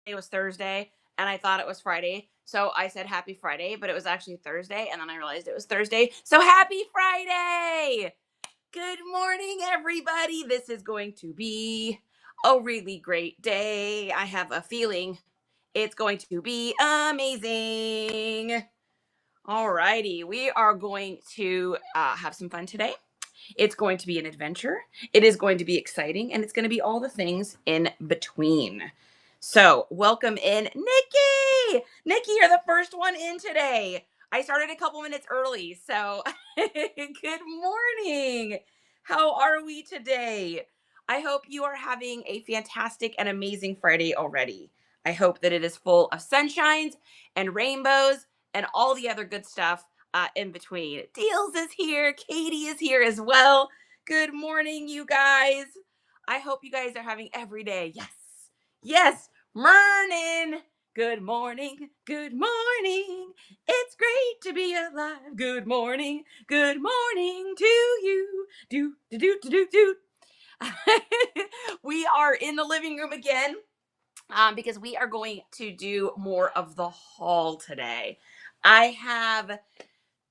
it was Thursday and I thought it was Friday. So I said happy Friday, but it was actually Thursday. And then I realized it was Thursday. So happy Friday. Good morning, everybody. This is going to be a really great day. I have a feeling it's going to be amazing. All righty. We are going to have some fun today. It's going to be an adventure. It is going to be exciting, and it's going to be all the things in between. So, welcome in, Nikki. Nikki, you're the first one in today. I started a couple minutes early, so good morning. How are we today? I hope you are having a fantastic and amazing Friday already. I hope that it is full of sunshines and rainbows and all the other good stuff in between. Deals is here. Katie is here as well. Good morning, you guys. I hope you guys are having every day. Yes. Yes. Morning. Good morning. Good morning. It's great to be alive. Good morning. Good morning to you. Do, do, do, do, do, do. We are in the living room again because we are going to do more of the haul today. I have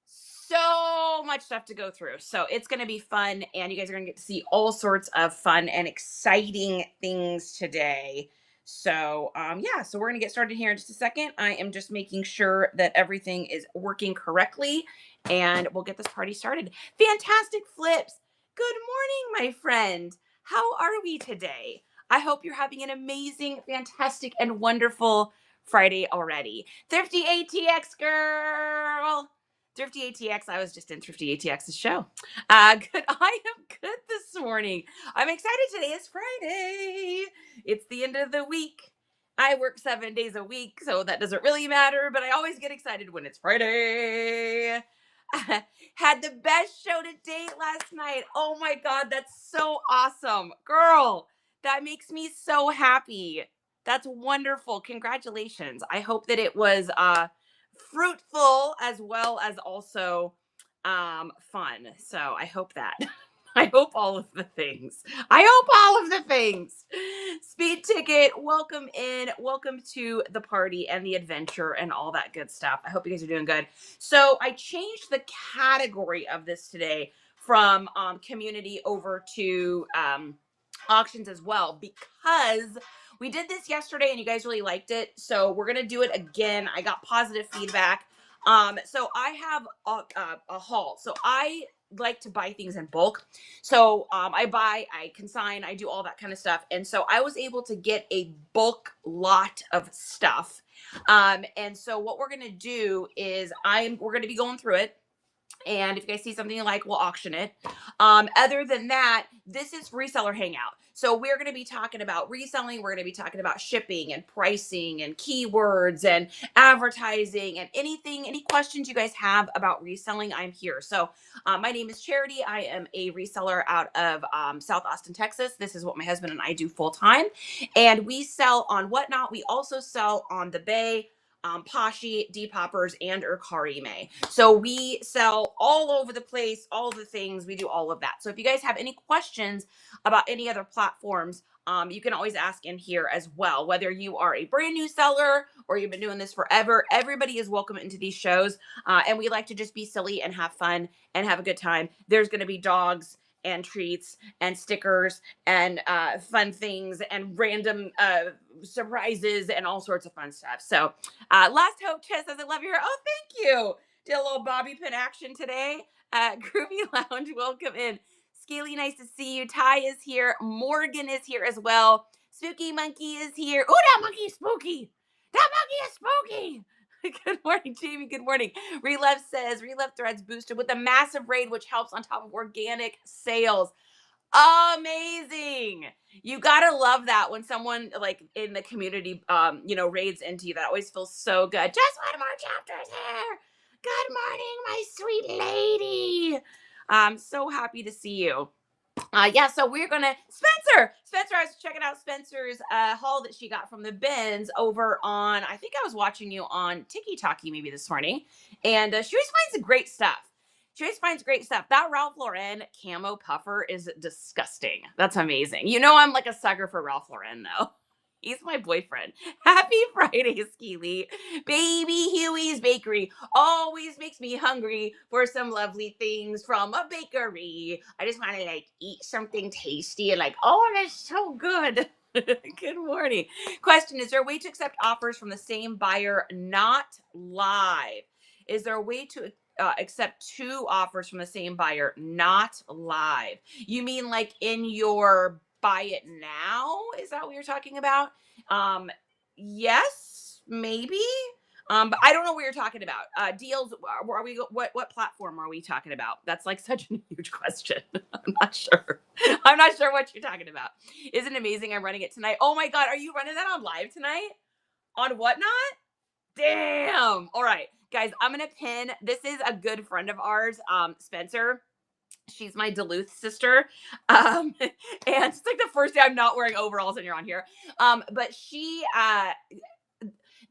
so much stuff to go through. So it's going to be fun, and you guys are going to get to see all sorts of fun and exciting things today. So, yeah, so we're going to get started here in just a second. I am just making sure that everything is working correctly, and we'll get this party started. Fantastic Flips. Good morning, my friend. How are we today? I hope you're having an amazing, fantastic, and wonderful Friday already. Thrifty ATX girl. Thrifty ATX. I was just in Thrifty ATX's show. Good. I am good this morning. I'm excited. Today is Friday. It's the end of the week. I work 7 days a week, so that doesn't really matter, but I always get excited when it's Friday. Had the best show to date last night. Oh my God, that's so awesome. Girl, that makes me so happy. That's wonderful. Congratulations. I hope that it was fruitful as well as also fun. So I hope that. I hope all of the things. I hope all of the things. Speed Ticket, welcome in. Welcome to the party and the adventure and all that good stuff. I hope you guys are doing good. So I changed the category of this today from community over to auctions as well, because we did this yesterday and you guys really liked it. So we're going to do it again. I got positive feedback. So I have a haul. So I like to buy things in bulk. So I consign, I do all that kind of stuff. And so I was able to get a bulk lot of stuff. And so what we're going to do is we're going to be going through it. And if you guys see something you like, we'll auction it. Other than that, this is Reseller Hangout. So we're going to be talking about reselling. We're going to be talking about shipping and pricing and keywords and advertising and any questions you guys have about reselling, I'm here. So my name is Charity. I am a reseller out of South Austin, Texas. This is what my husband and I do full time. And we sell on Whatnot. We also sell on the Bay, Poshy, Depoppers, and Mercari. So we sell all over the place, all the things. We do all of that. So if you guys have any questions about any other platforms, you can always ask in here as well. Whether you are a brand new seller or you've been doing this forever, everybody is welcome into these shows. And we like to just be silly and have fun and have a good time. There's going to be dogs and treats and stickers and fun things and random surprises and all sorts of fun stuff. So Last Hope Chess says, I love your hair. Oh, thank you. Did a little bobby pin action today. Groovy Lounge, welcome in. Scaly, nice to see you. Ty is here. Morgan is here as well. Spooky Monkey is here. Oh, that monkey is spooky. That monkey is spooky. Good morning, Jamie. Good morning. Relove says, Relove Threads boosted with a massive raid, which helps on top of organic sales. Amazing. You gotta love that when someone like in the community raids into you. That always feels so good. Just one more chapters here. Good morning, my sweet lady. I'm so happy to see you. Yeah, so we're gonna Spencer. I was checking out Spencer's haul that she got from the bins over on. I think I was watching you on TikTok maybe this morning, and she always finds great stuff. That Ralph Lauren camo puffer is disgusting. That's amazing. You know I'm like a sucker for Ralph Lauren though. He's my boyfriend. Happy Friday, Skeely. Baby Huey's Bakery always makes me hungry for some lovely things from a bakery. I just want to like eat something tasty and like, oh, that's so good. Good morning. Question: is there a way to accept offers from the same buyer not live? Is there a way to accept two offers from the same buyer not live? You mean like in your buy it now? Is that what you're talking about? Yes, maybe. But I don't know what you're talking about. Deals. Are we? What platform are we talking about? That's like such a huge question. I'm not sure. I'm not sure what you're talking about. Isn't it amazing? I'm running it tonight. Oh my god, are you running that on live tonight? On whatnot? Damn. All right, guys. I'm gonna pin. This is a good friend of ours, Spencer. She's my Duluth sister. And it's like the first day I'm not wearing overalls and you're on here. But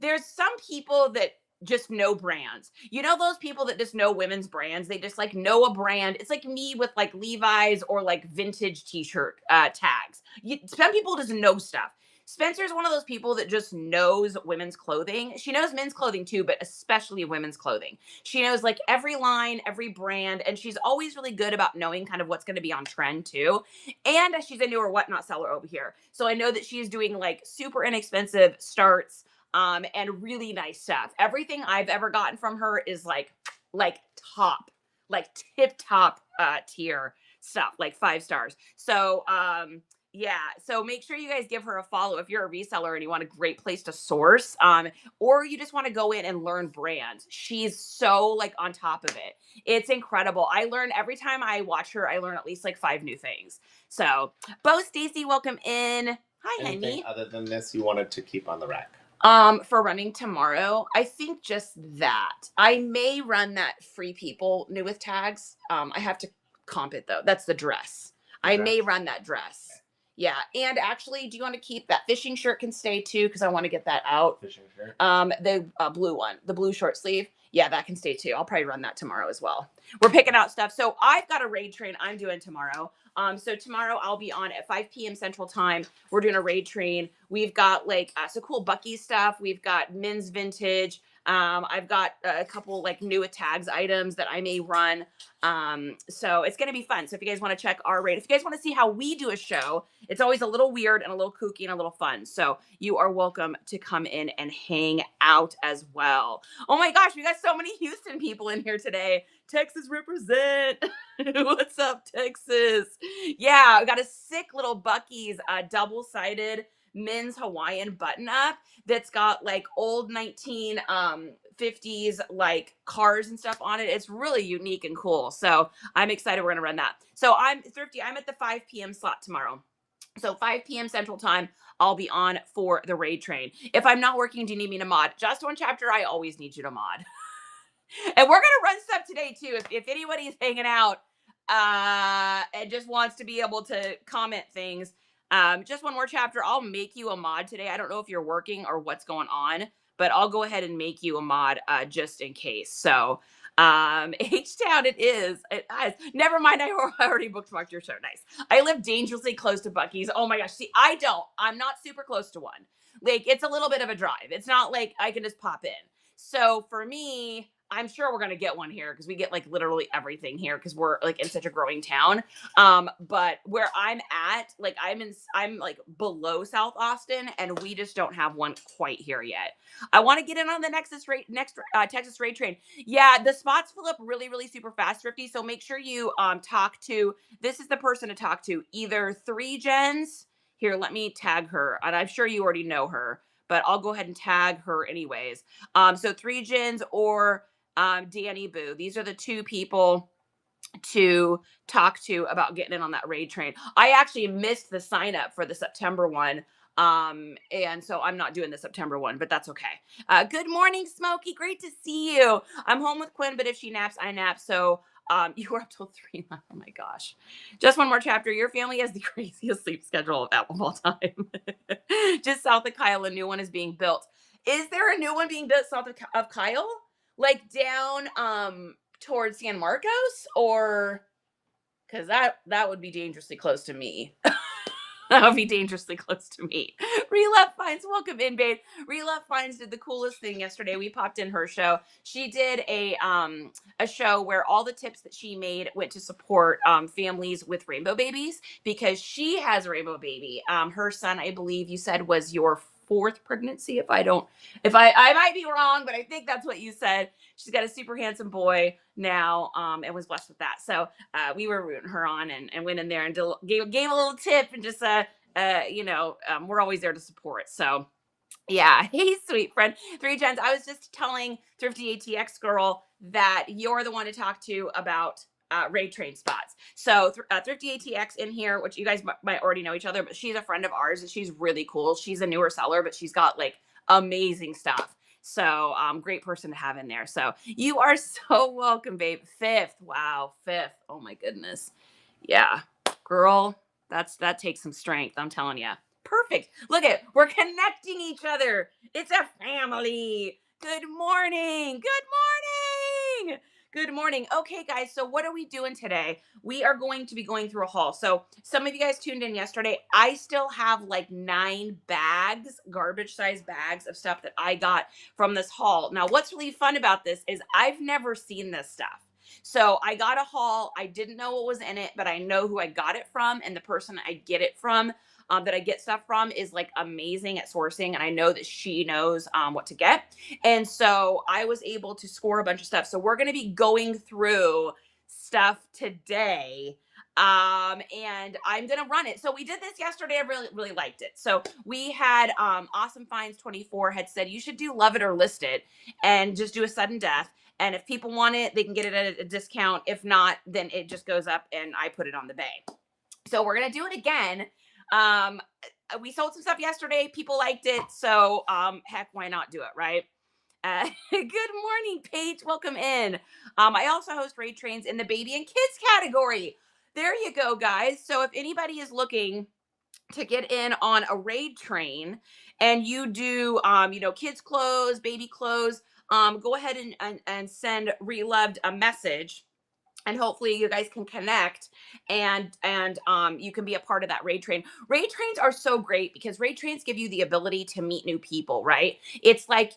there's some people that just know brands. You know those people that just know women's brands? They just like know a brand. It's like me with like Levi's or like vintage t-shirt tags. Some people just know stuff. Spencer's one of those people that just knows women's clothing. She knows men's clothing too, but especially women's clothing. She knows like every line, every brand, and she's always really good about knowing kind of what's going to be on trend too. And she's a newer whatnot seller over here. So I know that she's doing like super inexpensive starts and really nice stuff. Everything I've ever gotten from her is like top, like tip top tier stuff, like 5 stars. So yeah, so make sure you guys give her a follow if you're a reseller and you want a great place to source, or you just want to go in and learn brands. She's so like on top of it. It's incredible. I learn every time I watch her. I learn at least like 5 new things. So, Bo Stacy, welcome in. Hi, Anything honey. other than this you wanted to keep on the rack? For running tomorrow, I think just that. I may run that Free People new with tags. I have to comp it though. That's the dress. I may run that dress. Yeah, and actually, do you want to keep that fishing shirt? Can stay too because I want to get that out. Fishing shirt. The blue one, the blue short sleeve. Yeah, that can stay too. I'll probably run that tomorrow as well. We're picking out stuff. So I've got a raid train I'm doing tomorrow. So tomorrow I'll be on at 5 p.m. Central Time. We're doing a raid train. We've got like some cool Bucky stuff. We've got men's vintage. I've got a couple like new tags items that I may run. So it's going to be fun. So if you guys want to check our raid, if you guys want to see how we do a show, it's always a little weird and a little kooky and a little fun. So you are welcome to come in and hang out as well. Oh my gosh, we got so many Houston people in here today. Texas represent. What's up, Texas? Yeah, I got a sick little Bucky's double-sided men's Hawaiian button up that's got like old 1950s like cars and stuff on it. It's really unique and cool. So I'm excited we're gonna run that. So I'm Thrifty. I'm at the 5 p.m. slot tomorrow. So 5 p.m. Central Time, I'll be on for the raid train. If I'm not working, do you need me to mod? Just one chapter, I always need you to mod. And we're gonna run stuff today too. If anybody's hanging out and just wants to be able to comment things, just one more chapter. I'll make you a mod today. I don't know if you're working or what's going on, but I'll go ahead and make you a mod just in case. So H-Town it is. Never mind, I already bookmarked your show. Nice. I live dangerously close to Buc-ee's. Oh my gosh. See, I don't. I'm not super close to one. Like, it's a little bit of a drive. It's not like I can just pop in. So for me, I'm sure we're gonna get one here because we get like literally everything here because we're like in such a growing town. But where I'm at, like I'm like below South Austin, and we just don't have one quite here yet. I want to get in on the next Texas raid train. Yeah, the spots fill up really, really super fast, Thrifty. So make sure you talk to. This is the person to talk to. Either 3 Gens. Here, let me tag her, and I'm sure you already know her, but I'll go ahead and tag her anyways. So 3 Gens or Danny Boo. These are the 2 people to talk to about getting in on that raid train. I actually missed the sign up for the September one. And so I'm not doing the September one, but that's okay. Good morning, Smokey. Great to see you. I'm home with Quinn, but if she naps, I nap. So you were up till 3. Oh my gosh. Just one more chapter. Your family has the craziest sleep schedule of all time. Just south of Kyle, a new one is being built. Is there a new one being built south of Kyle? Like down towards San Marcos, or because that would be dangerously close to me. That would be dangerously close to me. Relove Finds, welcome in, babe. Relove Finds did the coolest thing yesterday. We popped in her show. She did a show where all the tips that she made went to support families with rainbow babies because she has a rainbow baby. Her son, I believe you said, was your fourth pregnancy. If I might be wrong, but I think that's what you said. She's got a super handsome boy now, and was blessed with that. So we were rooting her on and went in there and gave a little tip and just we're always there to support. So yeah. Hey, sweet friend. Three Gens. I was just telling Thrifty ATX girl that you're the one to talk to about raid train spots. So Thrifty ATX in here, which you guys might already know each other, but she's a friend of ours and she's really cool. She's a newer seller, but she's got like amazing stuff. So great person to have in there. So you are so welcome, babe. Fifth. Wow. Fifth. Oh my goodness. Yeah. Girl, that takes some strength. I'm telling you. Perfect. Look at, we're connecting each other. It's a family. Good morning. Good morning. Good morning. Okay, guys. So what are we doing today? We are going to be going through a haul. So some of you guys tuned in yesterday. I still have like 9 bags, garbage size bags of stuff that I got from this haul. Now, what's really fun about this is I've never seen this stuff. So I got a haul. I didn't know what was in it, but I know who I got it from, and the person I get it from, that I get stuff from, is like amazing at sourcing, and I know that she knows what to get. And so I was able to score a bunch of stuff. So we're going to be going through stuff today. And I'm gonna run it. So we did this yesterday. I really liked it. So we had Awesome Finds 24 had said you should do love it or list it and just do a sudden death. And if people want it, they can get it at a discount. If not, then it just goes up and I put it on the bay. So we're gonna do it again. Um, we sold some stuff yesterday. People liked it. So heck, why not do it, right? Good morning, Paige. Welcome in. I also host raid trains in the baby and kids category. There you go, guys. So if anybody is looking to get in on a raid train and you do kids clothes, baby clothes, go ahead and send Reloved a message, and hopefully you guys can connect and you can be a part of that raid train. Raid trains are so great because raid trains give you the ability to meet new people, right? It's like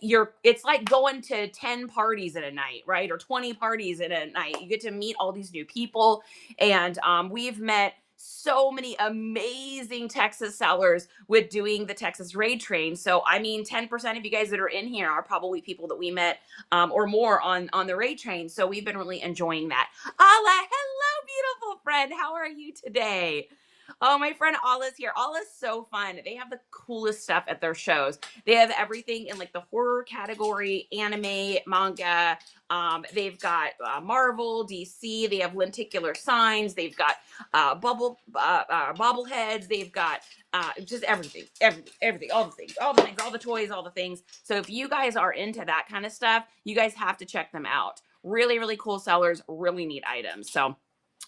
going to 10 parties in a night, right? Or 20 parties in a night. You get to meet all these new people, and we've met so many amazing Texas sellers with doing the Texas raid train. So I mean, 10% of you guys that are in here are probably people that we met or more on the raid train. So we've been really enjoying that. Ala, hello, beautiful friend. How are you today? Oh, my friend Ala's here. Ala's so fun. They have the coolest stuff at their shows. They have everything in like the horror category, anime, manga. They've got Marvel, DC. They have lenticular signs. They've got bobbleheads. They've got just everything, all the things, all the toys, all the things. So if you guys are into that kind of stuff, you guys have to check them out. Really, really cool sellers, really neat items. So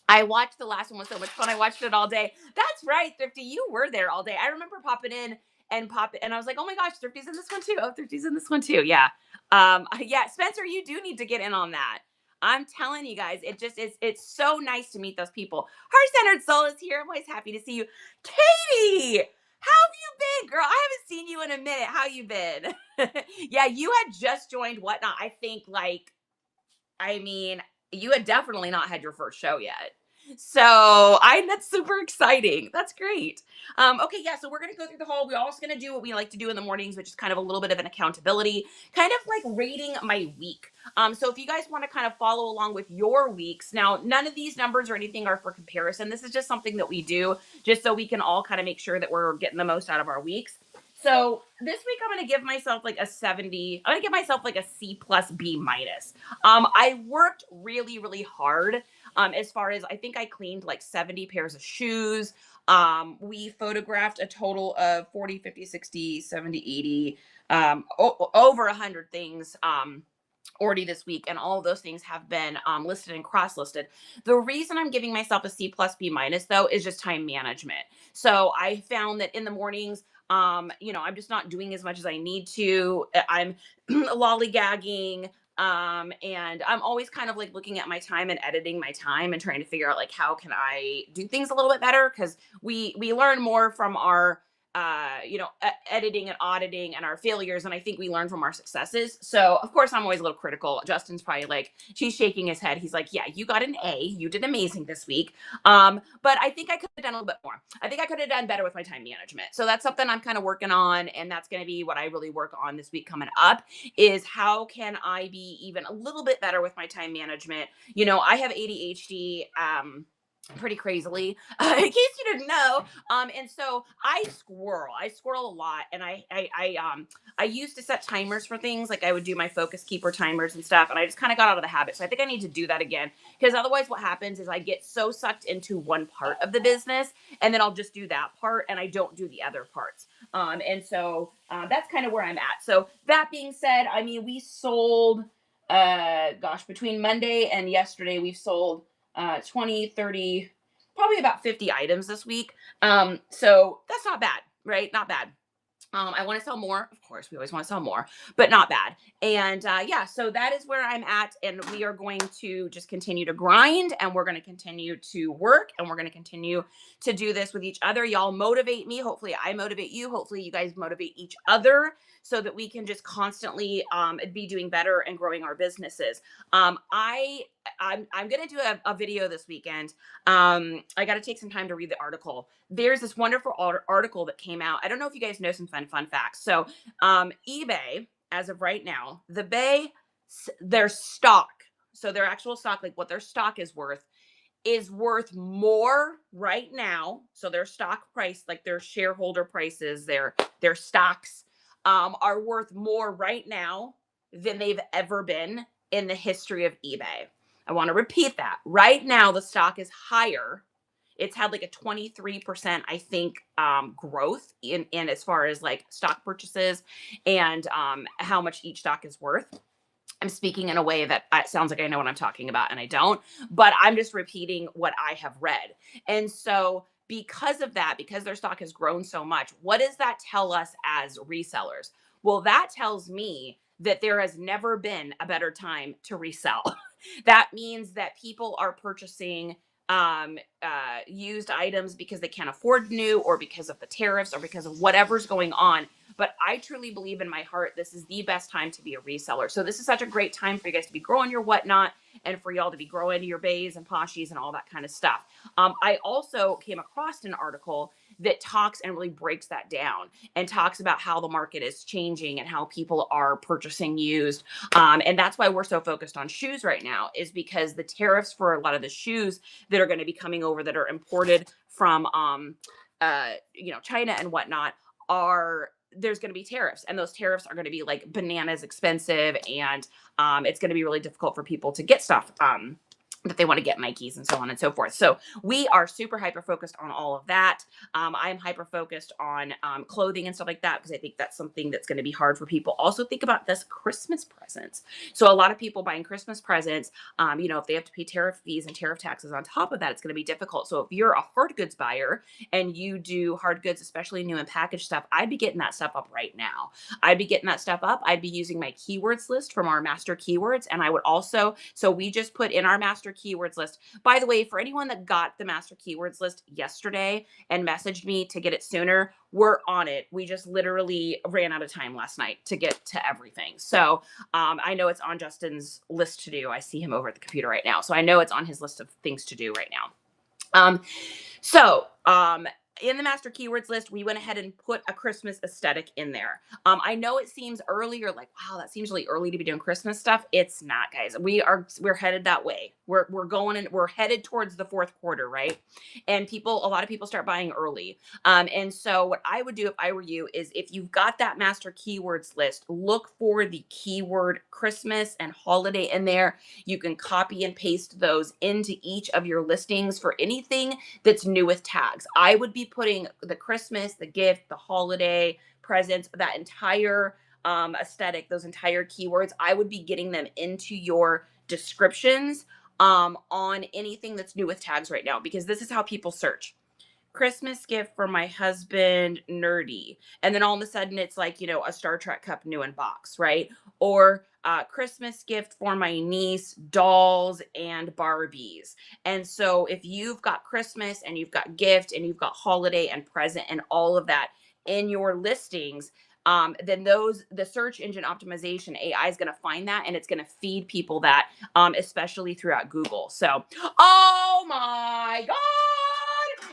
I watched the last one, was so much fun. I watched it all day. That's right, Thrifty. You were there all day. I remember popping in and I was like, oh my gosh, Thrifty's in this one too. Oh, Thrifty's in this one too. Yeah. Yeah, Spencer, you do need to get in on that. I'm telling you guys, it's so nice to meet those people. Heart-centered soul is here. I'm always happy to see you. Katie, how have you been, girl? I haven't seen you in a minute. How you been? Yeah, you had just joined Whatnot. I mean, you had definitely not had your first show yet. So that's super exciting. That's great. Okay, yeah, so we're gonna go through the haul. We're also gonna do what we like to do in the mornings, which is kind of a little bit of an accountability, kind of like rating my week. So if you guys want to kind of follow along with your weeks, now none of these numbers or anything are for comparison. This is just something that we do just so we can all kind of make sure that we're getting the most out of our weeks. So this week I'm going to give myself like a 70. I'm going to give myself like a C plus B minus. I worked really, really hard. As far as I think I cleaned like 70 pairs of shoes. We photographed a total of 40, 50, 60, 70, 80, over 100 things. Already this week, and all of those things have been listed and cross-listed. The reason I'm giving myself a C plus B minus though is just time management. So I found that in the mornings, I'm just not doing as much as I need to. I'm lollygagging. And I'm always kind of like looking at my time and editing my time and trying to figure out like how can I do things a little bit better, because we learn more from our editing and auditing and our failures, and I think we learn from our successes. So of course I'm always a little critical. Justin's probably like, she's shaking his head, he's like, yeah, you got an A, you did amazing this week. But I think I could have done a little bit more. I think I could have done better with my time management. So that's something I'm kind of working on, and that's going to be what I really work on this week coming up, is how can I be even a little bit better with my time management. I have ADHD, pretty crazily, in case you didn't know. And so I squirrel a lot, and I used to set timers for things, like I would do my focus keeper timers and stuff, and I just kind of got out of the habit. So I think I need to do that again, because otherwise what happens is I get so sucked into one part of the business, and then I'll just do that part and I don't do the other parts. And so that's kind of where I'm at. So that being said, I mean, we sold, between Monday and yesterday, we've sold 20, 30, probably about 50 items this week. So that's not bad, right? Not bad. I want to sell more. Of course, we always want to sell more, but not bad. And yeah, so that is where I'm at. And we are going to just continue to grind, and we're going to continue to work, and we're going to continue to do this with each other. Y'all motivate me. Hopefully I motivate you. Hopefully you guys motivate each other, so that we can just constantly be doing better and growing our businesses. I'm going to do a video this weekend. I got to take some time to read the article. There's this wonderful article that came out. I don't know if you guys know some fun facts. So eBay, as of right now, their stock, so their actual stock, like what their stock is worth more right now. So their stock price, like their shareholder prices, their stocks, are worth more right now than they've ever been in the history of eBay. I want to repeat that. Right now, the stock is higher. It's had like a 23%, I think, growth in as far as like stock purchases, and how much each stock is worth. I'm speaking in a way that sounds like I know what I'm talking about, and I don't, but I'm just repeating what I have read. And so because of that, because their stock has grown so much, what does that tell us as resellers? Well, that tells me that there has never been a better time to resell. That means that people are purchasing used items because they can't afford new, or because of the tariffs, or because of whatever's going on. But I truly believe in my heart, this is the best time to be a reseller. So this is such a great time for you guys to be growing your whatnot, and for y'all to be growing your bays and poshies and all that kind of stuff. I also came across an article that talks and really breaks that down, and talks about how the market is changing and how people are purchasing used. And that's why we're so focused on shoes right now, is because the tariffs for a lot of the shoes that are going to be coming over, that are imported from China and whatnot, there's going to be tariffs, and those tariffs are going to be like bananas expensive, and it's going to be really difficult for people to get stuff that they want to get, Nikes and so on and so forth. So we are super hyper focused on all of that. I'm hyper focused on clothing and stuff like that, because I think that's something that's going to be hard for people. Also think about this, Christmas presents. So a lot of people buying Christmas presents, if they have to pay tariff fees and tariff taxes on top of that, it's going to be difficult. So if you're a hard goods buyer and you do hard goods, especially new and packaged stuff, I'd be getting that stuff up right now. I'd be getting that stuff up. I'd be using my keywords list from our master keywords. And I would also, so we just put in our master keywords list. By the way, for anyone that got the master keywords list yesterday and messaged me to get it sooner, we're on it. We just literally ran out of time last night to get to everything. So I know it's on Justin's list to do. I see him over at the computer right now. So I know it's on his list of things to do right now. In the master keywords list, we went ahead and put a Christmas aesthetic in there. I know it seems early. You're like, wow, that seems really early to be doing Christmas stuff. It's not, guys. We're headed that way. We're headed towards the fourth quarter, right? And a lot of people start buying early. And so what I would do if I were you is, if you've got that master keywords list, look for the keyword Christmas and holiday in there. You can copy and paste those into each of your listings for anything that's new with tags. I would be putting the Christmas, the gift, the holiday, presents, that entire aesthetic, those entire keywords, I would be getting them into your descriptions on anything that's new with tags right now, because this is how people search. Christmas gift for my husband, nerdy. And then all of a sudden it's like, a Star Trek cup new in box, right? Or Christmas gift for my niece, dolls and Barbies. And so if you've got Christmas and you've got gift and you've got holiday and present and all of that in your listings, then the search engine optimization AI is going to find that and it's going to feed people that, especially throughout Google. So, oh my God.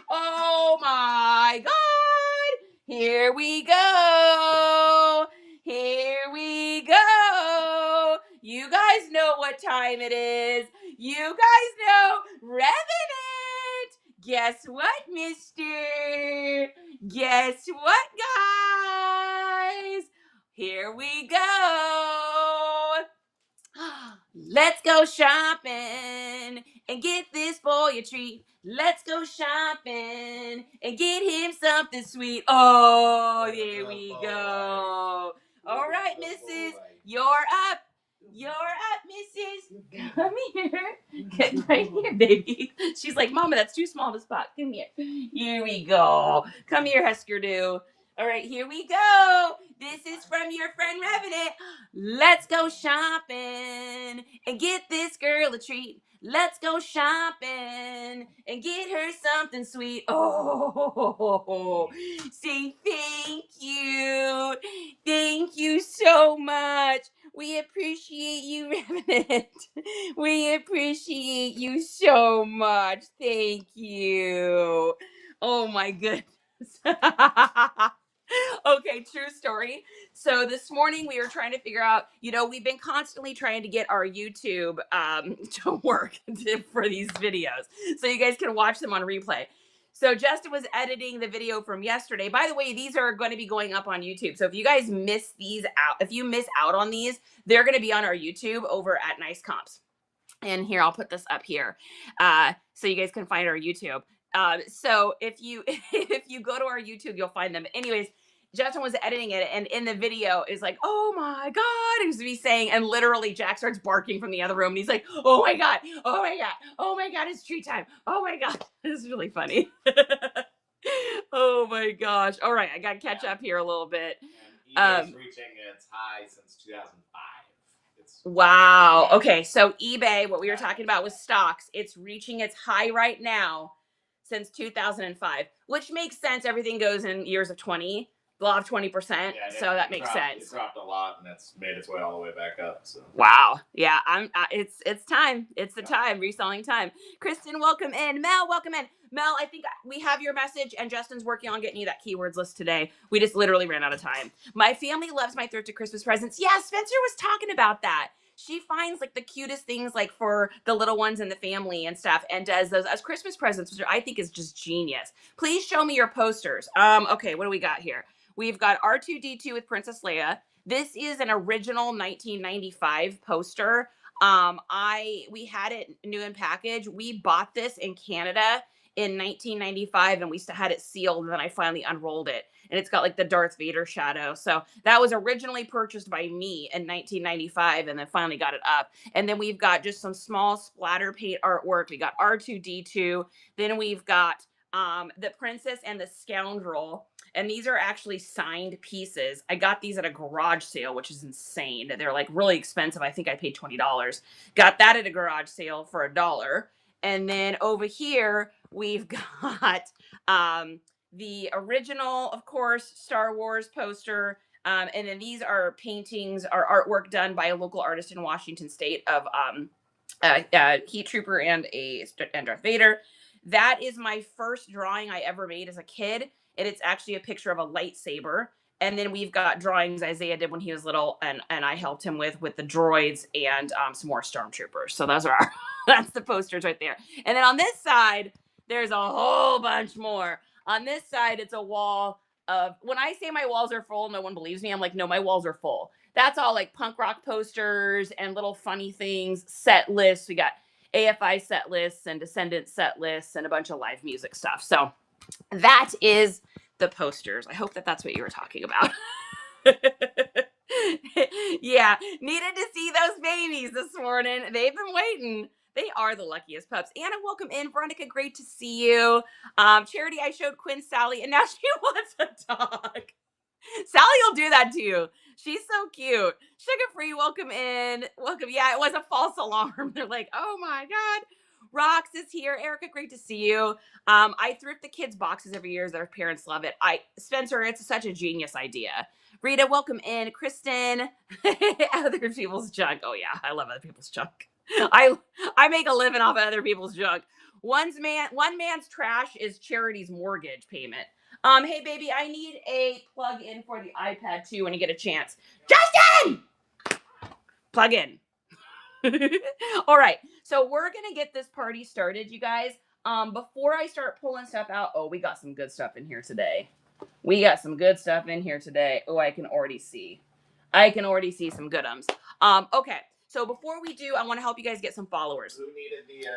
Oh my God. Here we go. Here we go. You guys know what time it is. You guys know Revenant. Guess what, mister? Guess what, guys? Here we go. Let's go shopping and get this boy a treat. Let's go shopping and get him something sweet. Oh, there we go. All right, missus, you're up. You're up, missus. Come here. Get right here, baby. She's like, Mama, that's too small of a spot. Come here. Here we go. Come here, Husker Du. All right, here we go. This is from your friend Revenant. Let's go shopping and get this girl a treat. Let's go shopping and get her something sweet. Oh, say thank you. Thank you so much. We appreciate you, Revenant. We appreciate you so much. Thank you. Oh my goodness. Okay, true story. So this morning we were trying to figure out, we've been constantly trying to get our YouTube to work for these videos so you guys can watch them on replay. So Justin was editing the video from yesterday. By the way, these are going to be going up on YouTube. So if you guys miss these out, if you miss out on these, they're going to be on our YouTube over at Nice Comps. And here, I'll put this up here so you guys can find our YouTube. So if you go to our YouTube, you'll find them. Anyways, Justin was editing it, and in the video is like, oh my God, he was me saying, and literally Jack starts barking from the other room, and he's like, oh my God, oh my God, oh my God, it's treat time. Oh my God, this is really funny. Oh my gosh. All right, I got to catch up here a little bit. And eBay's reaching its high since 2005. Wow. Okay. So eBay, what we were talking about was stocks. It's reaching its high right now since 2005, which makes sense. Everything goes in years of 20, law of 20%. Yeah, so that makes sense. It dropped a lot and it's made its way all the way back up. So. Wow. Yeah. It's time. It's the time. Reselling time. Kristen, welcome in. Mel, welcome in. Mel, I think we have your message and Justin's working on getting you that keywords list today. We just literally ran out of time. My family loves my thrifted Christmas presents. Yeah, Spencer was talking about that. She finds like the cutest things like for the little ones in the family and stuff and does those as Christmas presents, which I think is just genius. Please show me your posters. Okay, what do we got here? We've got R2-D2 with Princess Leia. This is an original 1995 poster. We had it new in package. We bought this in Canada in 1995 and we had it sealed, and then I finally unrolled it. And it's got like the Darth Vader shadow. So that was originally purchased by me in 1995 and then finally got it up. And then we've got just some small splatter paint artwork. We got R2-D2. Then we've got the Princess and the Scoundrel. And these are actually signed pieces. I got these at a garage sale, which is insane. They're like really expensive. I think I paid $20. Got that at a garage sale for $1. And then over here, we've got the original, of course, Star Wars poster. And then these are paintings or artwork done by a local artist in Washington State of Heat Trooper and Darth Vader. That is my first drawing I ever made as a kid. And it's actually a picture of a lightsaber. And then we've got drawings Isaiah did when he was little, and I helped him with the droids and some more stormtroopers. So those are that's the posters right there. And then on this side, there's a whole bunch more. On this side, it's a wall of, when I say my walls are full, no one believes me. I'm like, no, my walls are full. That's all like punk rock posters and little funny things, set lists. We got AFI set lists and Descendant set lists and a bunch of live music stuff. So that is the posters. I hope that's what you were talking about. Yeah, needed to see those babies this morning. They've been waiting. They are the luckiest pups. Anna, welcome in. Veronica, great to see you. Charity, I showed Quinn Sally, and now she wants a dog. Sally will do that to you. She's so cute. Sugar Free, welcome in. Welcome. Yeah, it was a false alarm. They're like, oh my God. Rox is here. Erica, great to see you. I thrift the kids' boxes every year. Their parents love it. Spencer, it's such a genius idea. Rita, welcome in. Kristen, other people's junk. Oh yeah, I love other people's junk. I make a living off of other people's junk. One man's trash is Charity's mortgage payment. Hey baby, I need a plug in for the iPad too when you get a chance. Justin! Plug in. All right. So we're gonna get this party started, you guys. Before I start pulling stuff out, oh, we got some good stuff in here today. We got some good stuff in here today. Oh, I can already see. I can already see some good ums. Okay. So before we do, I want to help you guys get some followers. Who needed the?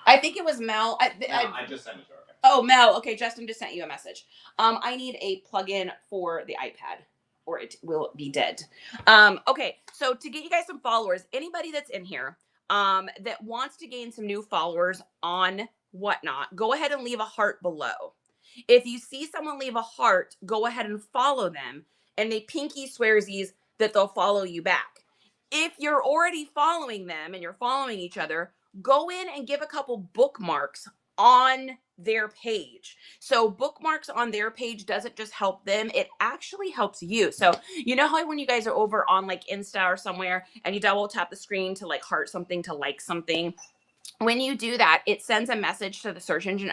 I think it was Mel. I just sent it to her. Oh, Mel. Okay, Justin just sent you a message. I need a plug-in for the iPad, or it will be dead. Okay, so to get you guys some followers, anybody that's in here that wants to gain some new followers on Whatnot, go ahead and leave a heart below. If you see someone leave a heart, go ahead and follow them, and they pinky swearsies that they'll follow you back. If you're already following them and you're following each other, go in and give a couple bookmarks on their page. So bookmarks on their page doesn't just help them, it actually helps you. So you know how when you guys are over on like Insta or somewhere and you double tap the screen to like heart something, to like something, when you do that, it sends a message to the search engine,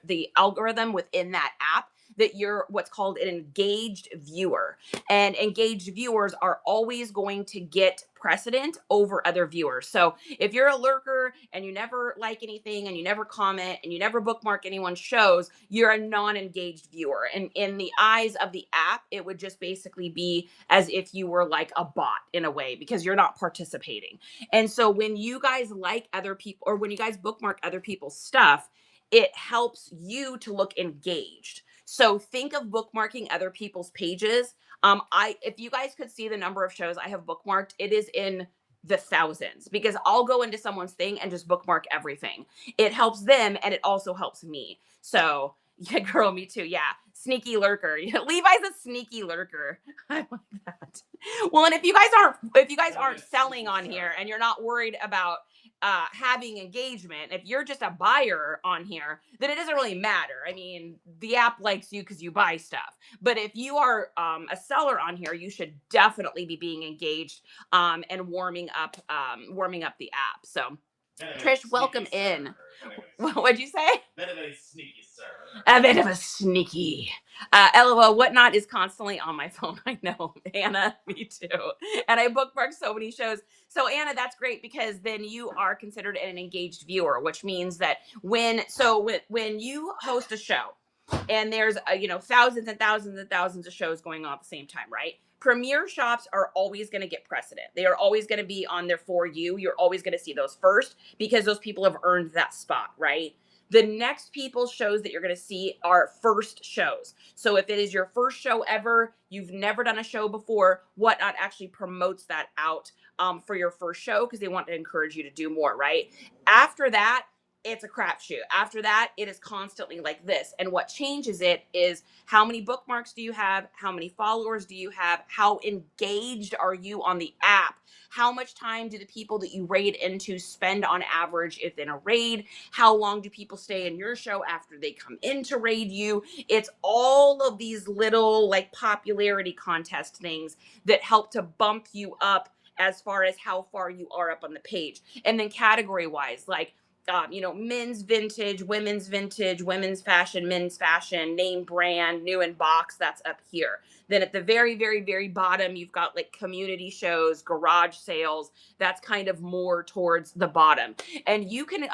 the algorithm within that app, that you're what's called an engaged viewer. And engaged viewers are always going to get precedent over other viewers. So if you're a lurker and you never like anything and you never comment and you never bookmark anyone's shows, you're a non-engaged viewer. And in the eyes of the app, it would just basically be as if you were like a bot in a way, because you're not participating. And so when you guys like other people, or when you guys bookmark other people's stuff, it helps you to look engaged. So think of bookmarking other people's pages. If you guys could see the number of shows I have bookmarked, it is in the thousands, because I'll go into someone's thing and just bookmark everything. It helps them and it also helps me. So yeah, girl, me too. Yeah. Sneaky lurker. Levi's a sneaky lurker. I like that. Well, and if you guys aren't selling on here and you're not worried about having engagement, if you're just a buyer on here, then it doesn't really matter. I mean, the app likes you because you buy stuff. But if you are a seller on here, you should definitely be being engaged and warming up the app. So Trish, welcome in. What'd you say? Bit of a sneaky sir. A bit of a sneaky. LOL, Whatnot is constantly on my phone. I know, Anna, me too. And I bookmark so many shows. So Anna, that's great, because then you are considered an engaged viewer, which means that when you host a show and there's thousands and thousands and thousands of shows going on at the same time, right? Premier shops are always going to get precedent. They are always going to be on there for you. You're always going to see those first, because those people have earned that spot, right? The next people's shows that you're going to see are first shows. So if it is your first show ever, you've never done a show before, Whatnot actually promotes that out for your first show, because they want to encourage you to do more, right? After that, it's a crapshoot. After that, it is constantly like this. And what changes it is, how many bookmarks do you have? How many followers do you have? How engaged are you on the app? How much time do the people that you raid into spend on average if in a raid? How long do people stay in your show after they come in to raid you? It's all of these little like popularity contest things that help to bump you up as far as how far you are up on the page. And then category wise, like men's vintage, women's fashion, men's fashion, name brand, new in box, that's up here. Then at the very, very, very bottom, you've got like community shows, garage sales. That's kind of more towards the bottom. And you can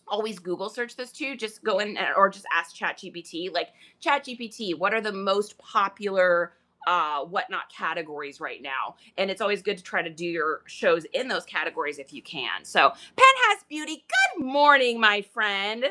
always Google search this too. Just go in or just ask ChatGPT, like, ChatGPT, what are the most popular Whatnot categories right now? And it's always good to try to do your shows in those categories if you can. So Penthouse Beauty, good morning, my friend.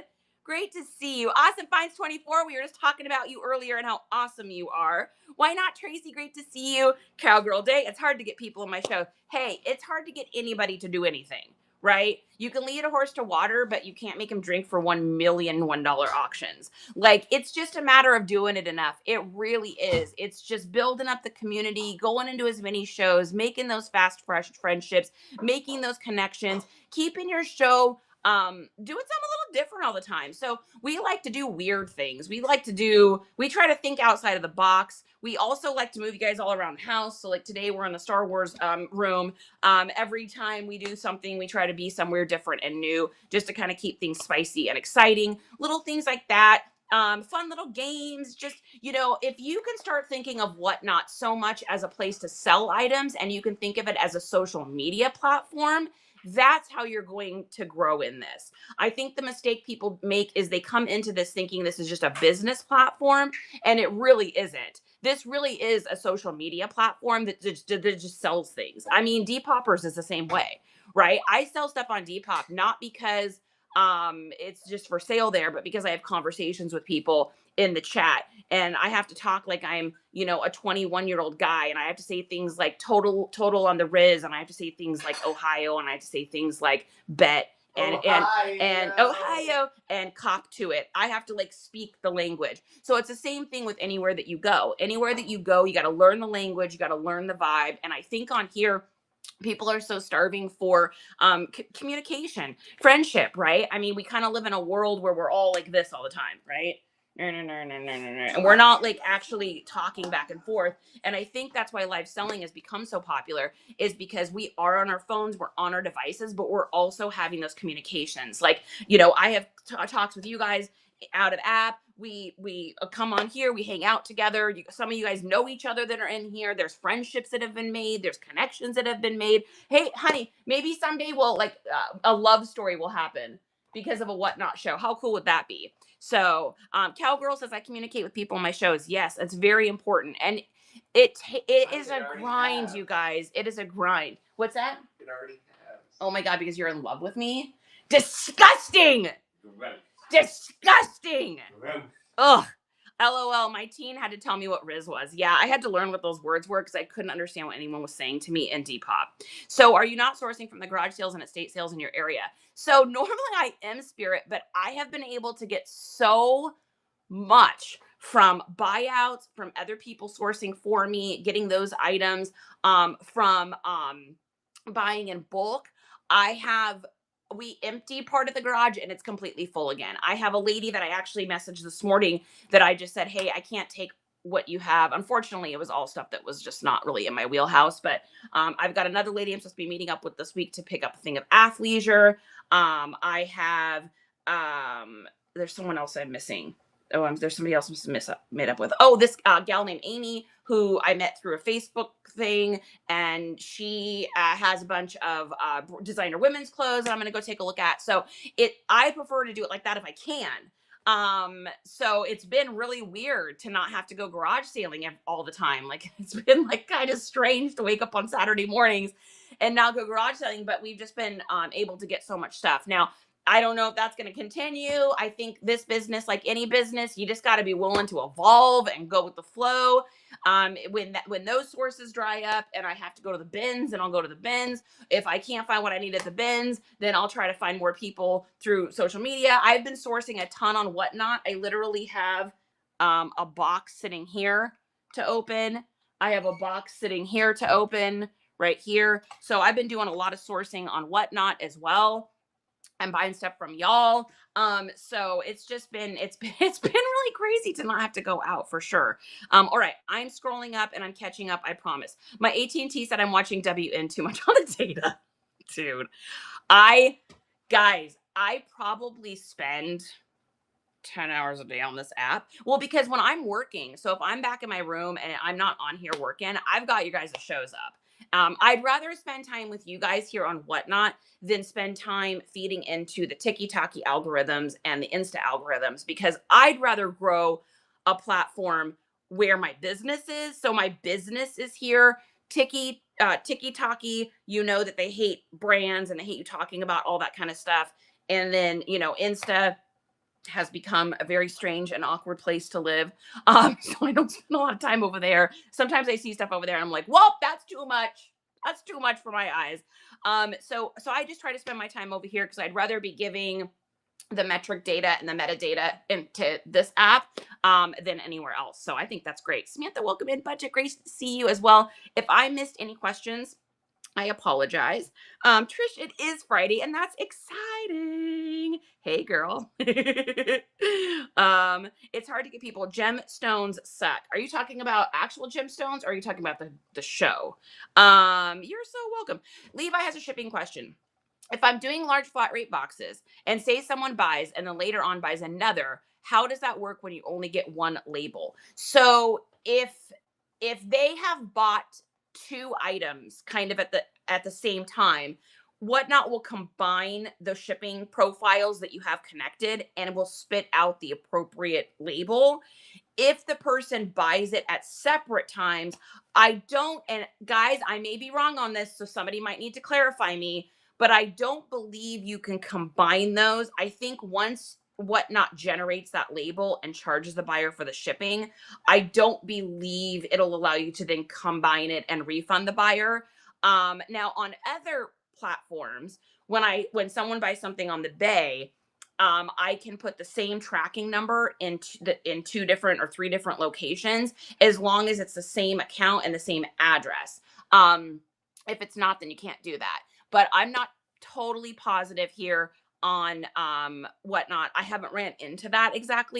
Great to see you. Awesome Finds 24. We were just talking about you earlier and how awesome you are. Why not, Tracy? Great to see you. Cowgirl Day. It's hard to get people on my show. Hey, it's hard to get anybody to do anything, right? You can lead a horse to water, but you can't make him drink for $1,000,001 auctions. Like, it's just a matter of doing it enough. It really is. It's just building up the community, going into as many shows, making those fast, fresh friendships, making those connections, keeping your show doing something a little different all the time. So we like to do weird things. We try to think outside of the box. We also like to move you guys all around the house. So like today we're in the Star Wars room. Every time we do something, we try to be somewhere different and new, just to kind of keep things spicy and exciting. Little things like that. Fun little games. Just, if you can start thinking of Whatnot so much as a place to sell items, and you can think of it as a social media platform, that's how you're going to grow in this. I think the mistake people make is they come into this thinking this is just a business platform, and it really isn't. This really is a social media platform that just sells things. I mean, Depoppers is the same way, right? I sell stuff on Depop not because it's just for sale there, but because I have conversations with people in the chat, and I have to talk like I'm, a 21-year-old guy, and I have to say things like total on the Riz, and I have to say things like Ohio, and I have to say things like bet and Ohio and cop to it. I have to like speak the language. So it's the same thing with anywhere that you go. Anywhere that you go, you got to learn the language, you got to learn the vibe. And I think on here, people are so starving for communication, friendship, right? I mean, we kind of live in a world where we're all like this all the time, right? And we're not like actually talking back and forth. And I think that's why live selling has become so popular, is because we are on our phones, we're on our devices, but we're also having those communications. Like, I have talks with you guys out of app. We come on here, we hang out together. Some of you guys know each other that are in here. There's friendships that have been made. There's connections that have been made. Hey, honey, maybe someday we'll like a love story will happen because of a Whatnot show. How cool would that be? So, Cowgirl says I communicate with people on my shows. Yes, it's very important, and it is a grind, you guys. It is a grind. What's that? It already has. Oh my god, because you're in love with me? Disgusting! Gross. Disgusting! Gross. Ugh. LOL, my teen had to tell me what Riz was. Yeah, I had to learn what those words were because I couldn't understand what anyone was saying to me in Depop. So, are you not sourcing from the garage sales and estate sales in your area? So, normally I am Spirit, but I have been able to get so much from buyouts, from other people sourcing for me, getting those items, from buying in bulk. We empty part of the garage and it's completely full again. I have a lady that I actually messaged this morning that I just said, hey, I can't take what you have. Unfortunately, it was all stuff that was just not really in my wheelhouse. But I've got another lady I'm supposed to be meeting up with this week to pick up a thing of athleisure. I have, there's someone else I'm missing. There's somebody else I'm met up with. Oh, this gal named Amy, who I met through a Facebook thing, and she has a bunch of designer women's clothes that I'm going to go take a look at. So I prefer to do it like that if I can. So it's been really weird to not have to go garage sailing all the time. Like, it's been like kind of strange to wake up on Saturday mornings and now go garage selling, but we've just been able to get so much stuff. Now, I don't know if that's going to continue. I think this business, like any business, you just got to be willing to evolve and go with the flow. When those sources dry up and I have to go to the bins, and I'll go to the bins. If I can't find what I need at the bins, then I'll try to find more people through social media. I've been sourcing a ton on Whatnot. I literally have a box sitting here to open. I have a box sitting here to open right here. So I've been doing a lot of sourcing on Whatnot as well. I'm buying stuff from y'all. So it's been really crazy to not have to go out, for sure. All right, I'm scrolling up and I'm catching up, I promise. My AT&T said I'm watching WN too much on the data. Dude, I probably spend 10 hours a day on this app. Well, because when I'm working, so if I'm back in my room and I'm not on here working, I've got you guys' shows up. I'd rather spend time with you guys here on Whatnot than spend time feeding into the TikTok algorithms and the Insta algorithms, because I'd rather grow a platform where my business is. So my business is here. TikTok, you know that they hate brands and they hate you talking about all that kind of stuff. And then, Insta has become a very strange and awkward place to live. So I don't spend a lot of time over there. Sometimes I see stuff over there and I'm like, well, that's too much. That's too much for my eyes. So I just try to spend my time over here because I'd rather be giving the metric data and the metadata into this app than anywhere else. So I think that's great. Samantha, welcome in. Budget, great to see you as well. If I missed any questions, I apologize. Trish, it is Friday, and that's exciting. Hey, girl. It's hard to get people. Gemstones suck. Are you talking about actual gemstones, or are you talking about the show? You're so welcome. Levi has a shipping question. If I'm doing large flat rate boxes and say someone buys and then later on buys another, how does that work when you only get one label? So if they have bought two items kind of at the same time, Whatnot will combine the shipping profiles that you have connected and will spit out the appropriate label. If the person buys it at separate times, I don't, and guys, I may be wrong on this, so somebody might need to clarify me, but I don't believe you can combine those. I think once Whatnot generates that label and charges the buyer for the shipping, I don't believe it'll allow you to then combine it and refund the buyer. Now on other platforms, when someone buys something on the Bay, I can put the same tracking number in two different or three different locations as long as it's the same account and the same address. If it's not, then you can't do that. But I'm not totally positive here on Whatnot. I haven't ran into that exact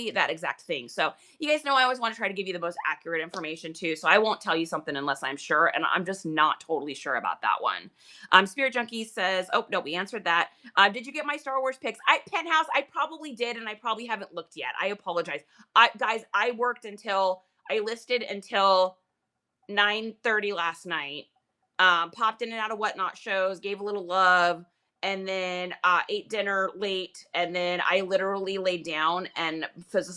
thing. So you guys know I always want to try to give you the most accurate information too. So I won't tell you something unless I'm sure, and I'm just not totally sure about that one. Spirit Junkie says, "Oh no, we answered that." Did you get my Star Wars picks? Penthouse, I probably did, and I probably haven't looked yet. I apologize. Guys, I listed until 9:30 last night. Popped in and out of Whatnot shows, gave a little love, and then ate dinner late, and then I literally laid down and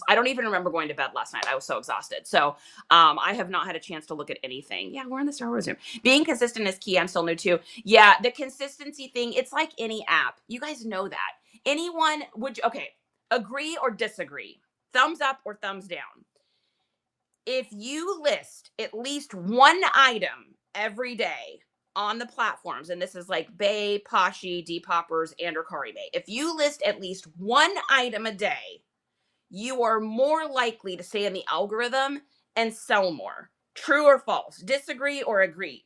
I don't even remember going to bed last night. I was so exhausted. So I have not had a chance to look at anything. Yeah, we're in the Star Wars room. Being consistent is key. I'm still new too. Yeah, the consistency thing, it's like any app. You guys know that. Okay, agree or disagree? Thumbs up or thumbs down? If you list at least one item every day on the platforms, and this is like Bay, Poshy, Depopper's, and Mercari Bay, if you list at least one item a day, you are more likely to stay in the algorithm and sell more. True or false? Disagree or agree?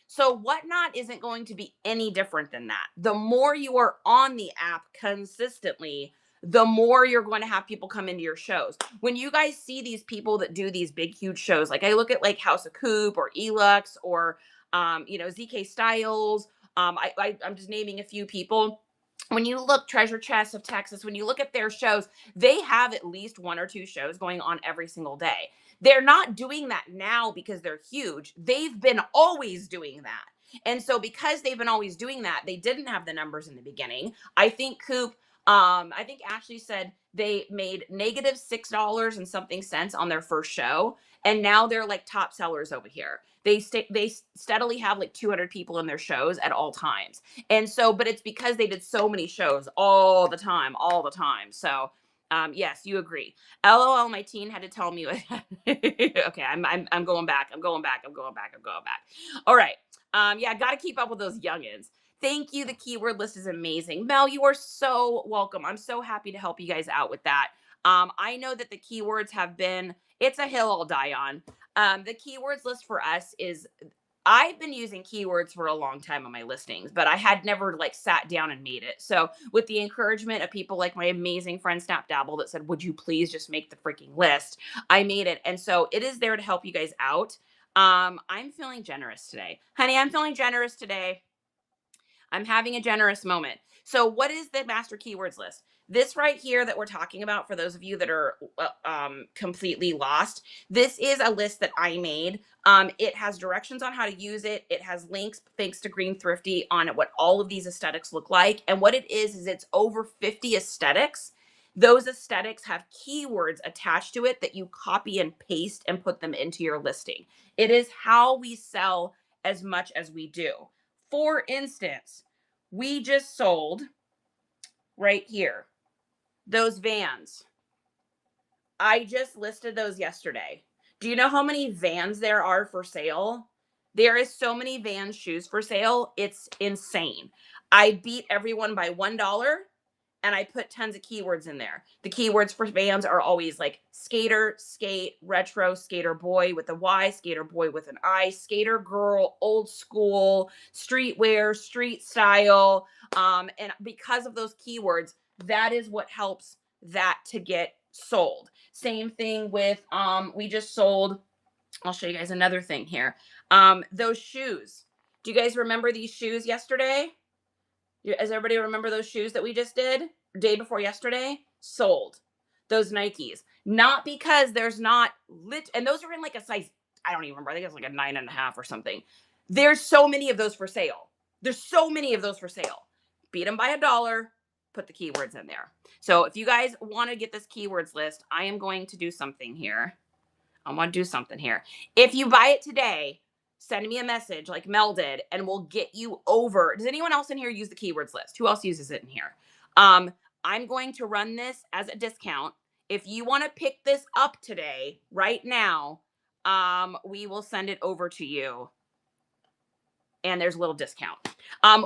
So Whatnot isn't going to be any different than that. The more you are on the app consistently, the more you're going to have people come into your shows. When you guys see these people that do these big, huge shows, like I look at like House of Coop or Elux or, ZK Styles. I'm just naming a few people. When you look Treasure Chest of Texas, when you look at their shows, they have at least one or two shows going on every single day. They're not doing that now because they're huge. They've been always doing that. And so because they've been always doing that, they didn't have the numbers in the beginning. I think I think Ashley said they made negative $6 and something cents on their first show. And now they're like top sellers over here. They steadily have like 200 people in their shows at all times. And so, but it's because they did so many shows all the time, all the time. So, yes, you agree. LOL, my teen had to tell me. Okay, I'm going back. I'm going back. I'm going back. I'm going back. All right. Yeah, got to keep up with those youngins. Thank you. The keyword list is amazing. Mel, you are so welcome. I'm so happy to help you guys out with that. I know that the keywords it's a hill I'll die on. The keywords list for us is I've been using keywords for a long time on my listings, but I had never like sat down and made it. So with the encouragement of people like my amazing friend Snap Dabble that said, would you please just make the freaking list? I made it. And so it is there to help you guys out. I'm feeling generous today. Honey, I'm feeling generous today. I'm having a generous moment. So what is the master keywords list? This right here that we're talking about, for those of you that are completely lost, this is a list that I made. It has directions on how to use it. It has links, thanks to Green Thrifty, on what all of these aesthetics look like. And what it is it's over 50 aesthetics. Those aesthetics have keywords attached to it that you copy and paste and put them into your listing. It is how we sell as much as we do. For instance, we just sold right here those vans. I just listed those yesterday. Do you know how many vans there are for sale? There is so many Vans shoes for sale. It's insane. I beat everyone by $1 and I put tons of keywords in there. The keywords for Vans are always like skater, skate, retro, skater boy with a Y, skater boy with an I, skater girl, old school, streetwear, street style. And because of those keywords, that is what helps that to get sold. Same thing with we just sold, I'll show you guys another thing here. Those shoes. Do you guys remember these shoes yesterday? Does everybody remember those shoes that we just did? Day before yesterday? Sold. Those Nikes. Not because there's not lit, and those are in like a size, I don't even remember. I think it's like a 9.5 or something. There's so many of those for sale. There's so many of those for sale. Beat them by $1, put the keywords in there. So if you guys want to get this keywords list, I am going to do something here. I want to do something here. If you buy it today, send me a message like Mel did, and we'll get you over. Does anyone else in here use the keywords list? Who else uses it in here? I'm going to run this as a discount. If you want to pick this up today, right now, we will send it over to you. And there's a little discount.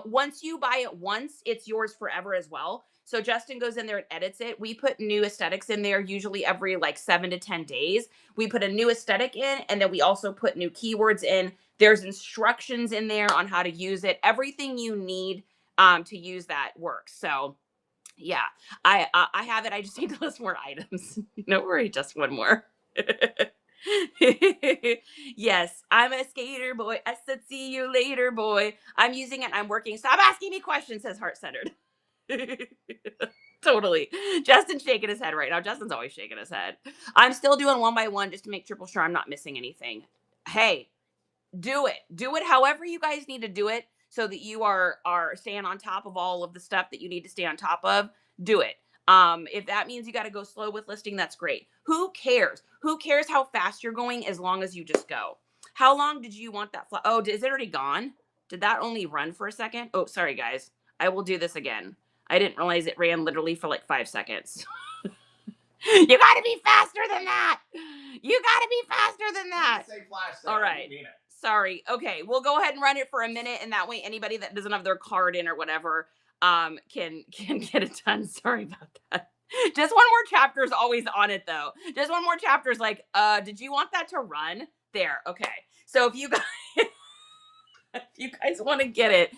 Once you buy it once, it's yours forever as well. So Justin goes in there and edits it. We put new aesthetics in there usually every like 7 to 10 days. We put a new aesthetic in, and then we also put new keywords in. There's instructions in there on how to use it. Everything you need to use that works. So yeah, I have it. I just need to list more items. Don't worry, just one more. Yes, I'm a skater boy. I said, see you later, boy. I'm using it. I'm working. Stop asking me questions, says Heart Centered. Totally. Justin's shaking his head right now. Justin's always shaking his head. I'm still doing one by one just to make triple sure I'm not missing anything. Hey, do it. Do it however you guys need to do it so that you are staying on top of all of the stuff that you need to stay on top of. Do it. If that means you got to go slow with listing, that's great. Who cares? Who cares how fast you're going as long as you just go? How long did you want that? Oh, is it already gone? Did that only run for a second? Oh, sorry, guys. I will do this again. I didn't realize it ran literally for like 5 seconds. You got to be faster than that. You got to be faster than that. Say flash sale. All right. Sorry. Okay, we'll go ahead and run it for a minute, and that way anybody that doesn't have their card in or whatever can get it done. Sorry about that. Just one more chapter is always on it though. Just one more chapter is like, did you want that to run? There. Okay. So if you guys if you guys want to get it,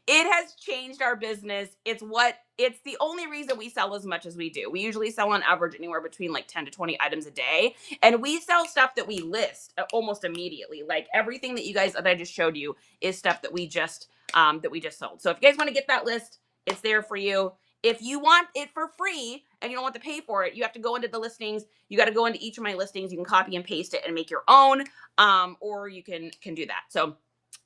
it has changed our business. It's the only reason we sell as much as we do. We usually sell on average anywhere between like 10 to 20 items a day. And we sell stuff that we list almost immediately. Like everything that you guys that I just showed you is stuff that we just sold. So if you guys want to get that list, it's there for you. If you want it for free and you don't want to pay for it, you have to go into the listings. You got to go into each of my listings. You can copy and paste it and make your own, or you can do that. So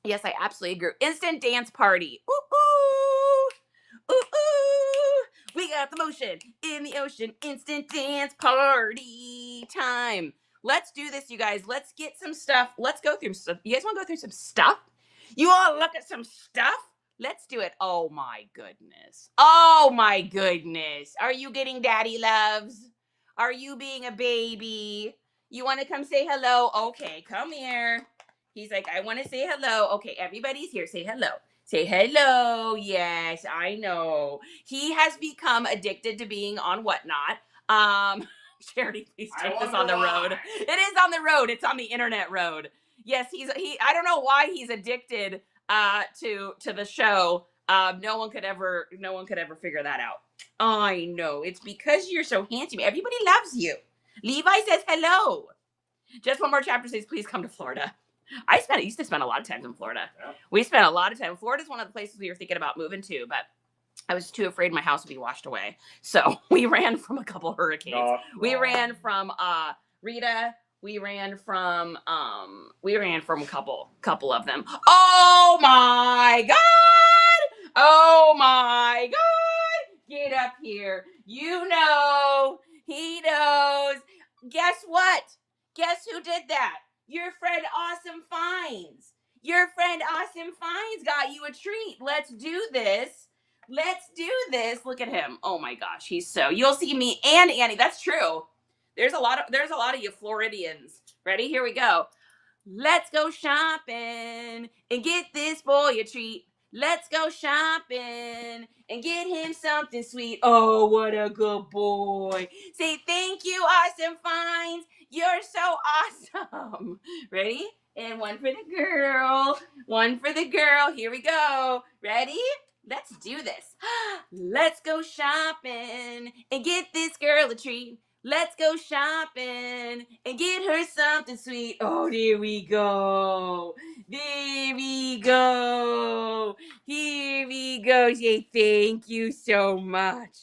yes, I absolutely agree. Instant dance party. Ooh, ooh, ooh, ooh. We got the motion in the ocean. Instant dance party time. Let's do this, you guys. Let's get some stuff. Let's go through stuff. You guys want to go through some stuff? You want to look at some stuff? Let's do it. Oh my goodness. Oh my goodness. Are you getting daddy loves? Are you being a baby? You want to come say hello? Okay, come here. He's like, I want to say hello. Okay, everybody's here. Say hello. Say hello. Yes, I know. He has become addicted to being on Whatnot. Charity, please take this on the road. It is on the road. It's on the internet road. Yes, I don't know why he's addicted to the show. No one could ever figure that out. I know. It's because you're so handsome. Everybody loves you. Levi says hello. Just one more chapter says, please come to Florida. I used to spend a lot of time in Florida. Yeah. We spent a lot of time. Florida's one of the places we were thinking about moving to, but I was too afraid my house would be washed away. So we ran from a couple hurricanes. We ran from Rita. We ran from a couple of them. Oh my God! Oh my God! Get up here. You know, he knows. Guess what? Guess who did that? Your friend Awesome Finds. Your friend Awesome Finds got you a treat. Let's do this. Let's do this. Look at him. Oh my gosh, you'll see me and Annie. That's true. There's a lot of you Floridians. Ready? Here we go. Let's go shopping and get this boy a treat. Let's go shopping and get him something sweet. Oh, what a good boy. Say thank you, Awesome Finds. You're so awesome. Ready? And one for the girl. One for the girl. Here we go. Ready? Let's do this. Let's go shopping and get this girl a treat. Let's go shopping and get her something sweet. Oh, there we go. There we go. Here we go. Say thank you so much.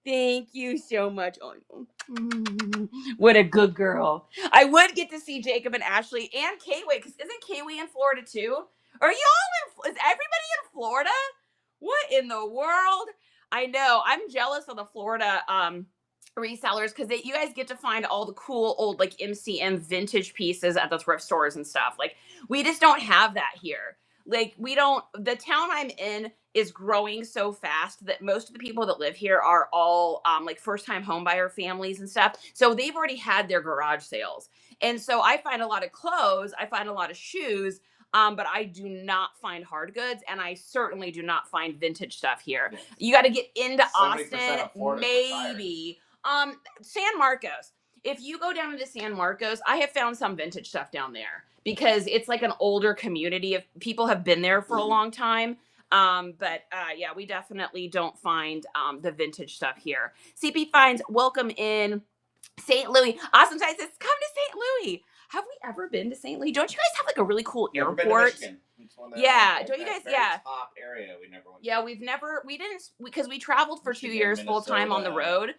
Thank you so much. Oh, what a good girl. I would get to see Jacob and Ashley and Kayway, because isn't Kayway in Florida too? Are you all in? Is everybody in Florida? What in the world? I know. I'm jealous of the Florida resellers, because you guys get to find all the cool old like MCM vintage pieces at the thrift stores and stuff. Like, we just don't have that here. Like, we don't, the town I'm in is growing so fast that most of the people that live here are all like first time home buyer families and stuff. So they've already had their garage sales. And so I find a lot of clothes, I find a lot of shoes, but I do not find hard goods, and I certainly do not find vintage stuff here. Yes. You got to get into Austin, maybe. San Marcos. If you go down into San Marcos, I have found some vintage stuff down there because it's like an older community of people have been there for a long time. Yeah, we definitely don't find the vintage stuff here. CP Finds, welcome in St. Louis. Awesome Side says, come to St. Louis. Have we ever been to St. Louis? Don't you guys have like a really cool airport? Never been to Michigan. Yeah, don't you guys? Yeah, top area we never went. Yeah, we didn't, because we traveled for Michigan, 2 years full time on the road.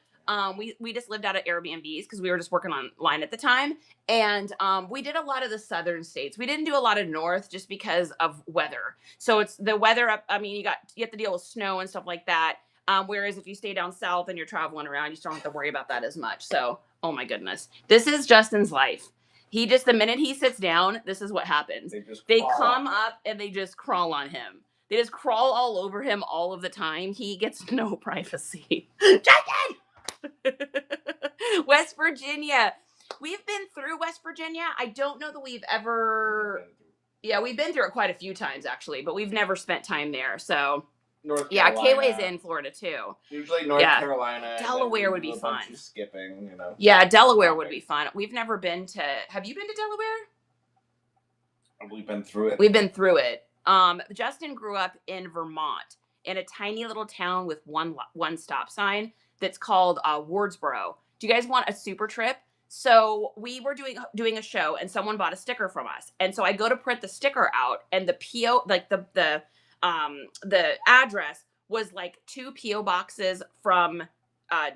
We just lived out of Airbnbs because we were just working online at the time, and we did a lot of the southern states. We didn't do a lot of north just because of weather. So it's the weather up. I mean, you have to deal with snow and stuff like that. Whereas if you stay down south and you're traveling around, you just don't have to worry about that as much. So, oh my goodness, this is Justin's life. He just, the minute he sits down, this is what happens. They come up and they just crawl on him. They just crawl all over him all of the time. He gets no privacy. Justin! West Virginia. We've been through West Virginia. I don't know that we've ever... Yeah, we've been through it quite a few times, actually, but we've never spent time there, so... North Carolina. Yeah, Kayway's in Florida, too. Usually North Carolina. Delaware would be fun. Skipping, you know. Yeah, Delaware would be fun. We've never been to... Have you been to Delaware? We've been through it. We've been through it. Justin grew up in Vermont, in a tiny little town with one stop sign that's called Wardsboro. Do you guys want a super trip? So we were doing a show, and someone bought a sticker from us, and so I go to print the sticker out, and the PO, like the address was like 2 PO boxes from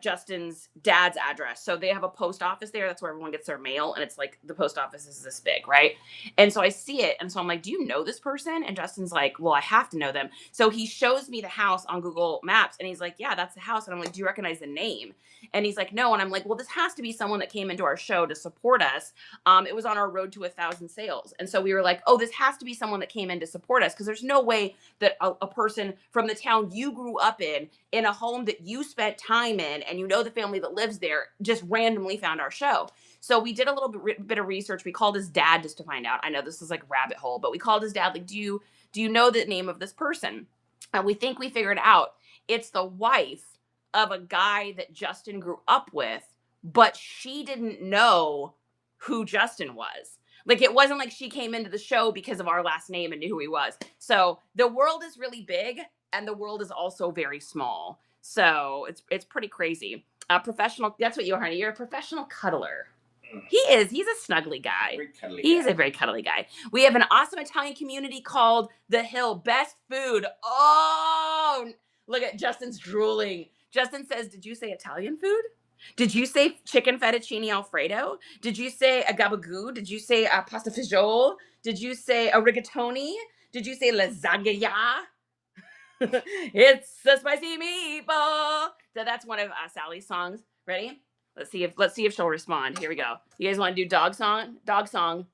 Justin's dad's address. So they have a post office there. That's where everyone gets their mail. And it's like, the post office is this big, right? And so I see it. And so I'm like, do you know this person? And Justin's like, well, I have to know them. So he shows me the house on Google Maps, and he's like, yeah, that's the house. And I'm like, do you recognize the name? And he's like, no. And I'm like, well, this has to be someone that came into our show to support us. It was on our road to 1,000 sales. And so we were like, oh, this has to be someone that came in to support us, because there's no way that a person from the town you grew up in a home that you spent time in, and you know the family that lives there, just randomly found our show. So we did a little bit of research. We called his dad just to find out. I know this is like rabbit hole, but we called his dad, like, do you know the name of this person? And we think we figured out it's the wife of a guy that Justin grew up with, but she didn't know who Justin was. Like, it wasn't like she came into the show because of our last name and knew who he was. So the world is really big, and the world is also very small. So it's pretty crazy. Professional, that's what you are, honey. You're a professional cuddler. He is. He's a snuggly guy. He's a very cuddly guy. We have an awesome Italian community called The Hill. Best food. Oh, look at Justin's drooling. Justin says, did you say Italian food? Did you say chicken fettuccine Alfredo? Did you say a gabagool? Did you say a pasta fagioli? Did you say a rigatoni? Did you say lasagna? It's a spicy meatball. So that's one of Sally's songs. Ready? Let's see if she'll respond. Here we go. You guys want to do dog song? Dog song.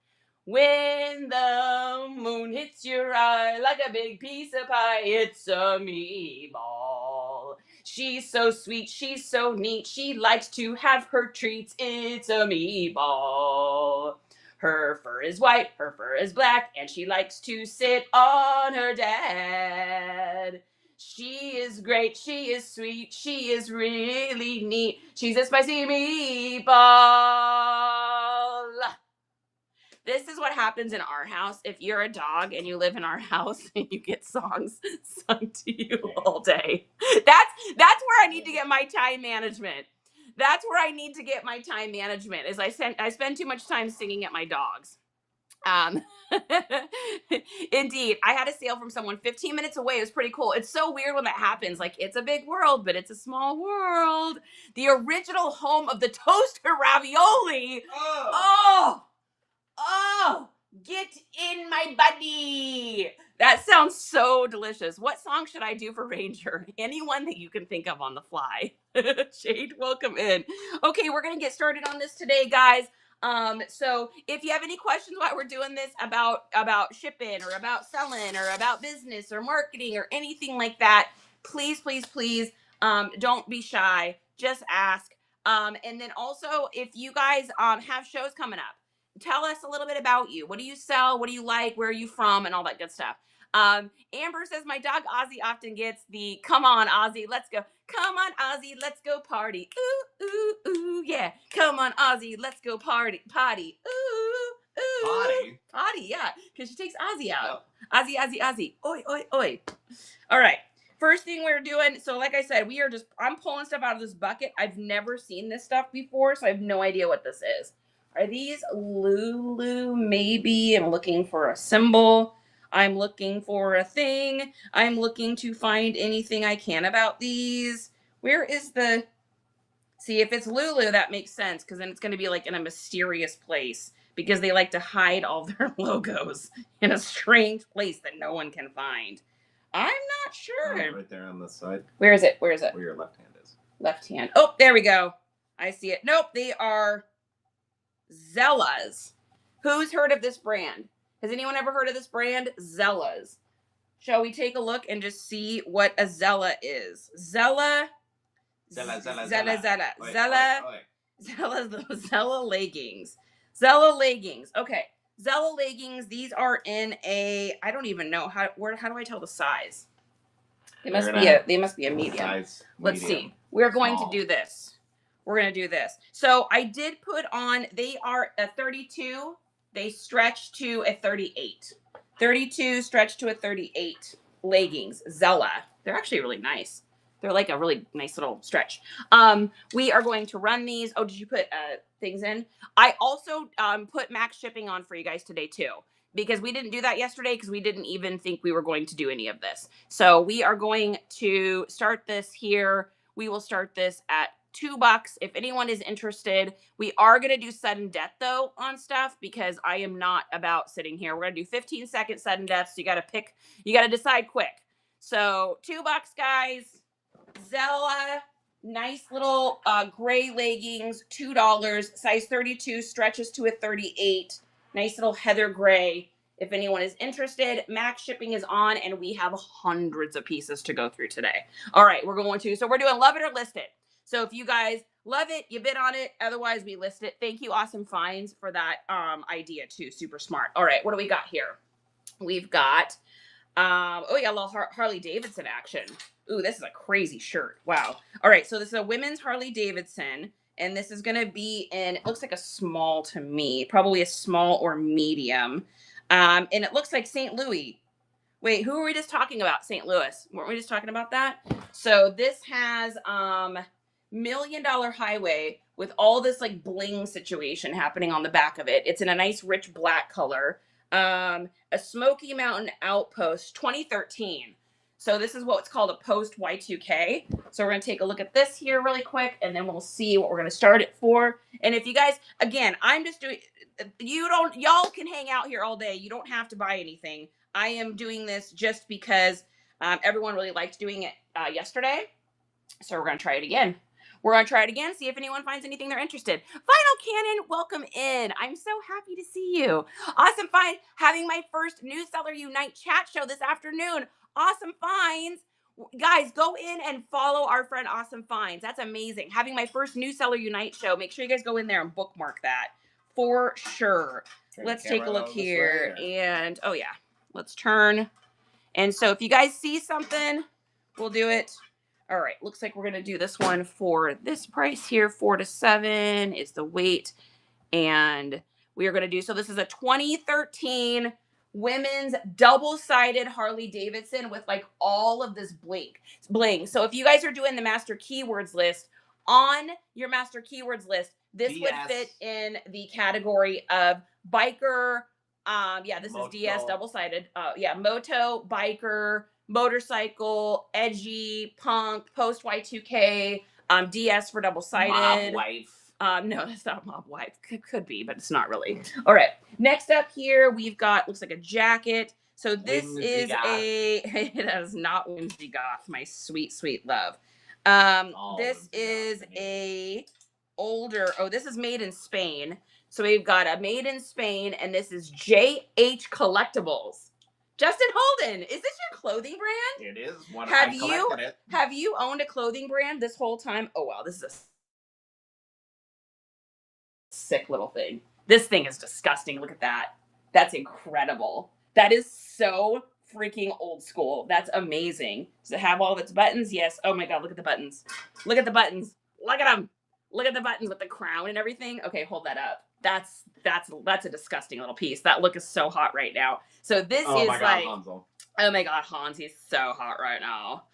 When the moon hits your eye like a big piece of pie, it's a meatball. She's so sweet, she's so neat, she likes to have her treats. It's a meatball. Her fur is white, her fur is black, and she likes to sit on her dad. She is great, she is sweet, she is really neat. She's a spicy meatball. This is what happens in our house if you're a dog and you live in our house and you get songs sung to you all day. That's where I need to get my time management. That's where I need to get my time management. Is I spend too much time singing at my dogs. Um, Indeed, I had a sale from someone 15 minutes away. It was pretty cool. It's so weird when that happens. Like, it's a big world, but it's a small world. The original home of the toaster ravioli. Oh, oh, get in my buddy. That sounds so delicious. What song should I do for Ranger? Anyone that you can think of on the fly. Jade, welcome in. Okay, we're gonna get started on this today, guys. So if you have any questions while we're doing this about shipping or about selling or about business or marketing or anything like that, please, please, please, don't be shy. Just ask. And then also, if you guys have shows coming up, tell us a little bit about you. What do you sell? What do you like? Where are you from? And all that good stuff. Amber says, my dog Ozzy often gets the, come on, Ozzy, let's go. Come on, Ozzy, let's go party. Ooh, ooh, ooh, yeah. Come on, Ozzy, let's go party. Potty. Ooh, ooh. Potty? Potty, yeah. Because she takes Ozzy out. Oh. Ozzy, Ozzy, Ozzy. Oi, oi, oi. All right. First thing we're doing, so like I said, I'm pulling stuff out of this bucket. I've never seen this stuff before, so I have no idea what this is. Are these Lulu? Maybe. I'm looking for a symbol. I'm looking for a thing. I'm looking to find anything I can about these. Where is the... See, if it's Lulu, that makes sense, because then it's going to be like in a mysterious place, because they like to hide all their logos in a strange place that no one can find. I'm not sure. Right there on the side. Where is it? Where is it? Where your left hand is. Left hand. Oh, there we go. I see it. Nope, they are Zellas. Who's heard of this brand? Has anyone ever heard of this brand? Zellas. Shall we take a look and just see what a Zella is? Zella. Zella. Zella leggings. Zella leggings. Okay. Zella leggings. These are in a, I don't even know how do I tell the size? They must be a medium. Size Let's medium. see. We're going Small. to do this. We're going to do this. So I did put on, they are a 32. They stretch to a 38. 32 stretch to a 38 leggings. Zella. They're actually really nice. They're like a really nice little stretch. We are going to run these. Oh, did you put things in? I also put max shipping on for you guys today too, because we didn't do that yesterday because we didn't even think we were going to do any of this. So we are going to start this here. We will start this at $2. If anyone is interested, we are going to do sudden death though on stuff, because I am not about sitting here. We're going to do 15-second sudden death. So you got to decide quick. So $2, guys. Zella, nice little gray leggings, $2. Size 32 stretches to a 38. Nice little heather gray. If anyone is interested, max shipping is on, and we have hundreds of pieces to go through today. All right, we're doing love it or list it. So if you guys love it, you bid on it. Otherwise, we list it. Thank you, Awesome Finds, for that idea too. Super smart. All right, what do we got here? We've got, oh yeah, a little Harley Davidson action. Ooh, this is a crazy shirt. Wow. All right, so this is a women's Harley Davidson, and this is going to be in, it looks like a small to me, probably a small or medium. And it looks like St. Louis. Wait, who were we just talking about? St. Louis. Weren't we just talking about that? So this has $1 Million Highway with all this like bling situation happening on the back of it. It's in a nice rich black color. A Smoky Mountain Outpost 2013. So this is what's called a post Y2K. So we're going to take a look at this here really quick, and then we'll see what we're going to start it for. And if you guys, again, I'm just doing, y'all can hang out here all day. You don't have to buy anything. I am doing this just because everyone really liked doing it yesterday. So we're going to try it again. We're going to try it again, see if anyone finds anything they're interested. Final Cannon, welcome in. I'm so happy to see you. Awesome Find, having my first New Seller Unite chat show this afternoon. Awesome Finds. Guys, go in and follow our friend Awesome Finds. That's amazing. Having my first New Seller Unite show. Make sure you guys go in there and bookmark that for sure. let's take a look here. And oh yeah, let's turn. And so if you guys see something, we'll do it. All right, looks like we're gonna do this one for this price here. 4 to 7 is the weight. And we are gonna do, so this is a 2013 women's double-sided Harley Davidson with like all of this bling. So if you guys are doing the master keywords list, on your master keywords list, this would fit in the category of biker. Yeah, this is DS double-sided. Yeah, moto, biker, motorcycle, edgy, punk, post Y2K, DS for double-sided. Mob wife. No, that's not mob wife. Could be, but it's not really. All right. Next up here, we've got, looks like a jacket. So this is a, that is not whimsy goth, my sweet, sweet love. This is a older, oh, this is made in Spain. So we've got a made in Spain, and this is JH Collectibles. Justin Holden, is this your clothing brand? It is. Have you owned a clothing brand this whole time? Oh, wow, this is a sick little thing. This thing is disgusting. Look at that. That's incredible. That is so freaking old school. That's amazing. Does it have all of its buttons? Yes. Oh my God, look at the buttons. Look at the buttons. Look at them. Look at the buttons with the crown and everything. Okay, hold that up. That's a disgusting little piece. That look is so hot right now. So this is like, Hansel. Oh my God, Hans, he's so hot right now.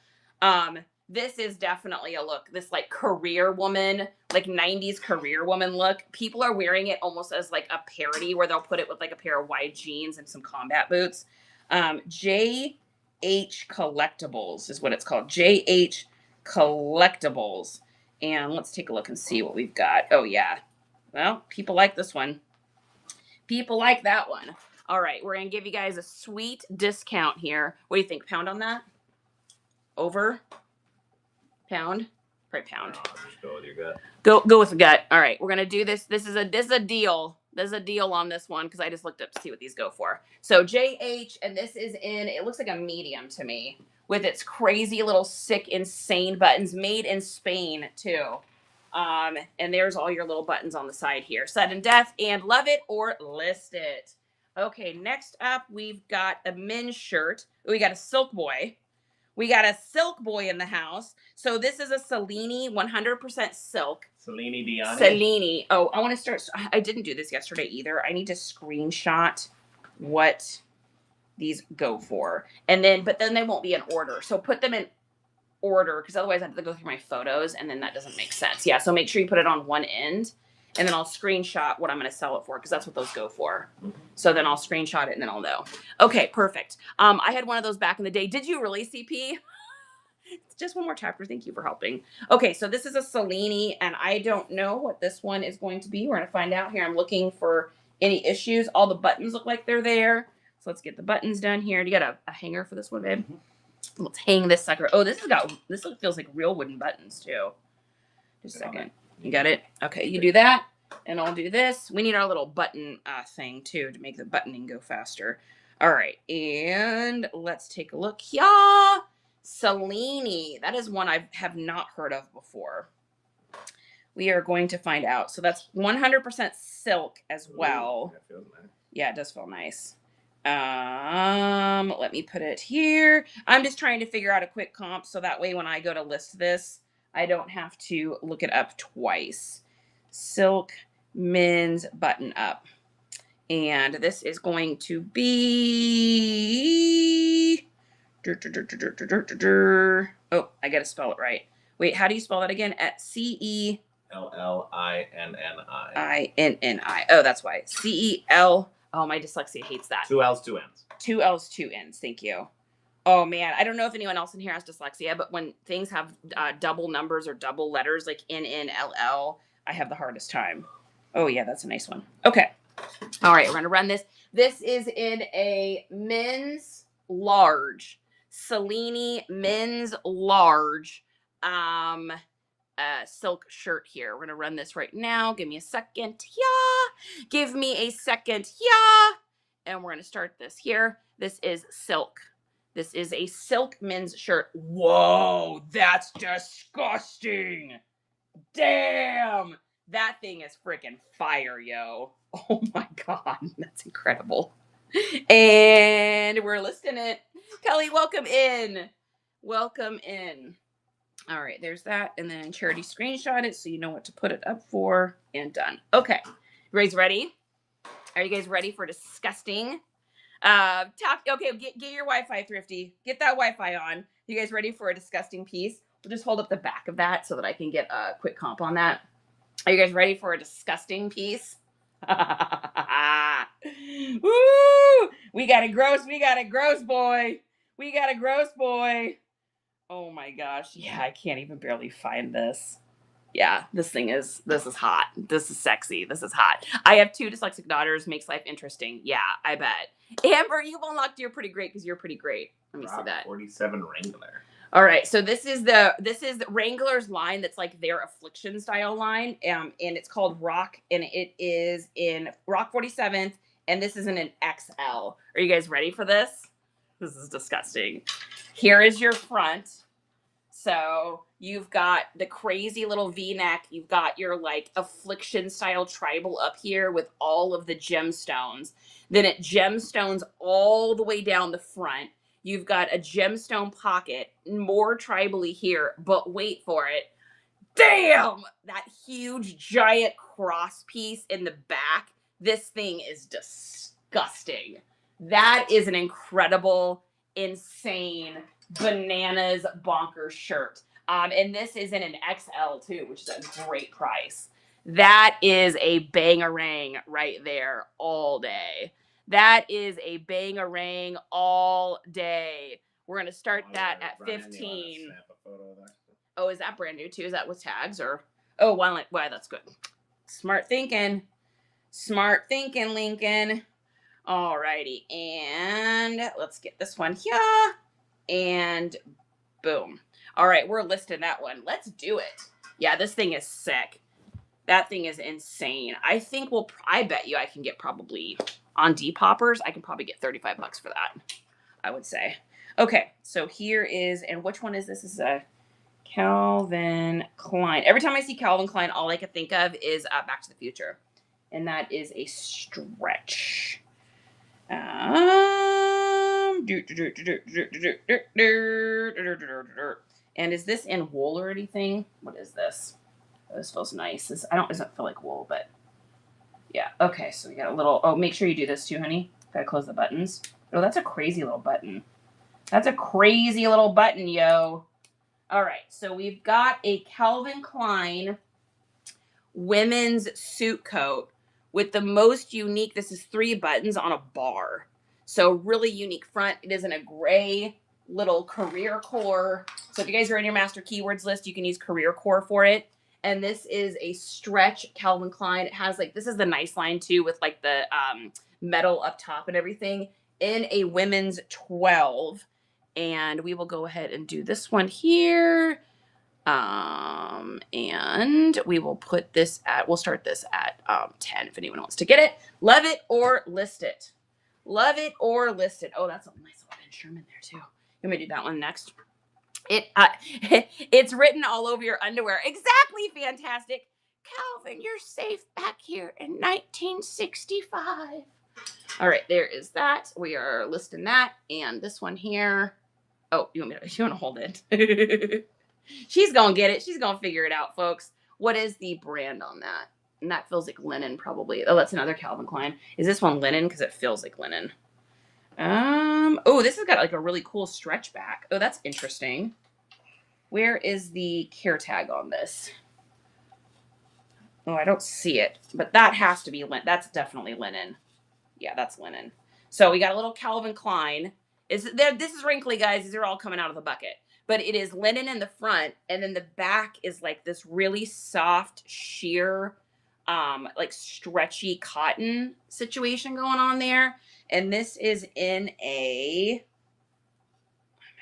This is definitely a look, this like career woman, like 90s career woman look. People are wearing it almost as like a parody where they'll put it with like a pair of wide jeans and some combat boots. JH Collectibles is what it's called. JH Collectibles. And let's take a look and see what we've got. Oh yeah. Well, people like this one. People like that one. All right, we're going to give you guys a sweet discount here. What do you think? Pound on that? Over? Pound? Probably pound. Just go with your gut. Go with the gut. All right, we're gonna do this. This is a deal. There's a deal on this one because I just looked up to see what these go for. So JH, and this is in, it looks like a medium to me with its crazy little sick, insane buttons, made in Spain too. And there's all your little buttons on the side here. Sudden death and love it or list it. Okay, next up we've got a men's shirt. We got a Silk Boy. We got a Silk Boy in the house. So this is a Cellini 100% silk. Cellini Diani. Cellini. Oh, I want to start. I didn't do this yesterday either. I need to screenshot what these go for. And then, but then they won't be in order. So put them in order because otherwise I have to go through my photos and then that doesn't make sense. Yeah, so make sure you put it on one end. And then I'll screenshot what I'm going to sell it for because that's what those go for. So then I'll screenshot it and then I'll know. Okay, perfect. I had one of those back in the day. Did you really, CP? Just one more chapter. Thank you for helping. Okay, so this is a Cellini, and I don't know what this one is going to be. We're going to find out here. I'm looking for any issues. All the buttons look like they're there. So let's get the buttons done here. Do you got a hanger for this one, babe? Let's hang this sucker. Oh, this feels like real wooden buttons, too. Just a second. You got it? Okay, you do that, and I'll do this. We need our little button thing, too, to make the buttoning go faster. All right, and let's take a look. Yeah, Cellini. That is one I have not heard of before. We are going to find out. So that's 100% silk as well. That feels nice. Yeah, it does feel nice. Let me put it here. I'm just trying to figure out a quick comp so that way when I go to list this, I don't have to look it up twice. Silk men's button up. And this is going to be... Oh, I got to spell it right. Wait, how do you spell that again? At C-E... L-L-I-N-N-I. I-N-N-I. Oh, that's why. C-E-L... Oh, my dyslexia hates that. 2 L's, 2 N's. 2 L's, 2 N's. Thank you. Oh, man. I don't know if anyone else in here has dyslexia, but when things have double numbers or double letters, like N-N-L-L, I have the hardest time. Oh, yeah, that's a nice one. Okay. All right, we're going to run this. This is in a men's large. Cellini men's large silk shirt here. We're going to run this right now. Give me a second. Yeah. Give me a second. Yeah. And we're going to start this here. This is silk. This is a silk men's shirt. Whoa, that's disgusting. Damn. That thing is freaking fire, yo. Oh my God, that's incredible. And we're listing it. Kelly, welcome in. Welcome in. All right, there's that. And then Charity screenshot it so you know what to put it up for, and done. Okay. You guys ready? Are you guys ready for disgusting? Okay, get your Wi-Fi, Thrifty. Get that Wi-Fi on. You guys ready for a disgusting piece? We'll just hold up the back of that so that I can get a quick comp on that. Are you guys ready for a disgusting piece? Woo! We got a gross boy. We got a gross boy. Oh my gosh. Yeah, I can't even barely find this. Yeah, this is hot. This is sexy. This is hot. I have 2 dyslexic daughters. Makes life interesting. Yeah, I bet. Amber, you've unlocked You're Pretty Great because you're pretty great. Let me see that. 47 Wrangler. All right, so this is Wrangler's line that's like their affliction style line, and it's called Rock, and it is in Rock 47th, and this is in an XL. Are you guys ready for this? This is disgusting. Here is your front. So you've got the crazy little V-neck. You've got your like affliction style tribal up here with all of the gemstones. Then it gemstones all the way down the front. You've got a gemstone pocket, more tribally here, but wait for it. Damn! That huge giant cross piece in the back. This thing is disgusting. That is an incredible, insane, bananas bonkers shirt. And this is in an XL too, which is a great price. That is a bangarang right there all day. That is a bangarang all day. We're going to start that at 15. Oh, is that brand new too? Is that with tags or? Oh, why, that's good. Smart thinking. Smart thinking, Lincoln. Alrighty, and let's get this one here, and boom. All right, we're listing that one. Let's do it. Yeah, this thing is sick. That thing is insane. I think I bet you I can get probably, on Depoppers, I can probably get $35 for that, I would say. Okay, so here is, and which one is this? This is a Calvin Klein. Every time I see Calvin Klein, all I can think of is Back to the Future, and that is a stretch. And is this in wool or anything? What is this? Oh, this feels nice. Doesn't feel like wool, but yeah. Okay, so we got a little. Oh, make sure you do this too, honey. Gotta close the buttons. Oh, that's a crazy little button. That's a crazy little button, yo. All right, so we've got a Calvin Klein women's suit coat with the most unique. This is 3 buttons on a bar. So really unique front. It is in a gray little career core. So if you guys are in your master keywords list, you can use career core for it. And this is a stretch Calvin Klein. It has like, this is the nice line too with like the metal up top and everything in a women's 12. And we will go ahead and do this one here. And we will put this we'll start this at 10 if anyone wants to get it. Love it or list it. Love it or list it. Oh, that's a nice little Ben Sherman there too. You want me to do that one next? It's written all over your underwear. Exactly, fantastic. Calvin, you're safe back here in 1965. All right, there is that. We are listing that. And this one here. Oh, you want to hold it? She's going to get it. She's going to figure it out, folks. What is the brand on that? And that feels like linen, probably. Oh, that's another Calvin Klein. Is this one linen? Because it feels like linen. Oh, this has got like a really cool stretch back. Oh, that's interesting. Where is the care tag on this? Oh, I don't see it. But that has to be linen. That's definitely linen. Yeah, that's linen. So we got a little Calvin Klein. This is wrinkly, guys. These are all coming out of the bucket. But it is linen in the front, and then the back is like this really soft, sheer, like stretchy cotton situation going on there. And this is in I'm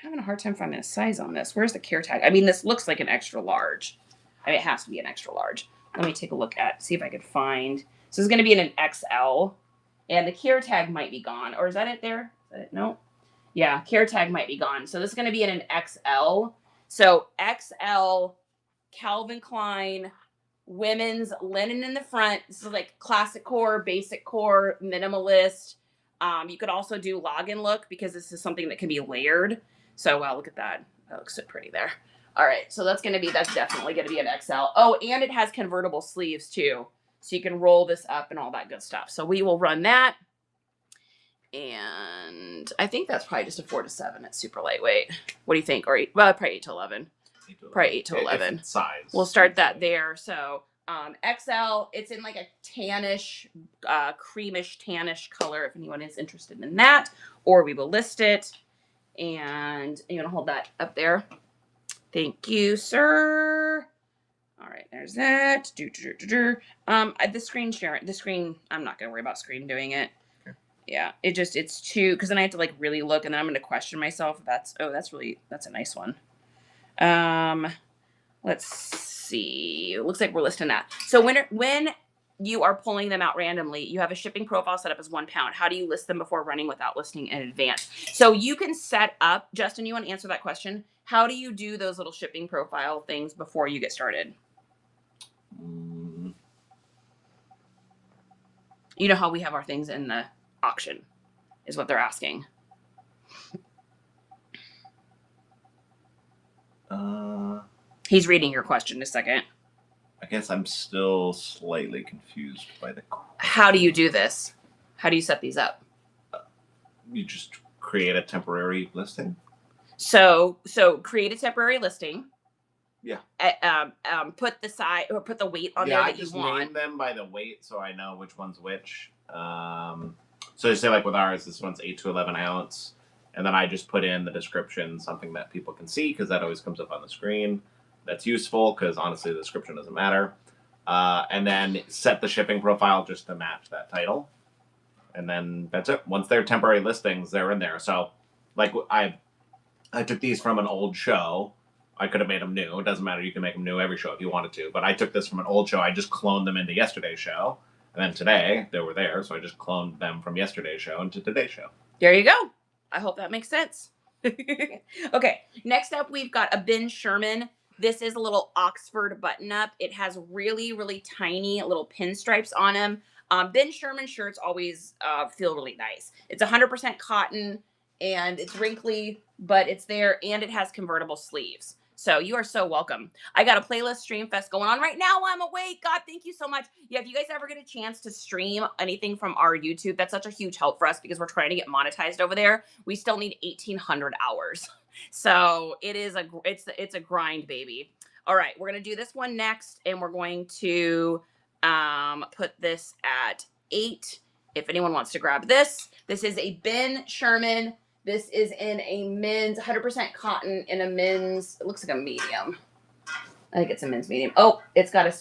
having a hard time finding a size on this. Where's the care tag? I mean, this looks like an extra large. I mean, it has to be an extra large. Let me take a look see if I could find. So it's going to be in an XL, and the care tag might be gone. Or is that it there? Is that it? No. Yeah, care tag might be gone. So this is going to be in an XL. So XL, Calvin Klein, women's linen in the front. This is like classic core, basic core, minimalist. You could also do login look because this is something that can be layered. So, wow, look at that. That looks so pretty there. All right, so that's definitely going to be an XL. Oh, and it has convertible sleeves too. So you can roll this up and all that good stuff. So we will run that. And I think that's probably just a 4 to 7. It's super lightweight. What do you think? Or probably 8 to 11. Probably 8 to 11. Size. We'll start that there. So XL, it's in like a tannish, creamish tannish color if anyone is interested in that, or we will list it. And you're gonna hold that up there. Thank you, sir. All right, there's that. The screen sharing, I'm not gonna worry about screen doing it. Okay. Yeah, it's too, because then I have to like really look, and then I'm gonna question myself. That's a nice one. Let's see. It looks like we're listing that. So when you are pulling them out randomly, you have a shipping profile set up as 1 pound. How do you list them before running without listing in advance? So you can set up, Justin, you want to answer that question? How do you do those little shipping profile things before you get started? You know how we have our things in the auction, is what they're asking. He's reading your question in a second. I guess I'm still slightly confused by the question. How do you do this? How do you set these up? You just create a temporary listing? So create a temporary listing. Yeah. Put the size or put the weight on there that you want. I just name them by the weight so I know which one's which. So you say like with ours, this one's 8 to 11 ounce. And then I just put in the description, something that people can see because that always comes up on the screen. That's useful because honestly the description doesn't matter. And then set the shipping profile just to match that title. And then that's it. Once they're temporary listings, they're in there. So like I took these from an old show. I could have made them new. It doesn't matter. You can make them new every show if you wanted to. But I took this from an old show. I just cloned them into yesterday's show. And then today, they were there. So I just cloned them from yesterday's show into today's show. There you go. I hope that makes sense. Okay. Next up, we've got a Ben Sherman. This is a little Oxford button-up. It has really, really tiny little pinstripes on them. Ben Sherman shirts always feel really nice. It's 100% cotton, and it's wrinkly, but it's there, and it has convertible sleeves. So you are so welcome. I got a playlist stream fest going on right now while I'm awake. God, thank you so much. Yeah, if you guys ever get a chance to stream anything from our YouTube, that's such a huge help for us because we're trying to get monetized over there. We still need 1,800 hours. So it's a grind, baby. All right, we're going to do this one next, and we're going to put this at 8. If anyone wants to grab this, this is a Ben Sherman. This is in a men's 100% cotton in a men's. It looks like a medium. I think it's a men's medium. Oh, it's got a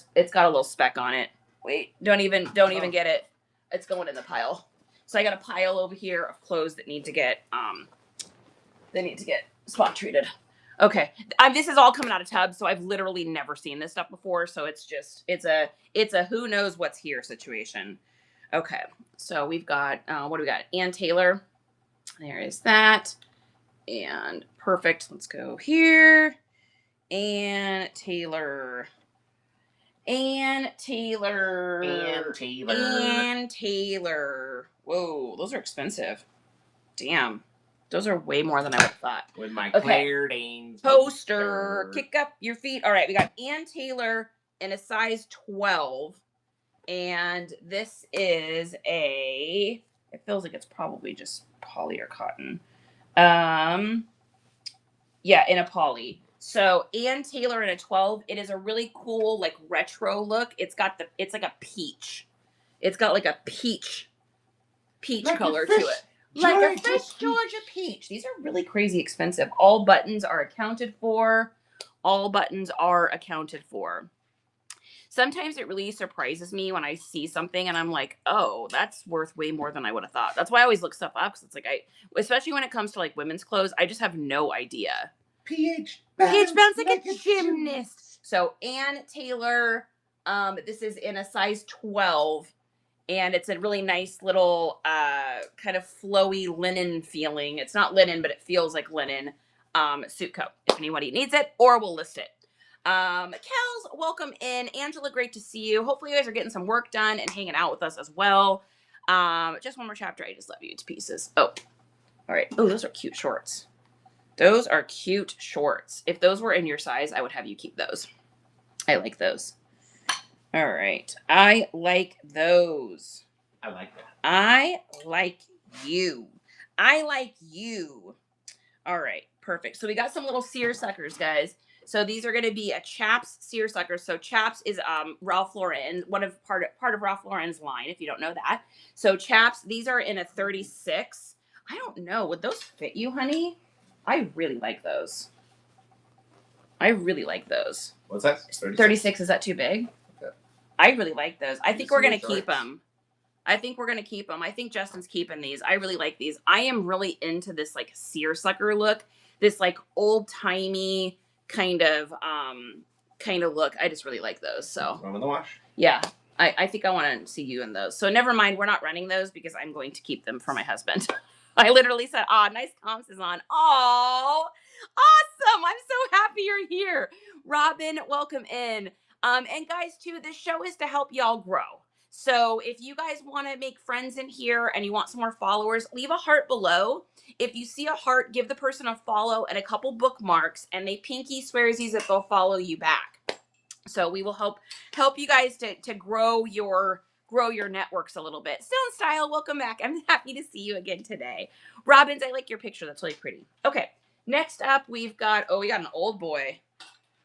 little speck on it. Wait, don't even get it. It's going in the pile. So I got a pile over here of clothes that need to get spot treated. Okay, this is all coming out of tubs, so I've literally never seen this stuff before. So it's a who knows what's here situation. Okay, so we've got what do we got? Ann Taylor. There is that. And perfect. Let's go here. Ann Taylor. Ann Taylor. Ann Taylor. Ann Taylor. Whoa, those are expensive. Damn. Those are way more than I would have thought. With my Claire Danes poster. Kick up your feet. All right, we got Ann Taylor in a size 12. And this is it feels like it's probably just poly or cotton. Yeah, in a poly. So Ann Taylor in a 12. It is a really cool, like retro look. It's like a peach. It's got like a peach like color to it. Like a fresh Georgia peach. These are really crazy expensive. All buttons are accounted for. Sometimes it really surprises me when I see something and I'm like, oh, that's worth way more than I would have thought. That's why I always look stuff up because it's like especially when it comes to like women's clothes, I just have no idea. PH bounce like a gymnast. So Ann Taylor, this is in a size 12, and it's a really nice little kind of flowy linen feeling. It's not linen, but it feels like linen suit coat if anybody needs it, or we'll list it. Kels, welcome in. Angela, great to see you. Hopefully you guys are getting some work done and hanging out with us as well. Just one more chapter. I just love you to pieces. Oh, all right. Oh, those are cute shorts. Those are cute shorts. If those were in your size, I would have you keep those. I like those. All right. I like those. I like that. I like you. I like you. All right. Perfect. So we got some little seersuckers, guys. So these are going to be a Chaps seersucker. So Chaps is Ralph Lauren, part of Ralph Lauren's line, if you don't know that. So Chaps, these are in a 36. I don't know. Would those fit you, honey? I really like those. I really like those. What's that? 36. Is that too big? Okay. I really like those. I think we're going to keep shorts? them. I think we're going to keep them. I think Justin's keeping these. I really like these. I am really into this like seersucker look. This like old-timey kind of look. I just really like those. So Throw them in the wash. yeah, I think I want to see you in those. So never mind, we're not running those because I'm going to keep them for my husband. I literally said, nice comps is on. Oh, awesome. I'm so happy you're here. Robin, welcome in. And guys, too, this show is to help y'all grow. So if you guys want to make friends in here and you want some more followers, leave a heart below. If you see a heart, give the person a follow and a couple bookmarks, and they pinky swearsies that they'll follow you back. So we will help you guys to grow your networks a little bit. Stone Style, welcome back. I'm happy to see you again today. Robbins, I like your picture. That's really pretty. Okay, next up we got an old boy.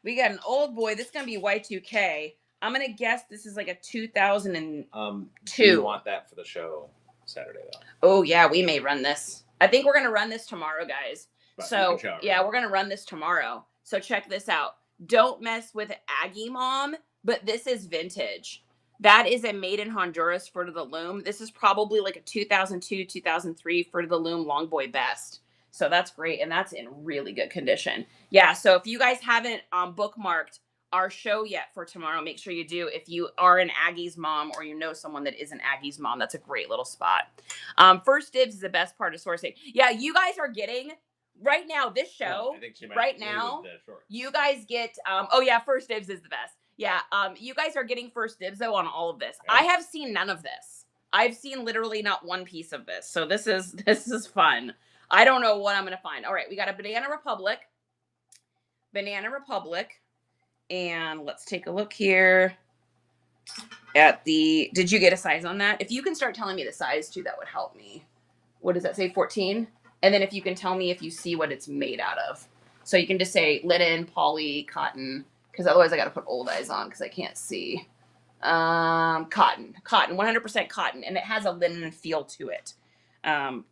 We got an old boy. This is going to be Y2K. I'm going to guess this is like a 2002. Do you want that for the show Saturday, though? Oh, yeah, we may run this. I think we're going to run this tomorrow, guys. But So, yeah, we're going to run this tomorrow. So check this out. Don't mess with Aggie Mom, but this is vintage. That is a made in Honduras Fruit of the Loom. This is probably like a 2002, 2003 Fruit of the Loom Long Boy Best. So that's great, and that's in really good condition. Yeah, so if you guys haven't bookmarked our show yet for tomorrow, make sure you do. If you are an Aggie's mom or you know someone that is an Aggie's mom, that's a great little spot. First dibs is the best part of sourcing. Yeah, you guys are getting right now this show. I think she might right now, you guys get. First dibs is the best. Yeah, you guys are getting first dibs though on all of this. Okay. I have seen none of this. I've seen literally not one piece of this. So this is fun. I don't know what I'm gonna find. All right, we got a Banana Republic. And let's take a look here at the, did you get a size on that? If you can start telling me the size too, that would help me. What does that say, 14? And then if you can tell me if you see what it's made out of. So you can just say linen, poly, cotton, because otherwise I got to put old eyes on because I can't see. Cotton, 100% cotton. And it has a linen feel to it. Dang,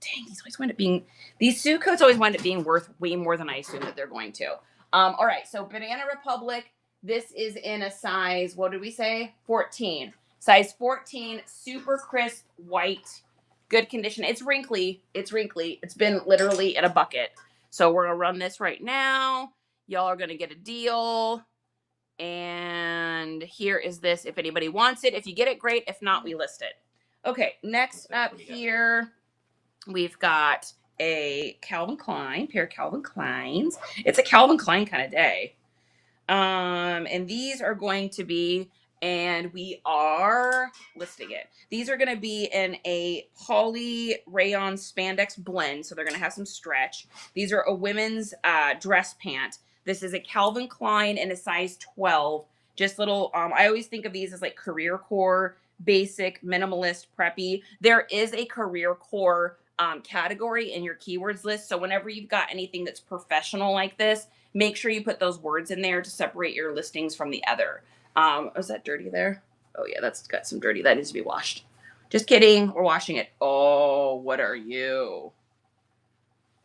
these suit coats always wind up being worth way more than I assume that they're going to. All right, so Banana Republic, this is in a size, what did we say? 14. Size 14, super crisp, white, good condition. It's wrinkly. It's been literally in a bucket. So we're going to run this right now. Y'all are going to get a deal. And here is this if anybody wants it. If you get it, great. If not, we list it. Okay, next up here, we've got a Calvin Klein, pair of Calvin Kleins. It's a Calvin Klein kind of day. And these are going to be, and we are listing it. These are going to be in a poly rayon spandex blend. So they're going to have some stretch. These are a women's dress pant. This is a Calvin Klein in a size 12. Just little, I always think of these as like career core, basic, minimalist, preppy. There is a career core category in your keywords list. So whenever you've got anything that's professional like this, make sure you put those words in there to separate your listings from the other. Is that dirty there? Oh yeah, that's got some dirty. That needs to be washed. Just kidding. We're washing it. Oh, what are you?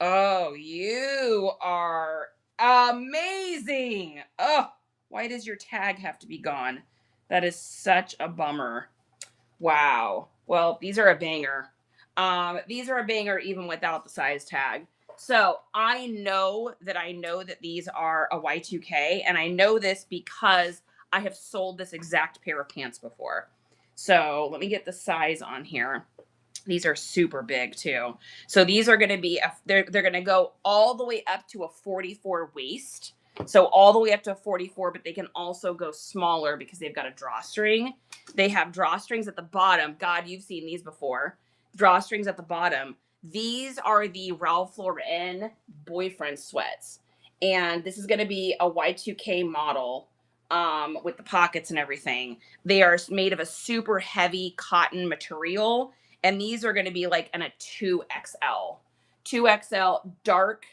Oh, you are amazing. Oh, why does your tag have to be gone? That is such a bummer. Wow. Well, these are a banger. These are a banger even without the size tag. So I know that these are a Y2K, and I know this because I have sold this exact pair of pants before. So let me get the size on here. These are super big too. So these are going to be, they're going to go all the way up to a 44 waist. So all the way up to 44, but they can also go smaller because they've got a drawstring. They have drawstrings at the bottom. God, you've seen these before. Drawstrings at the bottom. These are the Ralph Lauren boyfriend sweats. And this is going to be a Y2K model with the pockets and everything. They are made of a super heavy cotton material. And these are going to be like in a 2XL. 2XL dark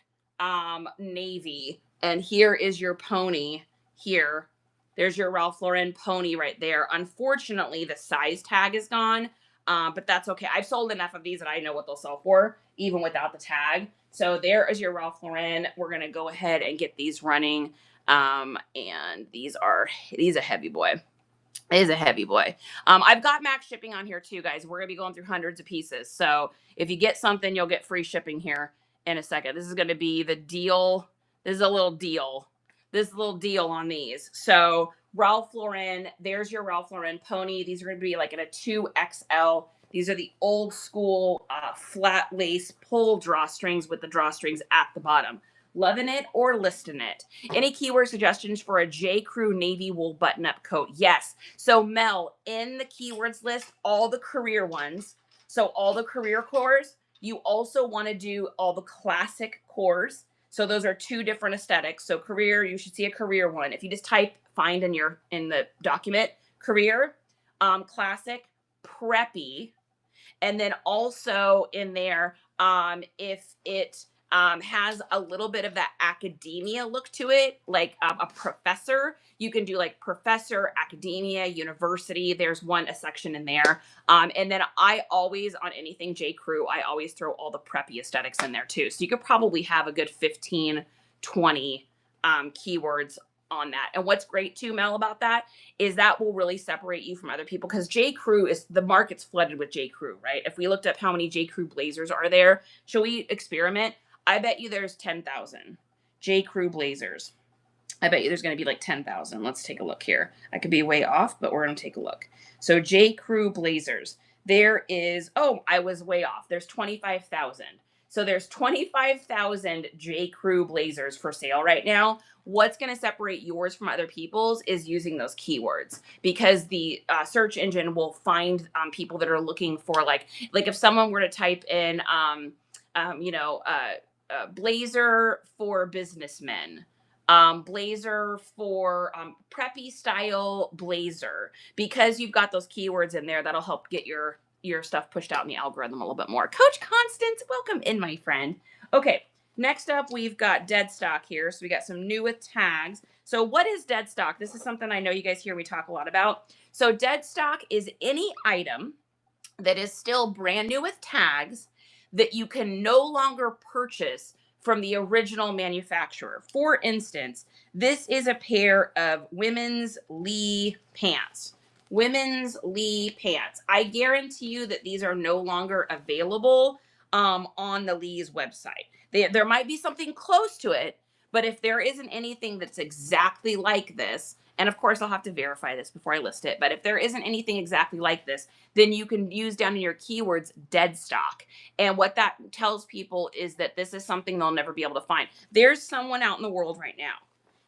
navy. And here is your pony here. There's your Ralph Lauren pony right there. Unfortunately, the size tag is gone, but that's okay. I've sold enough of these that I know what they'll sell for, even without the tag. So there is your Ralph Lauren. We're going to go ahead and get these running. And he's a heavy boy. It is a heavy boy. I've got max shipping on here too, guys. We're going to be going through hundreds of pieces. So if you get something, you'll get free shipping here in a second. This is going to be the deal. This is a little deal. This little deal on these. So Ralph Lauren, there's your Ralph Lauren pony. These are going to be like in a 2XL. These are the old school flat lace pull drawstrings with the drawstrings at the bottom. Loving it or listing it. Any keyword suggestions for a J. Crew navy wool button-up coat? Yes. So Mel, in the keywords list, all the career ones. So all the career cores. You also want to do all the classic cores. So those are two different aesthetics. So career, you should see a career one. If you just type find in the document, career, classic, preppy, and then also in there, if it has a little bit of that academia look to it, like a professor, you can do like professor, academia, university. There's a section in there. And then I always, on anything J. Crew, I always throw all the preppy aesthetics in there too. So you could probably have a good 15, 20 keywords on that. And what's great too, Mel, about that is that will really separate you from other people, because J. Crew the market's flooded with J. Crew, right? If we looked up how many J. Crew blazers are there, shall we experiment? I bet you there's 10,000 J. Crew blazers. I bet you there's going to be like 10,000. Let's take a look here. I could be way off, but we're going to take a look. So J. Crew blazers. There is, I was way off. There's 25,000. So there's 25,000 J. Crew blazers for sale right now. What's going to separate yours from other people's is using those keywords, because the search engine will find people that are looking for like if someone were to type in, blazer for businessmen, blazer for preppy style blazer, because you've got those keywords in there, that'll help get your stuff pushed out in the algorithm a little bit more. Coach Constance, welcome in, my friend. Okay, next up, we've got dead stock here. So we got some new with tags. So what is dead stock? This is something I know you guys hear me talk a lot about. So dead stock is any item that is still brand new with tags that you can no longer purchase from the original manufacturer. For instance, this is a pair of women's Lee pants. Women's Lee pants. I guarantee you that these are no longer available on the Lee's website. There might be something close to it, but if there isn't anything that's exactly like this, and of course I'll have to verify this before I list it, but if there isn't anything exactly like this, then you can use down in your keywords dead stock. And what that tells people is that this is something they'll never be able to find. There's someone out in the world right now,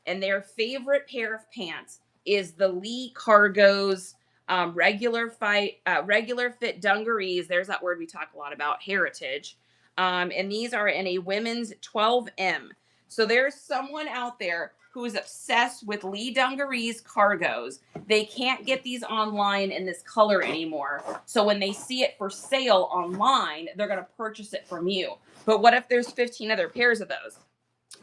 and their favorite pair of pants is the Lee Cargo's regular fit dungarees. There's that word we talk a lot about, heritage. And these are in a women's 12M. So there's someone out there who is obsessed with Lee dungarees cargos. They can't get these online in this color anymore. So when they see it for sale online, they're going to purchase it from you. But what if there's 15 other pairs of those?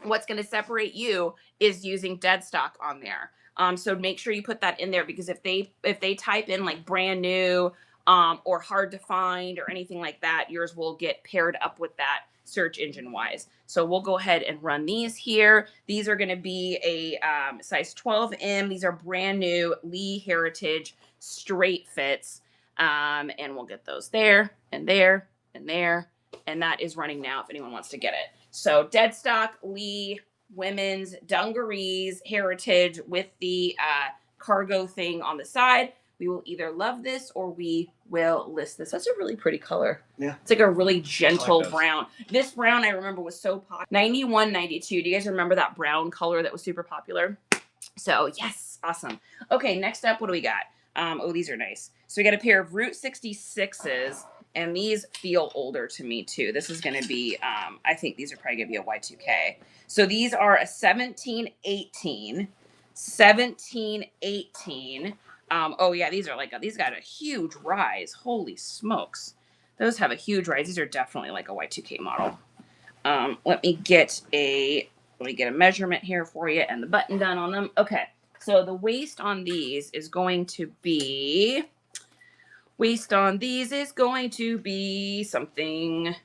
What's going to separate you is using dead stock on there. So make sure you put that in there, because if they type in like brand new or hard to find or anything like that, yours will get paired up with that search engine wise. So we'll go ahead and run these here. These are going to be a size 12M. These are brand new Lee Heritage straight fits. And we'll get those there and there and there. And that is running now if anyone wants to get it. So dead stock Lee women's dungarees heritage with the cargo thing on the side. We will either love this or we will list this. That's a really pretty color. Yeah. It's like a really gentle those. brown. This brown I remember was so popular. 91, 92. Do you guys remember that brown color that was super popular? So yes, awesome. Okay, next up, what do we got? Oh, these are nice. So we got a pair of Route 66s, and these feel older to me too. This is going to be, I think these are probably going to be a Y2K. So these are a 1718, 1718. Oh yeah, these are these got a huge rise. Holy smokes. Those have a huge rise. These are definitely like a Y2K model. Let me get a measurement here for you and the button done on them. Okay. So the waist on these is going to be something.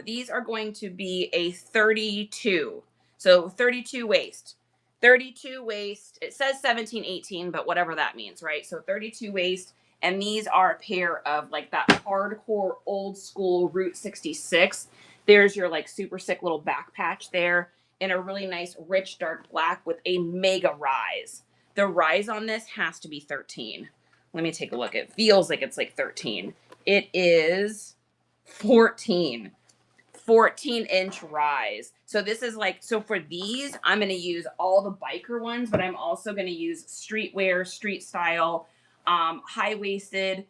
These are going to be a 32. So 32 waist. 32 waist. It says 1718, but whatever that means, right? So 32 waist. And these are a pair of like that hardcore old school Route 66. There's your like super sick little back patch there in a really nice rich dark black with a mega rise. The rise on this has to be 13. Let me take a look. It feels like it's like 13. It is 14. 14-inch rise. So this is like, so for these, I'm going to use all the biker ones, but I'm also going to use streetwear, street style, high-waisted,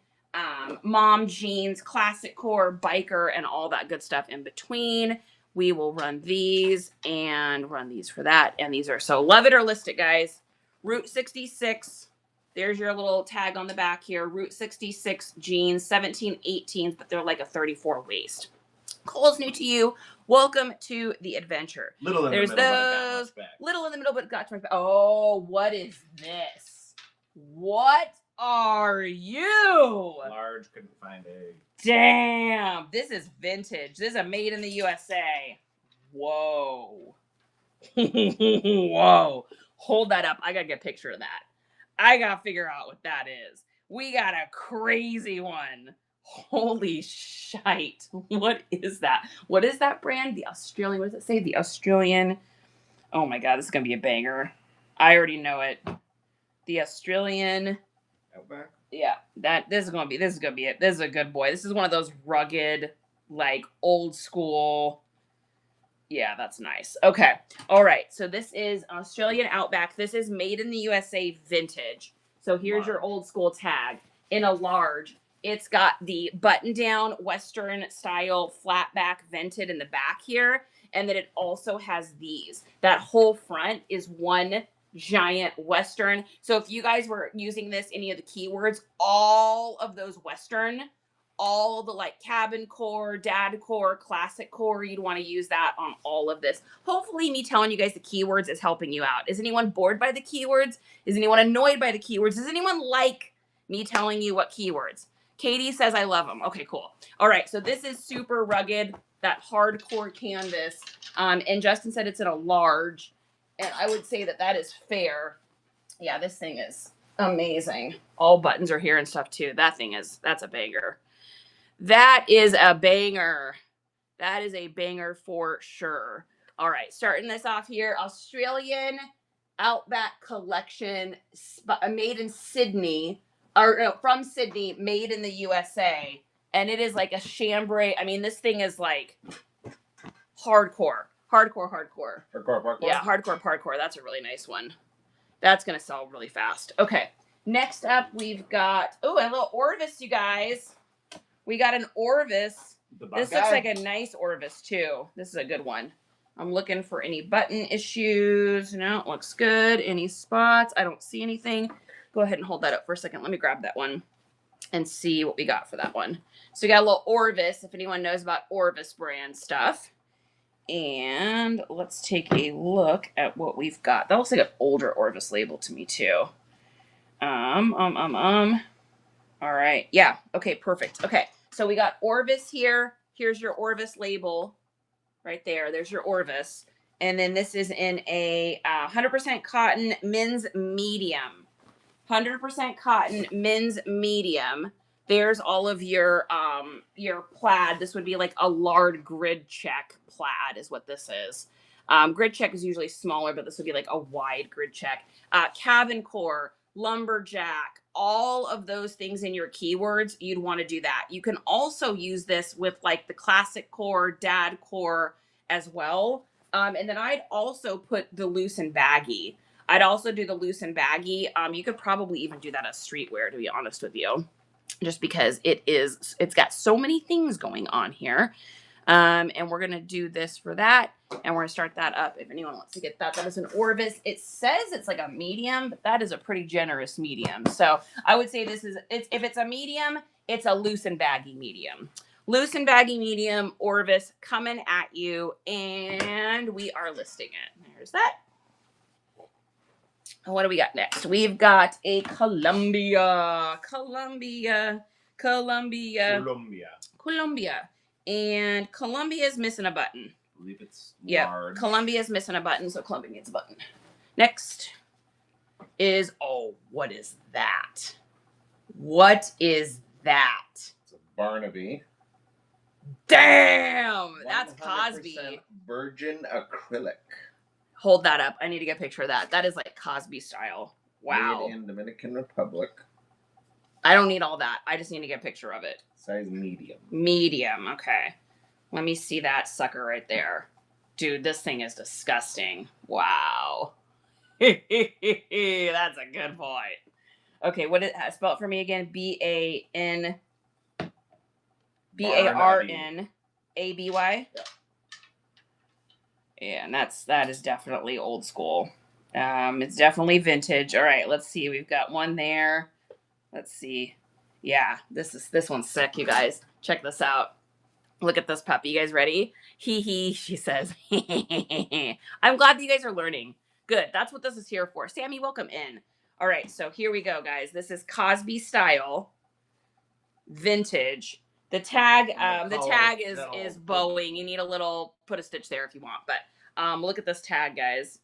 mom jeans, classic core, biker, and all that good stuff in between. We will run these and run these for that. And these are, so love it or list it, guys. Route 66. There's your little tag on the back here. Route 66 jeans, 1718s, but they're like a 34 waist. Cole's new to you. Welcome to the adventure. Little in There's the middle, those. but it got much back. Little in the middle, but got to my back. Oh, what is this? What are you? Large, couldn't find a. Damn, this is vintage. This is a made in the USA. Whoa. Whoa. Hold that up. I gotta get a picture of that. I gotta figure out what that is. We got a crazy one. Holy shite. What is that? What is that brand? The Australian, what does it say? The Australian. Oh my God, this is gonna be a banger. I already know it. The Australian. Outback? Yeah, this is gonna be it. This is a good boy. This is one of those rugged, like old school. Yeah, that's nice. Okay. All right. So this is Australian Outback. This is made in the USA vintage. So here's your old school tag in a large. It's got the button down Western style flat back vented in the back here. And then it also has these. That whole front is one giant Western. So if you guys were using this, any of the keywords, all of those Western, all the like cabin core, dad core, classic core, you'd want to use that on all of this. Hopefully me telling you guys the keywords is helping you out. Is anyone bored by the keywords? Is anyone annoyed by the keywords? Does anyone like me telling you what keywords? Katie says I love them. Okay, cool. All right, so this is super rugged, that hardcore canvas. And Justin said it's in a large, and I would say that that is fair. Yeah, this thing is amazing. All buttons are here and stuff too. That's a banger. That is a banger. That is a banger for sure. All right, starting this off here. Australian Outback Collection, made in Sydney, or no, from Sydney, made in the USA. And it is like a chambray. I mean, this thing is like hardcore. Hardcore. Yeah, hardcore. That's a really nice one. That's going to sell really fast. Okay, next up we've got, a little Orvis, you guys. We got an Orvis. This looks like a nice Orvis too. This is a good one. I'm looking for any button issues. No, it looks good. Any spots? I don't see anything. Go ahead and hold that up for a second. Let me grab that one and see what we got for that one. So we got a little Orvis, if anyone knows about Orvis brand stuff. And let's take a look at what we've got. That looks like an older Orvis label to me too. All right. Yeah. Okay, perfect. Okay. So we got Orvis here. Here's your Orvis label right there. There's your Orvis. And then this is in a 100% cotton men's medium. 100% cotton men's medium. There's all of your plaid. This would be like a large grid check plaid is what this is. Grid check is usually smaller, but this would be like a wide grid check. Cabin core, lumberjack, all of those things in your keywords, you'd want to do that. You can also use this with like the classic core, dad core as well. And then I'd also put the loose and baggy. I'd also do the loose and baggy. You could probably even do that as streetwear, to be honest with you, just because it's got so many things going on here. And we're going to do this for that. And we're going to start that up. If anyone wants to get that, that is an Orvis. It says it's like a medium, but that is a pretty generous medium. So I would say if it's a medium, it's a loose and baggy medium. Loose and baggy medium, Orvis coming at you. And we are listing it. There's that. What do we got next? We've got a Columbia. And Columbia is missing a button. I believe it's large. Columbia is missing a button, so Columbia needs a button. Next is, what is that? What is that? It's a Barnaby. Damn, that's Cosby. Virgin acrylic. Hold that up. I need to get a picture of that. That is like Cosby style. Wow. Made in Dominican Republic. I don't need all that. I just need to get a picture of it. Size medium. Medium. Okay. Let me see that sucker right there. Dude, this thing is disgusting. Wow. That's a good point. Okay, what is it? Spell it for me again. Barn. Barnaby. Yeah, and that is definitely old school. It's definitely vintage. All right, let's see. We've got one there. Let's see. Yeah, this one's sick, you guys. Check this out. Look at this puppy. You guys ready? He, she says. I'm glad that you guys are learning. Good. That's what this is here for. Sammy, welcome in. All right, so here we go, guys. This is Cosby style, vintage. The tag is bowing. You need put a stitch there if you want. But look at this tag, guys.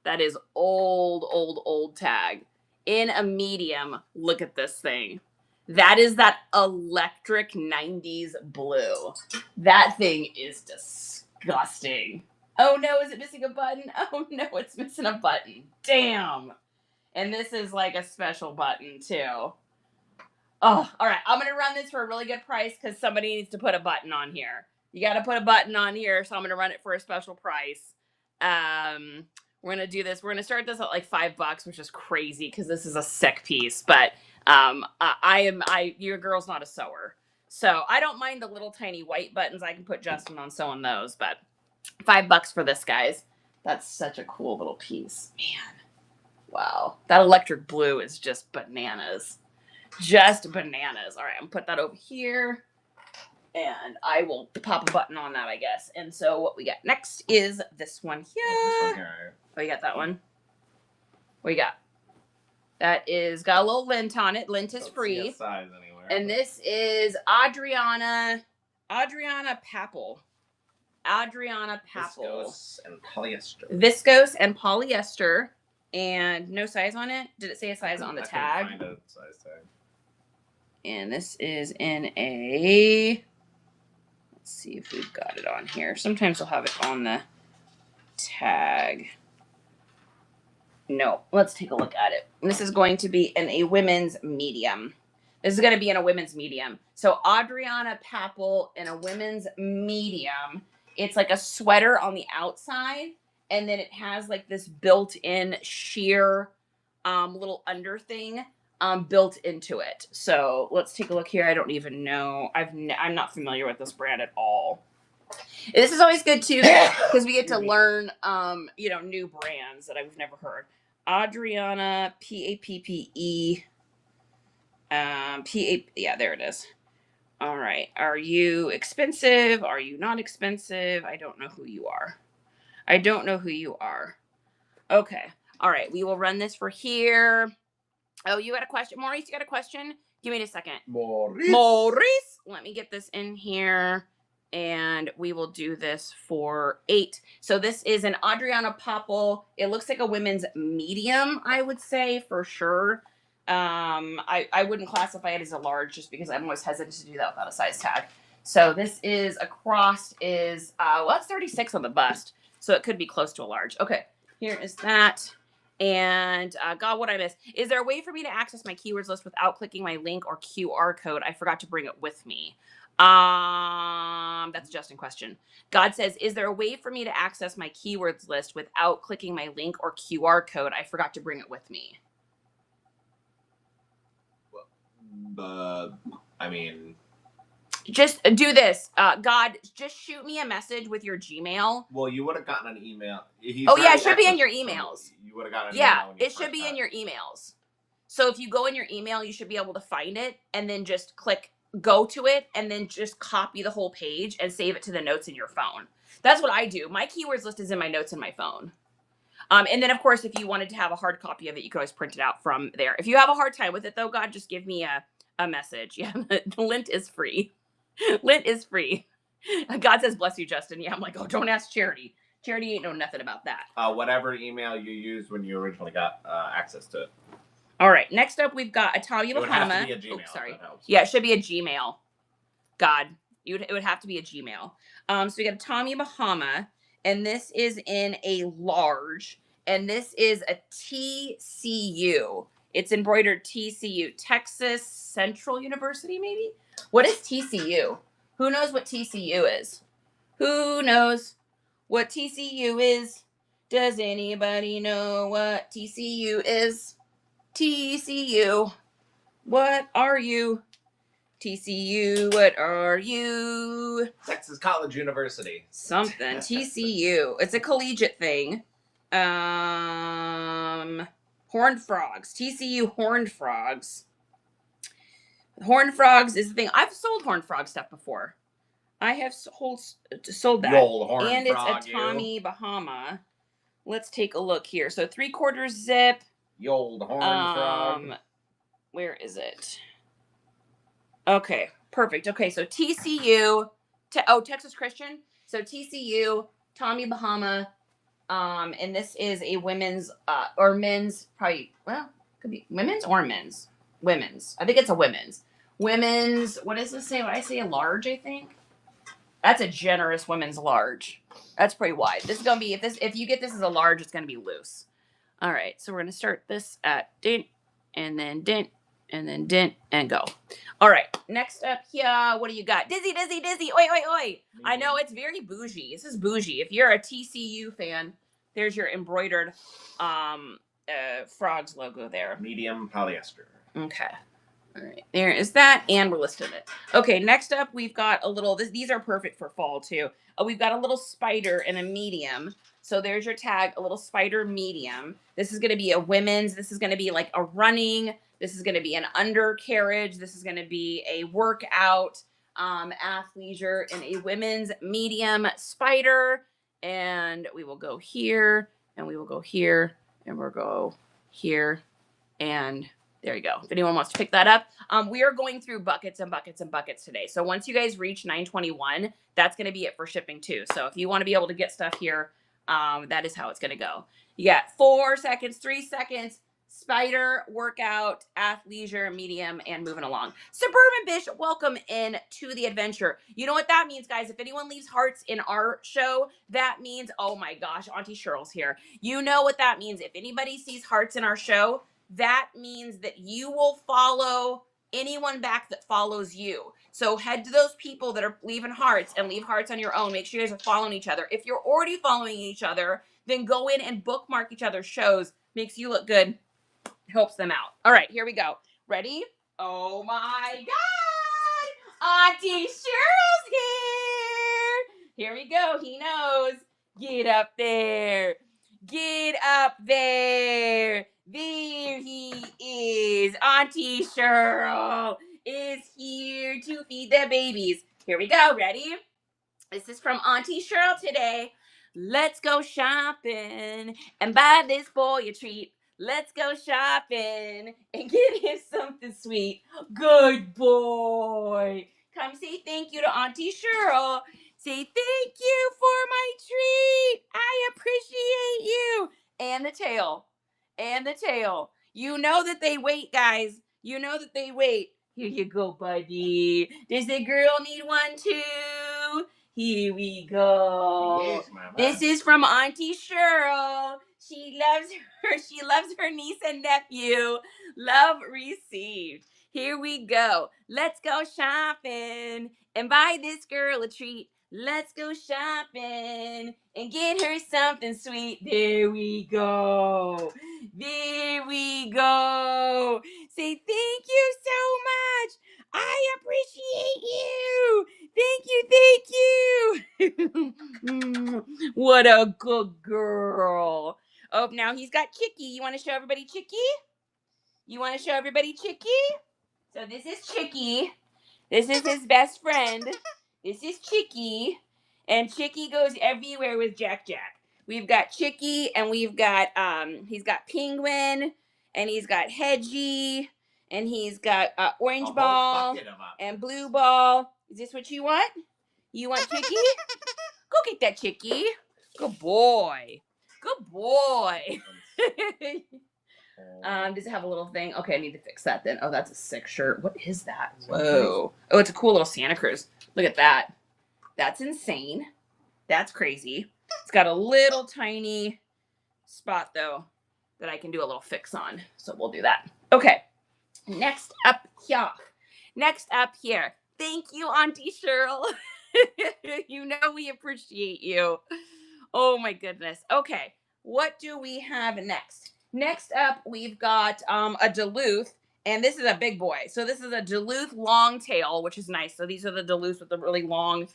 That is old tag. In a medium, look at this thing. That is that electric 90s blue. That thing is disgusting. Oh no, is it missing a button? Oh no, it's missing a button. Damn. And this is like a special button too. Oh, all right. I'm going to run this for a really good price because somebody needs to put a button on here. You got to put a button on here, so I'm going to run it for a special price. We're going to do this. We're going to start this at like $5, which is crazy because this is a sick piece. But your girl's not a sewer. So I don't mind the little tiny white buttons. I can put Justin on sewing those. But $5 for this, guys. That's such a cool little piece. Man. Wow. That electric blue is just bananas. Just bananas. All right, I'm going to put that over here. And I will pop a button on that, I guess. And so what we got next is this one here. This one here. Oh, you got that one? What you got? That is got a little lint on it. Lint is free. See a size anywhere, and this is Adriana Papel. Adriana Papel. Viscose and polyester. Viscose and polyester. And no size on it? Did it say a size on the tag? I couldn't find a size tag. And this is in a... Let's see if we've got it on here. Sometimes I'll have it on the tag. No, let's take a look at it. And this is going to be in a women's medium. This is going to be in a women's medium. So Adriana Papel in a women's medium. It's like a sweater on the outside. And then it has like this built-in sheer little under thing built into it. So let's take a look here. I don't even know. I'm not familiar with this brand at all. This is always good too because we get to learn, new brands that I've never heard. Adriana Pappe. Yeah, there it is. All right. Are you expensive? Are you not expensive? I don't know who you are. Okay. All right. We will run this for here. Oh, you got a question? Maurice, you got a question? Give me a second. Maurice. Let me get this in here. And we will do this for $8. So this is an Adriana Papel. It looks like a women's medium, I would say, for sure. I wouldn't classify it as a large just because I'm always hesitant to do that without a size tag. So this is across is, it's 36 on the bust. So it could be close to a large. Okay, here is that. And God, what I missed. Is there a way for me to access my keywords list without clicking my link or QR code? I forgot to bring it with me. That's a Justin question. God says, is there a way for me to access my keywords list without clicking my link or QR code? I forgot to bring it with me. I mean, just do this. God, just shoot me a message with your Gmail. well, you would have gotten an email. Oh yeah, it should be in your emails. You would have gotten an Yeah, email. it should be in your emails. So if you go in your email, you should be able to find it and then just click go to it and then just copy the whole page and save it to the notes in your phone. That's what I do. My keywords list is in my notes in my phone. And then, of course, if you wanted to have a hard copy of it, you could always print it out from there. If you have a hard time with it, though, God, just give me a message. Yeah, Lint is free. Lint is free. God says, bless you, Justin. Yeah, I'm like, oh, don't ask Charity. Charity ain't know nothing about that. Whatever email you used when you originally got access to it. All right. Next up, we've got Italia It would Bahama. have to be a Gmail. Oh, sorry. That helps. Yeah, it should be a Gmail. God, it would have to be a Gmail. So we got Italia Bahama, and this is in a large, and this is a TCU. It's embroidered TCU, Texas Central University, maybe? What is TCU? Who knows what TCU is? Who knows what TCU is? Does anybody know what TCU is? TCU, what are you? TCU, what are you? Texas College University. Something. TCU. It's a collegiate thing. Horned frogs. TCU horned frogs. Horned frogs is the thing. I've sold horned frog stuff before. I have sold that. The old horned and frog, it's a Tommy Bahama. Let's take a look here. So 3/4 zip. The old horned frog. Where is it? Okay, perfect. Okay, so TCU, Texas Christian. So TCU, Tommy Bahama, and this is a women's or men's, probably, well, could be women's or men's. Women's. I think it's a women's. Women's, what does this say? I say a large, I think. That's a generous women's large. That's pretty wide. This is gonna be, if you get this as a large, it's gonna be loose. All right, so we're gonna start this at dent, and then dent, and then dent, and go. All right, next up here, what do you got? Dizzy, dizzy, dizzy, oi, oi, oi. I know it's very bougie. This is bougie. If you're a TCU fan, there's your embroidered frogs logo there. Medium polyester. Okay. All right, there is that, and we're listing it. Okay, next up, we've got a little, these are perfect for fall, too. We've got a little spider in a medium. So there's your tag, a little spider medium. This is going to be a women's. This is going to be like a running. This is going to be an undercarriage. This is going to be a workout, athleisure in a women's medium spider. And we will go here, and we will go here, and we'll go here, and there you go. If anyone wants to pick that up. We are going through buckets and buckets and buckets today. So once you guys reach 921, that's going to be it for shipping too. So if you want to be able to get stuff here, that is how it's going to go. You got 4 seconds, 3 seconds, spider, workout, athleisure, medium, and moving along. Suburban Bish, welcome in to the adventure. You know what that means, guys? If anyone leaves hearts in our show, that means, oh my gosh, Auntie Cheryl's here. You know what that means. If anybody sees hearts in our show, that means that you will follow anyone back that follows you. So head to those people that are leaving hearts and leave hearts on your own. Make sure you guys are following each other. If you're already following each other, then go in and bookmark each other's shows. Makes you look good. Helps them out. All right, here we go. Ready? Oh my God! Auntie Cheryl's here! Here we go. He knows. Get up there. Get up there. There he is. Auntie Cheryl is here to feed the babies. Here we go. Ready? This is from Auntie Cheryl today. Let's go shopping and buy this boy a treat. Let's go shopping and get him something sweet. Good boy. Come say thank you to Auntie Cheryl. Say thank you for my treat. I appreciate you. And the tail. And the tail. You know that they wait, guys. You know that they wait. Here you go, buddy. Does the girl need one too? Here we go. Yes, Mama. This is from Auntie Cheryl. She loves her. She loves her niece and nephew. Love received. Here we go. Let's go shopping and buy this girl a treat. Let's go shopping and get her something sweet. There we go. There we go. Say thank you so much. I appreciate you. Thank you. What a good girl. Oh, now he's got Chicky. You want to show everybody Chicky? You want to show everybody Chicky? So this is Chicky. This is his best friend. This is Chicky. And Chicky goes everywhere with Jack Jack. We've got Chicky and we've got he's got Penguin and he's got Hedgie and he's got Orange Ball and Blue Ball. Is this what you want? You want Chicky? Go get that Chicky. Good boy. Good boy. Does it have a little thing? Okay, I need to fix that then. Oh, that's a sick shirt. What is that? Whoa. Oh, it's a cool little Santa Cruz. Look at that. That's insane. That's crazy. It's got a little tiny spot, though, that I can do a little fix on. So we'll do that. Okay. Next up here. Next up here. Thank you, Auntie Cheryl. You know we appreciate you. Oh, my goodness. Okay. What do we have next? Next up, we've got a Duluth, and this is a big boy. So this is a Duluth long tail, which is nice. So these are the Duluths with the really long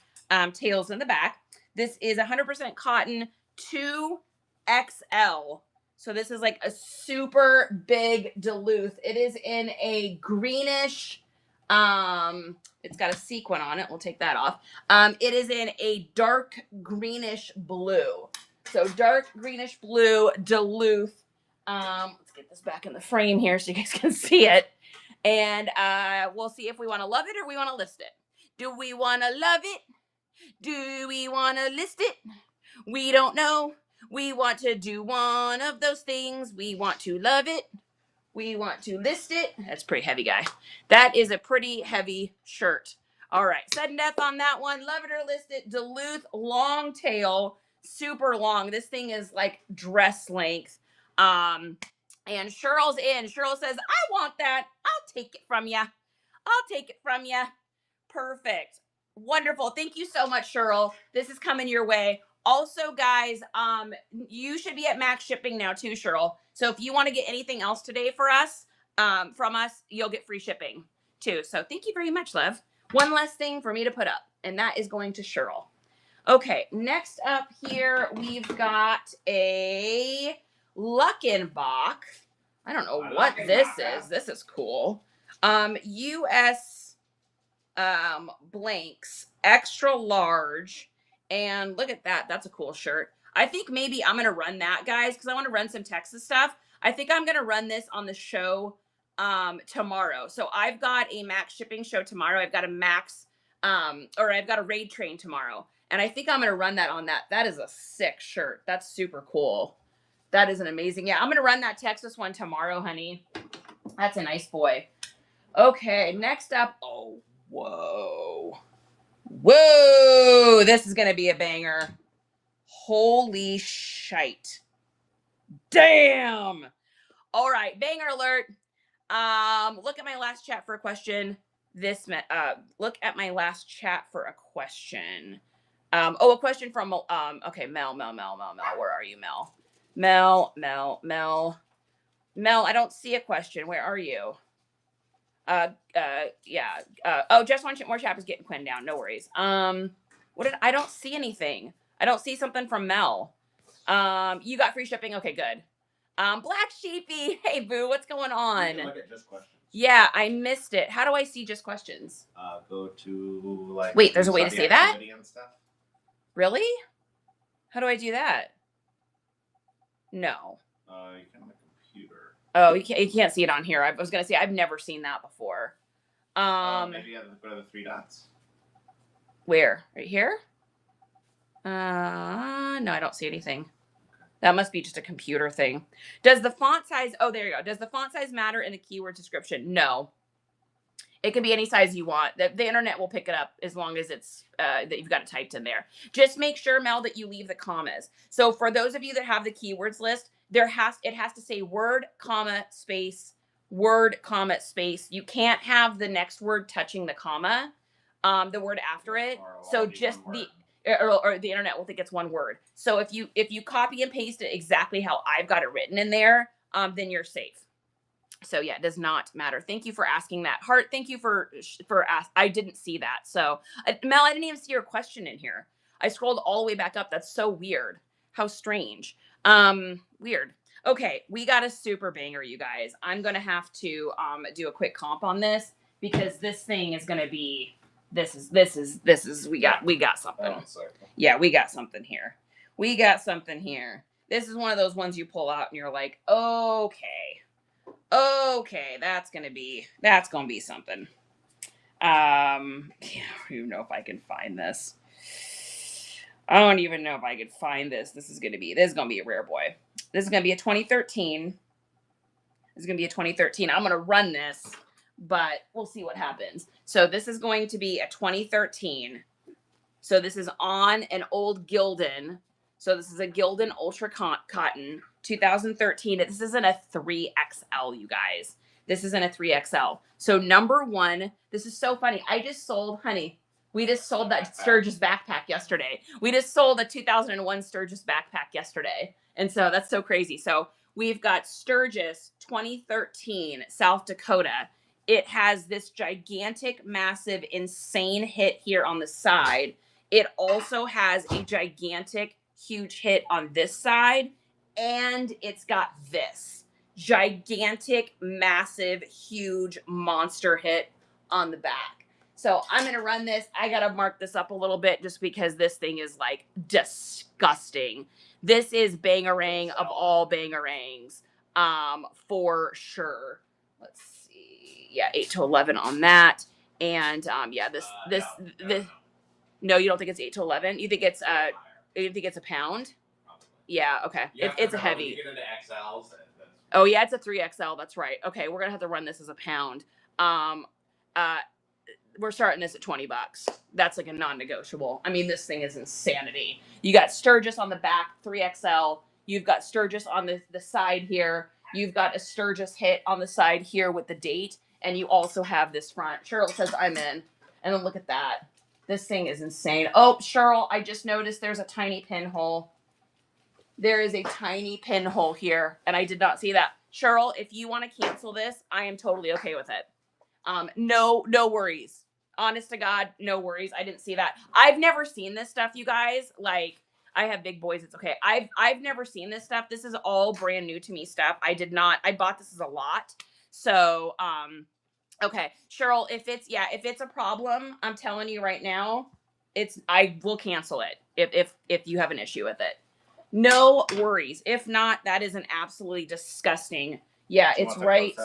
tails in the back. This is 100% cotton 2XL. So this is like a super big Duluth. It is in a greenish, it's got a sequin on it. We'll take that off. It is in a dark greenish blue. So dark greenish blue Duluth. Let's get this back in the frame here so you guys can see it. And we'll see if we want to love it or we want to list it. Do we want to love it? Do we want to list it? We don't know. We want to do one of those things. We want to love it. We want to list it. That's pretty heavy, guy. That is a pretty heavy shirt. All right. Sudden death on that one. Love it or list it. Duluth long tail. Super long. This thing is like dress length. And Cheryl's in. Cheryl says, I want that. I'll take it from you. I'll take it from you. Perfect. Wonderful. Thank you so much, Cheryl. This is coming your way. Also, guys, you should be at max shipping now too, Cheryl. So if you want to get anything else today for us, from us, you'll get free shipping too. So thank you very much, love. One last thing for me to put up, and that is going to Cheryl. Okay, next up here, we've got a Luckenbach. I don't know what this is. This is cool. US blanks, extra large. And look at that. That's a cool shirt. I think maybe I'm going to run that, guys, because I want to run some Texas stuff. I think I'm going to run this on the show tomorrow. So I've got a max shipping show tomorrow. I've got a max, or I've got a raid train tomorrow. And I think I'm going to run that on that. That is a sick shirt. That's super cool. That is an amazing. Yeah, I'm going to run that Texas one tomorrow, honey. That's a nice boy. Okay, next up. Oh, whoa. Whoa, this is going to be a banger. Holy shite. Damn. All right, banger alert. Look at my last chat for a question. Look at my last chat for a question. A question from, okay, Mel. Where are you, Mel? Mel, I don't see a question. Where are you? Just one more chap is getting Quinn down. No worries. I don't see anything. I don't see something from Mel. You got free shipping. Okay, good. Black Sheepy. Hey, boo, what's going on? You can look at just questions. Yeah, I missed it. How do I see just questions? Go to Wait, there's a way to say that? And stuff. Really? How do I do that? No. You can on the computer. Oh, you can't see it on here. I was gonna say I've never seen that before. Maybe you have to go to the three dots. Where? Right here? No, I don't see anything. That must be just a computer thing. Does the font size? Oh, there you go. Does the font size matter in the keyword description? No. It can be any size you want. The internet will pick it up as long as it's that you've got it typed in there. Just make sure, Mel, that you leave the commas. So for those of you that have the keywords list, it has to say word, comma, space, word, comma, space. You can't have the next word touching the comma, the word after it. So just or the internet will think it's one word. So if you copy and paste it exactly how I've got it written in there, then you're safe. So yeah, it does not matter. Thank you for asking that. Heart, thank you for I didn't see that. So Mel, I didn't even see your question in here. I scrolled all the way back up. That's so weird. How strange. Weird. Okay, we got a super banger, you guys. I'm gonna have to do a quick comp on this because this thing is gonna be this is we got something. Yeah, we got something here. We got something here. This is one of those ones you pull out and you're like, okay, that's gonna be something. I don't even know if I can find this. I don't even know if I could find this. This is gonna be a rare boy. This is gonna be a 2013. This is gonna be a 2013. I'm gonna run this, but we'll see what happens. So this is going to be a 2013. So this is on an old Gildan. So this is a Gildan Ultra Cotton 2013. This isn't a 3XL, you guys. This isn't a 3XL. So number one, this is so funny. We just sold that Sturgis backpack yesterday. We just sold a 2001 Sturgis backpack yesterday. And so that's so crazy. So we've got Sturgis 2013, South Dakota. It has this gigantic, massive, insane hit here on the side. It also has a gigantic, huge hit on this side. And it's got this gigantic, massive, huge monster hit on the back. So I'm going to run this. I got to mark this up a little bit just because this thing is like disgusting. This is bangarang of all bangarangs, for sure. Let's see. Yeah, 8 to 11 on that. And yeah, this no, you don't think it's 8 to 11? You think it's a pound? Yeah, okay. It's a heavy. You get into XLs. Oh yeah, it's a 3XL. That's right. Okay, we're gonna have to run this as a pound. We're starting this at $20. That's like a non-negotiable. I mean, this thing is insanity. You got Sturgis on the back, 3XL. You've got Sturgis on the side here. You've got a Sturgis hit on the side here with the date, and you also have this front. Cheryl says I'm in, and then look at that. This thing is insane. Oh, Cheryl, I just noticed there's a tiny pinhole. There is a tiny pinhole here, and I did not see that. Cheryl, if you want to cancel this, I am totally okay with it. No worries. Honest to God, no worries. I didn't see that. I've never seen this stuff, you guys. Like, I have big boys. It's okay. I've never seen this stuff. This is all brand new to me stuff. I bought this as a lot. So, okay. Cheryl, if it's a problem, I'm telling you right now, I will cancel it if you have an issue with it. No worries. If not, that is an absolutely disgusting. Yeah, it's right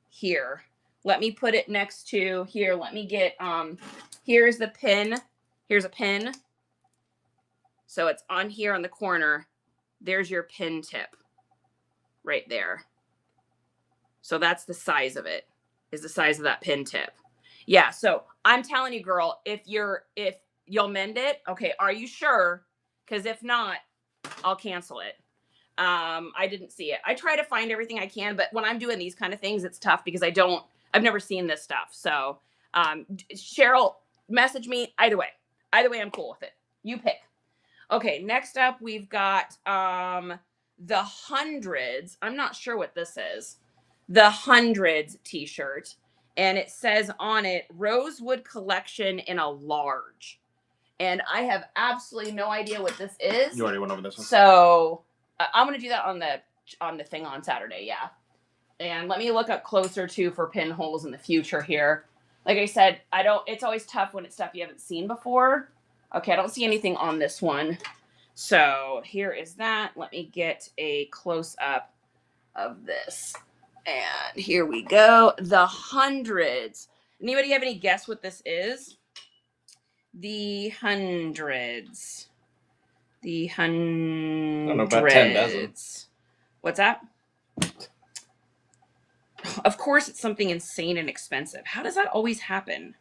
here. Let me put it next to here. Let me get, here's the pin. Here's a pin. So it's on here on the corner. There's your pin tip right there. So that's the size of it, is the size of that pin tip. Yeah. So I'm telling you, girl, if you'll mend it. Okay. Are you sure? Because if not, I'll cancel it. I didn't see it. I try to find everything I can, but when I'm doing these kind of things, it's tough because I've never seen this stuff. So, Cheryl, message me. Either way, I'm cool with it. You pick. Okay. Next up, we've got, the Hundreds. I'm not sure what this is. The Hundreds t-shirt. And it says on it, Rosewood Collection in a large. And I have absolutely no idea what this is. You already went over this one. So I'm going to do that on the thing on Saturday. Yeah. And let me look up closer too for pinholes in the future here. Like I said, it's always tough when it's stuff you haven't seen before. Okay. I don't see anything on this one. So here is that. Let me get a close up of this. And here we go. The Hundreds. Anybody have any guess what this is? The Hundreds. The Hundreds. I don't know, about 10 dozen. What's that? Of course, it's something insane and expensive. How does that always happen?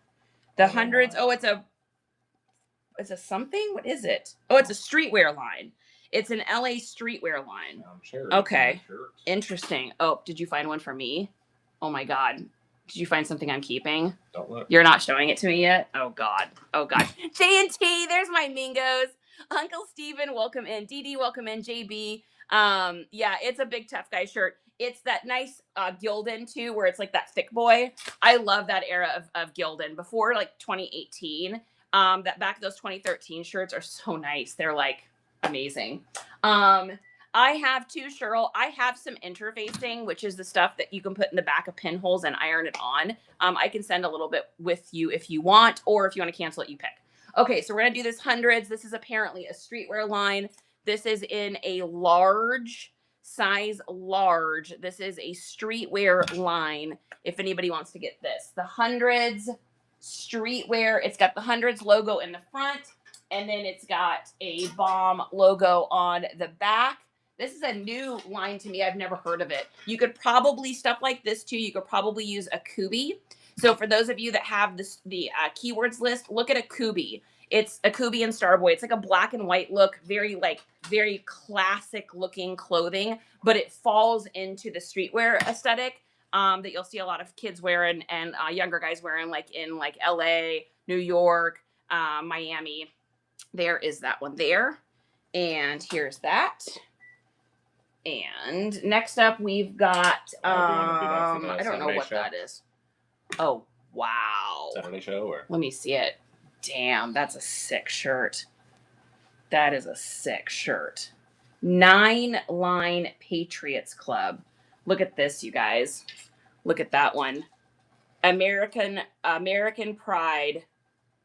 The hundreds. Oh, it's a something. What is it? Oh, it's a streetwear line. It's an LA streetwear line. Okay. Interesting. Oh, did you find one for me? Oh my God. Did you find something I'm keeping? Don't look. You're not showing it to me yet? Oh God. Oh God. J&T, there's my Mingos. Uncle Steven, welcome in. Dee Dee, welcome in. JB. Yeah, it's a big tough guy shirt. It's that nice Gildan too, where it's like that thick boy. I love that era of Gildan before like 2018. That back those 2013 shirts are so nice. They're like amazing. I have too, Cheryl. I have some interfacing, which is the stuff that you can put in the back of pinholes and iron it on. I can send a little bit with you if you want, or if you want to cancel it, you pick. Okay, so we're gonna do this hundreds. This is apparently a streetwear line. This is in a large, size large. This is a streetwear line. If anybody wants to get this, the hundreds streetwear. It's got the hundreds logo in the front, and then it's got a bomb logo on the back. This is a new line to me. I've never heard of it. You could probably, stuff like this too, you could probably use a Kubi. So for those of you that have this, the keywords list, look at a Kubi. It's a Kubi and Starboy. It's like a black and white look, very classic looking clothing, but it falls into the streetwear aesthetic that you'll see a lot of kids wearing and younger guys wearing, like in like LA, New York, Miami. There is that one there. And here's that. And next up, we've got, I don't know what that is. Oh, wow. Saturday show or? Let me see it. Damn, that's a sick shirt. That is a sick shirt. 9 Line Patriots Club. Look at this, you guys. Look at that one. American Pride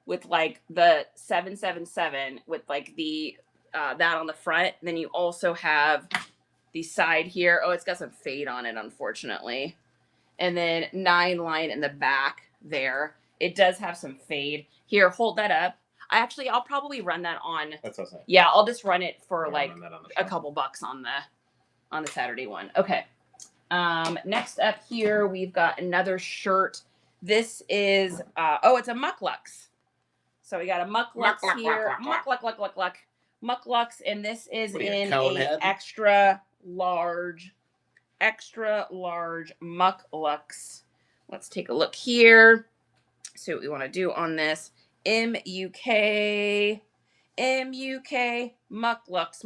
with like the 777 with like the that on the front. And then you also have the side here. Oh, it's got some fade on it, unfortunately. And then 9 Line in the back there. It does have some fade. Here, hold that up. I'll probably run that on. That's awesome. Yeah, I'll just run it for like a couple bucks on the Saturday one. Okay. Next up here, we've got another shirt. This is it's a Mucklux. So we got a Mucklux here. Mucklux, and this is in a extra large Mucklux. Let's take a look here. See what we want to do on this. MUK Mucklux,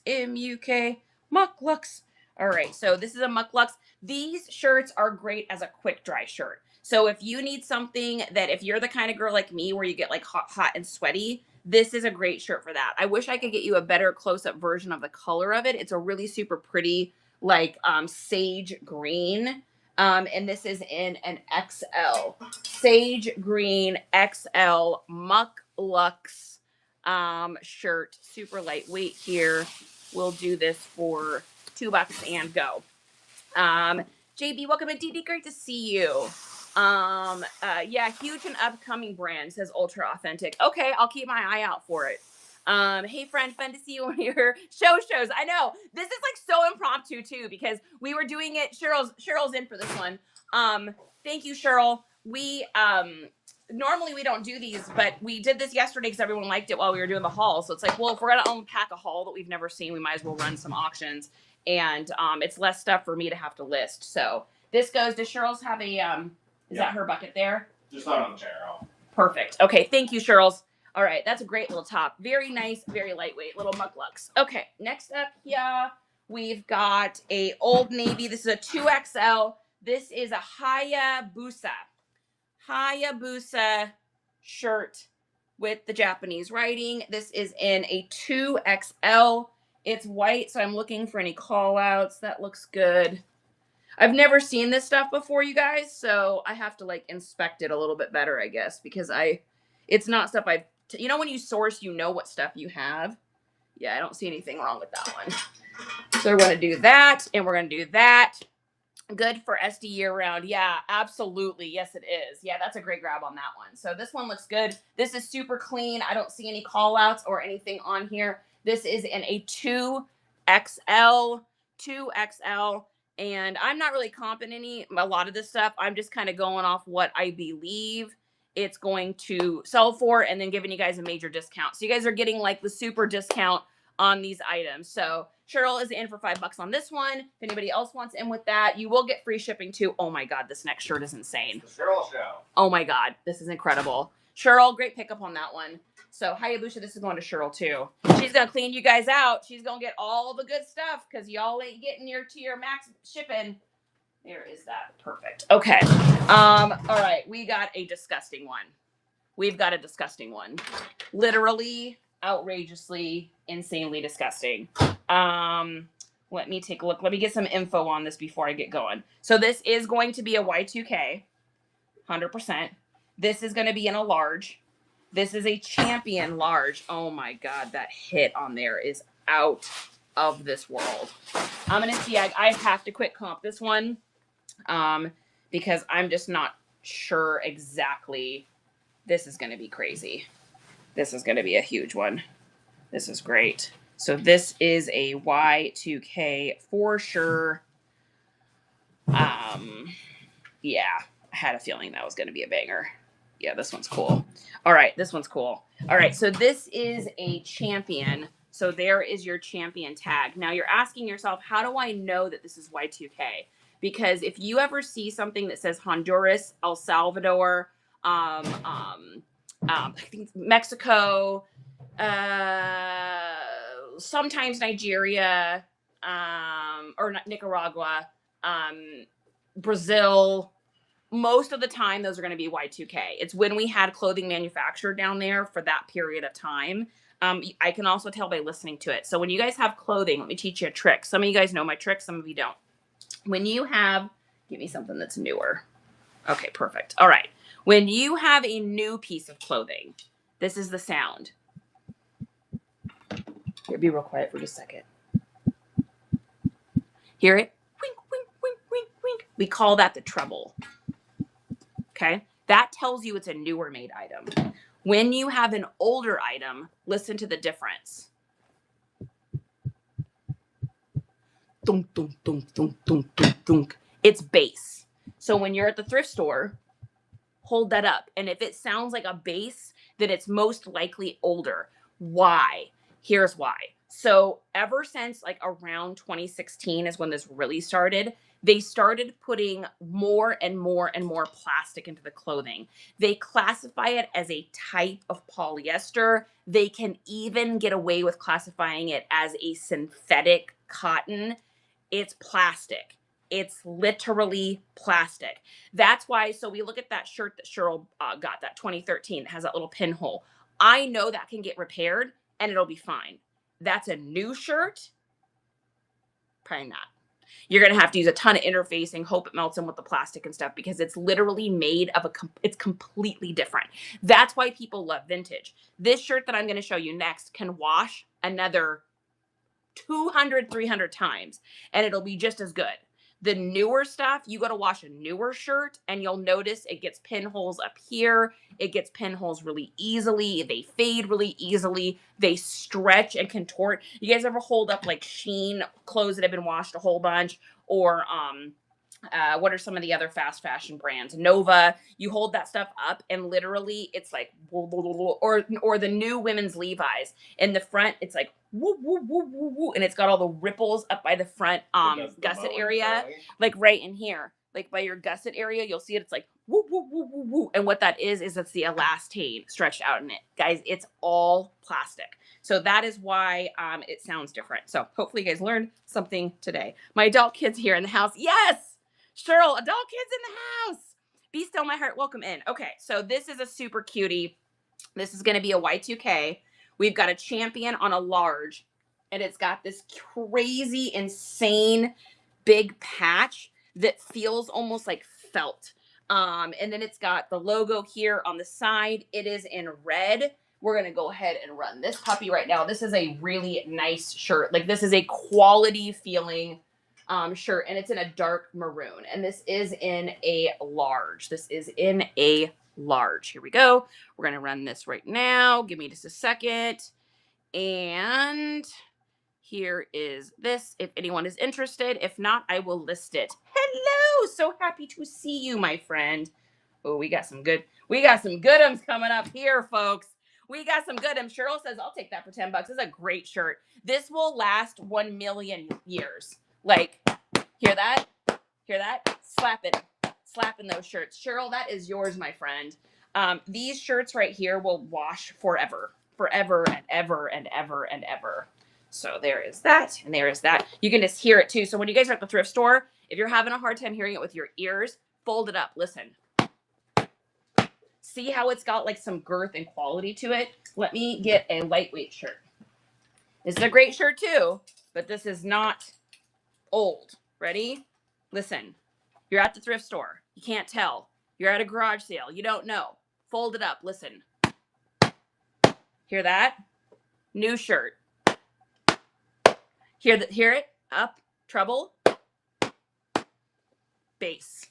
MUK Mucklux. All right, so this is a Mucklux. These shirts are great as a quick dry shirt. So if you need something that, if you're the kind of girl like me where you get like hot and sweaty, this is a great shirt for that. I wish I could get you a better close-up version of the color of it. It's a really super pretty, like sage green. And this is in an XL. Sage green XL Mucklux shirt. Super lightweight here. We'll do this for $2 and go. JB, welcome in. DD, great to see you. Yeah, huge and upcoming brand, says Ultra Authentic. Okay, I'll keep my eye out for it. Hey friend, fun to see you on your shows. I know this is like so impromptu too, because we were doing it. Cheryl's in for this one. Thank you, Cheryl. We normally we don't do these, but we did this yesterday because everyone liked it while we were doing the haul. So it's like, well, if we're gonna unpack a haul that we've never seen, we might as well run some auctions, and it's less stuff for me to have to list. So this goes. Does Cheryl's have a is that her bucket there? Just not on the chair. Perfect. Okay, thank you, Cheryl's. All right, that's a great little top. Very nice, very lightweight, little Mucklux. Okay, next up here, we've got a Old Navy. This is a 2XL. This is a Hayabusa shirt with the Japanese writing. This is in a 2XL. It's white, so I'm looking for any call outs. That looks good. I've never seen this stuff before, you guys, so I have to like inspect it a little bit better, I guess, because it's not stuff I've, you know, when you source, you know what stuff you have. Yeah, I don't see anything wrong with that one. So we're going to do that, and we're going to do that. Good for SD year round. Yeah, absolutely. Yes, it is. Yeah, that's a great grab on that one. So this one looks good. This is super clean. I don't see any call outs or anything on here. This is in a 2XL. And I'm not really comping a lot of this stuff. I'm just kind of going off what I believe it's going to sell for and then giving you guys a major discount. So you guys are getting like the super discount on these items. So Cheryl is in for $5 on this one. If anybody else wants in with that, you will get free shipping too. Oh my God, this next shirt is insane. It's the Cheryl Show. Oh my God, this is incredible. Cheryl, great pickup on that one. So Hayabusa, this is going to Cheryl too. She's going to clean you guys out. She's going to get all the good stuff because y'all ain't getting to your max shipping. There is that. Perfect. Okay. All right. We got a disgusting one. We've got a disgusting one. Literally, outrageously, insanely disgusting. Let me take a look. Let me get some info on this before I get going. So this is going to be a Y2K. 100%. This is going to be in a large. This is a champion large. Oh my God, that hit on there is out of this world. I'm going to see, I have to quick comp this one because I'm just not sure exactly. This is going to be crazy. This is going to be a huge one. This is great. So this is a Y2K for sure. Yeah. I had a feeling that was going to be a banger. Yeah, this one's cool. All right, this one's cool. All right, so this is a champion. So there is your champion tag. Now you're asking yourself, how do I know that this is Y2K? Because if you ever see something that says Honduras, El Salvador, I think Mexico, sometimes Nigeria, or Nicaragua, Brazil, most of the time, those are going to be Y2K. It's when we had clothing manufactured down there for that period of time. I can also tell by listening to it. So when you guys have clothing, let me teach you a trick. Some of you guys know my trick. Some of you don't. When you have, give me something that's newer. Okay, perfect. All right. When you have a new piece of clothing, this is the sound. Here, be real quiet for just a second. Hear it? Wink, wink, wink, wink, wink. We call that the treble. Okay, that tells you it's a newer made item. When you have an older item, listen to the difference. Thunk, thunk, thunk, thunk, thunk, thunk, thunk. It's bass. So when you're at the thrift store, hold that up. And if it sounds like a bass, then it's most likely older. Why? Here's why. So ever since like around 2016 is when this really started, they started putting more and more and more plastic into the clothing. They classify it as a type of polyester. They can even get away with classifying it as a synthetic cotton. It's plastic. It's literally plastic. That's why, so we look at that shirt that Cheryl got, that 2013, that has that little pinhole. I know that can get repaired and it'll be fine. That's a new shirt? Probably not. You're going to have to use a ton of interfacing, hope it melts in with the plastic and stuff because it's literally made of it's completely different. That's why people love vintage. This shirt that I'm going to show you next can wash another 200, 300 times and it'll be just as good. The newer stuff, you got to wash a newer shirt and you'll notice it gets pinholes up here. It gets pinholes really easily. They fade really easily. They stretch and contort. You guys ever hold up like Sheen clothes that have been washed a whole bunch? Or what are some of the other fast fashion brands? Nova. You hold that stuff up and literally it's like, or the new women's Levi's. In the front, it's like, woo, woo, woo, woo, woo, and it's got all the ripples up by the front gusset area, like right in here, like by your gusset area, you'll see it. It's like woo, woo, woo, woo, woo. And what that is it's the elastane stretched out in it. Guys, it's all plastic. So that is why it sounds different. So hopefully you guys learned something today. My adult kids here in the house. Yes! Cheryl, adult kids in the house. Be still, my heart. Welcome in. Okay, so this is a super cutie. This is going to be a Y2K. We've got a champion on a large, and it's got this crazy, insane big patch that feels almost like felt. And then it's got the logo here on the side. It is in red. We're going to go ahead and run this puppy right now. This is a really nice shirt. Like this is a quality feeling shirt, and it's in a dark maroon, and this is in a large. This is in a large. Here we go. We're going to run this right now. Give me just a second. And here is this, if anyone is interested. If not, I will list it. Hello, so happy to see you, my friend. Oh, we got some goodums coming up here, folks. We got some goodums. Cheryl says, I'll take that for $10. This is a great shirt. This will last 1 million years. Like, hear that? Hear that? Slapping those shirts. Cheryl, that is yours, my friend. These shirts right here will wash forever and ever and ever and ever. So there is that, and there is that. You can just hear it too. So when you guys are at the thrift store, if you're having a hard time hearing it with your ears, fold it up. Listen. See how it's got like some girth and quality to it? Let me get a lightweight shirt. This is a great shirt too, but this is not old. Ready? Listen. You're at the thrift store. You can't tell. You're at a garage sale. You don't know. Fold it up. Listen. Hear that? New shirt. Hear it? Up. Treble. Bass.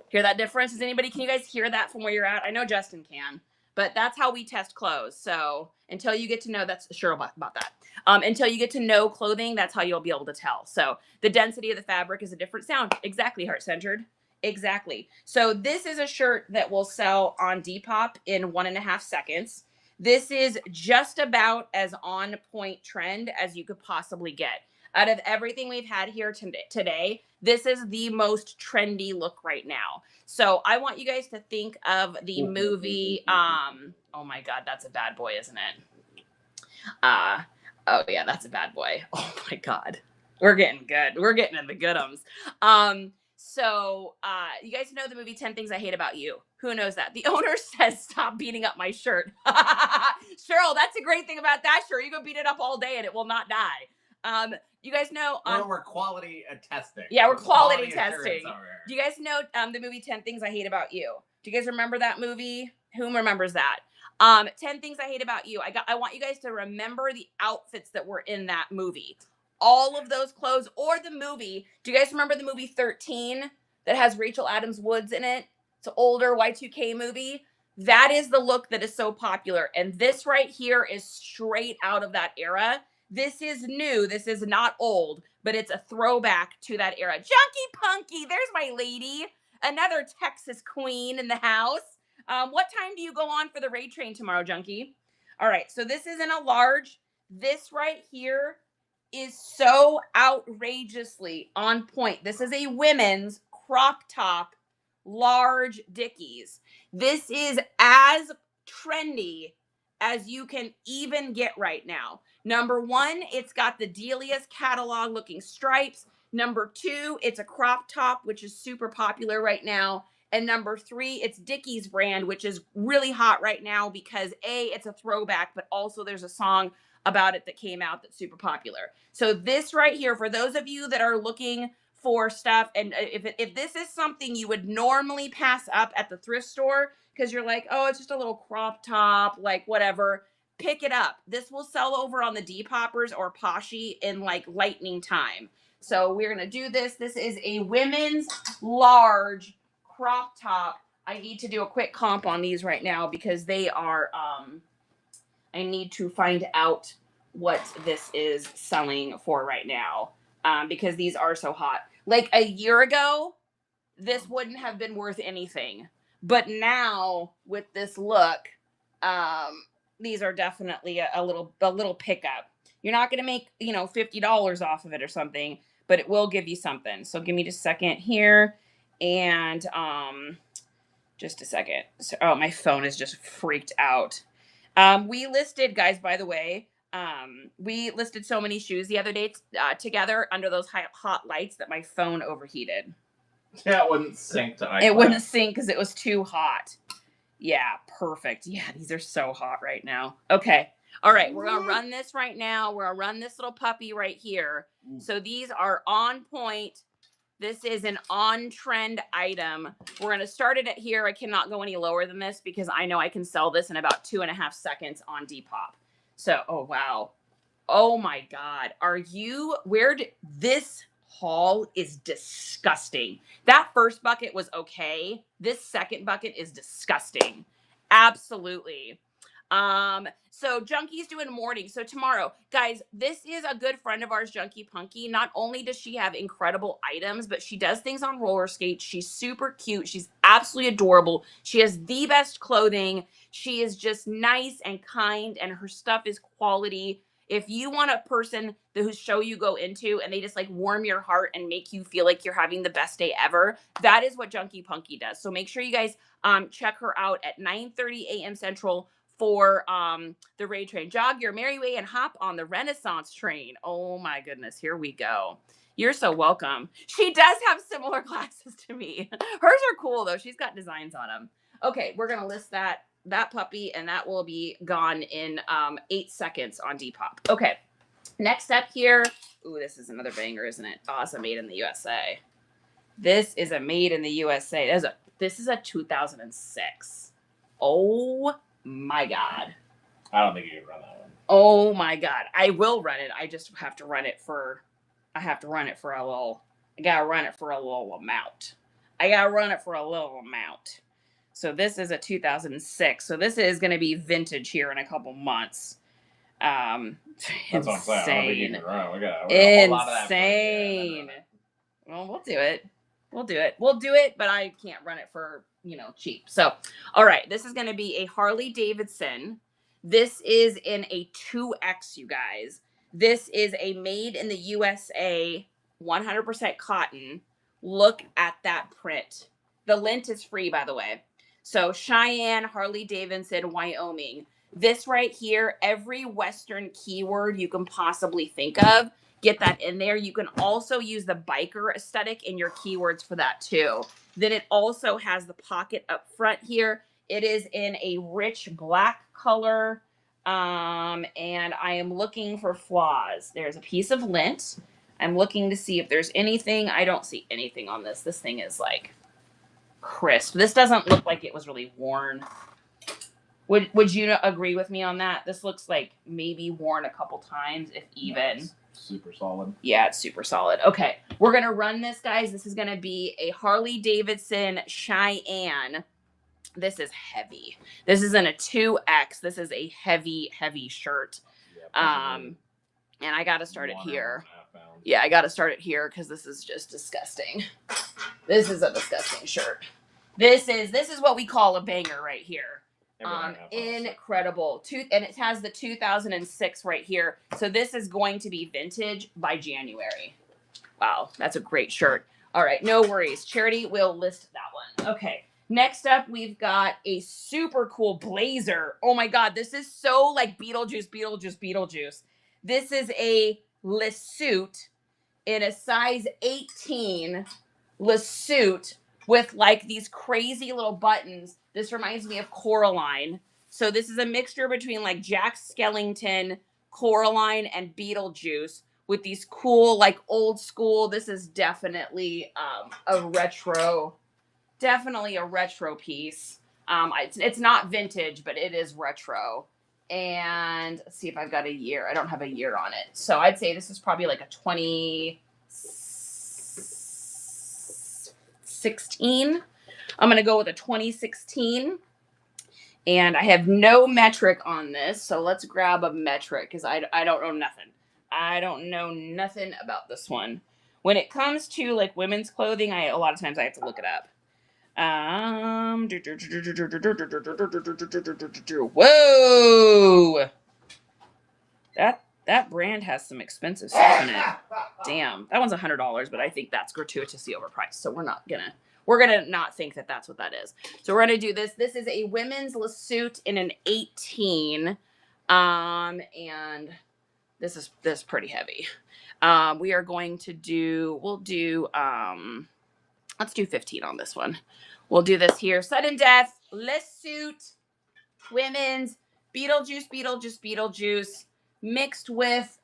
Hear that difference? Can you guys hear that from where you're at? I know Justin can, but that's how we test clothes. So until you get to know, that's sure about that. Until you get to know clothing, that's how you'll be able to tell. So the density of the fabric is a different sound. Exactly, heart-centered. Exactly. So this is a shirt that will sell on Depop in 1.5 seconds. This is just about as on point trend as you could possibly get. Out of everything we've had here today, this is the most trendy look right now. So I want you guys to think of the movie. Oh my God, that's a bad boy, isn't it? Oh yeah, that's a bad boy. Oh my God, we're getting good. We're getting in the goodums. So you guys know the movie 10 Things I Hate About You. Who knows that? The owner says, stop beating up my shirt. Cheryl, that's a great thing about that shirt. You can beat it up all day and it will not die. You guys know we're quality testing. Yeah, we're quality testing. Do you guys know the movie 10 Things I Hate About You? Do you guys remember that movie? Who remembers that? 10 Things I Hate About You. I want you guys to remember the outfits that were in that movie. All of those clothes or the movie. Do you guys remember the movie 13 that has Rachel Adams Woods in it? It's an older Y2K movie. That is the look that is so popular. And this right here is straight out of that era. This is new. This is not old, but it's a throwback to that era. Junkie Punky, there's my lady. Another Texas queen in the house. What time do you go on for the raid train tomorrow, Junkie? All right, so this is in a large. This right here is so outrageously on point. This is a women's crop top, large Dickies. This is as trendy as you can even get right now. Number one, it's got the Delia's catalog looking stripes. Number two, it's a crop top, which is super popular right now. And number three, it's Dickies brand, which is really hot right now because A, it's a throwback, but also there's a song about it that came out that's super popular. So this right here, for those of you that are looking for stuff, and if this is something you would normally pass up at the thrift store because you're like, oh, it's just a little crop top, like whatever, pick it up. This will sell over on the Depoppers or Poshy in like lightning time. So we're going to do this. This is a women's large crop top. I need to do a quick comp on these right now because they are, I need to find out what this is selling for right now because these are so hot. Like a year ago, this wouldn't have been worth anything. But now with this look, these are definitely a little pickup. You're not going to make, $50 off of it or something, but it will give you something. So give me just a second here. And just a second. So, oh, my phone is just freaked out. We listed, guys, by the way, we listed so many shoes the other day together under those hot lights that my phone overheated. Yeah, it wouldn't sync to iCloud. It wouldn't sync because it was too hot. Yeah, perfect. Yeah, these are so hot right now. Okay. All right, we're going to run this right now. We're going to run this little puppy right here. So these are on point. This is an on-trend item. We're going to start it at here. I cannot go any lower than this because I know I can sell this in about 2.5 seconds on Depop. So, oh, wow. Oh, my God. This haul is disgusting. That first bucket was okay. This second bucket is disgusting. Absolutely. So Junkie's doing morning. So tomorrow, guys, this is a good friend of ours, Junkie Punky. Not only does she have incredible items, but she does things on roller skates. She's super cute. She's absolutely adorable. She has the best clothing. She is just nice and kind, and her stuff is quality. If you want a person whose show you go into and they just like warm your heart and make you feel like you're having the best day ever, that is what Junkie Punky does. So make sure you guys check her out at 9:30 a.m. Central for the Raid Train. Jog your merry way and hop on the Renaissance train. Oh my goodness, here we go. You're so welcome. She does have similar glasses to me. Hers are cool though. She's got designs on them. Okay, we're gonna list that puppy, and that will be gone in 8 seconds on Depop. Okay, next up here. Ooh, this is another banger, isn't it? Oh, it's a made in the USA. This is a made in the USA. This is a 2006. Oh my God. I don't think you can run that one. Oh my God. I will run it. I just have to run it for a little, I gotta run it for a little amount. So this is a 2006. So this is going to be vintage here in a couple months. That's what I'm saying. I don't think you can run. We got insane. a whole lot of that. Insane. Well, we'll do it. We'll do it, but I can't run it for, cheap. So, all right, this is going to be a Harley Davidson. This is in a 2X, you guys. This is a made in the USA, 100% cotton. Look at that print. The lint is free, by the way. So Cheyenne, Harley Davidson, Wyoming. This right here, every Western keyword you can possibly think of, get that in there. You can also use the biker aesthetic in your keywords for that too. Then it also has the pocket up front here. It is in a rich black color. And I am looking for flaws. There's a piece of lint. I'm looking to see if there's anything. I don't see anything on this. This thing is like crisp. This doesn't look like it was really worn. Would you agree with me on that? This looks like maybe worn a couple times, if even. Nice. Super solid. Yeah, it's super solid. Okay, we're going to run this, guys. This is going to be a Harley Davidson Cheyenne. This is heavy. This isn't a 2X. This is a heavy, heavy shirt. Yeah, and I got to start it here. Yeah, I got to start it here because this is just disgusting. This is a disgusting shirt. This is what we call a banger right here. Incredible. And it has the 2006 right here. So this is going to be vintage by January. Wow, that's a great shirt. All right, no worries. Charity will list that one. Okay. Next up, we've got a super cool blazer. Oh my God, this is so like Beetlejuice. This is a Lassuit in a size 18 Lassuit with like these crazy little buttons. This reminds me of Coraline. So this is a mixture between like Jack Skellington, Coraline, and Beetlejuice with these cool, like old school. This is definitely a retro piece. It's not vintage, but it is retro. And let's see if I've got a year. I don't have a year on it. So I'd say this is probably like a 2016. I'm going to go with a 2016. And I have no metric on this. So let's grab a metric because I don't know nothing. I don't know nothing about this one. When it comes to like women's clothing, a lot of times I have to look it up. Whoa! That brand has some expensive stuff in it. Damn, that one's $100, but I think that's gratuitously overpriced. So we're gonna not think that that's what that is. So we're gonna do this. This is a women's Lassuit in an 18, and this is pretty heavy. We are going to do. Let's do 15 on this one. We'll do this here. Sudden Death, Lassuit, women's, Beetlejuice, mixed with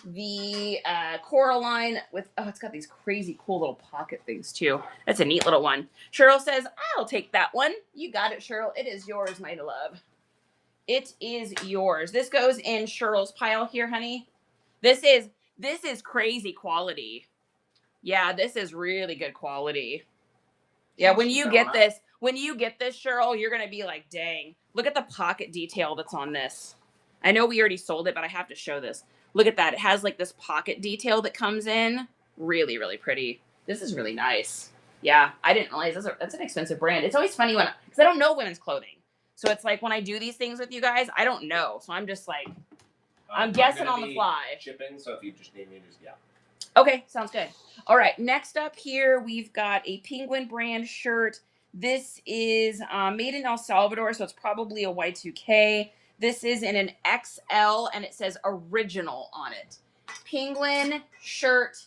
the Coraline with, it's got these crazy cool little pocket things too. That's a neat little one. Cheryl says, I'll take that one. You got it, Cheryl. It is yours, my love. It is yours. This goes in Cheryl's pile here, honey. This is crazy quality. Yeah, this is really good quality. Yeah, when you get this, Cheryl, you're going to be like, dang, Look at the pocket detail that's on this. I know we already sold it, but I have to show this. Look at that. It has like this pocket detail that comes in. Really, really pretty. This is really nice. Yeah, I didn't realize that's an expensive brand. It's always funny because I don't know women's clothing. So it's like when I do these things with you guys, I don't know. So I'm just like, I'm guessing on the fly. Shipping, so if you just need me, just yeah. Okay, sounds good. All right, next up here, we've got a Penguin brand shirt. This is made in El Salvador, so it's probably a Y2K. This is in an XL, and it says original on it. Penguin shirt.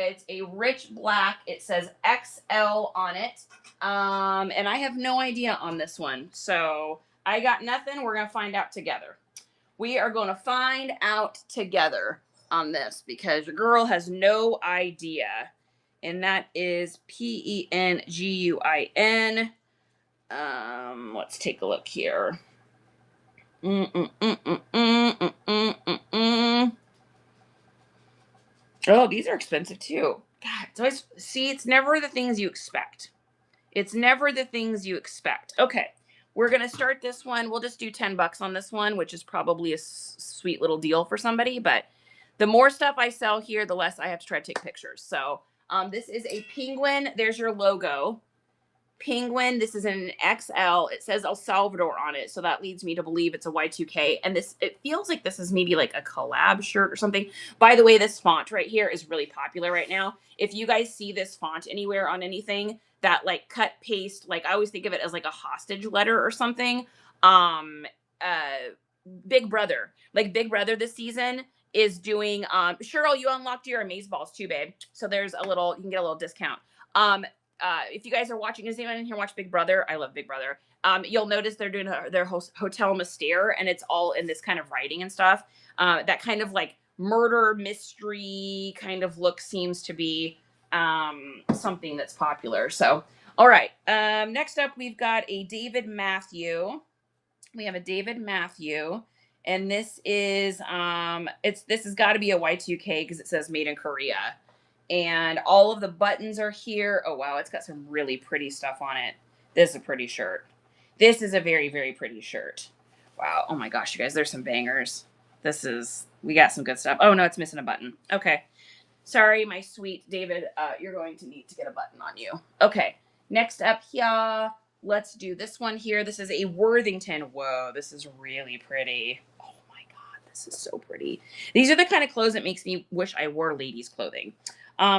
It's a rich black. It says XL on it. And I have no idea on this one. So I got nothing. We're going to find out together. We are going to find out together on this because your girl has no idea. And that is PENGUIN. Let's take a look here. Oh, these are expensive too. God, it's always, see, it's never the things you expect. It's never the things you expect. Okay, we're going to start this one. We'll just do $10 on this one, which is probably a sweet little deal for somebody. But the more stuff I sell here, the less I have to try to take pictures. So this is a Penguin. There's your logo. Penguin. This is an XL. It says El Salvador on it, so that leads me to believe it's a Y2K. And this, it feels like this is maybe like a collab shirt or something. By the way, this font right here is really popular right now. If you guys see this font anywhere on anything, that like cut paste, like I always think of it as like a hostage letter or something. Big Brother, like Big Brother this season is doing. Cheryl, you unlocked your Amazeballs too, babe. So there's a little, you can get a little discount. If you guys are watching, does anyone in here watch Big Brother? I love Big Brother. You'll notice they're doing their Hotel Mystere, and it's all in this kind of writing and stuff. That kind of like murder mystery kind of look seems to be something that's popular. So, all right. Next up, we've got a David Matthew. We have a David Matthew, and this is this has got to be a Y2K because it says made in Korea. And all of the buttons are here. Oh, wow. It's got some really pretty stuff on it. This is a pretty shirt. This is a very, very pretty shirt. Wow. Oh, my gosh, you guys. There's some bangers. We got some good stuff. Oh, no, it's missing a button. Okay. Sorry, my sweet David. You're going to need to get a button on you. Okay. Next up here, let's do this one here. This is a Worthington. Whoa, this is really pretty. Oh, my God. This is so pretty. These are the kind of clothes that makes me wish I wore ladies' clothing.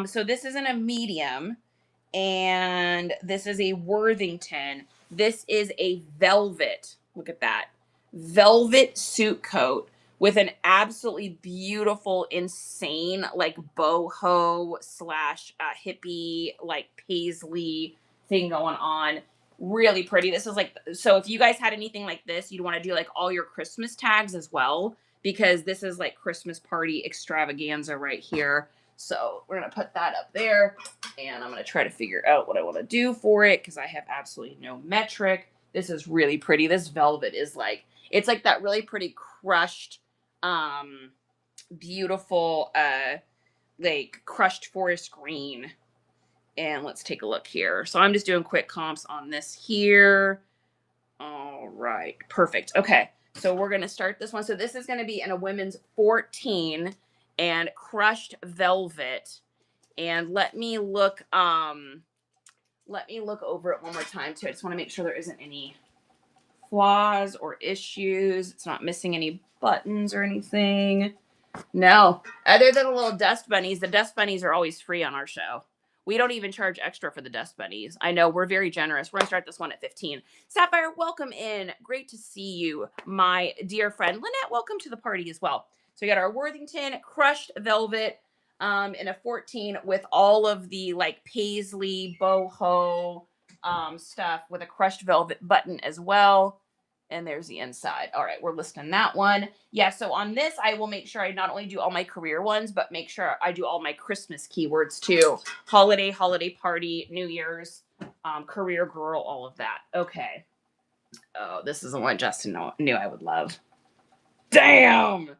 So this isn't a medium, and this is a Worthington. This is a velvet. Look at that. Velvet suit coat with an absolutely beautiful, insane, like boho / hippie, like paisley thing going on. Really pretty. This is like, so if you guys had anything like this, you'd want to do like all your Christmas tags as well, because this is like Christmas party extravaganza right here. So we're going to put that up there, and I'm going to try to figure out what I want to do for it because I have absolutely no metric. This is really pretty. This velvet is like, it's like that really pretty crushed, beautiful, like crushed forest green. And let's take a look here. So I'm just doing quick comps on this here. All right, perfect. Okay, so we're going to start this one. So this is going to be in a women's 14 and crushed velvet. And let me look over it one more time too. I just want to make sure there isn't any flaws or issues. It's not missing any buttons or anything. No, other than the little dust bunnies. The dust bunnies are always free on our show. We don't even charge extra for the dust bunnies. I know, we're very generous. We're going to start this one at 15. Sapphire, welcome in. Great to see you, my dear friend. Lynette, welcome to the party as well. So we got our Worthington crushed velvet in a 14 with all of the like paisley, boho stuff with a crushed velvet button as well. And there's the inside. All right, we're listing that one. Yeah, so on this, I will make sure I not only do all my career ones, but make sure I do all my Christmas keywords too. Holiday, holiday party, New Year's, career girl, all of that. Okay. Oh, this is the one Justin knew I would love. Damn!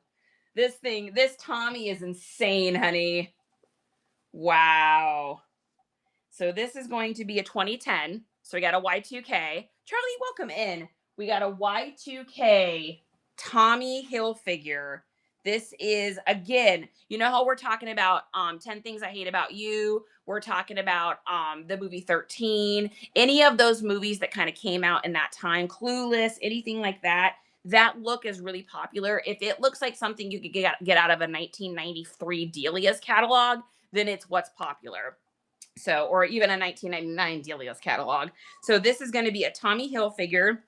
This Tommy is insane, honey. Wow. So this is going to be a 2010. So we got a Y2K. Charlie, welcome in. We got a Y2K Tommy Hilfiger. This is, again, you know how we're talking about 10 Things I Hate About You. We're talking about the movie 13. Any of those movies that kind of came out in that time, Clueless, anything like that. That look is really popular. If it looks like something you could get out of a 1993 Delia's catalog, then it's what's popular. So, or even a 1999 Delia's catalog. So this is going to be a Tommy Hilfiger.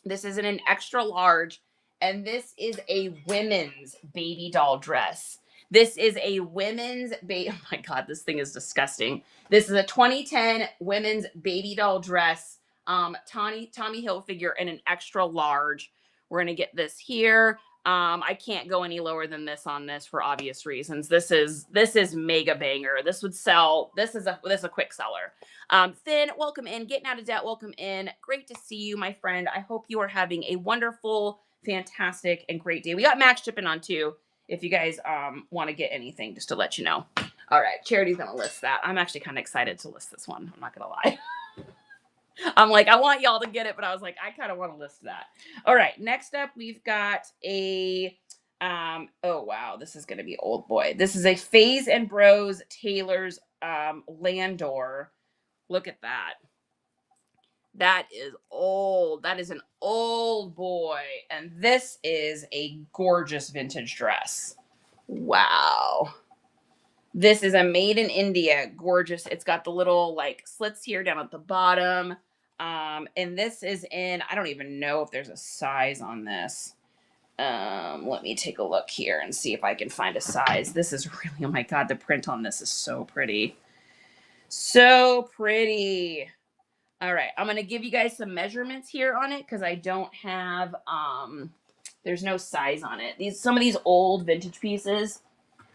This is in an extra large, and this is a women's baby doll dress. This is a women's oh my God, this thing is disgusting. This is a 2010 women's baby doll dress. Tommy Hilfiger in an extra large. We're going to get this here. I can't go any lower than this on this for obvious reasons. This is mega banger. This would sell. This is a quick seller. Finn, welcome in. Getting out of debt, welcome in. Great to see you, my friend. I hope you are having a wonderful, fantastic, and great day. We got Max shipping on too. If you guys want to get anything, just to let you know. All right, Charity's gonna list that. I'm actually kind of excited to list this one. I'm not gonna lie. I'm like, I want y'all to get it, but I was like, I kind of want to list that. All right, next up, we've got a, oh wow, this is going to be old boy. This is a Faze and Bros Taylor's Landor. Look at that. That is old. That is an old boy. And this is a gorgeous vintage dress. Wow. This is a made in India. Gorgeous. It's got the little like slits here down at the bottom. And this is in, I don't even know if there's a size on this. Let me take a look here and see if I can find a size. This is really, oh my God, the print on this is so pretty. So pretty. All right, I'm going to give you guys some measurements here on it because I don't have, there's no size on it. Some of these old vintage pieces,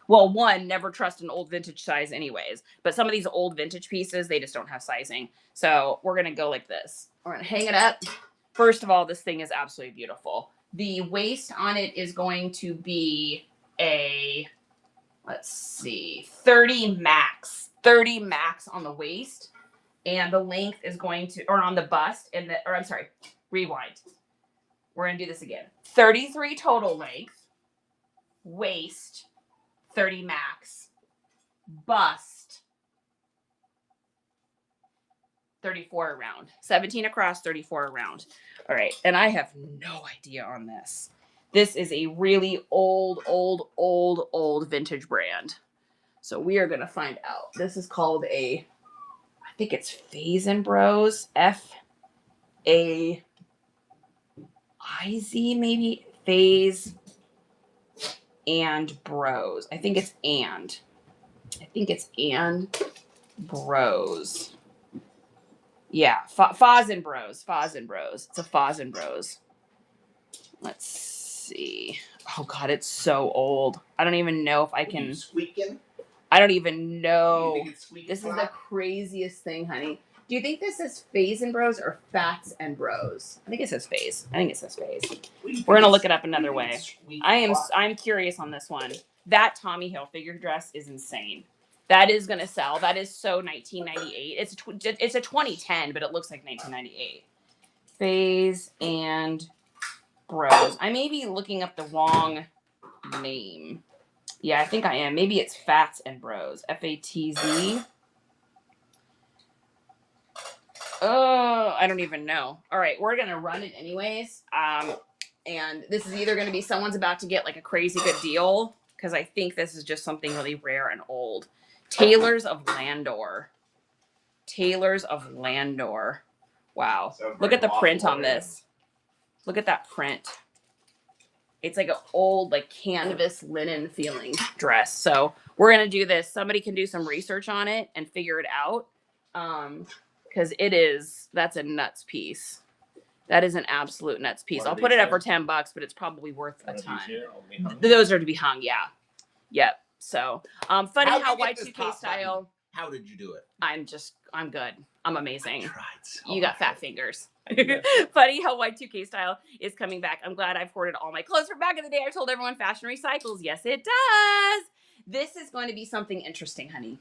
well, one, never trust an old vintage size anyways, but some of these old vintage pieces, they just don't have sizing. So we're going to go like this. We're going to hang it up. First of all, this thing is absolutely beautiful. The waist on it is going to be a, let's see, 30 max on the waist. And the length is going to, or on the bust, I'm sorry, rewind. We're going to do this again. 33 total length, waist, 30 max, bust, 34 around. 17 across, 34 around. All right, and I have no idea on this. This is a really old vintage brand. So we are going to find out. This is called I think it's Faze and Bros. F-A-I-Z, maybe? Faze and Bros. I think it's and Bros. Yeah, Foz and Bros. It's a Foz and Bros. Let's see. Oh God, it's so old. I don't even know if I can. Squeaking? I don't even know. This is Rock? the craziest thing, honey. Do you think this is Faze and Bros or Fats and Bros? I think it says Faze. We're gonna look it up another way. I'm curious on this one. That Tommy Hilfiger dress is insane. That is gonna sell. That is so 1998. It's a 2010, but it looks like 1998. Faze and Bros. I may be looking up the wrong name. Yeah, I think I am. Maybe it's Fats and Bros. F-A-T-Z. Oh, I don't even know. All right, we're going to run it anyways. And this is either going to be someone's about to get like a crazy good deal, because I think this is just something really rare and old. Taylor's of Landor. Wow. Look at the print on this. Look at that print. It's like an old, like canvas linen feeling dress. So we're going to do this. Somebody can do some research on it and figure it out. Because that's a nuts piece. That is an absolute nuts piece. I'll put it up for $10, but it's probably worth a ton. Those are to be hung. Yeah. Yep. So, funny how Y2K style. How did you do it? I'm good. I'm amazing. I tried so You got fat fingers. Funny how Y2K style is coming back. I'm glad I've hoarded all my clothes from back in the day. I told everyone fashion recycles. Yes, it does. This is going to be something interesting, honey.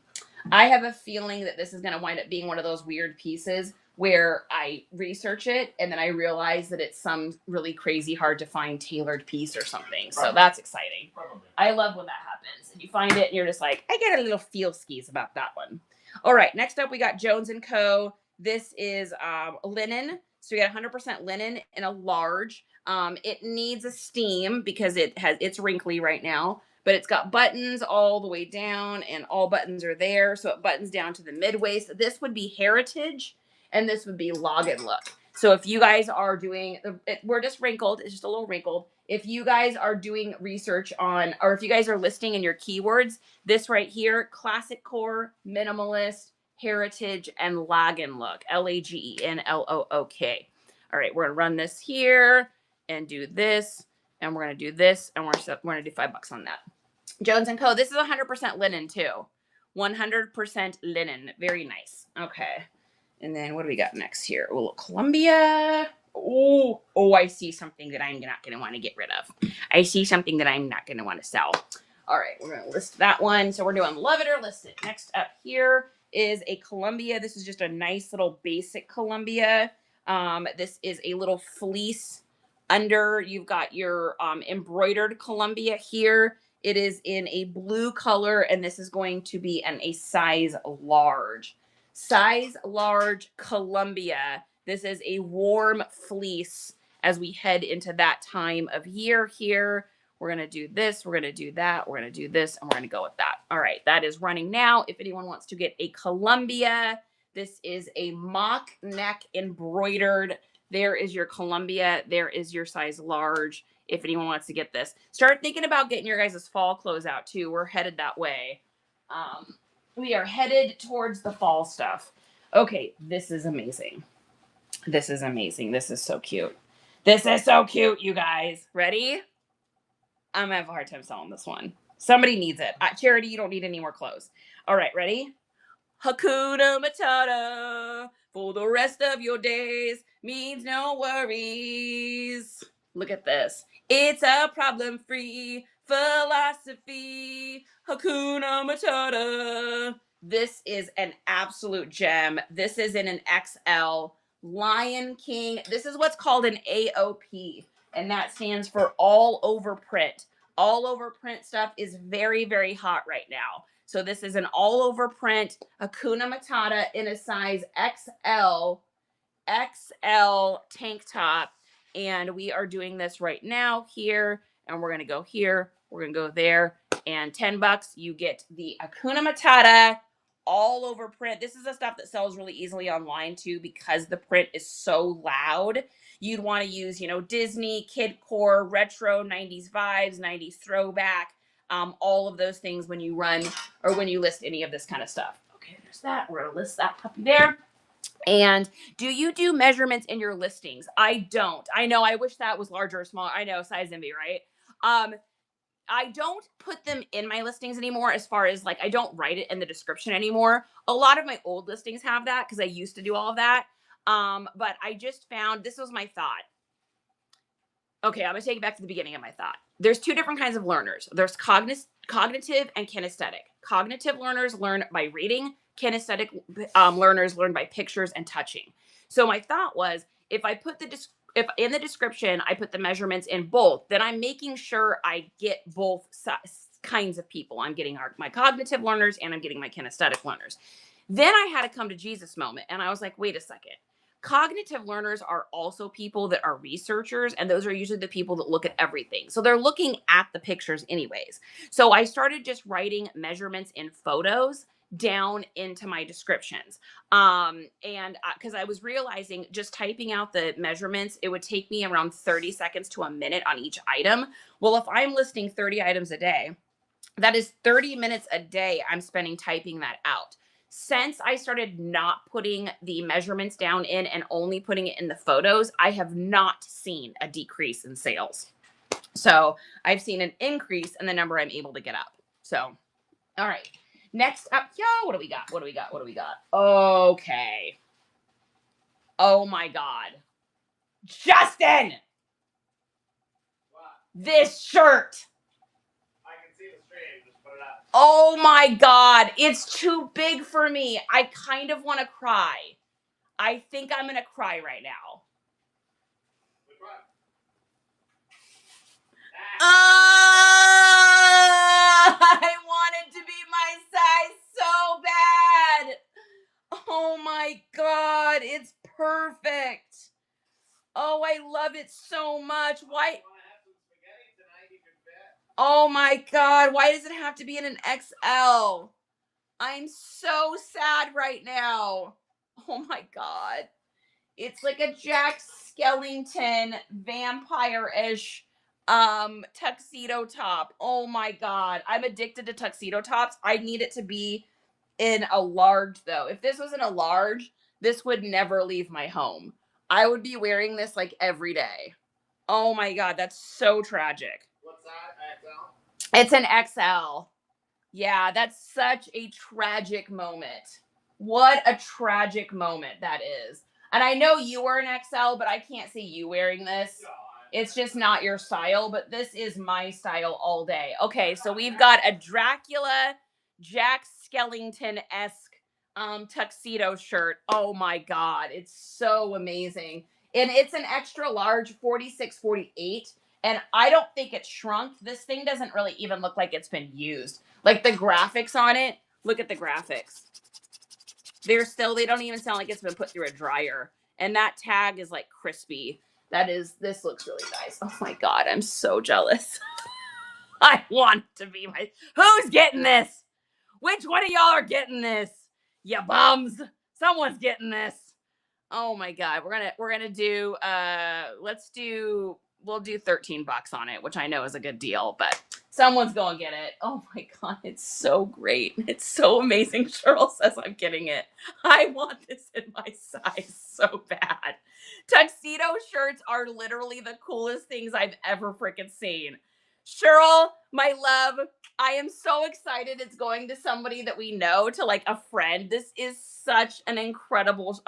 I have a feeling that this is going to wind up being one of those weird pieces where I research it and then I realize that it's some really crazy hard to find tailored piece or something. So that's exciting. Probably. I love when that happens. And you find it and you're just like, I get a little feel skis about that one. All right, next up we got Jones & Co. This is linen. So we got 100% linen in a large. It needs a steam because it's wrinkly right now, but it's got buttons all the way down and all buttons are there. So it buttons down to the mid waist. This would be heritage and this would be log and look. So if you guys are doing, we're just wrinkled, it's just a little wrinkled. If you guys are doing research on, or if you guys are listing in your keywords, this right here, classic core, minimalist, heritage, and lagen look, Lagenlook. All right, we're gonna run this here and do this, and we're gonna do this, and we're gonna do $5 on that. Jones & Co. This is 100% linen too. 100% linen. Very nice. Okay. And then what do we got next here? A little Columbia. Oh, I see something that I'm not going to want to get rid of. I see something that I'm not going to want to sell. All right, we're going to list that one. So we're doing love it or list it. Next up here is a Columbia. This is just a nice little basic Columbia. This is a little fleece under. You've got your embroidered Columbia here. It is in a blue color, and this is going to be in a size large. Size large Columbia. This is a warm fleece as we head into that time of year here. We're going to do this. We're going to do that. We're going to do this. And we're going to go with that. All right. That is running now. If anyone wants to get a Columbia, this is a mock neck embroidered. There is your Columbia. There is your size large. If anyone wants to get this, start thinking about getting your guys' fall clothes out too. We're headed that way. We are headed towards the fall stuff. Okay, this is amazing. This is amazing. This is so cute. This is so cute, you guys. Ready? I'm gonna have a hard time selling this one. Somebody needs it. Charity, you don't need any more clothes. All right, ready? Hakuna Matata for the rest of your days means no worries. Look at this. It's a problem-free philosophy. Hakuna Matata. This is an absolute gem. This is in an XL. Lion King. This is what's called an AOP, and that stands for all over print. All over print stuff is very, very hot right now. So this is an all over print Hakuna Matata in a size XL tank top. And we are doing this right now here. And we're going to go here. We're going to go there. And $10, you get the Hakuna Matata all over print. This is the stuff that sells really easily online too, because the print is so loud. You'd want to use, Disney, kidcore, retro, 90s vibes, 90s throwback. All of those things when you run or when you list any of this kind of stuff. Okay, there's that. We're going to list that puppy there. And do you do measurements in your listings? I don't. I know. I wish that was larger or smaller. I know, size envy, right? I don't put them in my listings anymore as far as I don't write it in the description anymore. A lot of my old listings have that because I used to do all of that. But I just found, this was my thought. Okay, I'm going to take it back to the beginning of my thought. There's two different kinds of learners. There's cognitive and kinesthetic. Cognitive learners learn by reading. Kinesthetic learners learn by pictures and touching. So my thought was, if I put if in the description I put the measurements in both, then I'm making sure I get both kinds of people. I'm getting my cognitive learners and I'm getting my kinesthetic learners. Then I had a come to Jesus moment, and I was like, wait a second. Cognitive learners are also people that are researchers, and those are usually the people that look at everything. So they're looking at the pictures anyways. So I started just writing measurements in photos down into my descriptions. And because I was realizing just typing out the measurements, it would take me around 30 seconds to a minute on each item. Well, if I'm listing 30 items a day, that is 30 minutes a day I'm spending typing that out. Since I started not putting the measurements down in and only putting it in the photos, I have not seen a decrease in sales. So I've seen an increase in the number I'm able to get up. So, all right. Next up, what do we got? Okay. Oh my God. Justin! What? This shirt. I can see the stream. Just put it up. Oh my God. It's too big for me. I kind of want to cry. I think I'm going to cry right now. I want it to be my size so bad. Oh my God, it's perfect. Oh, I love it so much. Why? Oh my God, why does it have to be in an XL? I'm so sad right now. Oh my God. It's like a Jack Skellington vampire-ish tuxedo top. Oh my God. I'm addicted to tuxedo tops. I need it to be in a large though. If this was in a large, this would never leave my home. I would be wearing this like every day. Oh my God, that's so tragic. What's that? XL? It's an XL. Yeah, that's such a tragic moment. What a tragic moment that is. And I know you were an XL, but I can't see you wearing this. It's just not your style, but this is my style all day. Okay, so we've got a Dracula Jack Skellington-esque tuxedo shirt. Oh my God, it's so amazing. And it's an extra large 46, 48. And I don't think it's shrunk. This thing doesn't really even look like it's been used. Like the graphics on it, look at the graphics. They don't even sound like it's been put through a dryer. And that tag is like crispy. This looks really nice. Oh my God, I'm so jealous. I want to be who's getting this? Which one of y'all are getting this? Ya bums. Someone's getting this. Oh my God. We're gonna do we'll do $13 on it, which I know is a good deal, but someone's gonna get it. Oh my God, it's so great. It's so amazing. Cheryl says I'm getting it. I want this in my size so bad. Tuxedo shirts are literally the coolest things I've ever freaking seen. Cheryl, my love, I am so excited it's going to somebody that we know, to like a friend. This is such an incredible,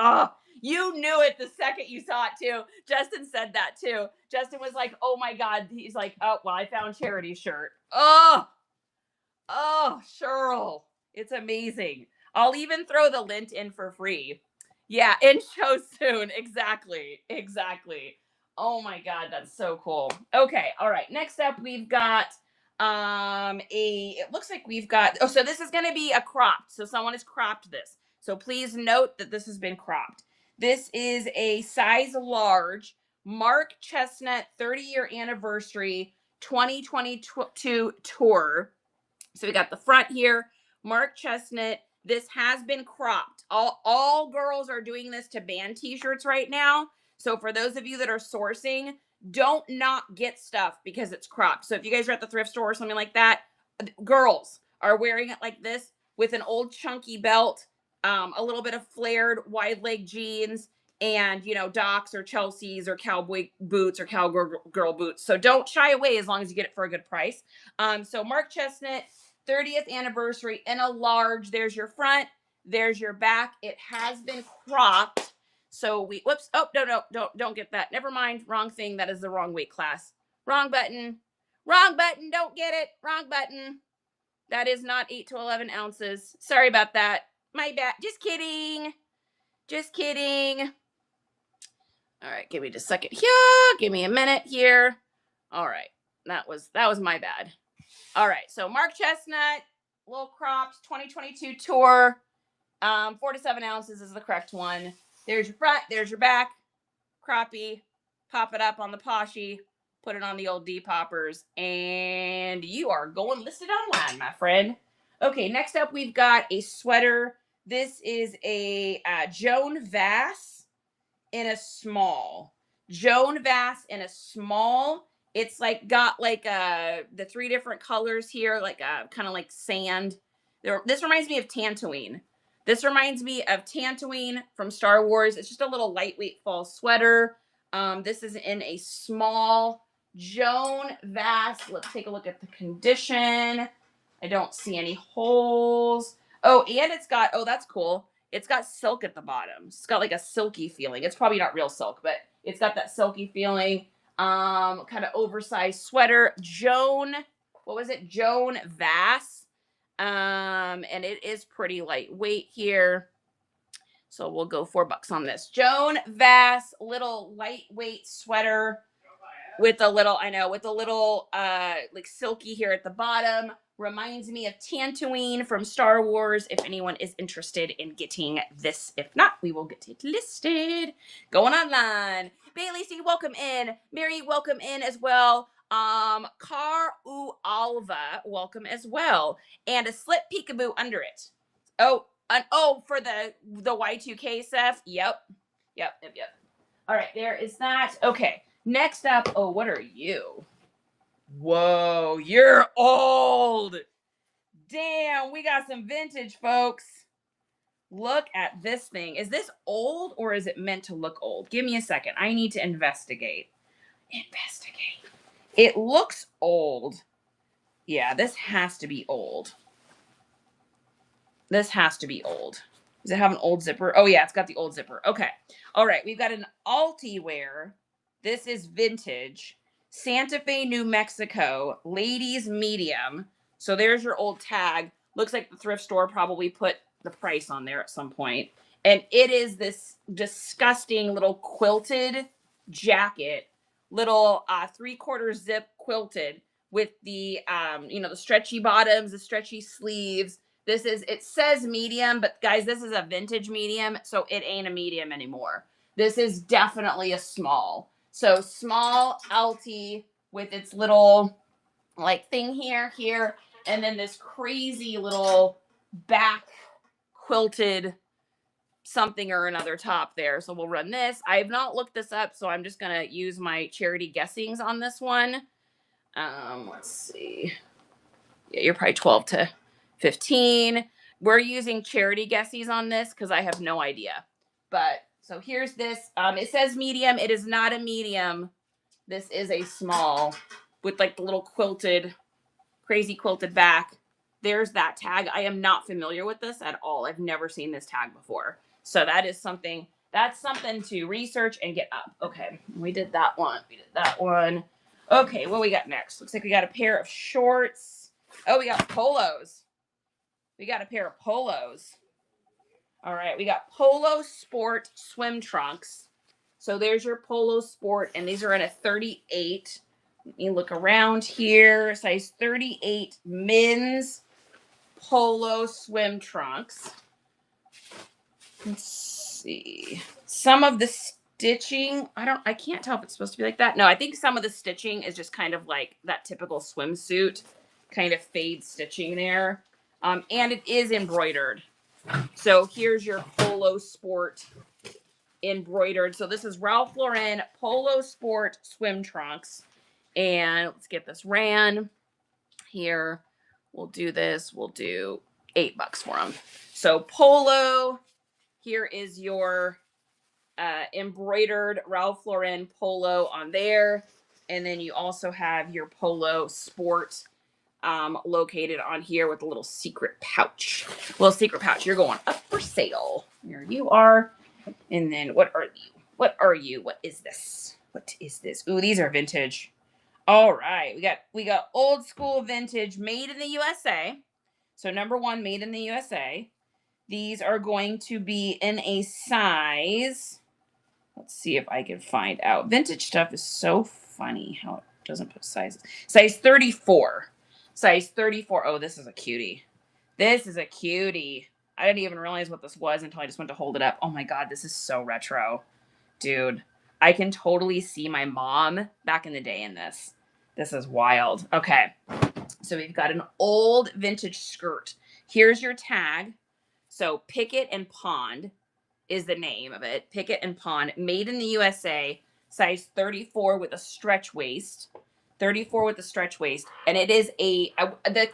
you knew it the second you saw it too. Justin said that too. Justin was like, oh my God. He's like, oh, well, I found Charity's shirt. Oh, Cheryl. It's amazing. I'll even throw the lint in for free. Yeah, in show soon. Exactly. Oh my God, that's so cool. Okay, all right. Next up, we've got it looks like we've got, so this is going to be a cropped. So someone has cropped this. So please note that this has been cropped. This is a size large Mark Chestnut 30-year anniversary 2022 tour. So we got the front here, Mark Chestnut. This has been cropped. All girls are doing this to band t-shirts right now. So for those of you that are sourcing, don't not get stuff because it's cropped. So if you guys are at the thrift store or something like that, girls are wearing it like this with an old chunky belt, a little bit of flared wide leg jeans, and Docs or Chelsea's or cowboy boots or cowgirl boots. So don't shy away as long as you get it for a good price. So Mark Chestnut 30th anniversary in a large. There's your front, there's your back. It has been cropped. So whoops. Oh, no, don't get that. Never mind. Wrong thing. That is the wrong weight class. Wrong button. Don't get it. Wrong button. That is not 8 to 11 ounces. Sorry about that. My bad. Just kidding. All right. Give me just a second here. Give me a minute here. All right. That was my bad. All right. So Mark Chestnut, little cropped 2022 tour. 4 to 7 ounces is the correct one. There's your front, there's your back, croppy, pop it up on the Poshy, put it on the old D-poppers, and you are going listed online, my friend. Okay, next up we've got a sweater. This is a Joan Vass in a small. Joan Vass in a small. It's like got like the 3 different colors here, like kind of like sand. This reminds me of Tatooine. This reminds me of Tatooine from Star Wars. It's just a little lightweight fall sweater. This is in a small. Joan Vass. Let's take a look at the condition. I don't see any holes. Oh, and it's got, that's cool. It's got silk at the bottom. It's got like a silky feeling. It's probably not real silk, but it's got that silky feeling. Kind of oversized sweater. Joan Vass. And it is pretty lightweight here. So we'll go $4 on this. Joan Vass, little lightweight sweater with a little, I know, with a little like silky here at the bottom. Reminds me of Tatooine from Star Wars. If anyone is interested in getting this, if not, we will get it listed. Going online. Bailey C, welcome in. Mary, welcome in as well. Car Alva, welcome as well. And a slip peekaboo under it. Oh, for the Y2K stuff. Yep. All right, there is that. Okay. Next up, oh, what are you? Whoa, you're old. Damn, we got some vintage, folks. Look at this thing. Is this old or is it meant to look old? Give me a second. I need to investigate. It looks old. Yeah, this has to be old. Does it have an old zipper? Oh, yeah, it's got the old zipper. Okay. All right, we've got an Alti wear. This is vintage. Santa Fe, New Mexico. Ladies medium. So there's your old tag. Looks like the thrift store probably put the price on there at some point. And it is this disgusting little quilted jacket. Little 3/4 zip quilted with the, the stretchy bottoms, the stretchy sleeves. It says medium, but guys, this is a vintage medium, so it ain't a medium anymore. This is definitely a small. So small Alti with its little like thing here, and then this crazy little back quilted something or another top there. So we'll run this. I have not looked this up, so I'm just gonna use my charity guessings on this one. Let's see. Yeah, you're probably 12 to 15. We're using charity guesses on this because I have no idea. But so here's this. It says medium. It is not a medium. This is a small with like the little crazy quilted back. There's that tag. I am not familiar with this at all. I've never seen this tag before. So that's something to research and get up. Okay, we did that one. Okay, what we got next? Looks like we got a pair of shorts. Oh, we got polos. All right, we got Polo Sport swim trunks. So there's your Polo Sport, and these are in a 38. Let me look around here. Size 38 men's Polo swim trunks. Let's see. Some of the stitching, I can't tell if it's supposed to be like that. No, I think some of the stitching is just kind of like that typical swimsuit kind of fade stitching there. And it is embroidered. So here's your Polo Sport embroidered. So this is Ralph Lauren Polo Sport swim trunks. And let's get this ran here. We'll do this. We'll do $8 for them. So Polo, here is your embroidered Ralph Lauren Polo on there. And then you also have your Polo Sport located on here with a little secret pouch. You're going up for sale. Here you are. And then what are you? What is this? Ooh, these are vintage. All right. We got old school vintage made in the USA. So number 1, made in the USA. These are going to be in a size. Let's see if I can find out. Vintage stuff is so funny how it doesn't put sizes. Size 34. Oh, this is a cutie. I didn't even realize what this was until I just went to hold it up. Oh my God, this is so retro. Dude, I can totally see my mom back in the day in this. This is wild. Okay, so we've got an old vintage skirt. Here's your tag. So Picket and Pond is the name of it. Picket and Pond, made in the USA, size 34 with a stretch waist. And it is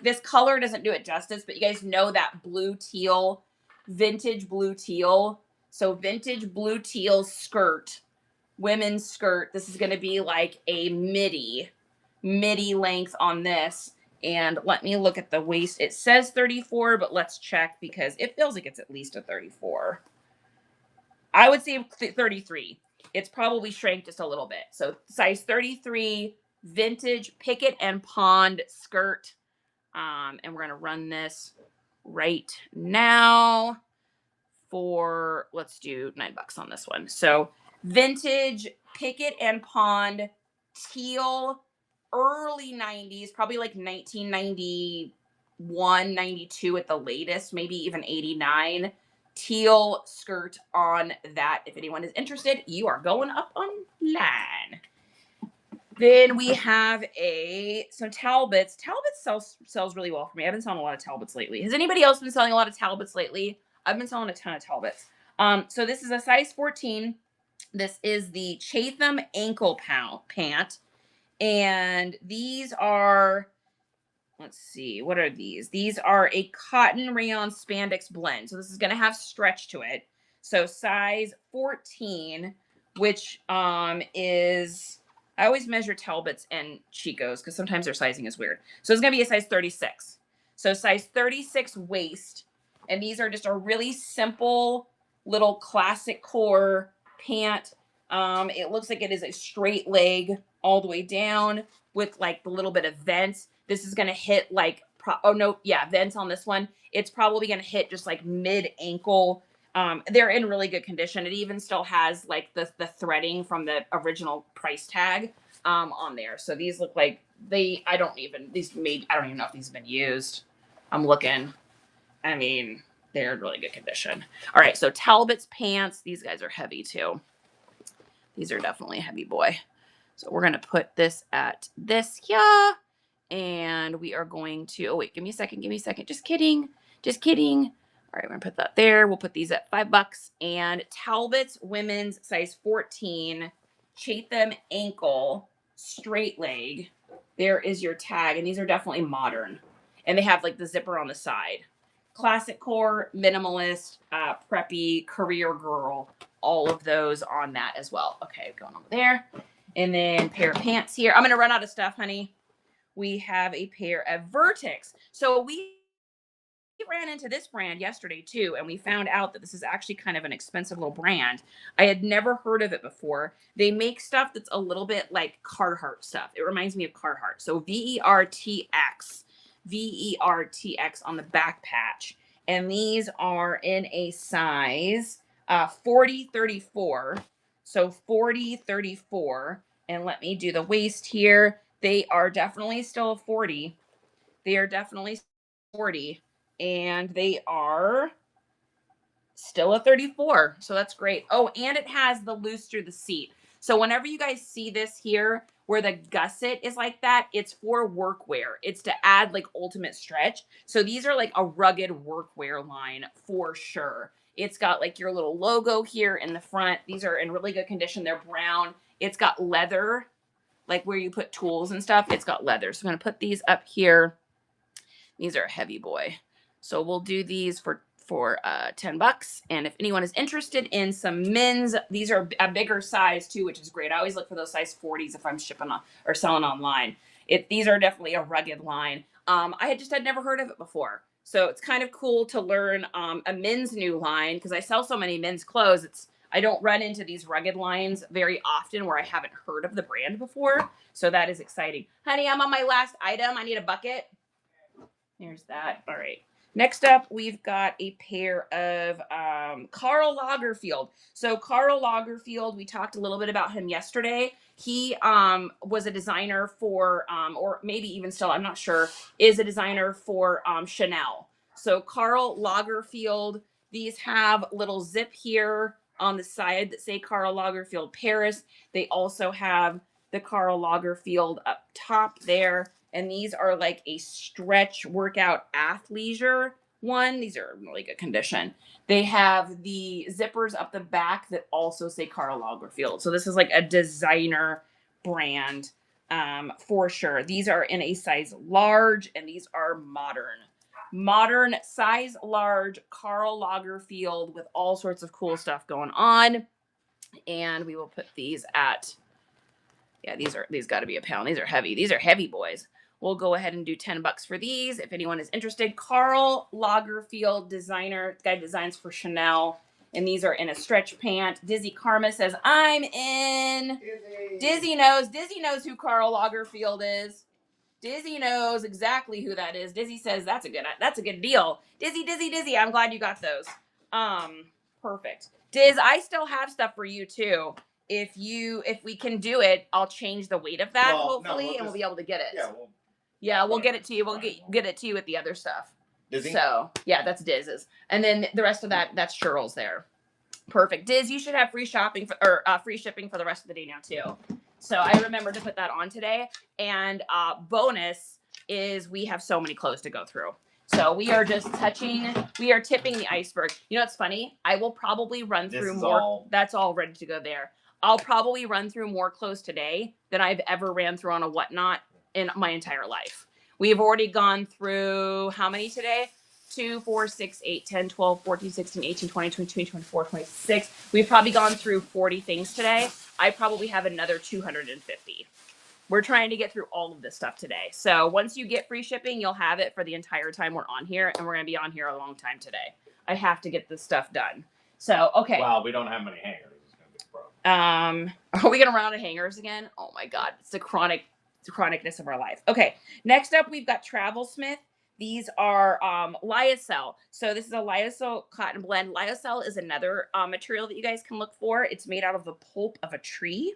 this color doesn't do it justice, but you guys know that blue teal, vintage blue teal. So vintage blue teal skirt, women's skirt. This is going to be like a midi length on this. And let me look at the waist. It says 34, but let's check because it feels like it's at least a 34. I would say 33. It's probably shrank just a little bit. So size 33, vintage Picket and Pond skirt. And we're going to run this right now for, let's do $9 on this one. So vintage Picket and Pond teal, early 90s, probably like 1991, 92 at the latest, maybe even 89. Teal skirt on that. If anyone is interested, you are going up online. Then we have some Talbots. Talbots sells really well for me. I've been selling a lot of Talbots lately. Has anybody else been selling a lot of Talbots lately? I've been selling a ton of Talbots. So this is a size 14. This is the Chatham ankle pant. And these are, let's see, what are these? These are a cotton rayon spandex blend. So this is going to have stretch to it. So size 14, which is, I always measure Talbots and Chicos because sometimes their sizing is weird. So it's going to be a size 36. So size 36 waist. And these are just a really simple little classic core pant. It looks like it is a straight leg all the way down with like the little bit of vents. This is going to hit like, vents on this one. It's probably going to hit just like mid ankle. They're in really good condition. It even still has like the threading from the original price tag on there. So these look like I don't even know if these have been used. I'm looking. I mean, they're in really good condition. All right. So Talbot's pants, these guys are heavy too. These are definitely a heavy boy. So we're going to put this at this here. And we are going to, oh wait, give me a second. Just kidding. All right, we're going to put that there. We'll put these at $5. And Talbot's women's size 14, Chatham ankle, straight leg. There is your tag. And these are definitely modern. And they have like the zipper on the side. Classic core, minimalist, preppy, career girl. All of those on that as well. Okay, going over there. And then pair of pants here. I'm going to run out of stuff, honey. We have a pair of Vertex. So we ran into this brand yesterday too, and we found out that this is actually kind of an expensive little brand. I had never heard of it before. They make stuff that's a little bit like Carhartt stuff. It reminds me of Carhartt. So VERTX on the back patch. And these are in a size 40-34. So 40-34. And let me do the waist here. They are definitely still a 40. They are definitely 40. And they are still a 34. So that's great. Oh, and it has the loose through the seat. So whenever you guys see this here, where the gusset is like that, it's for workwear. It's to add like ultimate stretch. So these are like a rugged workwear line for sure. It's got like your little logo here in the front. These are in really good condition. They're brown. It's got leather, like where you put tools and stuff. It's got leather. So I'm going to put these up here. These are a heavy boy. So we'll do these for $10. And if anyone is interested in some men's, these are a bigger size too, which is great. I always look for those size 40s if I'm shipping on or selling online. These are definitely a rugged line. I had never heard of it before. So it's kind of cool to learn a men's new line because I sell so many men's clothes. I don't run into these rugged lines very often where I haven't heard of the brand before. So that is exciting. Honey, I'm on my last item. I need a bucket. There's that. All right. Next up, we've got a pair of Karl Lagerfeld. So Karl Lagerfeld, we talked a little bit about him yesterday. He was a designer for, or maybe even still, I'm not sure, is a designer for Chanel. So Karl Lagerfeld, these have little zip here on the side that say Karl Lagerfeld Paris. They also have the Karl Lagerfeld up top there. And these are like a stretch workout athleisure one. These are in really good condition. They have the zippers up the back that also say Karl Lagerfeld. So this is like a designer brand for sure. These are in a size large and these are modern. Modern size large Karl Lagerfeld with all sorts of cool stuff going on. And we will put these at, yeah, these got to be a pound. These are heavy. These are heavy boys. We'll go ahead and do $10 for these. If anyone is interested, Karl Lagerfeld designer, guy designs for Chanel. And these are in a stretch pant. Dizzy Karma says, I'm in. Dizzy knows who Karl Lagerfeld is. Dizzy knows exactly who that is. Dizzy says, that's a good deal. Dizzy. I'm glad you got those. Perfect. Diz, I still have stuff for you too. If we can do it, I'll change the weight of that, hopefully, and we'll be able to get it. Yeah, we'll get it to you. We'll get it to you with the other stuff. Dizzy? So yeah, that's Diz's, and then the rest of that's Cheryl's there. Perfect. Diz, you should have free shipping for the rest of the day now too. So I remember to put that on today. And bonus is we have so many clothes to go through. So we are tipping the iceberg. You know what's funny? I will probably run through more. That's all ready to go there. I'll probably run through more clothes today than I've ever ran through on a whatnot in my entire life. We've already gone through how many today? 2, 4, 6, 8, 10, 12, 14, 16, 18, 20, 22, 24, 26. We've probably gone through 40 things today. I probably have another 250. We're trying to get through all of this stuff today. So once you get free shipping, you'll have it for the entire time we're on here, and we're going to be on here a long time today. I have to get this stuff done. So, okay. Wow, we don't have many hangers. It's going to be a problem. Are we going to run out of hangers again? Oh my God. It's the chronicness of our life. Okay. Next up, we've got Travel Smith. These are lyocell. So this is a lyocell cotton blend. Lyocell is another material that you guys can look for. It's made out of the pulp of a tree.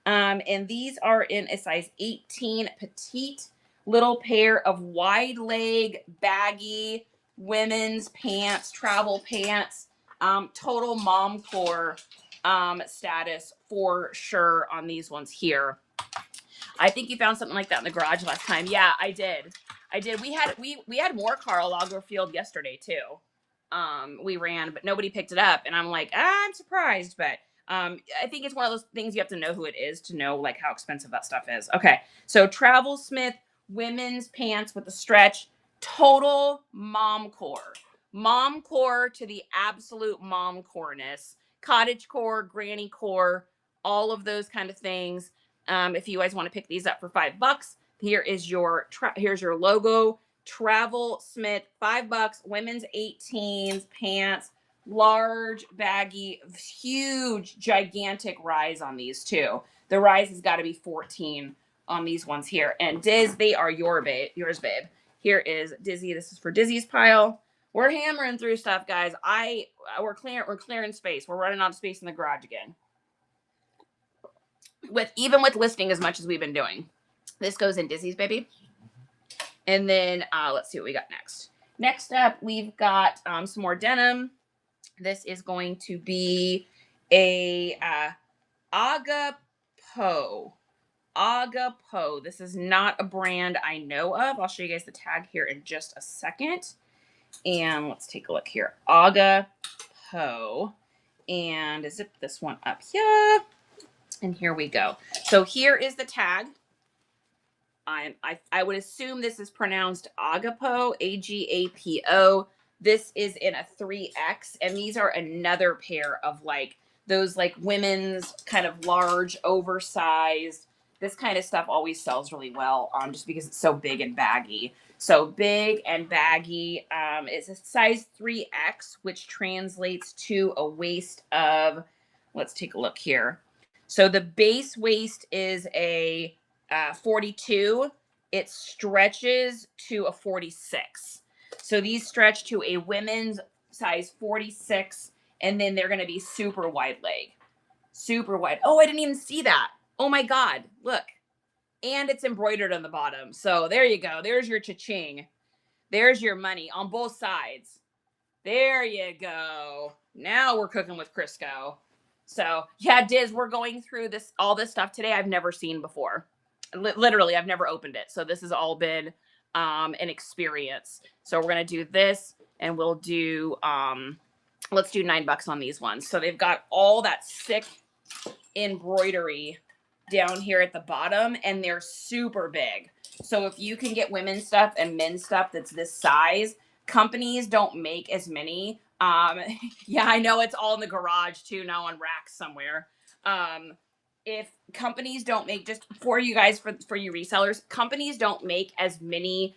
And these are in a size 18 petite little pair of wide leg, baggy women's pants, travel pants, total mom core status for sure on these ones here. I think you found something like that in the garage last time. Yeah, I did. We had more Karl Lagerfeld yesterday too. We ran, but nobody picked it up, and I'm like, I'm surprised, but I think it's one of those things you have to know who it is to know like how expensive that stuff is. Okay, so Travel Smith women's pants with a stretch, total mom core to the absolute mom coreness, cottage core, granny core, all of those kind of things. If you guys want to pick these up for $5. Here's your logo, Travel Smith, $5, women's 18s, pants, large, baggy, huge, gigantic rise on these too. The rise has got to be 14 on these ones here. And Diz, they are yours, babe. Here is Dizzy. This is for Dizzy's pile. We're hammering through stuff, guys. We're clearing space. We're running out of space in the garage again. Even with listing as much as we've been doing. This goes in Dizzy's, baby. And then let's see what we got next. Next up, we've got some more denim. This is going to be a Agapo. Agapo. This is not a brand I know of. I'll show you guys the tag here in just a second. And let's take a look here. Agapo. And zip this one up here. And here we go. So here is the tag. I would assume this is pronounced Agapo, Agapo. This is in a 3X, and these are another pair of like those like women's kind of large, oversized. This kind of stuff always sells really well, just because it's so big and baggy. So big and baggy. It's a size 3X, which translates to a waist of. Let's take a look here. So the base waist is a 42. It stretches to a 46. So these stretch to a women's size 46, and then they're going to be super wide leg. Super wide. Oh, I didn't even see that. Oh my God. Look. And it's embroidered on the bottom. So there you go. There's your cha-ching. There's your money on both sides. There you go. Now we're cooking with Crisco. So yeah, Diz, we're going through all this stuff today I've never seen before. Literally, I've never opened it. So this has all been an experience. So we're going to do this, and we'll do, let's do $9 on these ones. So they've got all that sick embroidery down here at the bottom, and they're super big. So if you can get women's stuff and men's stuff that's this size, companies don't make as many. Yeah, I know it's all in the garage too now on racks somewhere. If companies don't make, just for you guys, for you resellers, companies don't make as many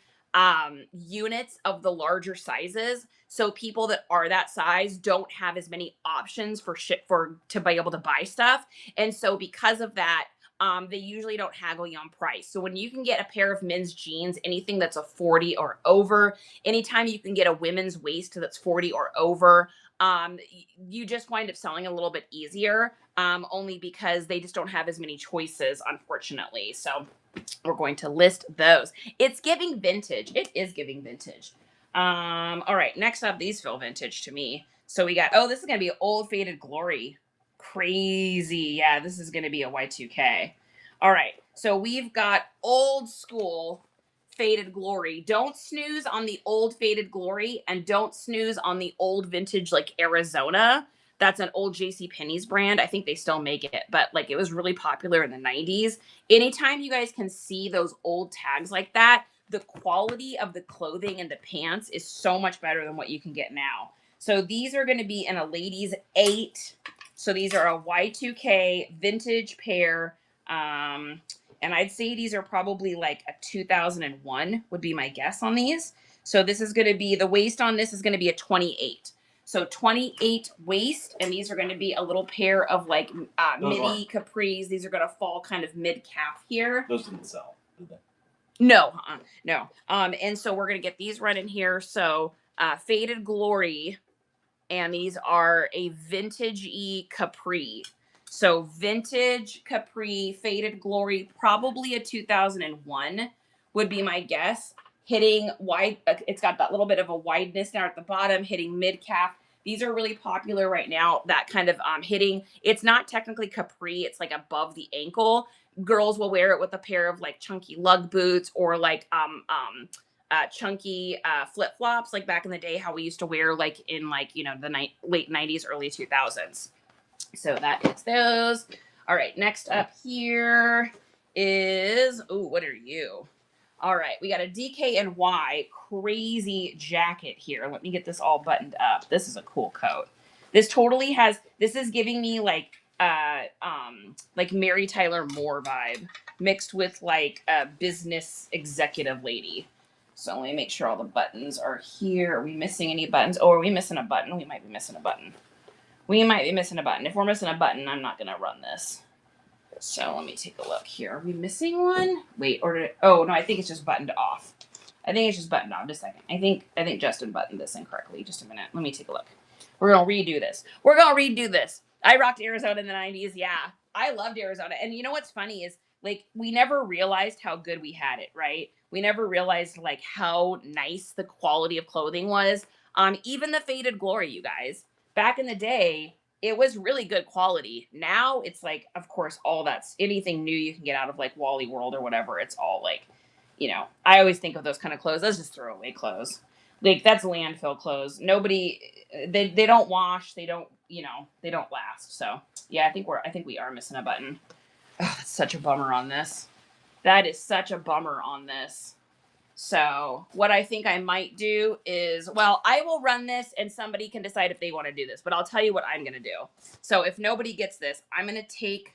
units of the larger sizes. So people that are that size don't have as many options to be able to buy stuff. And so because of that, they usually don't haggle you on price. So when you can get a pair of men's jeans, anything that's a 40 or over, anytime you can get a women's waist that's 40 or over, you just wind up selling a little bit easier, only because they just don't have as many choices, unfortunately. So we're going to list those. It's giving vintage. It is giving vintage. All right, next up, these feel vintage to me. So we got, oh, this is going to be Old Faded Glory. Crazy. Yeah, this is going to be a Y2K. All right, so we've got old school Faded Glory. Don't snooze on the old Faded Glory, and don't snooze on the old vintage like Arizona. That's an old JCPenney's brand. I think they still make it, but like it was really popular in the 90s. Anytime you guys can see those old tags like that, the quality of the clothing and the pants is so much better than what you can get now. So these are going to be in a ladies 8. So these are a Y2K vintage pair. And I'd say these are probably like a 2001 would be my guess on these. So this is going to be, the waist on this is going to be a 28. So 28 waist, and these are going to be a little pair of like midi capris. These are going to fall kind of mid calf here. Those didn't sell, did they? No, no. And so we're going to get these right in here. So Faded Glory, and these are a vintage-y capri. So vintage capri, Faded Glory, probably a 2001 would be my guess. Hitting wide, it's got that little bit of a wideness down at the bottom, hitting mid-calf. These are really popular right now, that kind of hitting. It's not technically capri, it's like above the ankle. Girls will wear it with a pair of like chunky lug boots, or like chunky flip-flops, like back in the day, how we used to wear like in like, you know, the late 90s, early 2000s. So that is those. All right, next up here is, oh, what are you? All right, we got a DKNY crazy jacket here. Let me get this all buttoned up. This is a cool coat. This totally has, this is giving me like Mary Tyler Moore vibe mixed with like a business executive lady. So let me make sure all the buttons are here. Are we missing any buttons? Oh, are we missing a button? We might be missing a button. We might be missing a button. If we're missing a button, I'm not going to run this. So let me take a look here. Are we missing one? Wait, oh, no, I think it's just buttoned off. I think it's just buttoned off. Just a second. I think Justin buttoned this incorrectly. Just a minute. Let me take a look. We're going to redo this. We're going to redo this. I rocked Arizona in the 90s. Yeah, I loved Arizona. And you know what's funny is, like, we never realized how good we had it, right? We never realized, like, how nice the quality of clothing was. Even the Faded Glory, you guys. Back in the day, it was really good quality. Now it's like, of course, all that's anything new you can get out of like Wally World or whatever. It's all like, you know, I always think of those kind of clothes. Those just throwaway clothes. Like that's landfill clothes. Nobody, they don't wash. They don't, you know, they don't last. So yeah, I think we are missing a button. Oh, that's such a bummer on this. That is such a bummer on this. So what I think I might do is, well, I will run this and somebody can decide if they want to do this, but I'll tell you what I'm going to do. So if nobody gets this, I'm going to take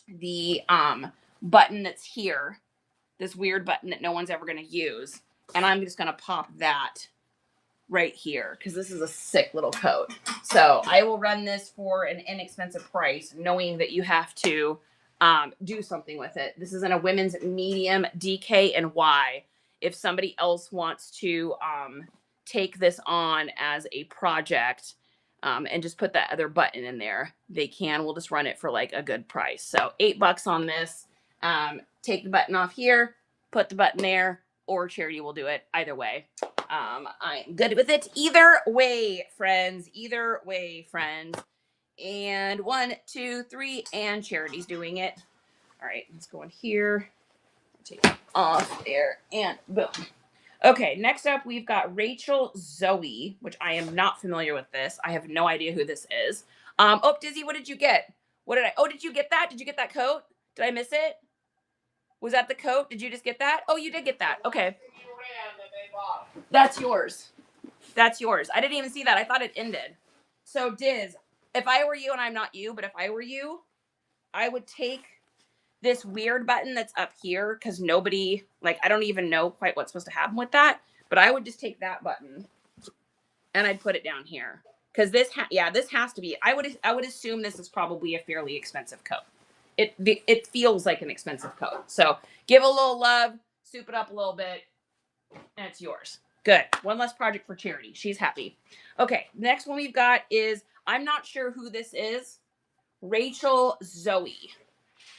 the button that's here, this weird button that no one's ever going to use, and I'm just going to pop that right here because this is a sick little coat. So I will run this for an inexpensive price, knowing that you have to do something with it. This is in a women's medium DKNY. If somebody else wants to take this on as a project and just put that other button in there, they can. We'll just run it for like a good price. So $8 on this. Take the button off here, put the button there, or charity will do it. Either way. I'm good with it. Either way, friends. Either way, friends. And 1, 2, 3, and charity's doing it. All right, let's go in here. Take it off there, and boom. Okay, next up we've got Rachel Zoe, which I am not familiar with this. I have no idea who this is. Oh, Dizzy, what did you get? Did you get that? Did you get that coat? Did I miss it? Was that the coat? Did you just get that? Oh, you did get that. Okay. That's yours. That's yours. I didn't even see that. I thought it ended. So, Diz, if I were you, and I'm not you, but if I were you, I would take this weird button that's up here because nobody, like, I don't even know quite what's supposed to happen with that, but I would just take that button and I'd put it down here because this has to be, I would assume this is probably a fairly expensive coat. it feels like an expensive coat. So give a little love, soup it up a little bit, and it's yours. Good. One less project for charity. She's happy. Okay, next one we've got is, I'm not sure who this is. Rachel Zoe.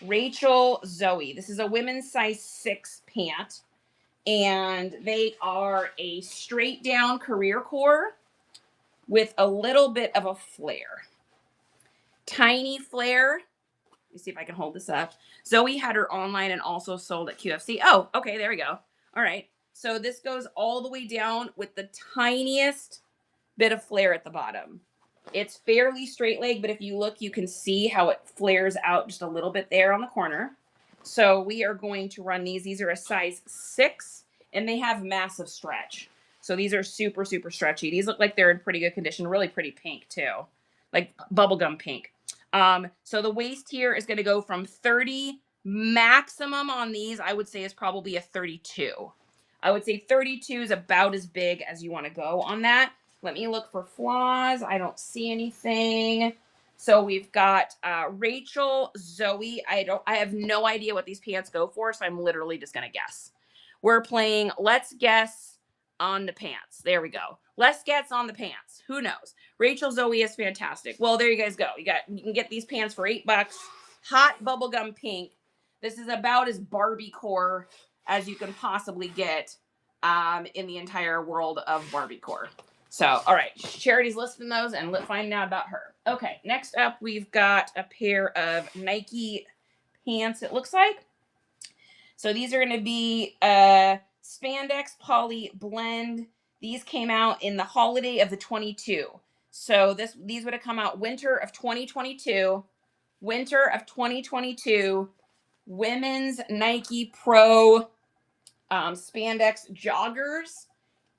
Rachel Zoe. This is a women's size 6 pant. And they are a straight down career core with a little bit of a flare. Tiny flare. Let me see if I can hold this up. Zoe had her online and also sold at QFC. Oh, okay, there we go. All right. So this goes all the way down with the tiniest bit of flare at the bottom. It's fairly straight leg, but if you look, you can see how it flares out just a little bit there on the corner. So we are going to run these. These are a size 6, and they have massive stretch. So these are super, super stretchy. These look like they're in pretty good condition. Really pretty pink too, like bubblegum pink. So the waist here is going to go from 30 maximum on these. I would say is probably a 32. I would say 32 is about as big as you want to go on that. Let me look for flaws. I don't see anything. So we've got Rachel Zoe. I have no idea what these pants go for, so I'm literally just gonna guess. We're playing Let's Guess on the pants. There we go. Let's Guess on the pants. Who knows? Rachel Zoe is fantastic. Well, there you guys go. You can get these pants for $8. Hot bubblegum pink. This is about as Barbie core as you can possibly get in the entire world of Barbie core. So, all right, Charity's listing those and let's find out about her. Okay, next up, we've got a pair of Nike pants, it looks like. So these are going to be spandex poly blend. These came out in the holiday of the 22. So these would have come out winter of 2022. Winter of 2022. Women's Nike Pro spandex joggers.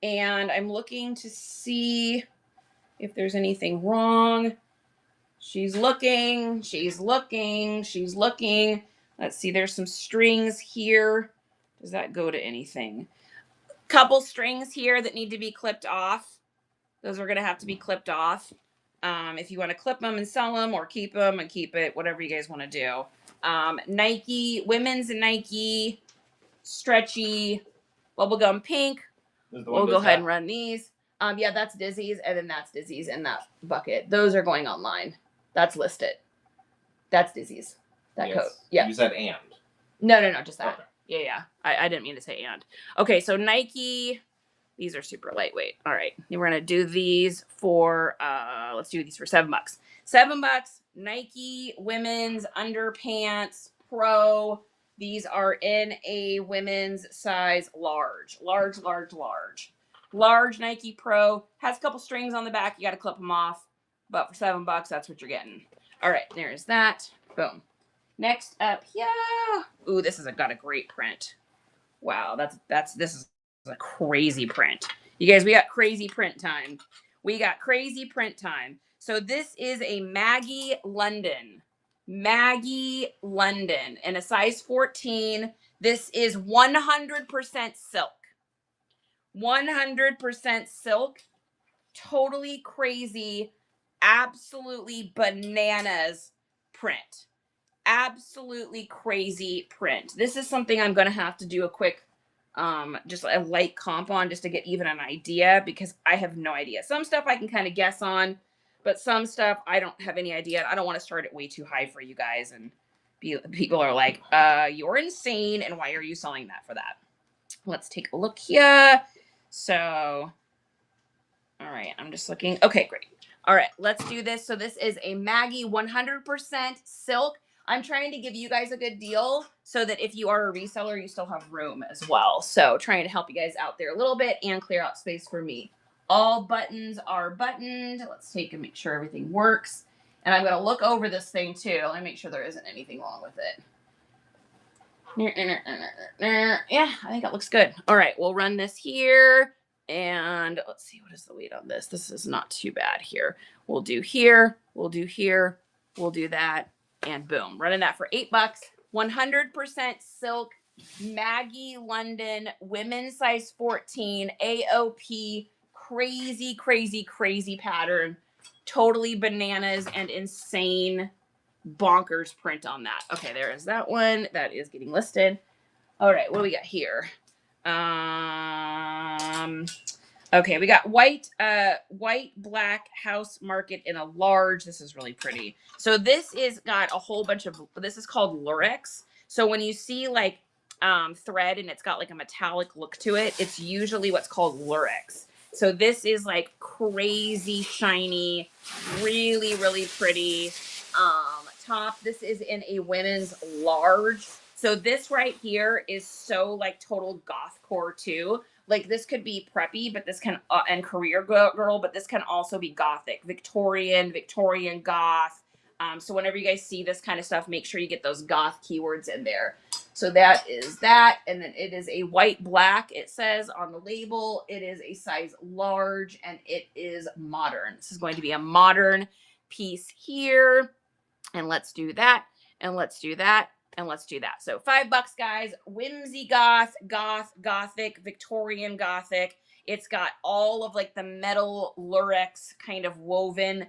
And I'm looking to see if there's anything wrong. She's looking. Let's see, there's some strings here. Does that go to anything? Couple strings here that need to be clipped off. Those are going to have to be clipped off. If you want to clip them and sell them or keep them and keep it, whatever you guys want to do. Nike, women's Nike, stretchy, bubblegum pink. We'll go ahead and run these. Yeah, that's Dizzy's, and then that's Dizzy's in that bucket. Those are going online. That's listed. That's Dizzy's. That coat. Yeah. You said and. No, just that. Okay. Yeah. I didn't mean to say and. Okay, so Nike. These are super lightweight. All right. We're going to do these for, let's do these for $7. $7. Nike women's underpants pro. These are in a women's size large. Large Nike Pro. Has a couple strings on the back. You got to clip them off. But for $7, that's what you're getting. All right, there's that. Boom. Next up, yeah. Ooh, this has got a great print. Wow, this is a crazy print. You guys, we got crazy print time. So this is a Maggie London in a size 14. This is 100% silk. 100% silk. Totally crazy. Absolutely bananas print. Absolutely crazy print. This is something I'm going to have to do a quick, just a light comp on just to get even an idea because I have no idea. Some stuff I can kind of guess on, but some stuff I don't have any idea. I don't want to start it way too high for you guys and people are like, you're insane and why are you selling that for that? Let's take a look here. So, all right, I'm just looking. Okay, great. All right, let's do this. So this is a Maggie 100% silk. I'm trying to give you guys a good deal so that if you are a reseller, you still have room as well. So trying to help you guys out there a little bit and clear out space for me. All buttons are buttoned. Let's take and make sure everything works. And I'm going to look over this thing too. Let me make sure there isn't anything wrong with it. Yeah, I think that looks good. All right, we'll run this here. And let's see, what is the weight on this? This is not too bad here. We'll do here, we'll do here, we'll do that, and boom. Running that for $8. 100% silk, Maggie London, women's size 14, AOP, crazy pattern. Totally bananas and insane bonkers print on that. Okay, there is that one. That is getting listed. All right, what do we got here? Okay, we got white black house market in a large. This is really pretty. So this is got a whole bunch of, this is called lurex. So when you see like thread and it's got like a metallic look to it, it's usually what's called lurex. So this is like crazy shiny, really, really pretty top. This is in a women's large. So this right here is so like total goth core too. Like this could be preppy, but this can and career girl, but this can also be gothic, Victorian goth. So whenever you guys see this kind of stuff, make sure you get those goth keywords in there. So that is that, and then it is a white black. It says on the label, it is a size large, and it is modern. This is going to be a modern piece here, and let's do that, and let's do that. And let's do that. So $5, guys. Whimsy goth, gothic, Victorian gothic. It's got all of like the metal lurex kind of woven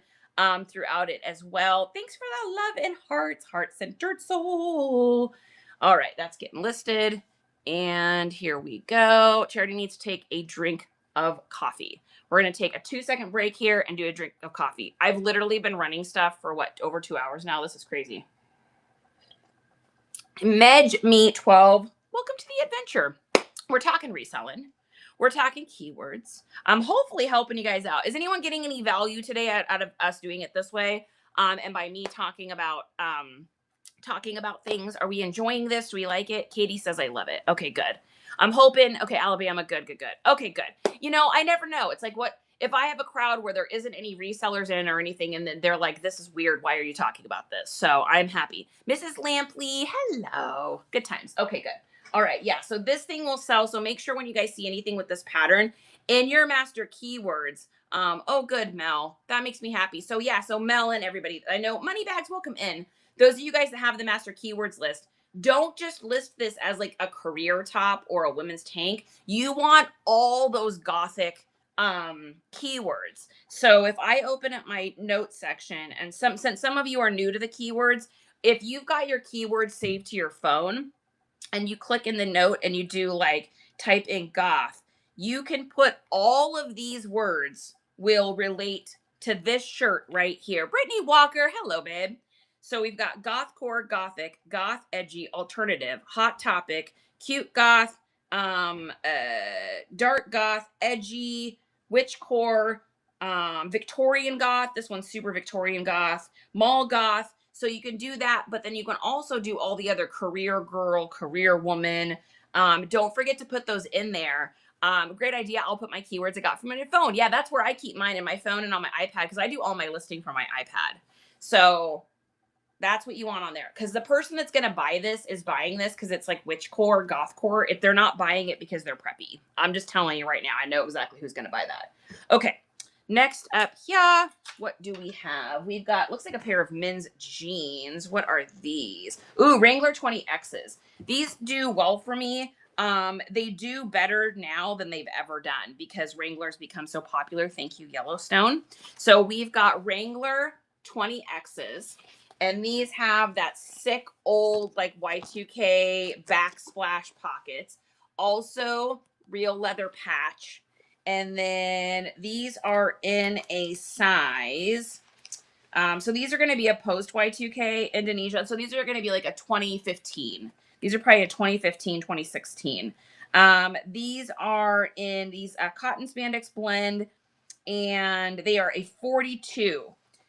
throughout it as well. Thanks for the love and hearts, heart-centered soul. All right, that's getting listed. And here we go. Charity needs to take a drink of coffee. We're going to take a 2-second break here and do a drink of coffee. I've literally been running stuff for what, over 2 hours now. This is crazy. Medj Me 12, welcome to the adventure. We're talking reselling. We're talking keywords. I'm hopefully helping you guys out. Is anyone getting any value today out of us doing it this way? And by me talking about things, are we enjoying this? Do we like it? Katie says I love it. Okay, good. I'm hoping. Okay, Alabama, good. Okay, good. You know, I never know. It's like, what if I have a crowd where there isn't any resellers in or anything, and then they're like, this is weird. Why are you talking about this? So I'm happy. Mrs. Lampley, hello. Good times. Okay, good. All right, yeah. So this thing will sell. So make sure when you guys see anything with this pattern in your master keywords. Oh, good, Mel. That makes me happy. So yeah, so Mel and everybody, I know money bags, welcome in. Those of you guys that have the master keywords list, don't just list this as like a career top or a women's tank. You want all those gothic keywords. So if I open up my notes section, and since some of you are new to the keywords, if you've got your keywords saved to your phone and you click in the note and you do like type in goth, you can put all of these words will relate to this shirt right here. Brittany Walker, hello, babe. So we've got goth core, gothic, goth edgy, alternative, hot topic, cute goth, dark goth, edgy, witch core, Victorian goth. This one's super Victorian goth, mall goth. So you can do that, but then you can also do all the other career girl, career woman. Don't forget to put those in there. Great idea. I'll put my keywords I got from my phone. Yeah, that's where I keep mine, in my phone and on my iPad, because I do all my listing from my iPad. So that's what you want on there, because the person that's going to buy this is buying this because it's like witch core, goth core. If they're not buying it because they're preppy, I'm just telling you right now, I know exactly who's going to buy that. Okay. Next up here, what do we have? We've got, looks like a pair of men's jeans. What are these? Ooh, Wrangler 20Xs. These do well for me. They do better now than they've ever done because Wranglers become so popular. Thank you, Yellowstone. So we've got Wrangler 20Xs, and these have that sick old like Y2K backsplash pockets. Also, real leather patch. And then these are in a size. So these are going to be a post Y2K Indonesia. So these are going to be like a 2015. These are probably a 2015, 2016. These are in these cotton spandex blend, and they are a 42.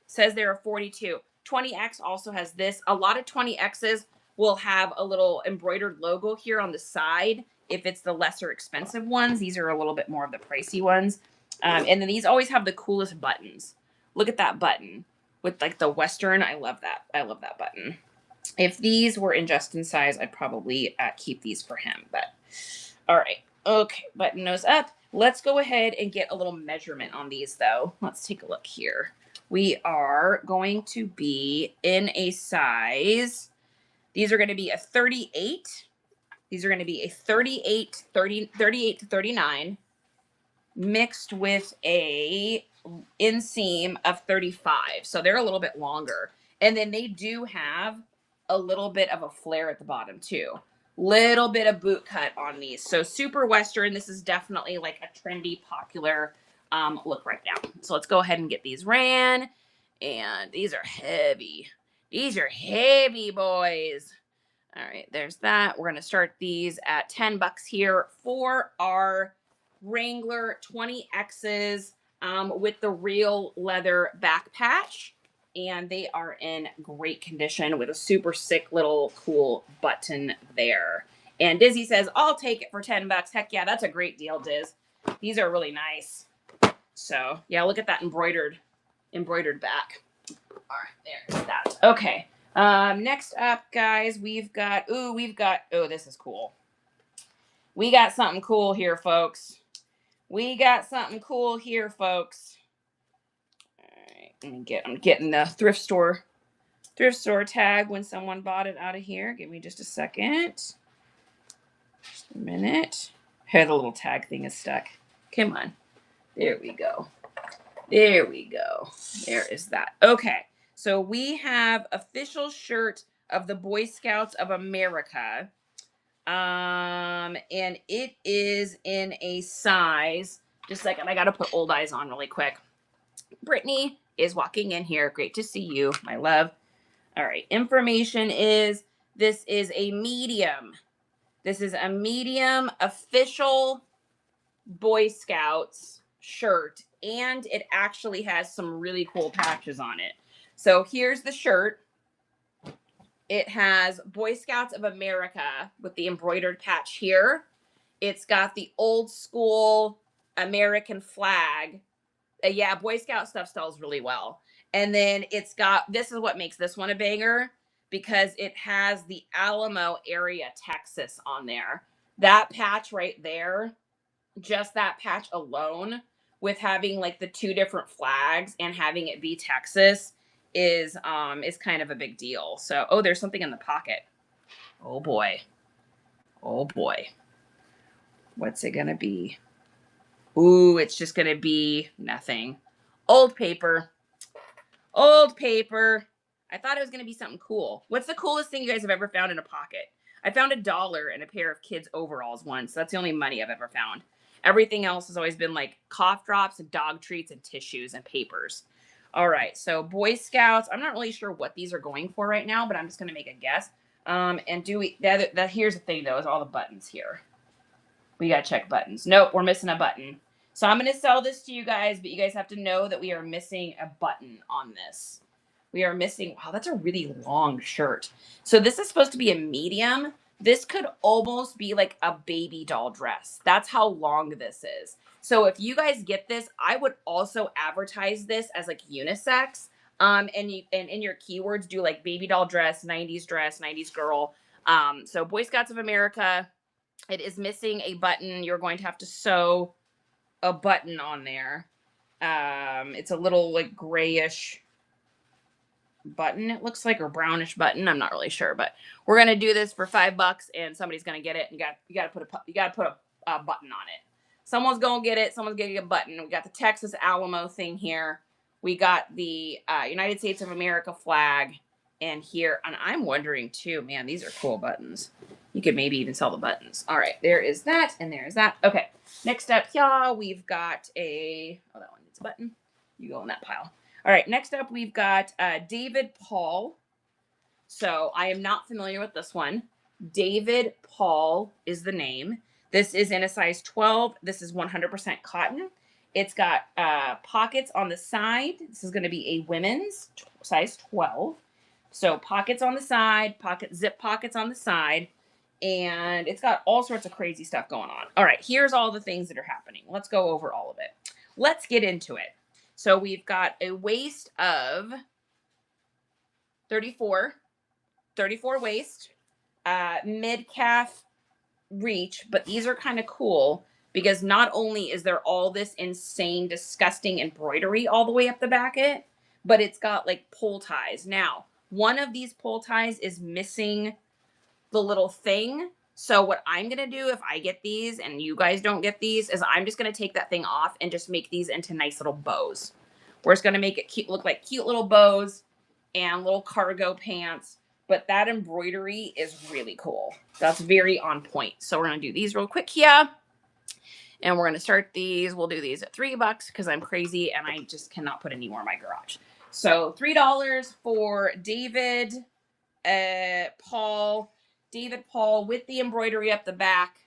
Says they're a 42. 20X also has this. A lot of 20Xs will have a little embroidered logo here on the side. If it's the lesser expensive ones, these are a little bit more of the pricey ones. And then these always have the coolest buttons. Look at that button with like the Western. I love that. I love that button. If these were in Justin's size, I'd probably keep these for him. But all right. Okay. Button nose up. Let's go ahead and get a little measurement on these though. Let's take a look here. We are going to be in a size. These are going to be a 38. These are going to be a 38 to 39 mixed with a inseam of 35. So they're a little bit longer. And then they do have a little bit of a flare at the bottom too. Little bit of boot cut on these. So super Western. This is definitely like a trendy, popular look right now. So let's go ahead and get these ran. And these are heavy. These are heavy, boys. All right, there's that. We're going to start these at $10 here for our Wrangler 20Xs with the real leather back patch. And they are in great condition with a super sick little cool button there. And Dizzy says, I'll take it for $10. Heck yeah, that's a great deal, Diz. These are really nice. So yeah, look at that embroidered back. All right, there's that. Okay. Next up, guys, we've got, oh, this is cool. We got something cool here, folks. All right, I'm getting the thrift store tag when someone bought it out of here. Give me just a second. Just a minute. Here, the little tag thing is stuck. Come on. There we go. There is that. Okay. So we have official shirt of the Boy Scouts of America. And it is in a size. Just a second. I got to put old eyes on really quick. Brittany is walking in here. Great to see you, my love. All right. Information is this is a medium. This is a medium official Boy Scouts shirt, and it actually has some really cool patches on it. So here's the shirt. It has Boy Scouts of America with the embroidered patch here. It's got the old school American flag. Yeah, Boy Scout stuff sells really well. And then it's got, this is what makes this one a banger, because it has the Alamo area, Texas on there. That patch right there, just that patch alone, with having like the two different flags and having it be Texas is kind of a big deal. So, oh, there's something in the pocket. Oh boy. What's it gonna be? Ooh, it's just gonna be nothing. Old paper. I thought it was gonna be something cool. What's the coolest thing you guys have ever found in a pocket? I found $1 in a pair of kids' overalls once. That's the only money I've ever found. Everything else has always been like cough drops and dog treats and tissues and papers. All right, so Boy Scouts. I'm not really sure what these are going for right now, but I'm just gonna make a guess. And do we? Here's the thing though, is all the buttons here. We gotta check buttons. Nope, we're missing a button. So I'm gonna sell this to you guys, but you guys have to know that we are missing a button on this. We are missing. Wow, that's a really long shirt. So this is supposed to be a medium. This could almost be like a baby doll dress. That's how long this is. So if you guys get this, I would also advertise this as like unisex. And in your keywords do like baby doll dress, 90s girl. So Boy Scouts of America, it is missing a button. You're going to have to sew a button on there. It's a little like grayish button, it looks like, or brownish button. I'm not really sure, but we're gonna do this for $5, and somebody's gonna get it. And you gotta put a button on it. Someone's gonna get it. Someone's gonna get a button. We got the Texas Alamo thing here. We got the United States of America flag, and here, and I'm wondering too, man, these are cool buttons. You could maybe even sell the buttons. All right, there is that, and there is that. Okay, next up, y'all, we've got that one needs a button. You go in that pile. All right, next up, we've got David Paul. So I am not familiar with this one. David Paul is the name. This is in a size 12. This is 100% cotton. It's got pockets on the side. This is going to be a women's size 12. So pockets on the side, zip pockets on the side. And it's got all sorts of crazy stuff going on. All right, here's all the things that are happening. Let's go over all of it. Let's get into it. So we've got a waist of 34 waist, mid-calf reach, but these are kind of cool because not only is there all this insane, disgusting embroidery all the way up the back it, but it's got like pull ties. Now, one of these pull ties is missing the little thing. So what I'm going to do if I get these and you guys don't get these is I'm just going to take that thing off and just make these into nice little bows. We're just going to make it cute, look like cute little bows. and little cargo pants. But that embroidery is really cool. That's very on point. So we're going to do these real quick here. And we're going to start these. We'll do these at $3 because I'm crazy and I just cannot put any more in my garage. So $3 for David Paul with the embroidery up the back.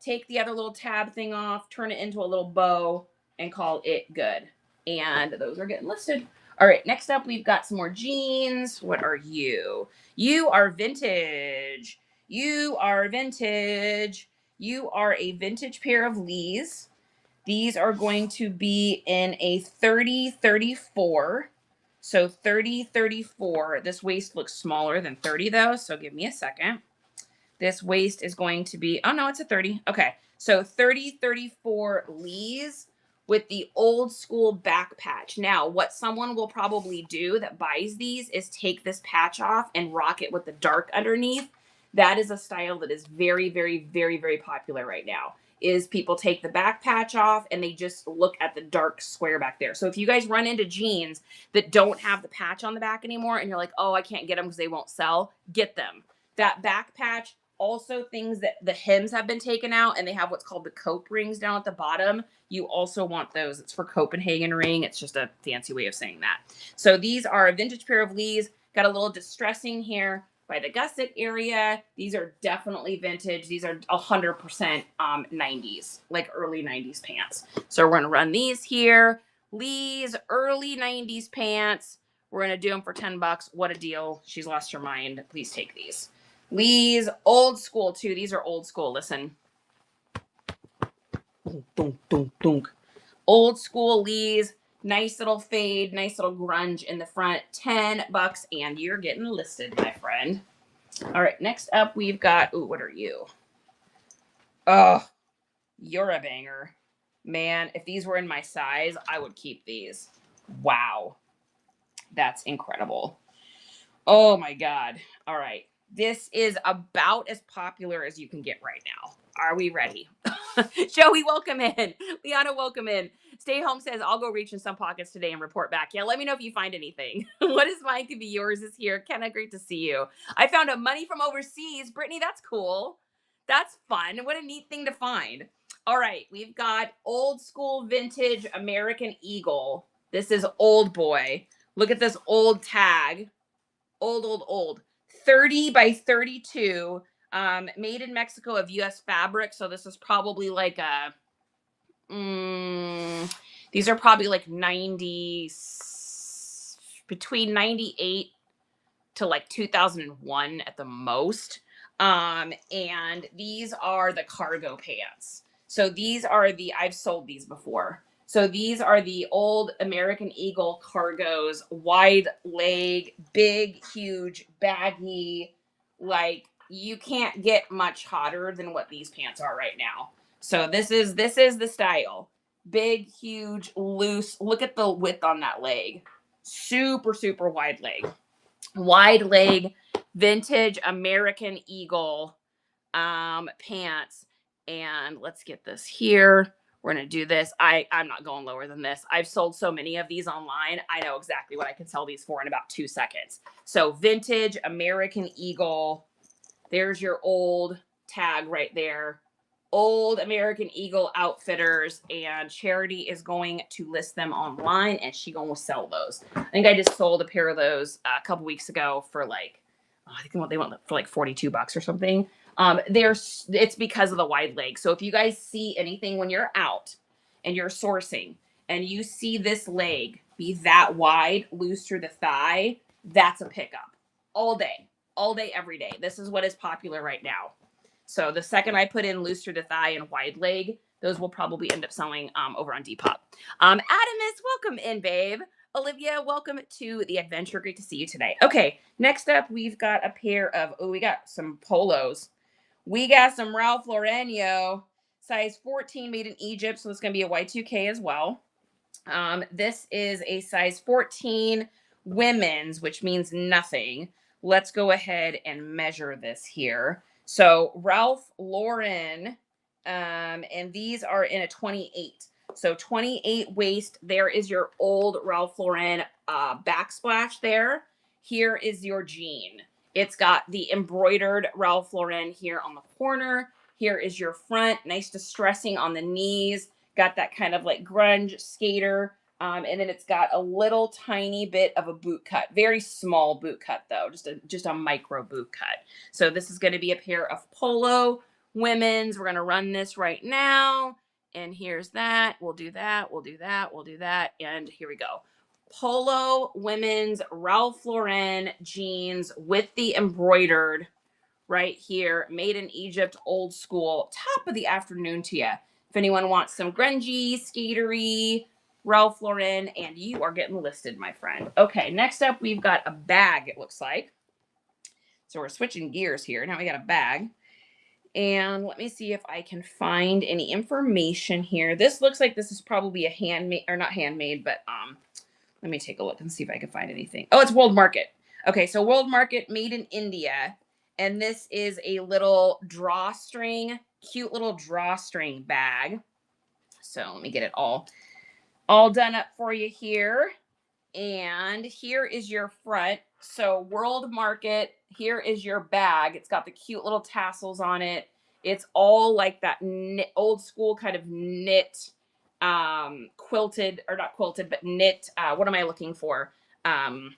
Take the other little tab thing off, turn it into a little bow, and call it good. And those are getting listed. All right, next up, we've got some more jeans. What are you? You are vintage. You are vintage. You are a vintage pair of Lees. These are going to be in a 30-34. So 30-34. This waist looks smaller than 30 though, so give me a second. This waist is going to be, oh no, it's a 30. Okay, so 30-34 Lees with the old school back patch. Now, what someone will probably do that buys these is take this patch off and rock it with the dark underneath. That is a style that is very, very, very, very popular right now. Is people take the back patch off and they just look at the dark square back there. So if you guys run into jeans that don't have the patch on the back anymore and you're like, oh, I can't get them because they won't sell, get them. That back patch, also things that the hems have been taken out and they have what's called the cope rings down at the bottom. You also want those. It's for Copenhagen ring. It's just a fancy way of saying that. So these are a vintage pair of Lees. Got a little distressing here by the gusset area. These are definitely vintage. These are 100% 90s, like early 90s pants. So we're going to run these here. Lee's early 90s pants. We're going to do them for $10. What a deal. She's lost her mind. Please take these. Lee's old school too. These are old school. Listen. Dunk, dunk, dunk. Old school Lee's. Nice little fade, nice little grunge in the front. $10 and you're getting listed, my friend. All right, next up we've got, ooh, what are you? Oh, you're a banger. Man, if these were in my size, I would keep these. Wow. That's incredible. Oh my God. All right. This is about as popular as you can get right now. Are we ready? Joey, welcome in. Liana, welcome in. Stay Home says, I'll go reach in some pockets today and report back. Yeah, let me know if you find anything. What is mine could be yours is here. Kenna, great to see you. I found a money from overseas. Brittany, that's cool. That's fun. What a neat thing to find. All right, we've got old school vintage American Eagle. This is old boy. Look at this old tag. Old. 30-32. Made in Mexico of U.S. fabric. So this is probably like a, these are probably like 90, between 98 to like 2001 at the most. And these are the cargo pants. So these are I've sold these before. So these are the old American Eagle cargos, wide leg, big, huge, baggy. Like you can't get much hotter than what these pants are right now. So this is the style. Big, huge, loose. Look at the width on that leg. Super, super wide leg. Wide leg, vintage American Eagle pants. And let's get this here. We're going to do this. I'm not going lower than this. I've sold so many of these online. I know exactly what I can sell these for in about 2 seconds. So vintage American Eagle. There's your old tag right there. Old American Eagle Outfitters, and Charity is going to list them online and she going to sell those. I think I just sold a pair of those a couple weeks ago for like, I think they went for like $42 or something. It's because of the wide leg. So if you guys see anything when you're out and you're sourcing and you see this leg be that wide, loose through the thigh, that's a pickup. All day, every day. This is what is popular right now. So the second I put in loose through the thigh and wide leg, those will probably end up selling over on Depop. Adamus, welcome in, babe. Olivia, welcome to the adventure. Great to see you today. Okay, next up, we've got a pair of, we got some polos. We got some Ralph Lauren, size 14, made in Egypt. So it's going to be a Y2K as well. This is a size 14 women's, which means nothing. Let's go ahead and measure this here. So Ralph Lauren, and these are in a 28. So 28 waist. There is your old Ralph Lauren backsplash there. here is your jean. It's got the embroidered Ralph Lauren here on the corner. Here is your front, nice distressing on the knees. Got that kind of like grunge skater. And then it's got a little tiny bit of a boot cut, very small boot cut though, just a micro boot cut. So this is going to be a pair of polo women's. We're going to run this right now. And here's that. We'll do that. We'll do that. We'll do that. And here we go. Polo women's Ralph Lauren jeans with the embroidered right here, made in Egypt, old school. Top of the afternoon to you. If anyone wants some grungy, skatery, Ralph Lauren, and you are getting listed, my friend. Okay, next up, we've got a bag, it looks like. So we're switching gears here. Now we got a bag. And let me see if I can find any information here. This looks like this is probably a handmade, or not handmade, but let me take a look and see if I can find anything. Oh, it's World Market. Okay, so World Market, made in India. And this is a little drawstring, cute little drawstring bag. So let me get it all done up for you here. And here is your front. So World Market, here is your bag. It's got the cute little tassels on it. It's all like that old school kind of knit, quilted, or not quilted, but knit. What am I looking for? Woven.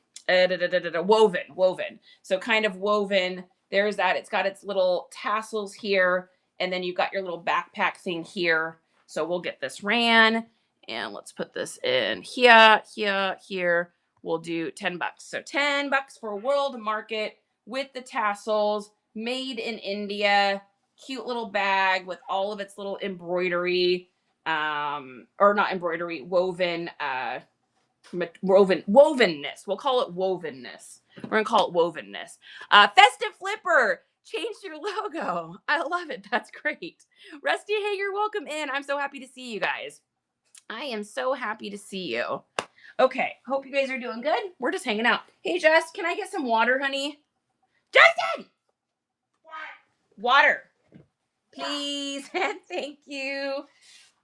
So kind of woven. There's that. It's got its little tassels here. And then you've got your little backpack thing here. So we'll get this ran. And let's put this in here, here. We'll do $10. So $10 for World Market with the tassels, made in India, cute little bag with all of its little embroidery, or not embroidery, wovenness. We'll call it wovenness. We're going to call it wovenness. Festive Flipper. Changed your logo. I love it. That's great. Rusty, hey, you're welcome in. I'm so happy to see you guys. I am so happy to see you. Okay, hope you guys are doing good. We're just hanging out. Hey, Jess, can I get some water, honey? Justin! Water. Please. Thank you.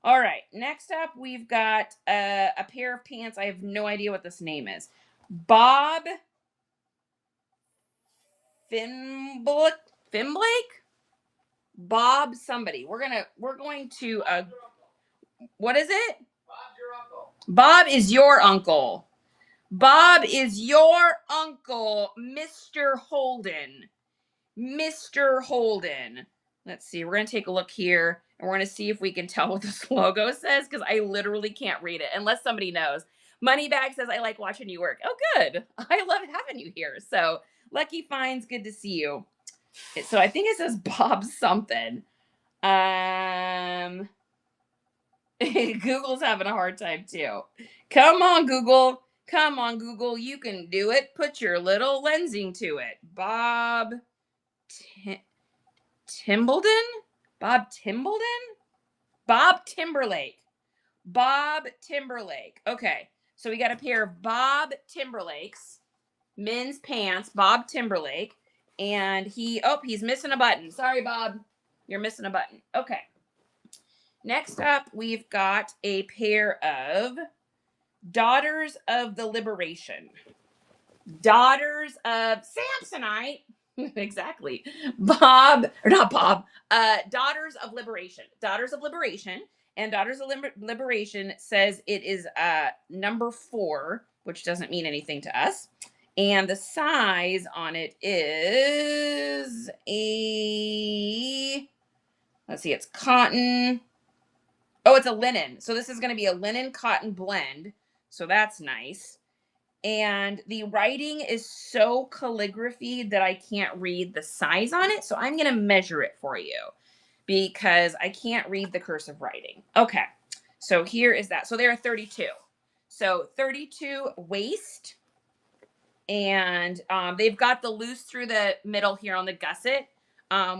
All right, next up, we've got a pair of pants. I have no idea what this name is. Bob Fimblake? Bob somebody. We're going to, what is it? Bob's your uncle. Bob is your uncle. Bob is your uncle, Mr. Holden. Mr. Holden. Let's see. We're going to take a look here, and we're going to see if we can tell what this logo says, because I literally can't read it unless somebody knows. Moneybag says, I like watching you work. Oh, good. I love having you here. So, Lucky Finds, good to see you. So, I think it says Bob something. Google's having a hard time too. Come on, Google. Come on, Google. You can do it. Put your little lensing to it. Bob Timbledon? Bob Timbledon? Bob Timberlake. Bob Timberlake. Okay. So we got a pair of Bob Timberlakes, men's pants, Bob Timberlake. And he's missing a button. Sorry, Bob. You're missing a button. Okay. Next up, we've got a pair of Daughters of the Liberation. Daughters of Samsonite. Exactly. Daughters of Liberation. Daughters of Liberation. And Daughters of Liberation says it is number 4, which doesn't mean anything to us. And the size on it is let's see, it's cotton. Oh, it's a linen. So this is going to be a linen cotton blend. So that's nice. And the writing is so calligraphy that I can't read the size on it. So I'm going to measure it for you because I can't read the cursive writing. Okay. So here is that. So there are 32. So 32 waist. And they've got the loose through the middle here on the gusset.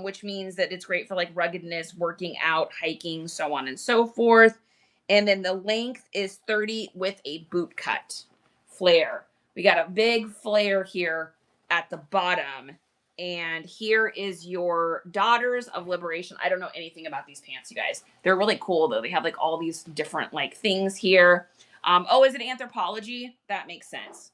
Which means that it's great for like ruggedness, working out, hiking, so on and so forth. And then the length is 30 with a boot cut flare. We got a big flare here at the bottom. And here is your Daughters of Liberation. I don't know anything about these pants, you guys. They're really cool though. They have like all these different like things here. Oh, is it Anthropologie? That makes sense.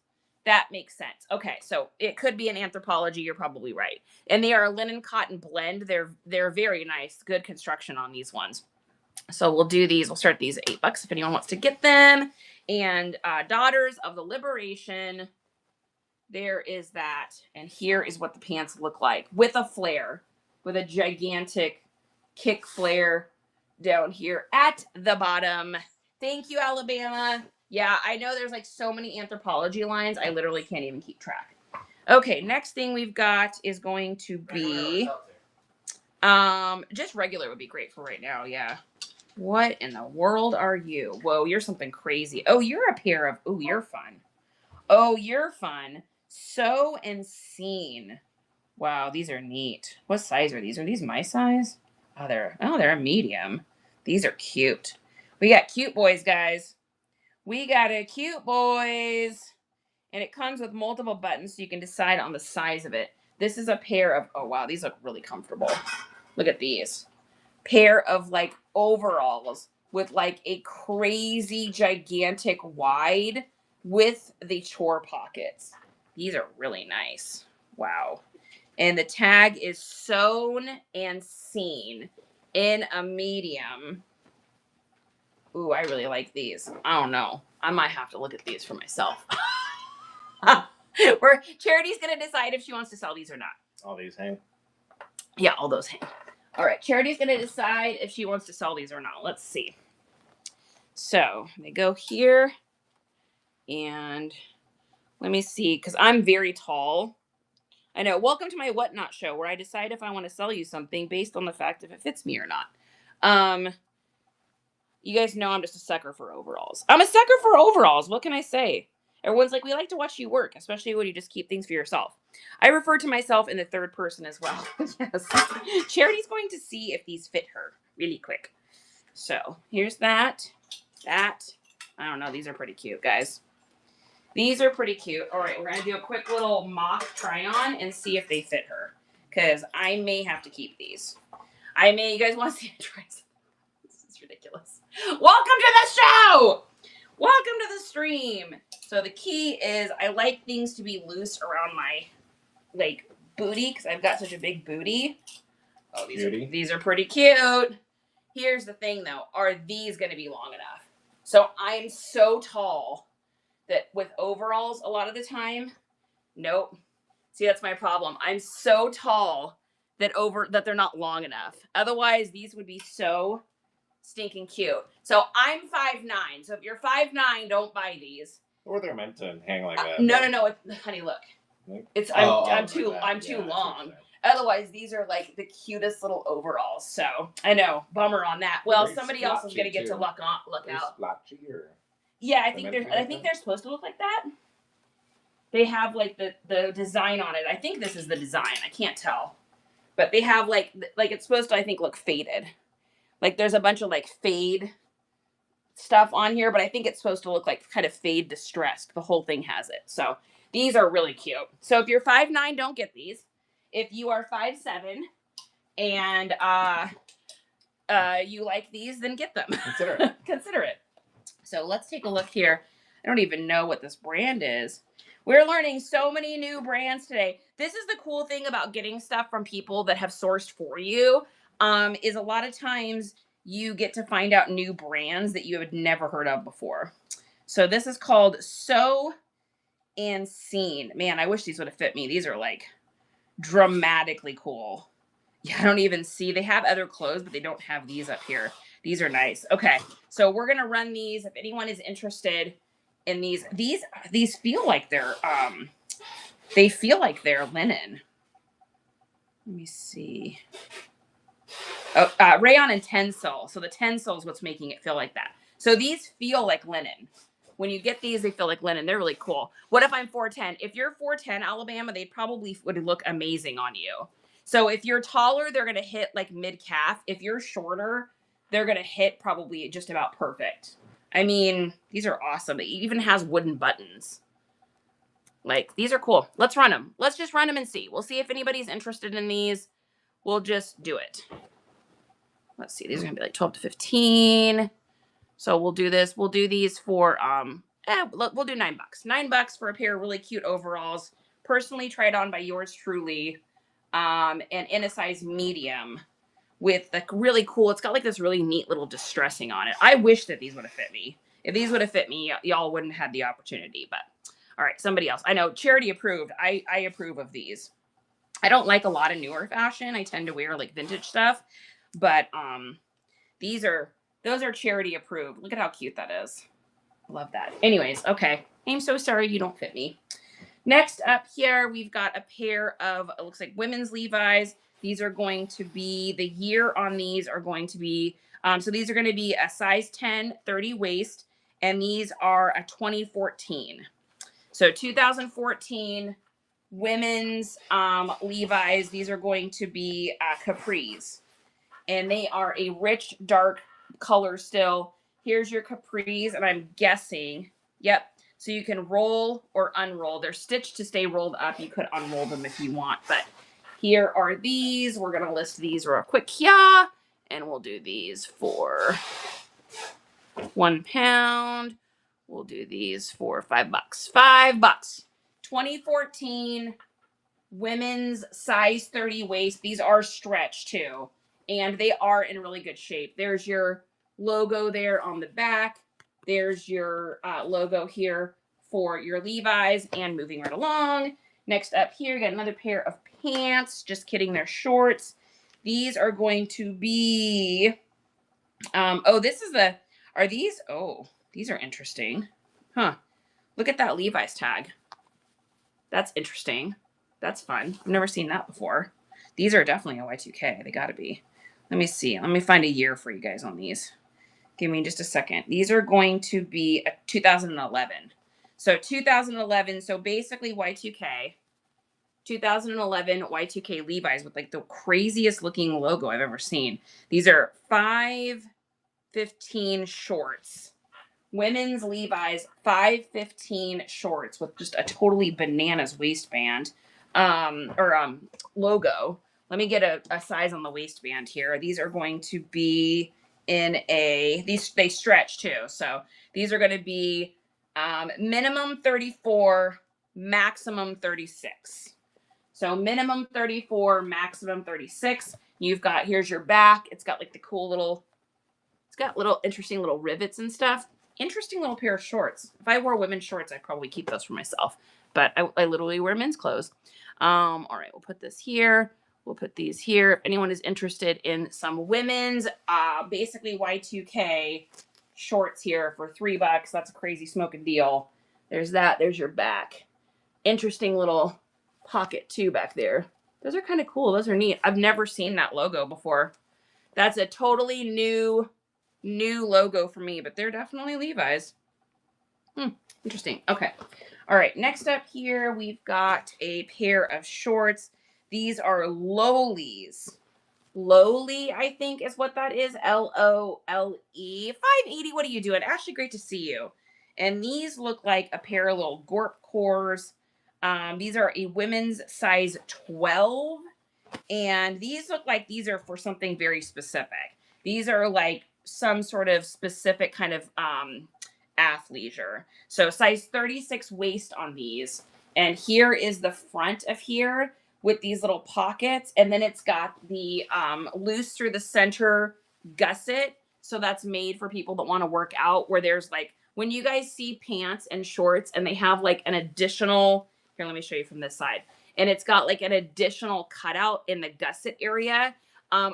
That makes sense. Okay, so it could be an Anthropologie. You're probably right. And they are a linen cotton blend. They're very nice. Good construction on these ones. So we'll do these. We'll start these at $8 if anyone wants to get them. And Daughters of the Liberation. There is that. And here is what the pants look like with a flare, with a gigantic kick flare down here at the bottom. Thank you, Alabama. Yeah, I know there's like so many Anthropologie lines. I literally can't even keep track. Okay, next thing we've got is going to be just regular would be great for right now. Yeah. What in the world are you? Whoa, you're something crazy. Oh, you're a pair of, oh, you're fun. Oh, you're fun. Sew and Seen. Wow, these are neat. What size are these? Are these my size? Oh, they're a medium. These are cute. We got cute boys, guys. We got a cute boys. And it comes with multiple buttons so you can decide on the size of it. This is a pair of, oh wow, these look really comfortable. Look at these. Pair of like overalls with like a crazy gigantic wide with the chore pockets. These are really nice. Wow. And the tag is Sewn and Seen in a medium. Ooh, I really like these. I don't know. I might have to look at these for myself. Where Charity's going to decide if she wants to sell these or not. All these hang? Yeah, all those hang. All right, Charity's going to decide if she wants to sell these or not. Let's see. So they go here. And let me see, because I'm very tall. I know. Welcome to my Whatnot show, where I decide if I want to sell you something based on the fact if it fits me or not. You guys know I'm just a sucker for overalls. I'm a sucker for overalls. What can I say? Everyone's like, we like to watch you work, especially when you just keep things for yourself. I refer to myself in the third person as well. Yes. Charity's going to see if these fit her really quick. So here's that. I don't know. These are pretty cute, guys. These are pretty cute. All right, we're going to do a quick little mock try on and see if they fit her. Because I may have to keep these. You guys want to see a try something? This is ridiculous. Welcome to the show! Welcome to the stream. So the key is I like things to be loose around my like booty because I've got such a big booty. Oh, these are pretty cute. Here's the thing though. Are these going to be long enough? So I'm so tall that with overalls a lot of the time, nope. See, that's my problem. I'm so tall that they're not long enough. Otherwise, these would be so stinking cute. So I'm 5'9". So if you're 5'9", don't buy these. Or they're meant to hang like that. No. Honey, look. I'm too long. Otherwise, these are like the cutest little overalls. So I know, bummer on that. Well, somebody else is gonna get to look out. Splotchy or... Yeah, I think they're supposed to look like that. They have like the design on it. I think this is the design. I can't tell, but they have like it's supposed to, I think, look faded. Like there's a bunch of like fade stuff on here, but I think it's supposed to look like kind of fade distressed. The whole thing has it. So these are really cute. So if you're 5'9", don't get these. If you are 5'7", and you like these, then get them. Consider it. Consider it. So let's take a look here. I don't even know what this brand is. We're learning so many new brands today. This is the cool thing about getting stuff from people that have sourced for you, is a lot of times you get to find out new brands that you had never heard of before. So this is called Sew and Seen. Man, I wish these would have fit me. These are like dramatically cool. Yeah, I don't even see. They have other clothes, but they don't have these up here. These are nice. Okay, so we're gonna run these. If anyone is interested in these feel like they're they feel like they're linen. Let me see. Oh, rayon and tencel. So the tencel is what's making it feel like that. So these feel like linen. When you get these, they feel like linen. They're really cool. What if I'm 4'10"? If you're 4'10", Alabama, they probably would look amazing on you. So if you're taller, they're going to hit like mid-calf. If you're shorter, they're going to hit probably just about perfect. I mean, these are awesome. It even has wooden buttons. Like, these are cool. Let's run them. Let's just run them and see. We'll see if anybody's interested in these. We'll just do it. Let's see. These are going to be like 12 to 15. So we'll do this. We'll do these for we'll do $9. $9 for a pair of really cute overalls, personally tried on by yours truly, and in a size medium with like really cool. It's got like this really neat little distressing on it. I wish that these would have fit me. If these would have fit me, y'all wouldn't have had the opportunity. But all right, somebody else. I know Charity approved. I approve of these. I don't like a lot of newer fashion. I tend to wear like vintage stuff, but those are Charity approved. Look at how cute that is. Love that. Anyways, okay. I'm so sorry you don't fit me. Next up here, we've got a pair of, it looks like women's Levi's. These are going to be, the year on these are going to be, so these are going to be a size 10, 30 waist, and these are a 2014. So 2014 women's Levi's. These are going to be capris, and they are a rich, dark color still. Here's your capris, and I'm guessing, yep. So you can roll or unroll. They're stitched to stay rolled up. You could unroll them if you want, but here are these. We're going to list these real quick here, and we'll do these for £1. We'll do these for $5. $5. 2014 women's size 30 waist. These are stretched too, and they are in really good shape. There's your logo there on the back. There's your logo here for your Levi's, and moving right along. Next up here, you got another pair of pants. Just kidding, they're shorts. These are going to be, these are interesting. Huh. Look at that Levi's tag. That's interesting. That's fun. I've never seen that before. These are definitely a Y2K. They gotta be. Let me see. Let me find a year for you guys on these. Give me just a second. These are going to be a 2011. So 2011, so basically Y2K. 2011 Y2K Levi's with like the craziest looking logo I've ever seen. These are 515 shorts. Women's Levi's 515 shorts with just a totally bananas waistband logo. Let me get a size on the waistband here. These are going to be in they stretch too. So these are going to be minimum 34, maximum 36. So minimum 34, maximum 36. You've got, here's your back. It's got like the cool little, it's got little interesting little rivets and stuff. Interesting little pair of shorts. If I wore women's shorts, I'd probably keep those for myself. But I literally wear men's clothes. All right, we'll put this here. We'll put these here. If anyone is interested in some women's, basically Y2K shorts here for $3. That's a crazy smoking deal. There's that. There's your back. Interesting little pocket too back there. Those are kind of cool. Those are neat. I've never seen that logo before. That's a totally new logo for me, but they're definitely Levi's. Interesting. Okay. All right. Next up here, we've got a pair of shorts. These are Lowle's. Lowly, I think is what that is. Lole. 580. What are you doing? Ashley, great to see you. And these look like a pair of little Gorp cores. These are a women's size 12. And these look like these are for something very specific. These are like some sort of specific kind of athleisure. So size 36 waist on these. And here is the front of here with these little pockets. And then it's got the loose through the center gusset. So that's made for people that want to work out, where there's like, when you guys see pants and shorts and they have like an additional, here, let me show you from this side. And it's got like an additional cutout in the gusset area.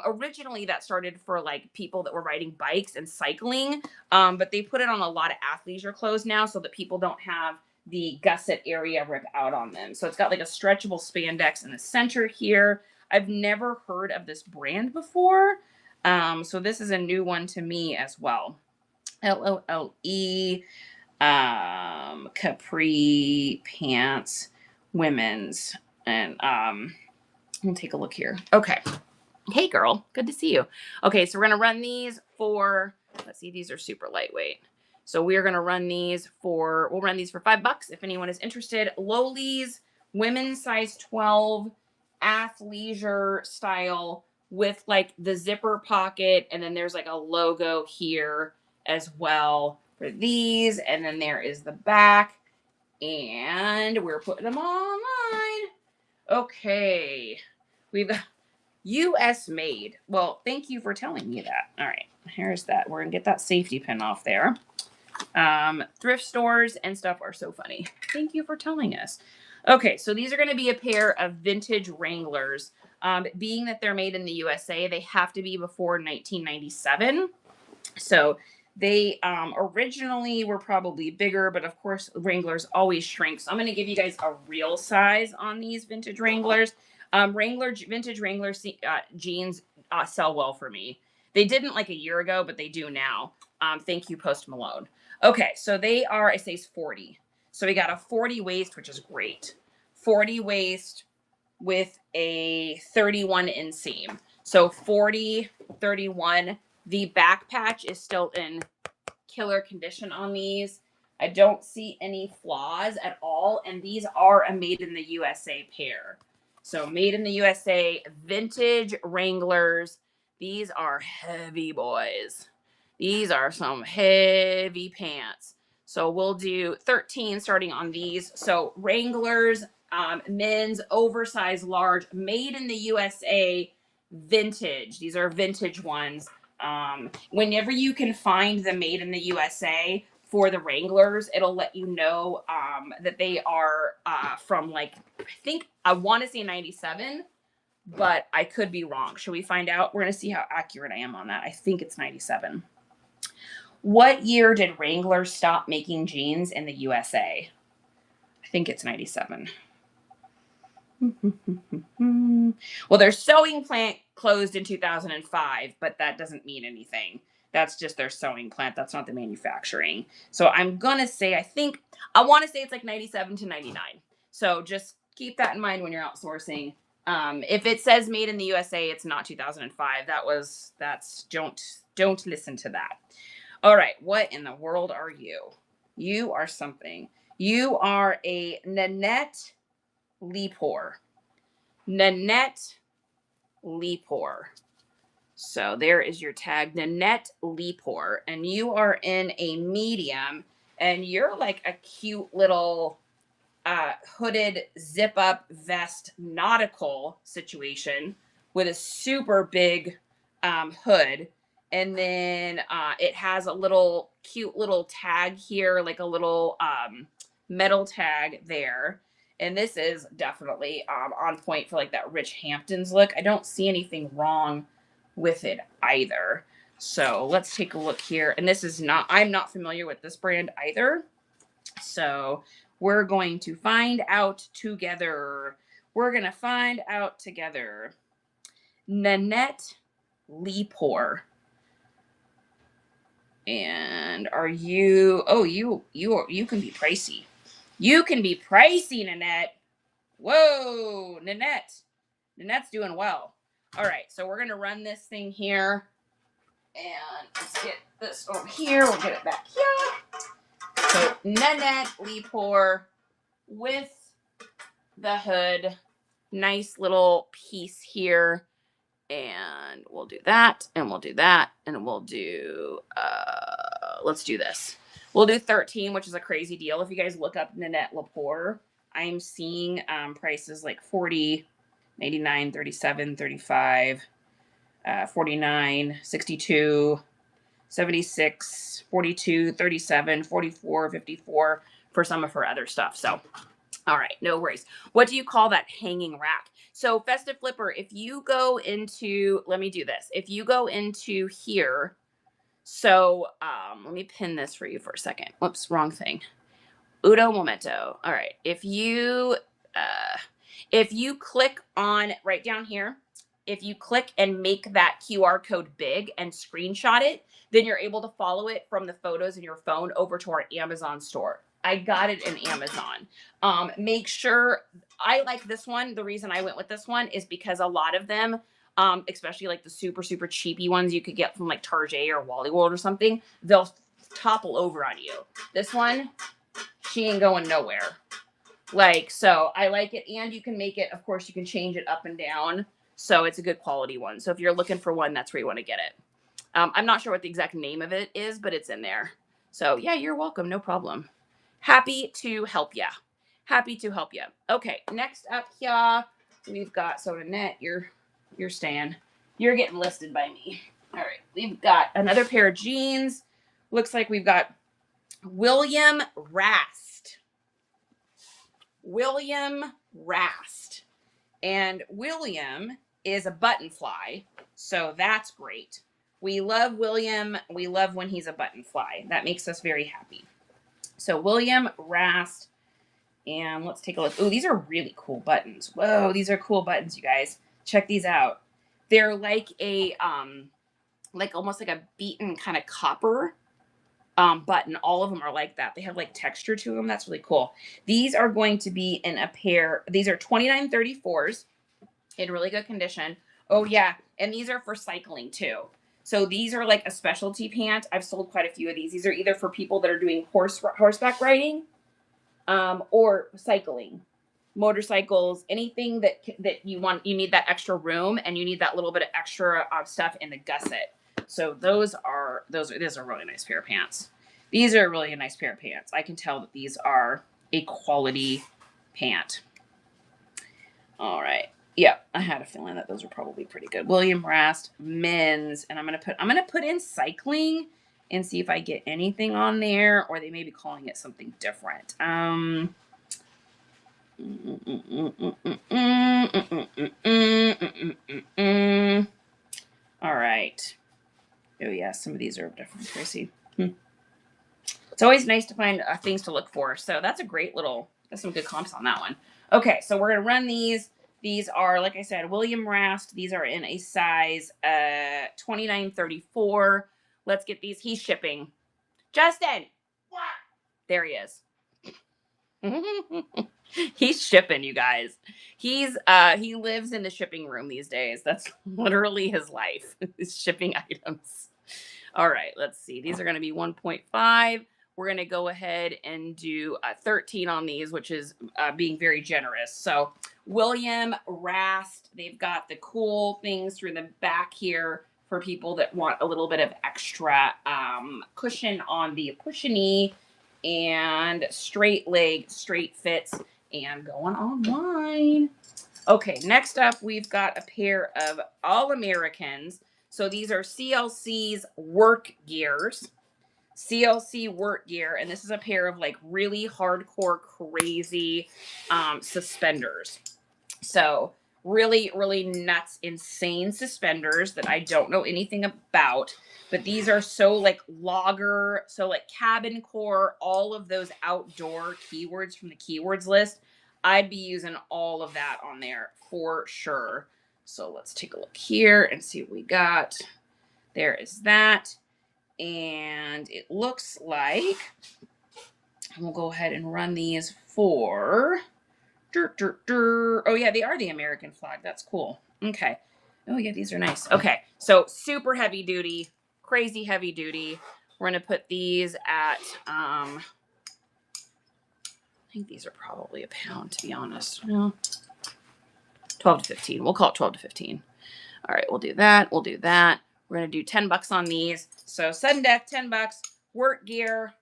Originally that started for like people that were riding bikes and cycling, but they put it on a lot of athleisure clothes now so that people don't have the gusset area rip out on them. So it's got like a stretchable spandex in the center here. I've never heard of this brand before. So this is a new one to me as well. Lole, capri pants, women's, and we'll take a look here. Okay. Hey girl, good to see you. Okay, so we're gonna run these for, let's see, these are super lightweight. So we're gonna run these for, we'll run these for $5 if anyone is interested. Lowle's women's size 12 athleisure style with like the zipper pocket, and then there's like a logo here as well for these. And then there is the back. And we're putting them online. Okay. We've got US made. Well, thank you for telling me that. All right. Here's that. We're going to get that safety pin off there. Thrift stores and stuff are so funny. Thank you for telling us. Okay, so these are going to be a pair of vintage Wranglers. Being that they're made in the USA, they have to be before 1997. So they originally were probably bigger, but of course Wranglers always shrink. So I'm going to give you guys a real size on these vintage Wranglers. Vintage Wrangler jeans sell well for me. They didn't like a year ago, but they do now. Thank you, Post Malone. Okay, so they are a size 40. So we got a 40 waist, which is great. 40 waist with a 31 inseam. So 40, 31. The back patch is still in killer condition on these. I don't see any flaws at all. And these are a made in the USA pair. So made in the USA, vintage Wranglers. These are heavy boys. These are some heavy pants. So we'll do 13 starting on these. So Wranglers, men's oversized large, made in the USA, vintage. These are vintage ones. Whenever you can find the made in the USA for the Wranglers, it'll let you know that they are from like, I want to say 97, but I could be wrong. Should we find out? We're going to see how accurate I am on that. I think it's 97. What year did Wrangler stop making jeans in the USA? I think it's 97. Well, their sewing plant closed in 2005, but that doesn't mean anything. That's just their sewing plant. That's not the manufacturing. So I'm going to say, I want to say it's like 97 to 99. So just keep that in mind when you're outsourcing. If it says made in the USA, it's not 2005. Don't listen to that. All right. What in the world are you? You are something. You are a Nanette Lepore. Nanette Lepore. So there is your tag, Nanette Lepore. And you are in a medium, and you're like a cute little hooded zip up vest nautical situation with a super big hood. And then it has a little cute little tag here, like a little metal tag there. And this is definitely on point for like that Rich Hamptons look. I don't see anything wrong with it either. So let's take a look here. And I'm not familiar with this brand either. So we're going to find out together. Nanette Lepore. And are you, you can be pricey. You can be pricey, Nanette. Whoa, Nanette. Nanette's doing well. All right, so we're going to run this thing here. And let's get this over here. We'll get it back here. So Nanette Lepore with the hood. Nice little piece here. And we'll do that, and we'll do that, and we'll do, let's do this. We'll do 13, which is a crazy deal. If you guys look up Nanette Lepore, I'm seeing prices like 40, 89, 37, 35, 49, 62, 76, 42, 37, 44, 54 for some of her other stuff. So, all right, no worries. What do you call that hanging rack? So Festive Flipper, if you go into, let me do this. If you go into here, so let me pin this for you for a second. Whoops, wrong thing. Udo momento. All right, if you click on right down here, if you click and make that QR code big and screenshot it, then you're able to follow it from the photos in your phone over to our Amazon store. I got it in Amazon. Make sure, I like this one. The reason I went with this one is because a lot of them, especially like the super, super cheapy ones you could get from like Target or Wally World or something, they'll topple over on you. This one, she ain't going nowhere. Like, so I like it. And you can make it, of course, you can change it up and down. So it's a good quality one. So if you're looking for one, that's where you want to get it. I'm not sure what the exact name of it is, but it's in there. So yeah, you're welcome. No problem. Happy to help ya. Happy to help ya. Okay, next up here, we've got, so Annette, you're staying. You're getting listed by me. All right, we've got another pair of jeans. Looks like we've got William Rast. William Rast. And William is a button fly, so that's great. We love William. We love when he's a button fly. That makes us very happy. So William Rast, and let's take a look. Oh, these are really cool buttons. Whoa, these are cool buttons, you guys. Check these out. They're like a like almost like a beaten kind of copper button. All of them are like that. They have like texture to them. That's really cool. These are going to be in a pair. These are 2934s in really good condition. Oh yeah, and these are for cycling too. So these are like a specialty pant. I've sold quite a few of these. These are either for people that are doing horseback riding, or cycling, motorcycles, anything that you want. You need that extra room, and you need that little bit of extra stuff in the gusset. So those are a really nice pair of pants. These are really a nice pair of pants. I can tell that these are a quality pant. All right. Yeah, I had a feeling that those were probably pretty good. William Rast men's, and I'm gonna put in cycling and see if I get anything on there, or they may be calling it something different. All right. Oh yeah, some of these are different, Tracy. It's always nice to find things to look for. So that's a great little. That's some good comps on that one. Okay, so we're gonna run these. These are, like I said, William Rast. These are in a size 2934. Let's get these. He's shipping. Justin, what? There he is. He's shipping, you guys. He lives in the shipping room these days. That's literally his life. Is shipping items. All right, let's see. These are going to be 1.5. We're going to go ahead and do 13 on these, which is being very generous. So William Rast, they've got the cool things through the back here for people that want a little bit of extra cushion on the push-knee, and straight leg, straight fits, and going online. Okay, next up, we've got a pair of All-Americans. So these are CLC's work gears. CLC work gear, and this is a pair of like really hardcore, crazy suspenders. So really, really nuts, insane suspenders that I don't know anything about. But these are so like logger, so like cabin core, all of those outdoor keywords from the keywords list. I'd be using all of that on there for sure. So let's take a look here and see what we got. There is that. And it looks like we'll go ahead and run these for. Oh, yeah, they are the American flag. That's cool. Okay. Oh, yeah, these are nice. Okay. So super heavy duty, crazy heavy duty. We're going to put these at, I think these are probably a pound, to be honest. No. 12 to 15. We'll call it 12 to 15. All right, we'll do that. We'll do that. We're going to do $10 on these. So sudden death, $10. Work gear,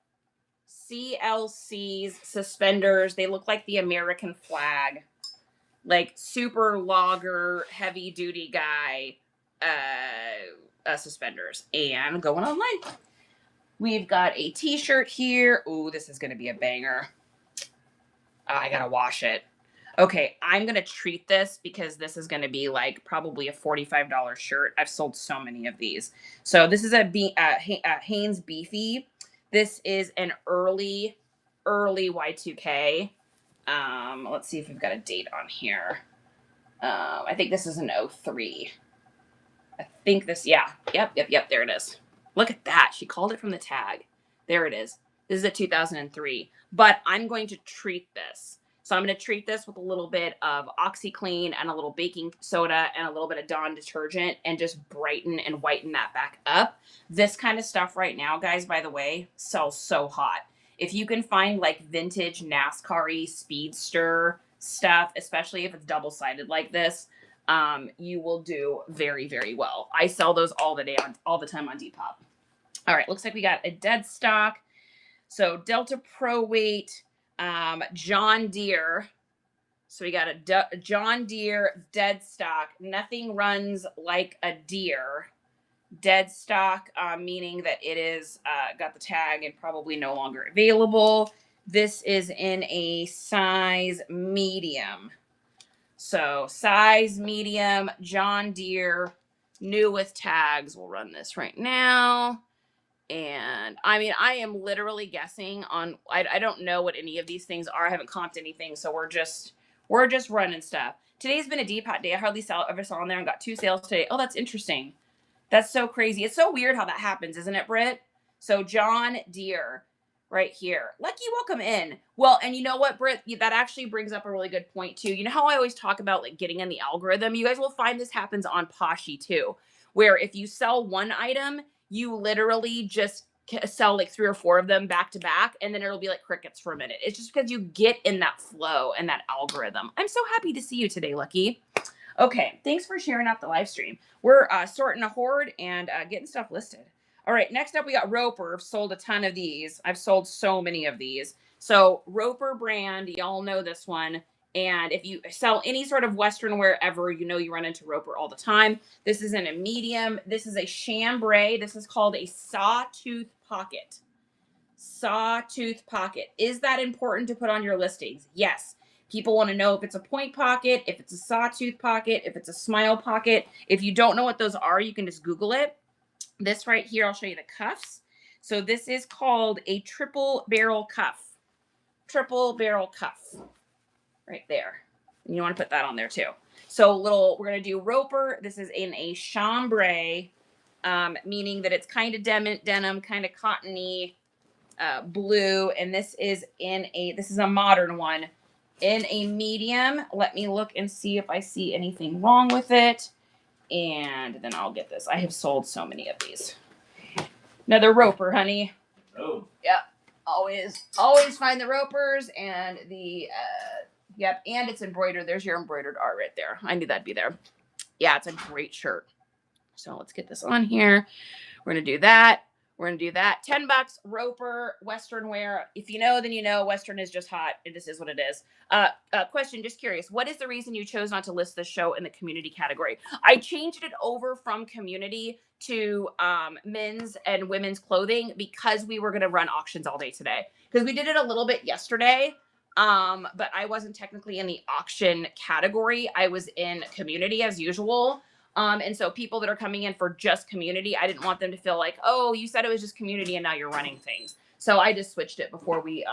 CLC's suspenders. They look like the American flag. Like super logger, heavy duty guy suspenders. And going online. We've got a t-shirt here. Ooh, this is going to be a banger. I got to wash it. Okay, I'm going to treat this because this is going to be like probably a $45 shirt. I've sold so many of these. So this is a Hanes Beefy. This is an early Y2K. Let's see if we've got a date on here. I think this is an 03. I think this, yeah. Yep, there it is. Look at that. She called it from the tag. There it is. This is a 2003. But I'm going to treat this. So I'm going to treat this with a little bit of OxyClean and a little baking soda and a little bit of Dawn detergent and just brighten and whiten that back up. This kind of stuff right now, guys, by the way, sells so hot. If you can find like vintage NASCAR-y speedster stuff, especially if it's double-sided like this, you will do very, very well. I sell those all the time on Depop. All right, looks like we got a dead stock. So Delta Pro Weight, John Deere. So we got a John Deere dead stock. Nothing runs like a deer. Dead stock, meaning that it is got the tag and probably no longer available. This is in a size medium. So size medium, John Deere, new with tags. We'll run this right now. And I mean, I am literally guessing on, I don't know what any of these things are. I haven't comped anything. So we're just running stuff. Today's been a deep hot day. I hardly ever saw on there and got 2 sales today. Oh, that's interesting. That's so crazy. It's so weird how that happens, isn't it, Britt? So John Deere right here. Lucky, welcome in. Well, and you know what, Britt? That actually brings up a really good point too. You know how I always talk about like getting in the algorithm? You guys will find this happens on Poshy too, where if you sell one item, you literally just sell like 3 or 4 of them back to back, and then it'll be like crickets for a minute. It's just because you get in that flow and that algorithm. I'm so happy to see you today, Lucky. Okay, thanks for sharing out the live stream. We're sorting a horde and getting stuff listed. All right, next up we got Roper. I've sold a ton of these. I've sold so many of these. So Roper brand, y'all know this one. And if you sell any sort of Western wear ever, you know you run into Roper all the time. This is in a medium. This is a chambray. This is called a sawtooth pocket. Sawtooth pocket. Is that important to put on your listings? Yes. People want to know if it's a point pocket, if it's a sawtooth pocket, if it's a smile pocket. If you don't know what those are, you can just Google it. This right here, I'll show you the cuffs. So this is called a triple barrel cuff. Triple barrel cuff. Right there. And you want to put that on there too. So we're going to do Roper. This is in a chambray, meaning that it's kind of denim, kind of cottony, blue. And this is a modern one. In a medium. Let me look and see if I see anything wrong with it. And then I'll get this. I have sold so many of these. Another Roper, honey. Oh. Yep. Always find the Ropers and the, yep. And it's embroidered. There's your embroidered art right there. I knew that'd be there. Yeah, it's a great shirt. So let's get this on here. We're going to do that. We're going to do that. $10, Roper, Western wear. If you know, then you know Western is just hot. This is what it is. Question, just curious. What is the reason you chose not to list this show in the community category? I changed it over from community to men's and women's clothing because we were going to run auctions all day today. Because we did it a little bit yesterday, but I wasn't technically in the auction category. I was in community as usual. And so people that are coming in for just community, I didn't want them to feel like, oh, you said it was just community and now you're running things. So I just switched it before we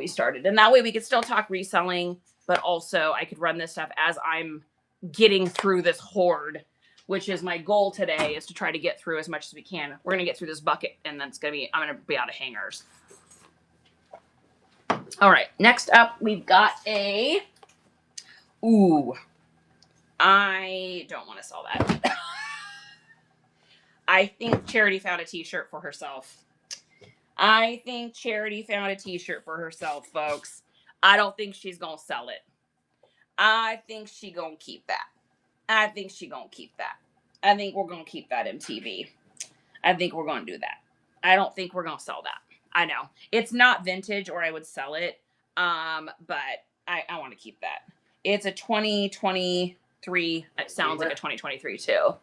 started. And that way we could still talk reselling, but also I could run this stuff as I'm getting through this horde, which is my goal today, is to try to get through as much as we can. We're going to get through this bucket and then I'm going to be out of hangers. All right. Next up, we've got I don't want to sell that. I think Charity found a t-shirt for herself. Folks. I don't think she's going to sell it. I think she's going to keep that. I think we're going to keep that MTV. I think we're going to do that. I don't think we're going to sell that. I know. It's not vintage or I would sell it. But I want to keep that. It's a 2023. It sounds like a 2023 too.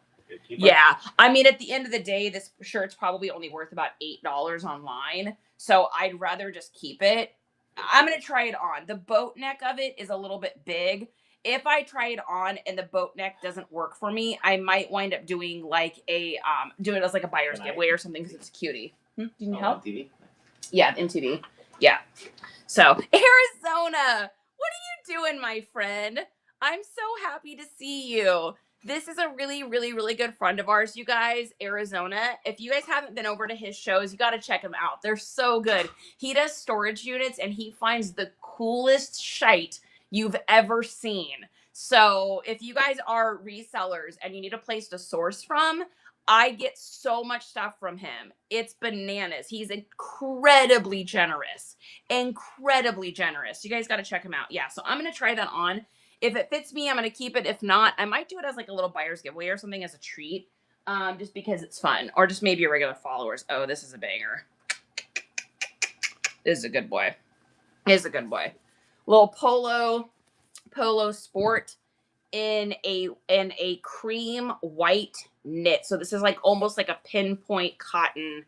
Yeah. I mean, at the end of the day, this shirt's probably only worth about $8 online. So I'd rather just keep it. I'm going to try it on. The boat neck of it is a little bit big. If I try it on and the boat neck doesn't work for me, I might wind up doing like do it as like a buyer's giveaway or something because it's a cutie. Do you need help? MTV? Yeah, MTV. Yeah. So Arizona, what are you doing, my friend? I'm so happy to see you. This is a really, really, really good friend of ours, you guys, Arizona. If you guys haven't been over to his shows, you got to check him out. They're so good. He does storage units and he finds the coolest shite you've ever seen. So if you guys are resellers and you need a place to source from, I get so much stuff from him. It's bananas. He's incredibly generous. You guys got to check him out. Yeah, so I'm going to try that on. If it fits me, I'm going to keep it. If not, I might do it as like a little buyer's giveaway or something as a treat, just because it's fun. Or just maybe your regular followers. Oh, this is a banger. This is a good boy. This is a good boy. Little polo sport in a cream white knit. So this is like almost like a pinpoint cotton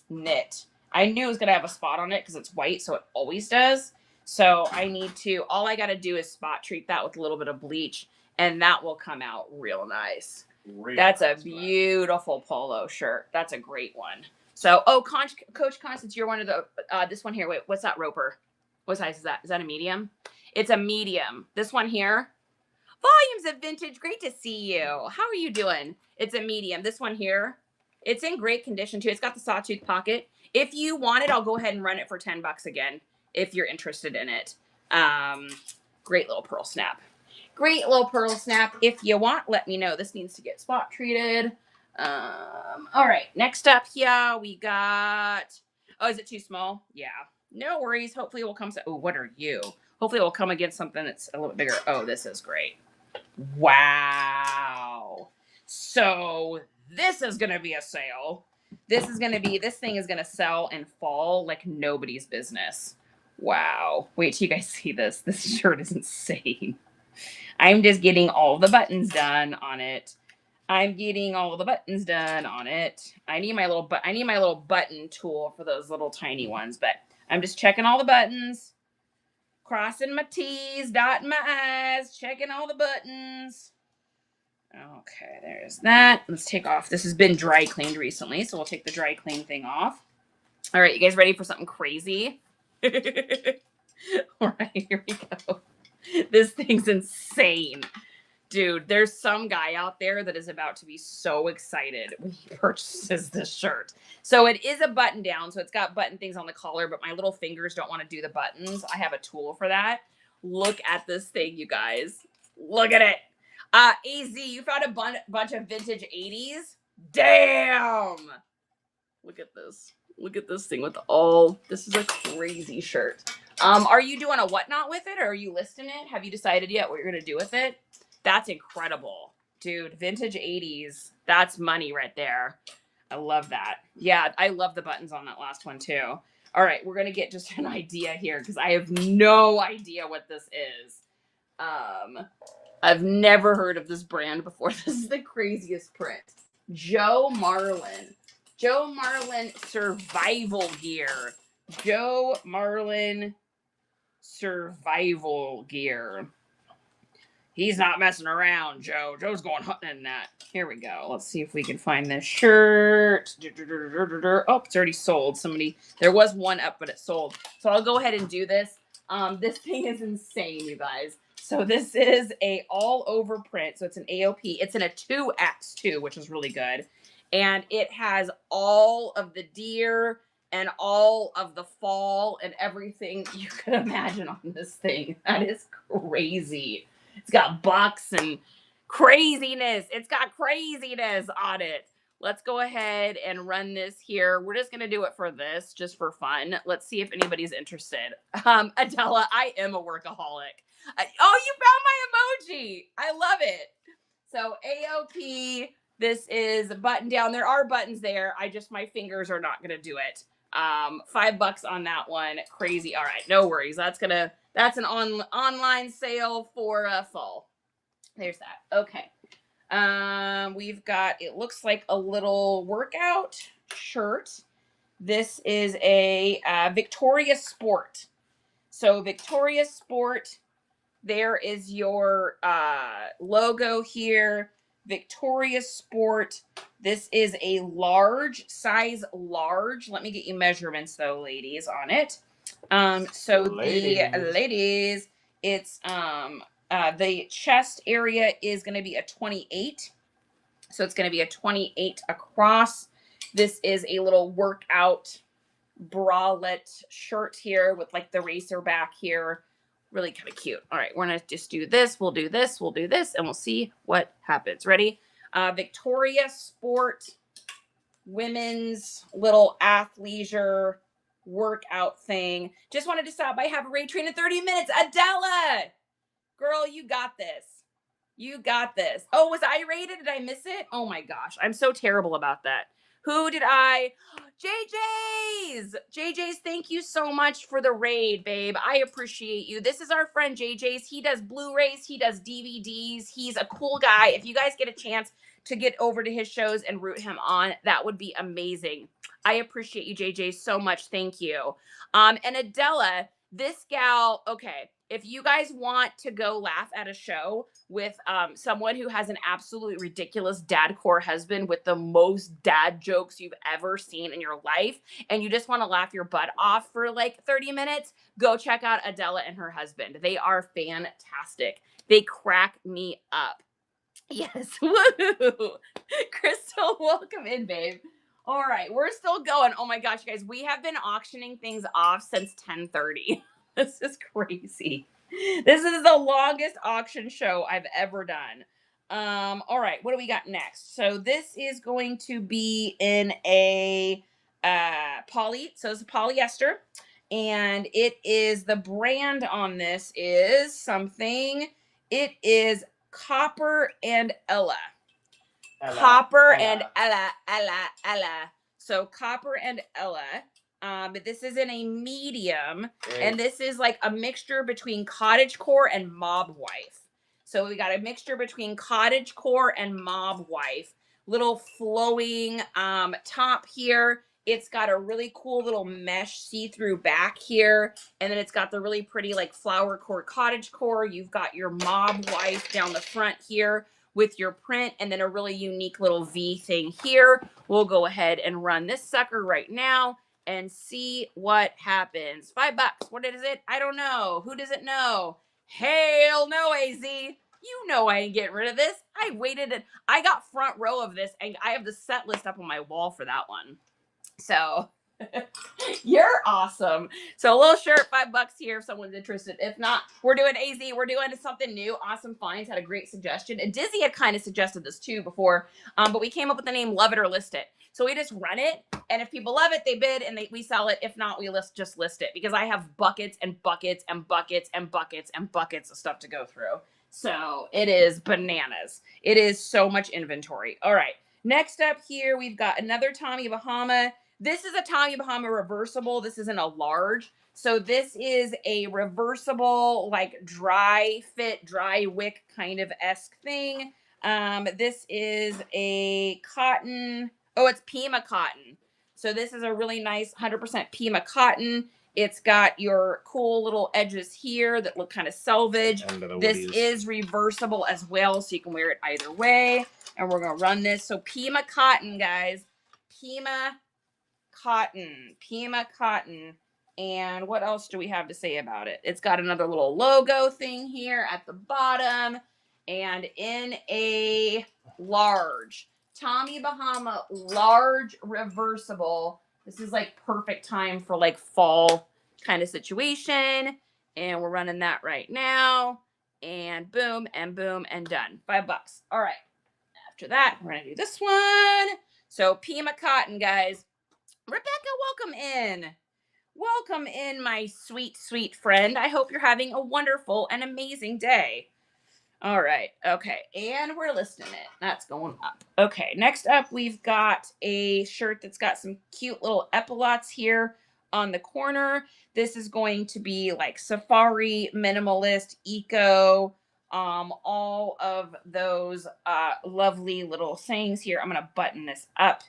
knit. I knew it was gonna have a spot on it because it's white, so it always does. So all I gotta do is spot treat that with a little bit of bleach, and that will come out real nice. That's a beautiful polo shirt. That's a great one. So, Coach Constance, you're one of the, this one here. Wait, what's that, Roper? What size is that? Is that a medium? It's a medium. This one here. Volumes of Vintage. Great to see you. How are you doing? It's a medium. This one here. It's in great condition too. It's got the sawtooth pocket. If you want it, I'll go ahead and run it for $10 again if you're interested in it. Great little pearl snap. Great little pearl snap. If you want, let me know. This needs to get spot treated. All right. Next up here, we got. Oh, is it too small? Yeah. No worries. Hopefully it will come. Oh, what are you? Hopefully it will come against something that's a little bit bigger. Oh, this is great. Wow. So this is going to be a sale. This thing is going to sell and fall like nobody's business. Wow. Wait till you guys see this. This shirt is insane. I'm just getting all the buttons done on it. I need my little button tool for those little tiny ones, but I'm just checking all the buttons, crossing my T's, dotting my I's, checking all the buttons. Okay, there's that. Let's take off. This has been dry cleaned recently, so we'll take the dry clean thing off. All right, you guys ready for something crazy? All right, here we go. This thing's insane. Dude, there's some guy out there that is about to be so excited when he purchases this shirt. So it is a button down, so it's got button things on the collar, but my little fingers don't want to do the buttons. I have a tool for that. Look at this thing, you guys. Look at it. AZ, you found a bunch of vintage 80s? Damn! Look at this. Look at this thing with this is a crazy shirt. Are you doing a whatnot with it, or are you listing it? Have you decided yet what you're going to do with it? That's incredible. Dude, vintage 80s. That's money right there. I love that. Yeah, I love the buttons on that last one too. All right, we're going to get just an idea here because I have no idea what this is. I've never heard of this brand before. This is the craziest print. Joe Marlin. Joe Marlin survival gear. Joe Marlin survival gear. He's not messing around, Joe. Joe's going hunting in that. Here we go. Let's see if we can find this shirt. Oh, it's already sold. There was one up, but it sold. So I'll go ahead and do this. This thing is insane, you guys. So this is a all over print. So it's an AOP. It's in a 2X2, which is really good. And it has all of the deer and all of the fall and everything you could imagine on this thing. That is crazy. It's got bucks and craziness. It's got craziness on it. Let's go ahead and run this here. We're just going to do it for this, just for fun. Let's see if anybody's interested. Adela, I am a workaholic. Oh, you found my emoji. I love it. So AOP, this is a button down. There are buttons there. My fingers are not going to do it. $5 on that one. Crazy. All right. No worries. That's an online sale for fall. There's that. Okay. We've got, it looks like a little workout shirt. This is a Victoria Sport. So Victoria Sport, there is your logo here. Victoria Sport. This is a size large. Let me get you measurements though, ladies, on it. So the ladies, it's the chest area is going to be a 28. So it's going to be a 28 across. This is a little workout bralette shirt here with like the racer back here. Really kind of cute. All right, we're going to just do this. We'll do this. We'll do this, and we'll see what happens. Ready? Victoria Sport women's little athleisure workout thing. Just wanted to stop by, have a rate train in 30 minutes. Adela, girl, you got this. You got this. Oh, was I rated? Did I miss it? Oh my gosh, I'm so terrible about that. Who did I? JJ's, thank you so much for the raid, babe. I appreciate you. This is our friend JJ's. He does Blu-rays, he does DVDs. He's a cool guy. If you guys get a chance to get over to his shows and root him on, that would be amazing. I appreciate you, JJ, so much. Thank you. And Adela, this gal, okay, if you guys want to go laugh at a show with someone who has an absolutely ridiculous dadcore husband with the most dad jokes you've ever seen in your life, and you just want to laugh your butt off for like 30 minutes, go check out Adela and her husband. They are fantastic. They crack me up. Yes. Woo! Crystal, welcome in, babe. All right, we're still going. Oh my gosh, you guys, we have been auctioning things off since 10:30. This is crazy. This is the longest auction show I've ever done. All right, what do we got next? So this is going to be in a poly, so it's polyester, and it is, the brand on this is something. It is Copper and Ella. Copper and Ella. So Copper and Ella. This is in a medium, and this is like a mixture between cottagecore and mob wife. So we got a mixture between cottagecore and mob wife. Little flowing top here. It's got a really cool little mesh see-through back here, and then it's got the really pretty like flower core cottagecore. You've got your mob wife down the front here with your print, and then a really unique little V thing here. We'll go ahead and run this sucker right now and see what happens. $5. What is it? I don't know. Who does it know? Hell no, AZ. You know I ain't getting rid of this. I waited and I got front row of this, and I have the set list up on my wall for that one. So you're awesome. So a little shirt, $5 here if someone's interested. If not, we're doing AZ. We're doing something new. Awesome Finds had a great suggestion. And Dizzy had kind of suggested this too before, but we came up with the name Love It or List It. So we just run it, and if people love it, they bid and we sell it. If not, we just list it, because I have buckets and buckets and buckets and buckets and buckets of stuff to go through. So it is bananas. It is so much inventory. All right. Next up here, we've got another Tommy Bahama. This is a Tommy Bahama reversible. This isn't a large. So this is a reversible, like dry fit, dry wick kind of esque thing. This is a cotton. Oh, it's Pima cotton. So this is a really nice 100% Pima cotton. It's got your cool little edges here that look kind of selvage. This is reversible as well, so you can wear it either way. And we're going to run this. So Pima cotton, guys. Pima cotton. And what else do we have to say about it? It's got another little logo thing here at the bottom, and in a large Tommy Bahama large reversible. This is like perfect time for like fall kind of situation, and we're running that right now, and boom and boom and done. $5. All right, after that we're gonna do this one. So Pima cotton, guys. Rebecca, welcome in, my sweet friend. I hope you're having a wonderful and amazing day. All right, okay, and we're listing it. That's going up. Okay, next up, we've got a shirt that's got some cute little epaulettes here on the corner. This is going to be like safari, minimalist, eco, all of those lovely little things here. I'm gonna button this up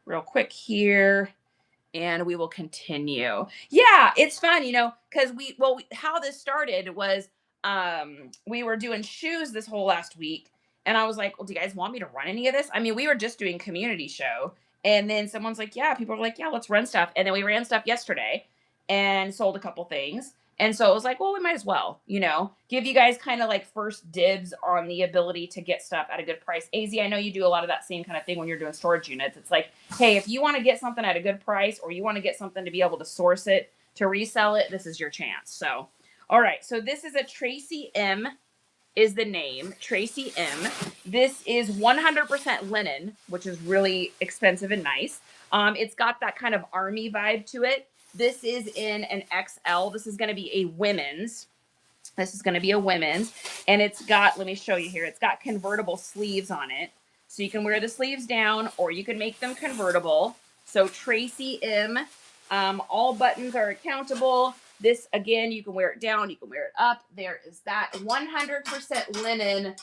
real quick here, and we will continue. Yeah, it's fun, because how this started was we were doing shoes this whole last week, and I was like, well, do you guys want me to run any of this? I mean, we were just doing community show, and then someone's like, yeah, people were like, yeah, let's run stuff. And then we ran stuff yesterday and sold a couple things. And so it was like, well, we might as well, give you guys kind of like first dibs on the ability to get stuff at a good price. AZ, I know you do a lot of that same kind of thing when you're doing storage units. It's like, hey, if you want to get something at a good price, or you want to get something to be able to source it, to resell it, this is your chance. So, all right. So this is a Tracy M is the name, Tracy M. This is 100% linen, which is really expensive and nice. It's got that kind of army vibe to it. This is in an XL. This is going to be a women's. And it's got, let me show you here. It's got convertible sleeves on it. So you can wear the sleeves down or you can make them convertible. So Tracy M, all buttons are accountable. This, again, you can wear it down, you can wear it up. There is that 100% linen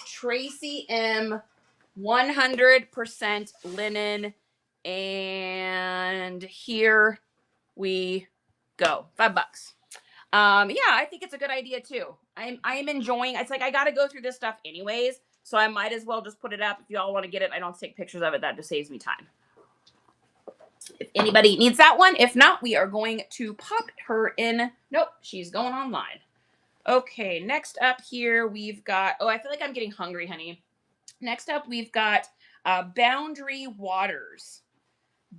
Tracy M, 100% linen. And here we go. $5. Yeah, I think it's a good idea too. I'm enjoying. It's like I got to go through this stuff anyways, so I might as well just put it up. If y'all want to get it, I don't take pictures of it. That just saves me time. If anybody needs that one, if not, we are going to pop her in. Nope, she's going online. Okay, next up here we've got. Oh, I feel like I'm getting hungry, honey. Next up we've got Boundary Waters.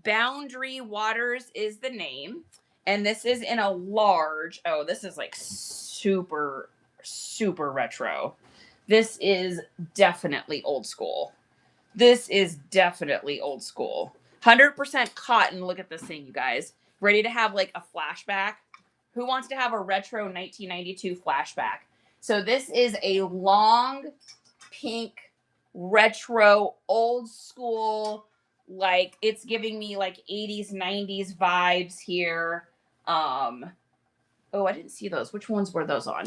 Boundary Waters is the name. And this is in a large. Oh, this is like super, super retro. This is definitely old school. This is definitely old school. 100% cotton. Look at this thing, you guys. Ready to have like a flashback? Who wants to have a retro 1992 flashback? So this is a long pink retro old school, like it's giving me like 80s 90s vibes here. Oh, I didn't see those. Which ones were those on?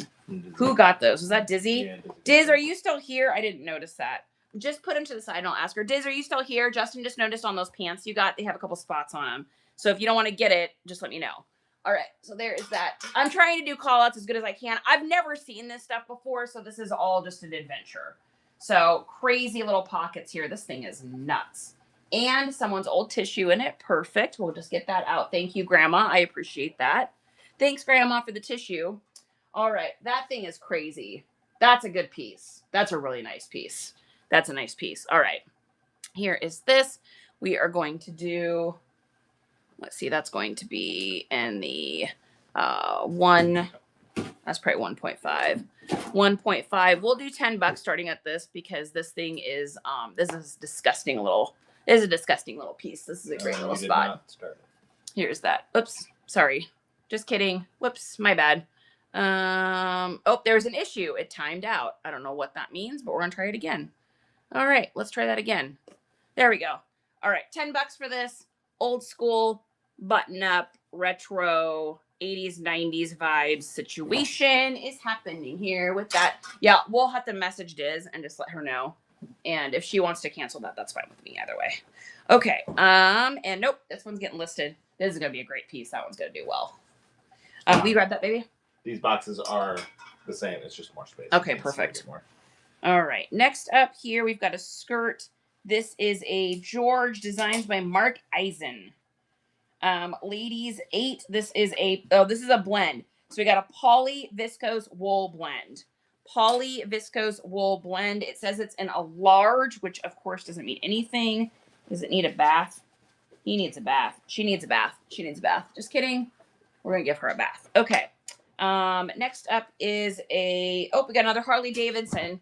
Who got those? Was that Dizzy? Yeah, Diz, are you still here? I didn't notice that. Just put him to the side and I'll ask her. Diz, are you still here? Justin just noticed on those pants you got, they have a couple spots on them. So if you don't want to get it, just let me know. All right, so there is that. I'm trying to do call outs as good as I can. I've never seen this stuff before, so this is all just an adventure. So crazy little pockets here. This thing is nuts. And someone's old tissue in it. Perfect. We'll just get that out. Thank you, Grandma. I appreciate that. Thanks, Grandma, for the tissue. All right, that thing is crazy. That's a good piece. That's a really nice piece. That's a nice piece. All right, here is this. We are going to do, let's see, that's going to be in the one, that's probably 1.5. 1.5. We'll do $10 starting at this because this thing is, this is disgusting little, this is a disgusting little piece. This is a great little spot. Here's that. Oops, sorry. Just kidding. Whoops, my bad. Oh, there's an issue. It timed out. I don't know what that means, but we're gonna try it again. All right, let's try that again. There we go. All right, $10 for this. Old school, button up, retro, 80s, 90s vibes situation is happening here with that. Yeah, we'll have to message Diz and just let her know. And if she wants to cancel that, that's fine with me either way. Okay, and nope, this one's getting listed. This is gonna be a great piece. That one's gonna do well. Will you grab that, baby? These boxes are the same. It's just more space. Okay, perfect. More. All right. Next up here, we've got a skirt. This is a George, designs by Mark Eisen. Ladies 8. This is a blend. So we got a poly viscose wool blend. Poly viscose wool blend. It says it's in a large, which of course doesn't mean anything. Does it need a bath? He needs a bath. She needs a bath. She needs a bath. Just kidding. We're going to give her a bath. Okay. Next up is we got another Harley Davidson.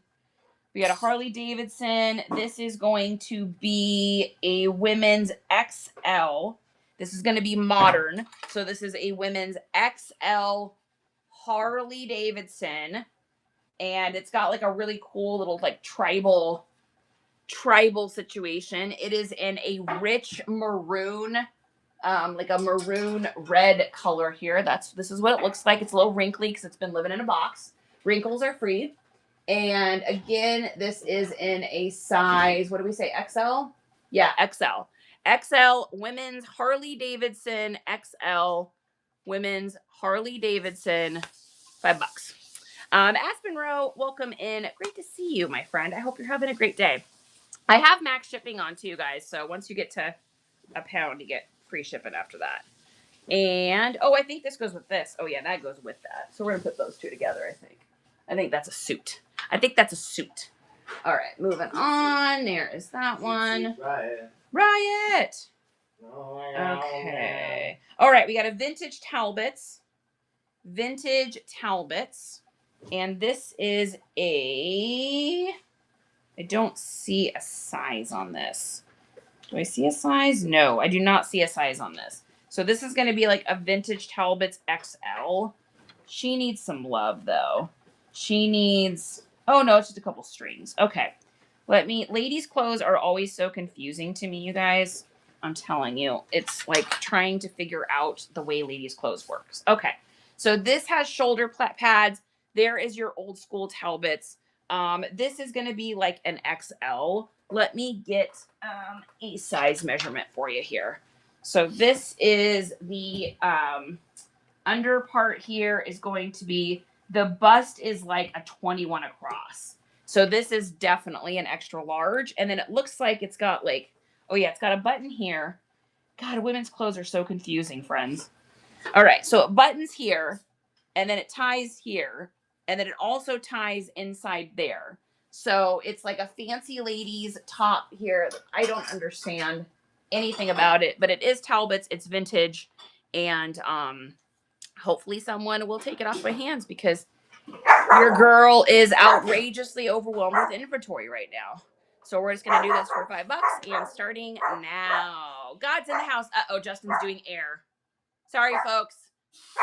We got a Harley Davidson. This is going to be a women's XL. This is going to be modern. So this is a women's XL Harley Davidson. And it's got like a really cool little like tribal situation. It is in a rich maroon, like a maroon red color here. This is what it looks like. It's a little wrinkly because it's been living in a box. Wrinkles are free. And again, this is in a size, what do we say, XL? Yeah, XL. XL women's Harley Davidson XL women's Harley Davidson, $5. Aspen Row, welcome in. Great to see you, my friend. I hope you're having a great day. I have max shipping on too, guys. So once you get to a pound, you get free shipping after that. And, oh, I think this goes with this. Oh, yeah, that goes with that. So we're going to put those two together, I think. I think that's a suit. All right, moving on. There is that one. Riot. Okay. All right, we got a vintage Talbots. And this is I don't see a size on this. Do I see a size? No, I do not see a size on this. So this is going to be like a vintage Talbots XL. She needs some love, though. She needs... Oh, no, it's just a couple strings. Okay. Ladies' clothes are always so confusing to me, you guys. I'm telling you, it's like trying to figure out the way ladies' clothes works. Okay, so this has shoulder pads. There is your old school Talbots. This is going to be like an XL. Let me get a size measurement for you here. So this is the under part here is going to be, the bust is like a 21 across. So this is definitely an extra large. And then it looks like it's got like, oh yeah, it's got a button here. God, women's clothes are so confusing, friends. All right, so it buttons here, and then it ties here, and then it also ties inside there. So it's like a fancy lady's top here. I don't understand anything about it, but it is Talbot's. It's vintage, and hopefully someone will take it off my hands because your girl is outrageously overwhelmed with inventory right now. So we're just going to do this for $5 and starting now. God's in the house. Uh-oh, Justin's doing air. Sorry, folks.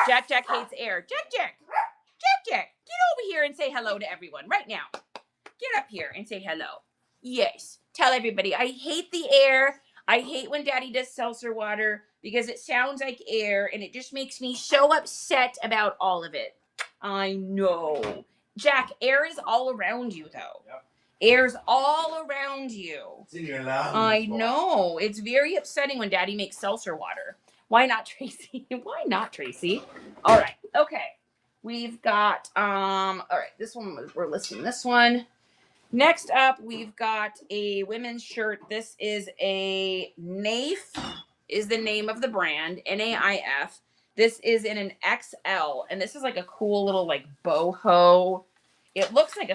Jack hates air. Jack, get over here and say hello to everyone right now. Get up here and say hello. Yes. Tell everybody, I hate the air. I hate when Daddy does seltzer water because it sounds like air and it just makes me so upset about all of it. I know. Jack, air is all around you, though. Yep. Air's all around you. It's in your lungs. I know. It's very upsetting when Daddy makes seltzer water. Why not, Tracy? Why not, Tracy? All right. Okay. We've got, all right, this one, we're listing this one. Next up, we've got a women's shirt. This is a Naif, is the name of the brand, Naif. This is in an XL, and this is like a cool little like boho. It looks like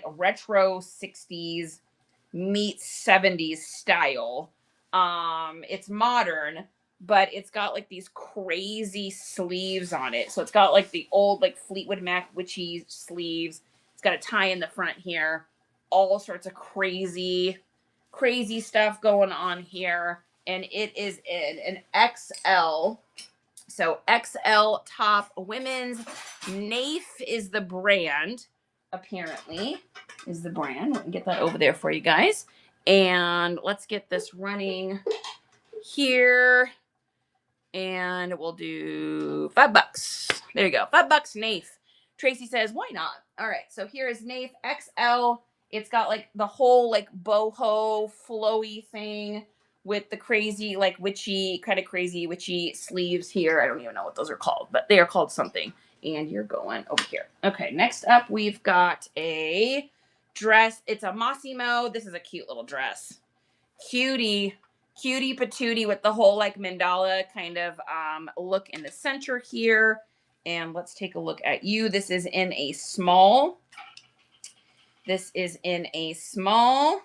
a retro 60s meets 70s style. It's modern, but it's got like these crazy sleeves on it. So it's got like the old like Fleetwood Mac witchy sleeves. It's got a tie in the front here. All sorts of crazy stuff going on here. And it is in an XL. So XL top women's. Naif is the brand, apparently, is the brand. Let me get that over there for you guys. And let's get this running here. And we'll do $5. There you go. $5 Naif. Tracy says, why not? All right. So here is Naif XL. It's got like the whole like boho flowy thing with the crazy like witchy, kind of crazy witchy sleeves here. I don't even know what those are called, but they are called something. And you're going over here. Okay. Next up, we've got a dress. It's a Massimo. This is a cute little dress. Cutie patootie with the whole like mandala kind of look in the center here. And let's take a look at you. This is in a small. This is in a small.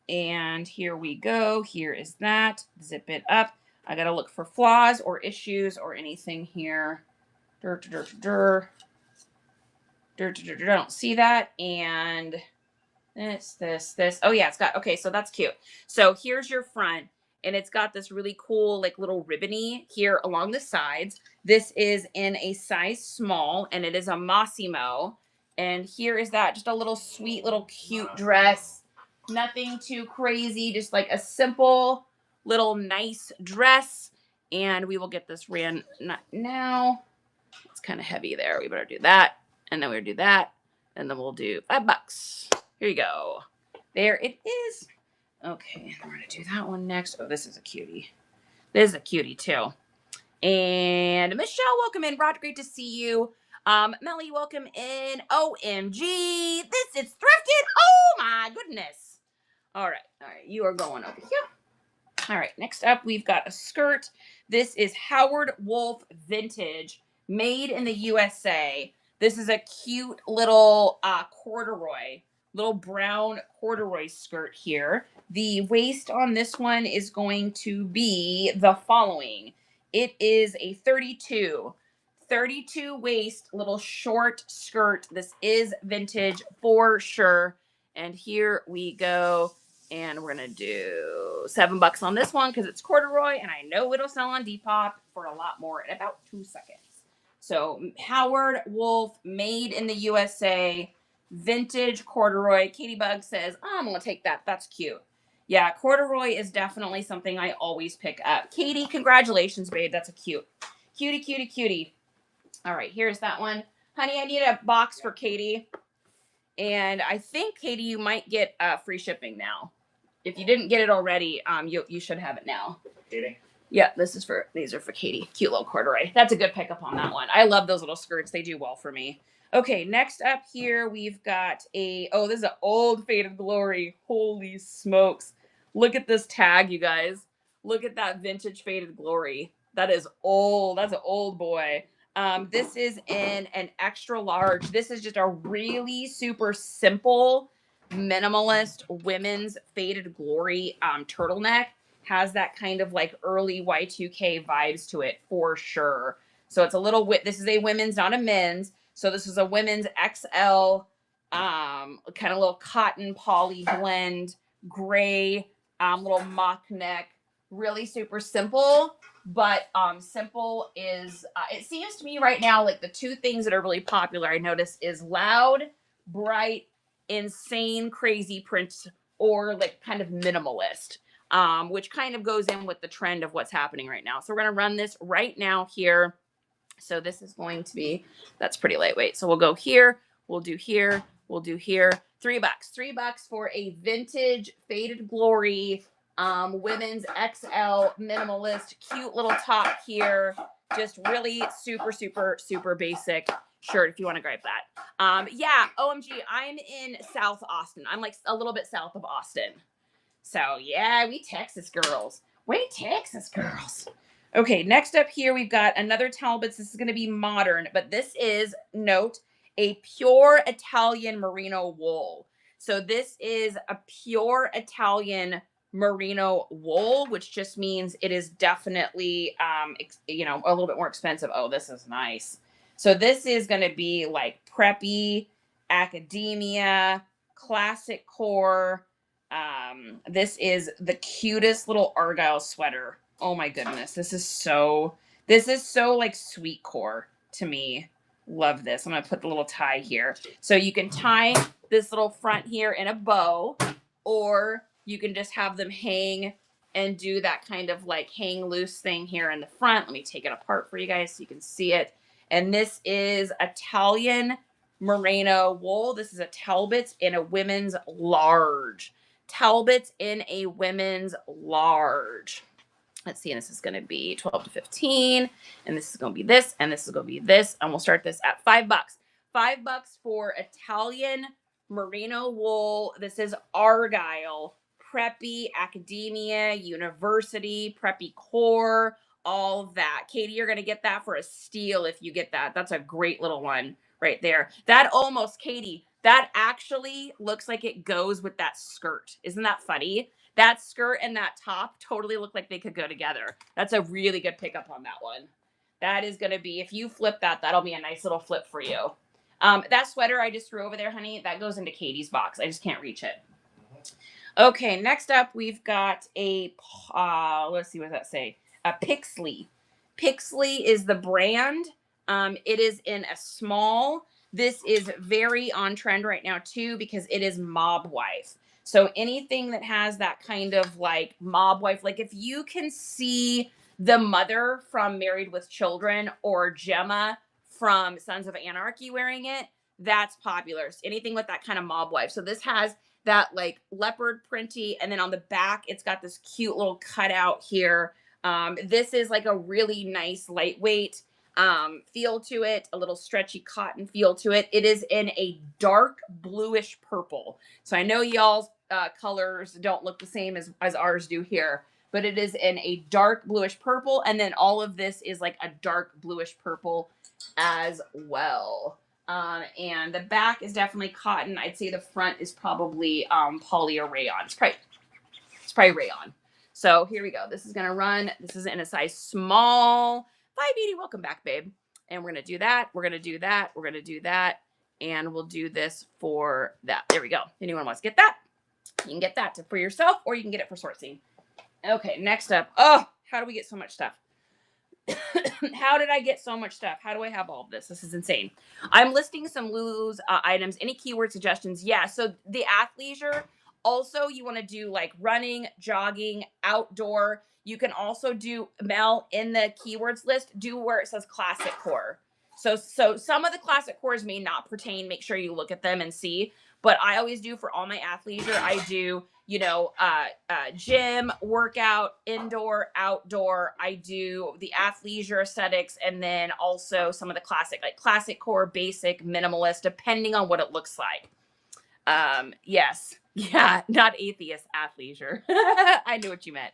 And here we go. Here is that. Zip it up. I got to look for flaws or issues or anything here. I don't see that. And this. Oh yeah, it's got, okay, so that's cute. So here's your front. And it's got this really cool, like little ribbony here along the sides. This is in a size small, and it is a Massimo. And here is that, just a little sweet, little cute dress. Nothing too crazy, just like a simple, little nice dress. And we will get this ran now. It's kind of heavy there. We better do that. And then we'll do that. And then we'll do $5. Here you go. There it is. Okay, we're going to do that one next. Oh, this is a cutie. This is a cutie, too. And Michelle, welcome in. Rod, great to see you. Melly, welcome in. OMG. This is thrifted. Oh, my goodness. All right. You are going over here. All right. Next up, we've got a skirt. This is Howard Wolf Vintage, made in the USA. This is a cute little corduroy, little brown corduroy skirt here. The waist on this one is going to be the following. It is a 32 waist, little short skirt. This is vintage for sure. And here we go. And we're going to do $7 on this one because it's corduroy. And I know it'll sell on Depop for a lot more in about 2 seconds. So Howard Wolf, made in the USA. vintage corduroy. Katie Bug says, oh, I'm going to take that. That's cute. Yeah, corduroy is definitely something I always pick up. Katie, congratulations, babe. That's a cute. Cutie, cutie, cutie. All right, here's that one. Honey, I need a box for Katie. And I think, Katie, you might get free shipping now. If you didn't get it already, you should have it now. Katie? Yeah, these are for Katie. Cute little corduroy. That's a good pickup on that one. I love those little skirts. They do well for me. Okay, next up here, we've got this is an old Faded Glory. Holy smokes. Look at this tag, you guys. Look at that vintage Faded Glory. That is old. That's an old boy. This is in an extra large. This is just a really super simple, minimalist women's Faded Glory turtleneck. Has that kind of like early Y2K vibes to it for sure. So it's a little, this is a women's, not a men's. So this is a women's XL, kind of little cotton poly blend, gray, little mock neck, really super simple. But simple is, it seems to me right now, like the two things that are really popular, I notice, is loud, bright, insane, crazy prints, or like kind of minimalist. Which kind of goes in with the trend of what's happening right now. So we're going to run this right now here. So this is going to be, that's pretty lightweight. So we'll go here, we'll do here, we'll do here. $3. $3 for a vintage Faded Glory, women's XL minimalist, cute little top here. Just really super, super, super basic shirt if you want to grab that. Yeah, OMG, I'm in South Austin. I'm like a little bit south of Austin. So yeah, we Texas girls. We Texas girls. Okay, next up here, we've got another Talbots. This is going to be modern, but this is, note, a pure Italian merino wool. So this is a pure Italian merino wool, which just means it is definitely, a little bit more expensive. Oh, this is nice. So this is going to be like preppy, academia, classic core. This is the cutest little Argyle sweater. Oh my goodness. This is so like sweet core to me. Love this. I'm going to put the little tie here. So you can tie this little front here in a bow, or you can just have them hang and do that kind of like hang loose thing here in the front. Let me take it apart for you guys so you can see it. And this is Italian merino wool. This is a Talbots in a women's large. Talbots in a women's large. Let's see, and this is going to be 12 to 15, and this is going to be this, and this is going to be this, and we'll start this at $5. $5 for Italian merino wool. This is Argyle, preppy, academia, university, preppy core, all of that. Katie, you're going to get that for a steal if you get that. That's a great little one right there. That almost, Katie, that actually looks like it goes with that skirt. Isn't that funny? That skirt and that top totally look like they could go together. That's a really good pickup on that one. That is going to be, if you flip that, that'll be a nice little flip for you. That sweater I just threw over there, honey, that goes into Katie's box. I just can't reach it. Okay, next up, we've got a, let's see, what does that say? A Pixley. Pixley is the brand. It is in a small. This is very on trend right now, too, because it is mob wife. So anything that has that kind of like mob wife, like if you can see the mother from Married with Children or Gemma from Sons of Anarchy wearing it, that's popular. So anything with that kind of mob wife. So this has that like leopard printy, and then on the back, it's got this cute little cutout here. This is like a really nice lightweight feel to it, a little stretchy cotton feel to it. It is in a dark bluish purple. So I know y'all's colors don't look the same as ours do here, but it is in a dark bluish purple. And then all of this is like a dark bluish purple as well. And the back is definitely cotton. I'd say the front is probably poly or rayon. It's probably rayon. So here we go. This is going to run. This is in a size small. Bye, Beauty. Welcome back, babe. And we're going to do that. We're going to do that. We're going to do that. And we'll do this for that. There we go. Anyone wants to get that? You can get that for yourself, or you can get it for sourcing. Okay, next up. Oh, how do we get so much stuff? How did I get so much stuff? How do I have all of this? This is insane. I'm listing some Lulu's items. Any keyword suggestions? Yeah. So the athleisure. Also, you want to do like running, jogging, outdoor. You can also do, Mel, in the keywords list, do where it says classic core. So some of the classic cores may not pertain. Make sure you look at them and see. But I always do for all my athleisure. I do, gym, workout, indoor, outdoor. I do the athleisure aesthetics, and then also some of the classic, like classic core, basic, minimalist, depending on what it looks like. Yes. Yeah, not atheist athleisure. I knew what you meant.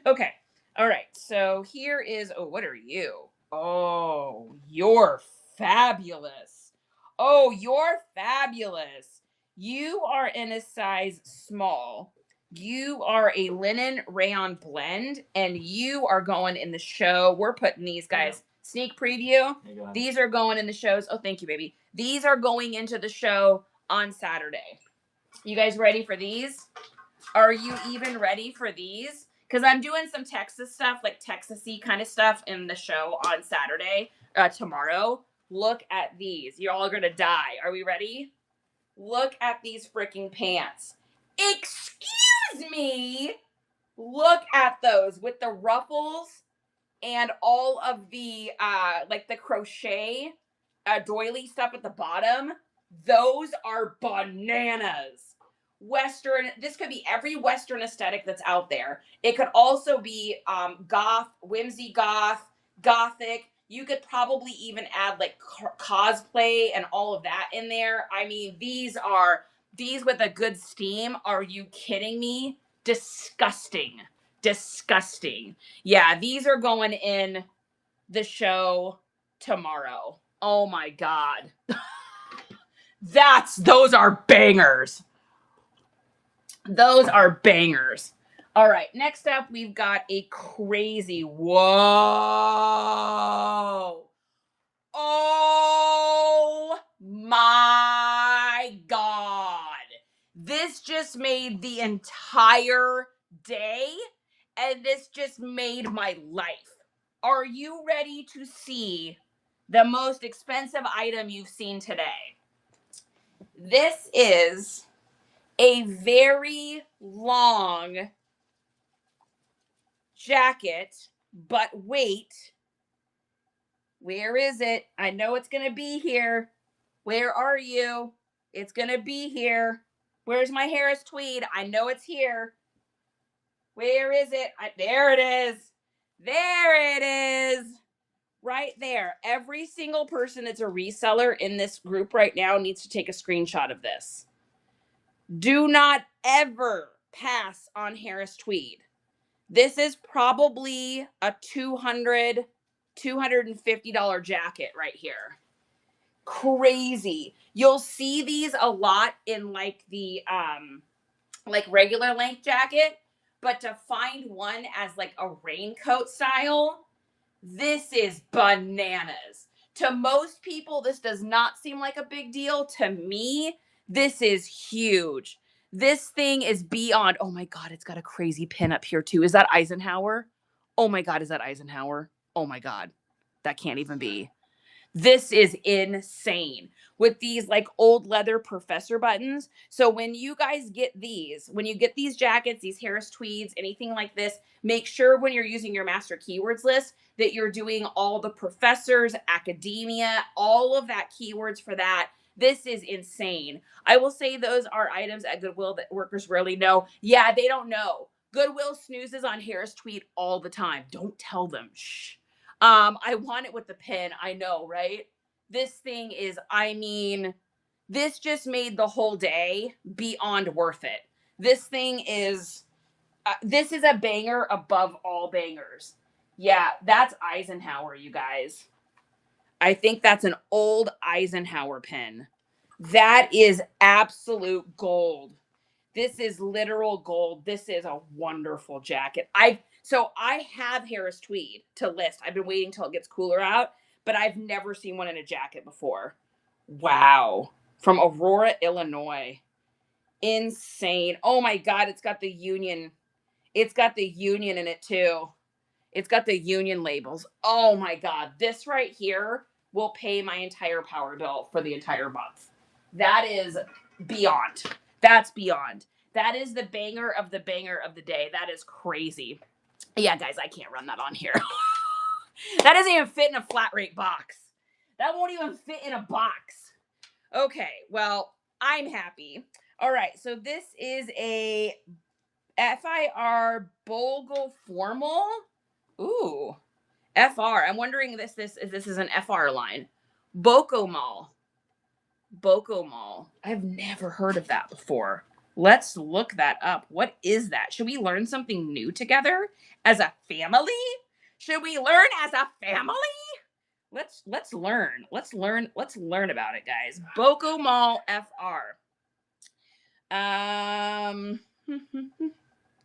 Okay. All right. So here is, what are you? Oh, you're fabulous. Oh, you're fabulous. You are in a size small. You are a linen rayon blend, and you are going in the show. We're putting these guys, sneak preview. These are going in the shows. Oh, thank you, baby. These are going into the show on Saturday. You guys ready for these? Are you even ready for these? Because I'm doing some Texas stuff, like Texas-y kind of stuff in the show on Saturday, tomorrow. Look at these. You're all going to die. Are we ready? Look at these freaking pants. Excuse me. Look at those with the ruffles and all of the, like the crochet doily stuff at the bottom. Those are bananas. Western, this could be every Western aesthetic that's out there. It could also be goth, whimsy goth, gothic. You could probably even add like cosplay and all of that in there. I mean, these with a good steam. Are you kidding me? Disgusting. Disgusting. Yeah, these are going in the show tomorrow. Oh my God. Those are bangers. Those are bangers. All right, next up, we've got a crazy, whoa. Oh my God. This just made the entire day, and this just made my life. Are you ready to see the most expensive item you've seen today? This is a very long jacket, but wait, where is it? I know it's going to be here. Where are you? It's going to be here. Where's my Harris tweed? I know it's here. Where is it? There it is. There it is. Right there. Every single person that's a reseller in this group right now needs to take a screenshot of this. Do not ever pass on Harris tweed. This is probably a $250 jacket right here. Crazy. You'll see these a lot in like the like regular length jacket, but to find one as like a raincoat style, this is bananas. To most people, this does not seem like a big deal. To me, this is huge. This thing is beyond. Oh my God, it's got a crazy pin up here too. Is that Eisenhower? Oh my God, is that Eisenhower? Oh my God, that can't even be. This is insane with these like old leather professor buttons. So when you guys get these, when you get these jackets, these Harris tweeds, anything like this, make sure when you're using your master keywords list that you're doing all the professors, academia, all of that keywords for that. This is insane. I will say those are items at Goodwill that workers rarely know. Yeah, they don't know. Goodwill snoozes on Harris tweed all the time. Don't tell them. Shh. I want it with the pin. I know, right? This thing is, I mean, this just made the whole day beyond worth it. This thing is, this is a banger above all bangers. Yeah, that's Eisenhower, you guys. I think that's an old Eisenhower pin. That is absolute gold. This is literal gold. This is a wonderful jacket. So I have Harris tweed to list. I've been waiting till it gets cooler out, but I've never seen one in a jacket before. Wow. From Aurora, Illinois. Insane. Oh my God, it's got the Union. It's got the Union in it too. It's got the union labels. Oh my God. This right here will pay my entire power bill for the entire month. That is beyond. That's beyond. That is the banger of the day. That is crazy. Yeah, guys, I can't run that on here. That doesn't even fit in a flat rate box. That won't even fit in a box. Okay, well, I'm happy. All right, so this is a FIR Bogle Formal. Ooh, FR. I'm wondering if this is an FR line. Bocomal. I've never heard of that before. Let's look that up. What is that? Should we learn something new together as a family? Should we learn as a family? Let's learn. Let's learn about it, guys. Bocomal FR.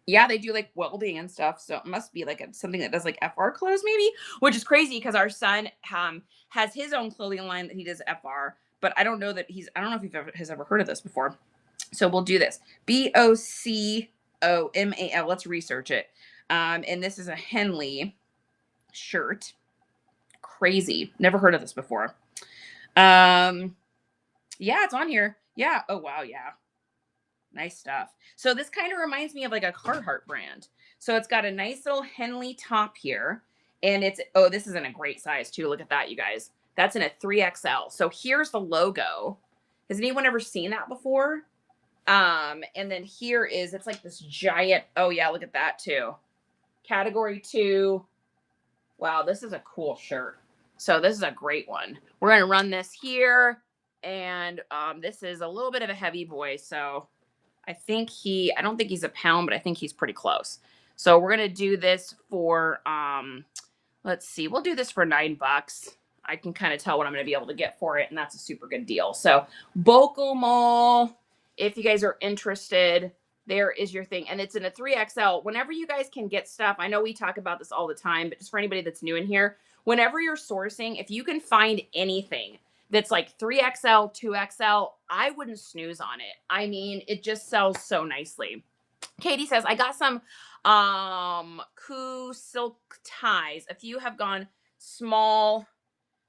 Yeah, they do like welding and stuff, so it must be like something that does like FR clothes maybe, which is crazy because our son has his own clothing line that he does FR, but I don't know if has ever heard of this before. So we'll do this. BOCOMAL. Let's research it. And this is a Henley shirt. Crazy. Never heard of this before. Yeah, it's on here. Yeah. Oh wow, yeah. Nice stuff. So this kind of reminds me of like a Carhartt brand. So it's got a nice little Henley top here. And this is in a great size too. Look at that, you guys. That's in a 3XL. So here's the logo. Has anyone ever seen that before? And then it's like this giant, oh yeah, look at that too. Category 2. Wow, this is a cool shirt. So this is a great one. We're going to run this here. And this is a little bit of a heavy boy. So I don't think he's a pound, but I think he's pretty close. So we're going to do this for, let's see, we'll do this for $9. I can kind of tell what I'm going to be able to get for it. And that's a super good deal. So Bocal Mall, if you guys are interested, there is your thing. And it's in a 3XL. Whenever you guys can get stuff, I know we talk about this all the time, but just for anybody that's new in here, whenever you're sourcing, if you can find anything that's like 3XL, 2XL, I wouldn't snooze on it. I mean, it just sells so nicely. Katie says, I got some Ku silk ties. A few have gone small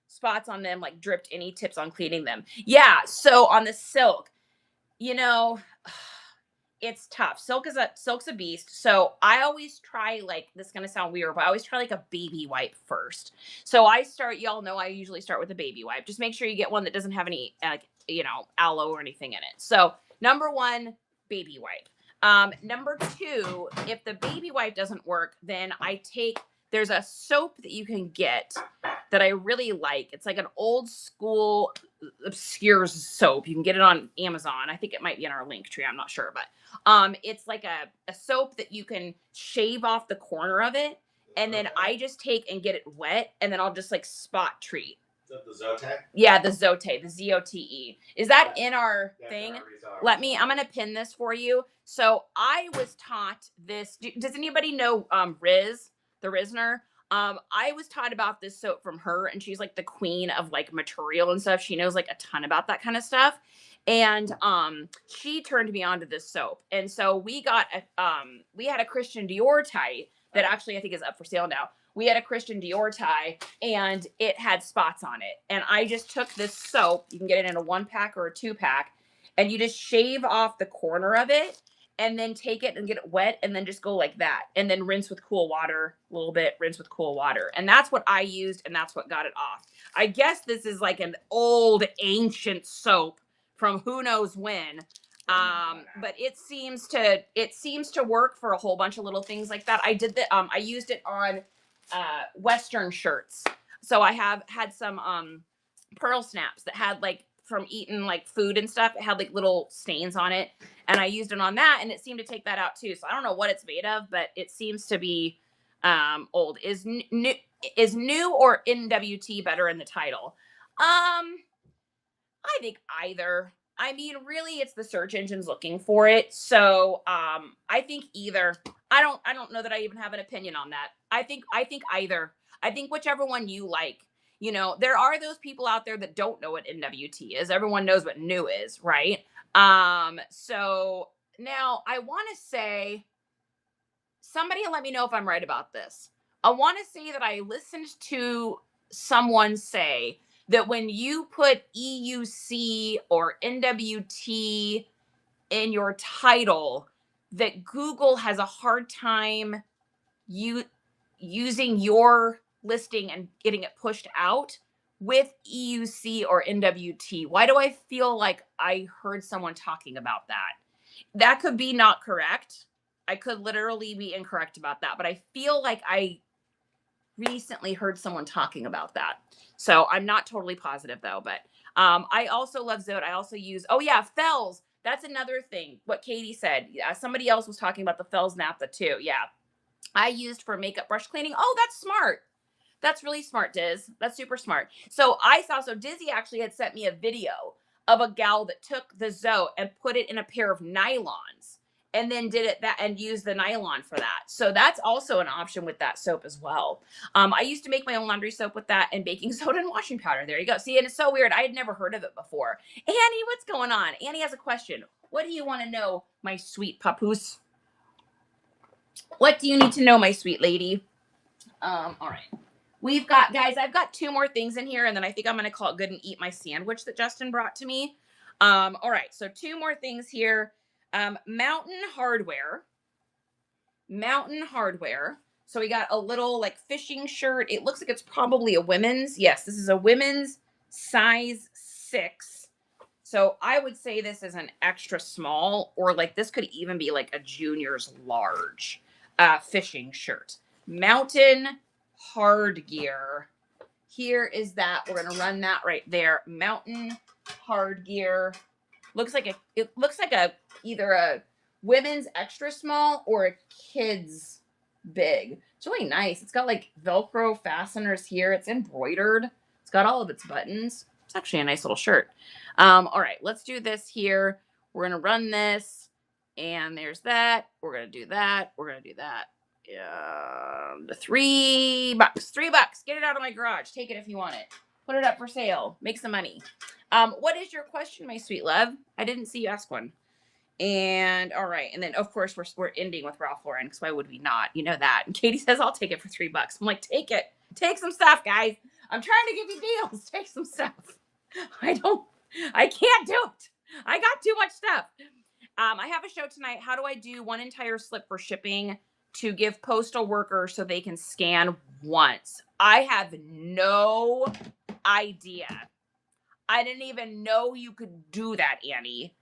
spots on them, like dripped. Any tips on cleaning them? Yeah, so on the silk, it's tough. Silk's a beast. So I always try, like, this is gonna sound weird, but I always try like a baby wipe first. So y'all know I usually start with a baby wipe. Just make sure you get one that doesn't have any aloe or anything in it. So number 1, baby wipe. Number 2, if the baby wipe doesn't work, then there's a soap that you can get that I really like. It's like an old school obscure soap. You can get it on Amazon. I think it might be in our link tree. I'm not sure, but it's like a soap that you can shave off the corner of it, and then I just take and get it wet, and then I'll just like spot treat. Is that the Zote? Yeah, the Zote, the ZOTE. Is that in our thing? I'm gonna pin this for you. So I was taught this. Does anybody know Riz, the Rizner? I was taught about this soap from her, and she's like the queen of like material and stuff. She knows like a ton about that kind of stuff. And she turned me on to this soap. And so we had a Christian Dior tie that actually I think is up for sale now. We had a Christian Dior tie, and it had spots on it. And I just took this soap. You can get it in a 1-pack or a 2-pack, and you just shave off the corner of it, and then take it and get it wet, and then just go like that, and then rinse with cool water a little bit, rinse with cool water. And that's what I used, and that's what got it off. I guess this is like an old ancient soap from who knows when. But it seems to work for a whole bunch of little things like that. I used it on Western shirts. So I have had some pearl snaps that had like from eating like food and stuff. It had like little stains on it, and I used it on that, and it seemed to take that out too. So I don't know what it's made of, but it seems to be old. Is new or NWT better in the title? I think either. I mean, really, it's the search engines looking for it. So I think either. I don't know that I even have an opinion on that. I think either. I think whichever one you like. There are those people out there that don't know what NWT is. Everyone knows what new is, right? So now I want to say, somebody let me know if I'm right about this. I want to say that I listened to someone say that when you put EUC or NWT in your title, that Google has a hard time using your listing and getting it pushed out with EUC or NWT. Why do I feel like I heard someone talking about that? That could be not correct. I could literally be incorrect about that, but I feel like I recently heard someone talking about that. So I'm not totally positive though, but I also love Zode. I also use, oh yeah, Fells. That's another thing. What Katie said. Yeah, somebody else was talking about the Fells naphtha too. Yeah. I used for makeup brush cleaning. Oh, that's smart. That's really smart, Diz. That's super smart. So I saw, so Dizzy actually had sent me a video of a gal that took the Zoe and put it in a pair of nylons and then did it that and used the nylon for that. So that's also an option with that soap as well. I used to make my own laundry soap with that and baking soda and washing powder. There you go. See, and it's so weird. I had never heard of it before. Annie, what's going on? Annie has a question. What do you want to know, my sweet papoose? What do you need to know, my sweet lady? All right. We've got, guys, I've got 2 more things in here, and then I think I'm going to call it good and eat my sandwich that Justin brought to me. All right. So 2 more things here. Mountain Hardware. Mountain Hardware. So we got a little like fishing shirt. It looks like it's probably a women's. Yes, this is a women's size 6. So I would say this is an extra small, or like this could even be like a junior's large fishing shirt. Mountain Hard Gear. Here is that. We're gonna run that right there. Mountain Hard Gear. It looks like a either a women's extra small or a kid's big. It's really nice. It's got like Velcro fasteners here. It's embroidered. It's got all of its buttons. It's actually a nice little shirt. All right, let's do this here. We're gonna run this, and there's that. We're gonna do that. We're gonna do that. The $3. $3. Get it out of my garage. Take it if you want it. Put it up for sale. Make some money. What is your question, my sweet love? I didn't see you ask one. And all right, and then of course we're ending with Ralph Lauren, because why would we not? You know that. And Katie says I'll take it for $3. I'm like, take it. Take some stuff, guys. I'm trying to give you deals. Take some stuff. I can't do it. I got too much stuff. I have a show tonight. How do I do one entire slip for shipping to give postal workers so they can scan once? I have no idea. I didn't even know you could do that, Annie.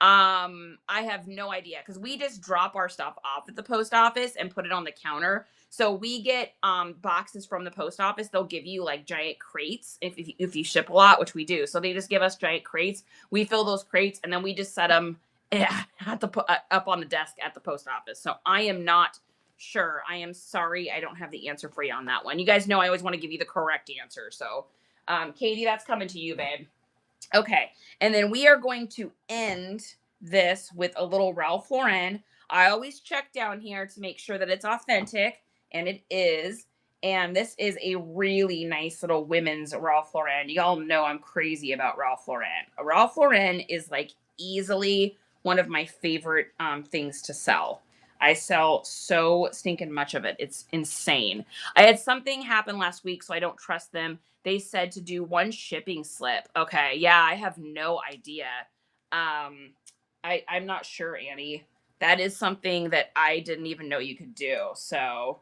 I have no idea, because we just drop our stuff off at the post office and put it on the counter. So we get boxes from the post office. They'll give you like giant crates if you ship a lot, which we do. So they just give us giant crates. We fill those crates and then we just set them up on the desk at the post office. So I am not sure. I am sorry. I don't have the answer for you on that one. You guys know I always want to give you the correct answer. So Katie, that's coming to you, babe. Okay, and then we are going to end this with a little Ralph Lauren. I always check down here to make sure that it's authentic, and it is. And this is a really nice little women's Ralph Lauren. Y'all know I'm crazy about Ralph Lauren. Ralph Lauren is like easily one of my favorite things to sell. I sell so stinking much of it. It's insane. I had something happen last week, so I don't trust them. They said to do 1 shipping slip. Okay, yeah, I have no idea. I'm not sure, Annie. That is something that I didn't even know you could do. So,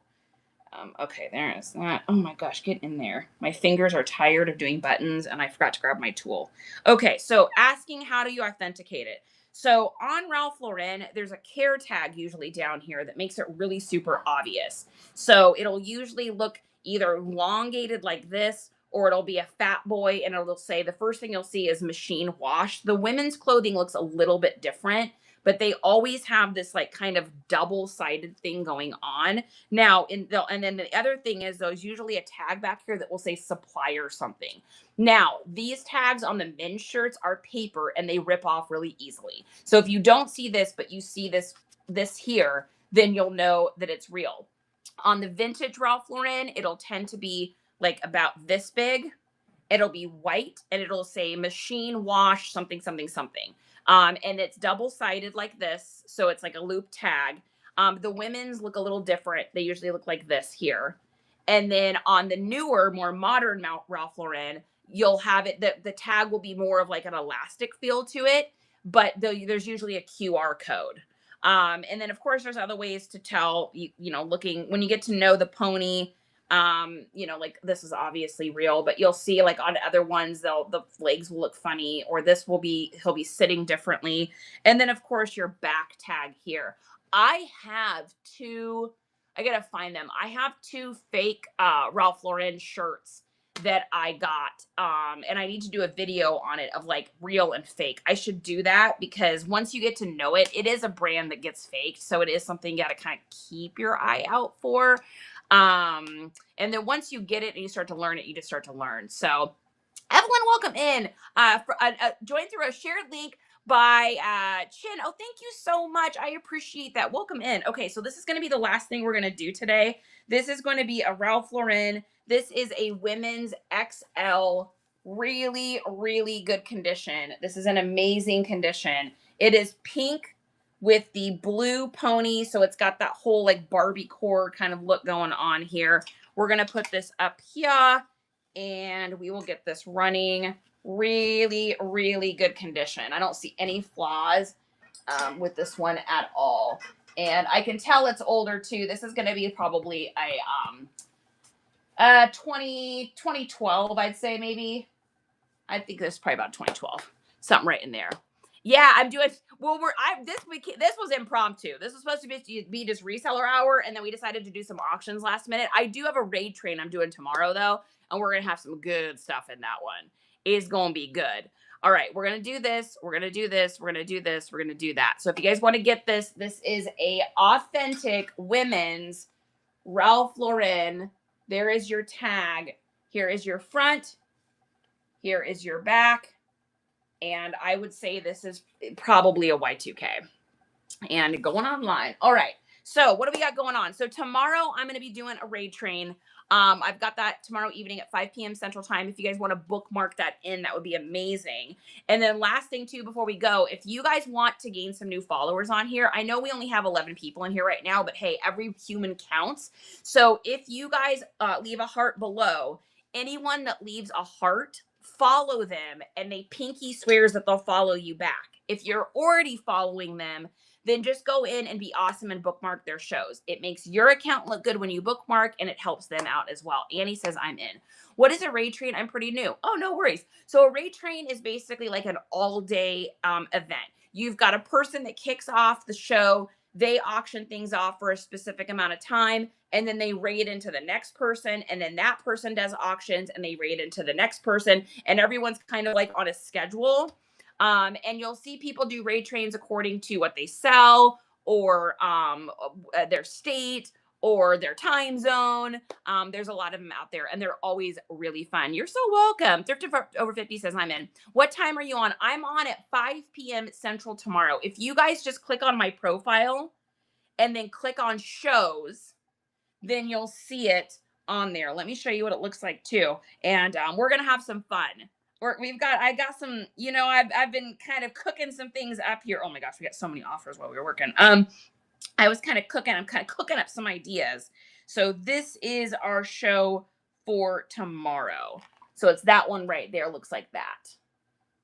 okay, there is that. Oh my gosh, get in there. My fingers are tired of doing buttons, and I forgot to grab my tool. Okay, so asking how do you authenticate it? So on Ralph Lauren, there's a care tag usually down here that makes it really super obvious. So it'll usually look either elongated like this, or it'll be a fat boy and it'll say, the first thing you'll see is machine wash. The women's clothing looks a little bit different, but they always have this like kind of double-sided thing going on. Now, and then the other thing is there's usually a tag back here that will say supplier something. Now, these tags on the men's shirts are paper and they rip off really easily. So if you don't see this, but you see this here, then you'll know that it's real. On the vintage Ralph Lauren, it'll tend to be like about this big. It'll be white and it'll say machine wash something, something, something. And it's double-sided like this. So it's like a loop tag. The women's look a little different. They usually look like this here. And then on the newer, more modern Ralph Lauren, you'll have it, the tag will be more of like an elastic feel to it, but there's usually a QR code. And then of course there's other ways to tell, you know, looking, when you get to know the pony, you know, like this is obviously real, but you'll see like on other ones, the legs will look funny, or this will be, he'll be sitting differently. And then of course your back tag here. I gotta find them. I have 2 fake Ralph Lauren shirts that I got. And I need to do a video on it of like real and fake. I should do that because once you get to know it, it is a brand that gets faked. So it is something you gotta kind of keep your eye out for. And then once you get it and you start to learn it, you just start to learn. So Evelyn, welcome in. Join through a shared link by Chin. Oh, thank you so much. I appreciate that. Welcome in. Okay, so this is going to be the last thing we're going to do today. This is going to be a Ralph Lauren. This is a women's XL. Really, really good condition. This is an amazing condition. It is pink with the blue pony. So it's got that whole like Barbie core kind of look going on here. We're going to put this up here and we will get this running. Really, really good condition. I don't see any flaws with this one at all. And I can tell it's older too. This is going to be probably a 2012, I'd say maybe. I think this is probably about 2012. Something right in there. Yeah, I'm doing well. This was impromptu. This was supposed to be just reseller hour, and then we decided to do some auctions last minute. I do have a raid train I'm doing tomorrow though, and we're gonna have some good stuff in that one. It's gonna be good. All right, we're gonna do this. We're gonna do this. We're gonna do this. We're gonna do that. So if you guys want to get this, this is a authentic women's Ralph Lauren. There is your tag. Here is your front. Here is your back. And I would say this is probably a Y2K. And going online. All right. So what do we got going on? So tomorrow I'm going to be doing a raid train. I've got that tomorrow evening at 5 p.m. Central Time. If you guys want to bookmark that in, that would be amazing. And then last thing too, before we go, if you guys want to gain some new followers on here, I know we only have 11 people in here right now, but hey, every human counts. So if you guys leave a heart below, anyone that leaves a heart, follow them, and they pinky swears that they'll follow you back. If you're already following them, then just go in and be awesome and bookmark their shows. It makes your account look good when you bookmark, and it helps them out as well. Annie says, I'm in. What is a raid train? I'm pretty new. Oh, no worries. So a raid train is basically like an all-day event. You've got a person that kicks off the show. They auction things off for a specific amount of time, and then they raid into the next person, and then that person does auctions, and they raid into the next person, and everyone's kind of like on a schedule. And you'll see people do raid trains according to what they sell, or their state, or their time zone. There's a lot of them out there, and they're always really fun. You're so welcome. Thrifted for Over 50 says I'm in. What time are you on? I'm on at 5 p.m. Central tomorrow. If you guys just click on my profile and then click on shows, then you'll see it on there. Let me show you what it looks like too. And we're gonna have some fun. I got some, you know, I've been kind of cooking some things up here. Oh my gosh, we got so many offers while we were working. I'm kind of cooking up some ideas. So this is our show for tomorrow. So it's that one right there. Looks like that.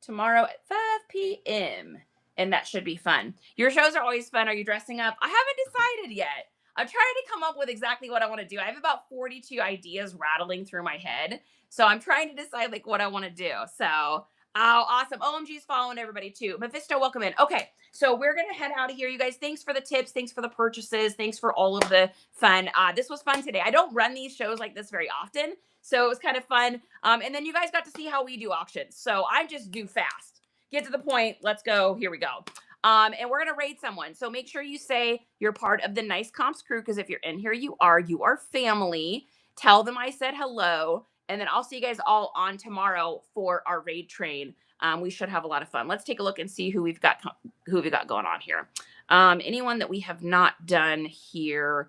Tomorrow at 5 p.m. And that should be fun. Your shows are always fun. Are you dressing up? I haven't decided yet. I'm trying to come up with exactly what I want to do. I have about 42 ideas rattling through my head. So I'm trying to decide like what I want to do. So, oh, awesome. OMG's following everybody too. Mephisto, welcome in. Okay, so we're going to head out of here. You guys, thanks for the tips. Thanks for the purchases. Thanks for all of the fun. This was fun today. I don't run these shows like this very often, so it was kind of fun. And then you guys got to see how we do auctions. So I just do fast. Get to the point. Let's go. Here we go. And we're going to raid someone. So make sure you say you're part of the Nice Comps crew, because if you're in here, you are family. Tell them I said hello. And then I'll see you guys all on tomorrow for our raid train. We should have a lot of fun. Let's take a look and see who we've got going on here. Anyone that we have not done here.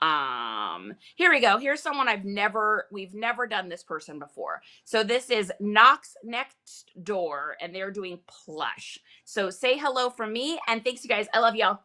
Here we go. Here's someone we've never done this person before. So this is Knox Next Door, and they're doing plush. So say hello from me, and thanks you guys. I love y'all.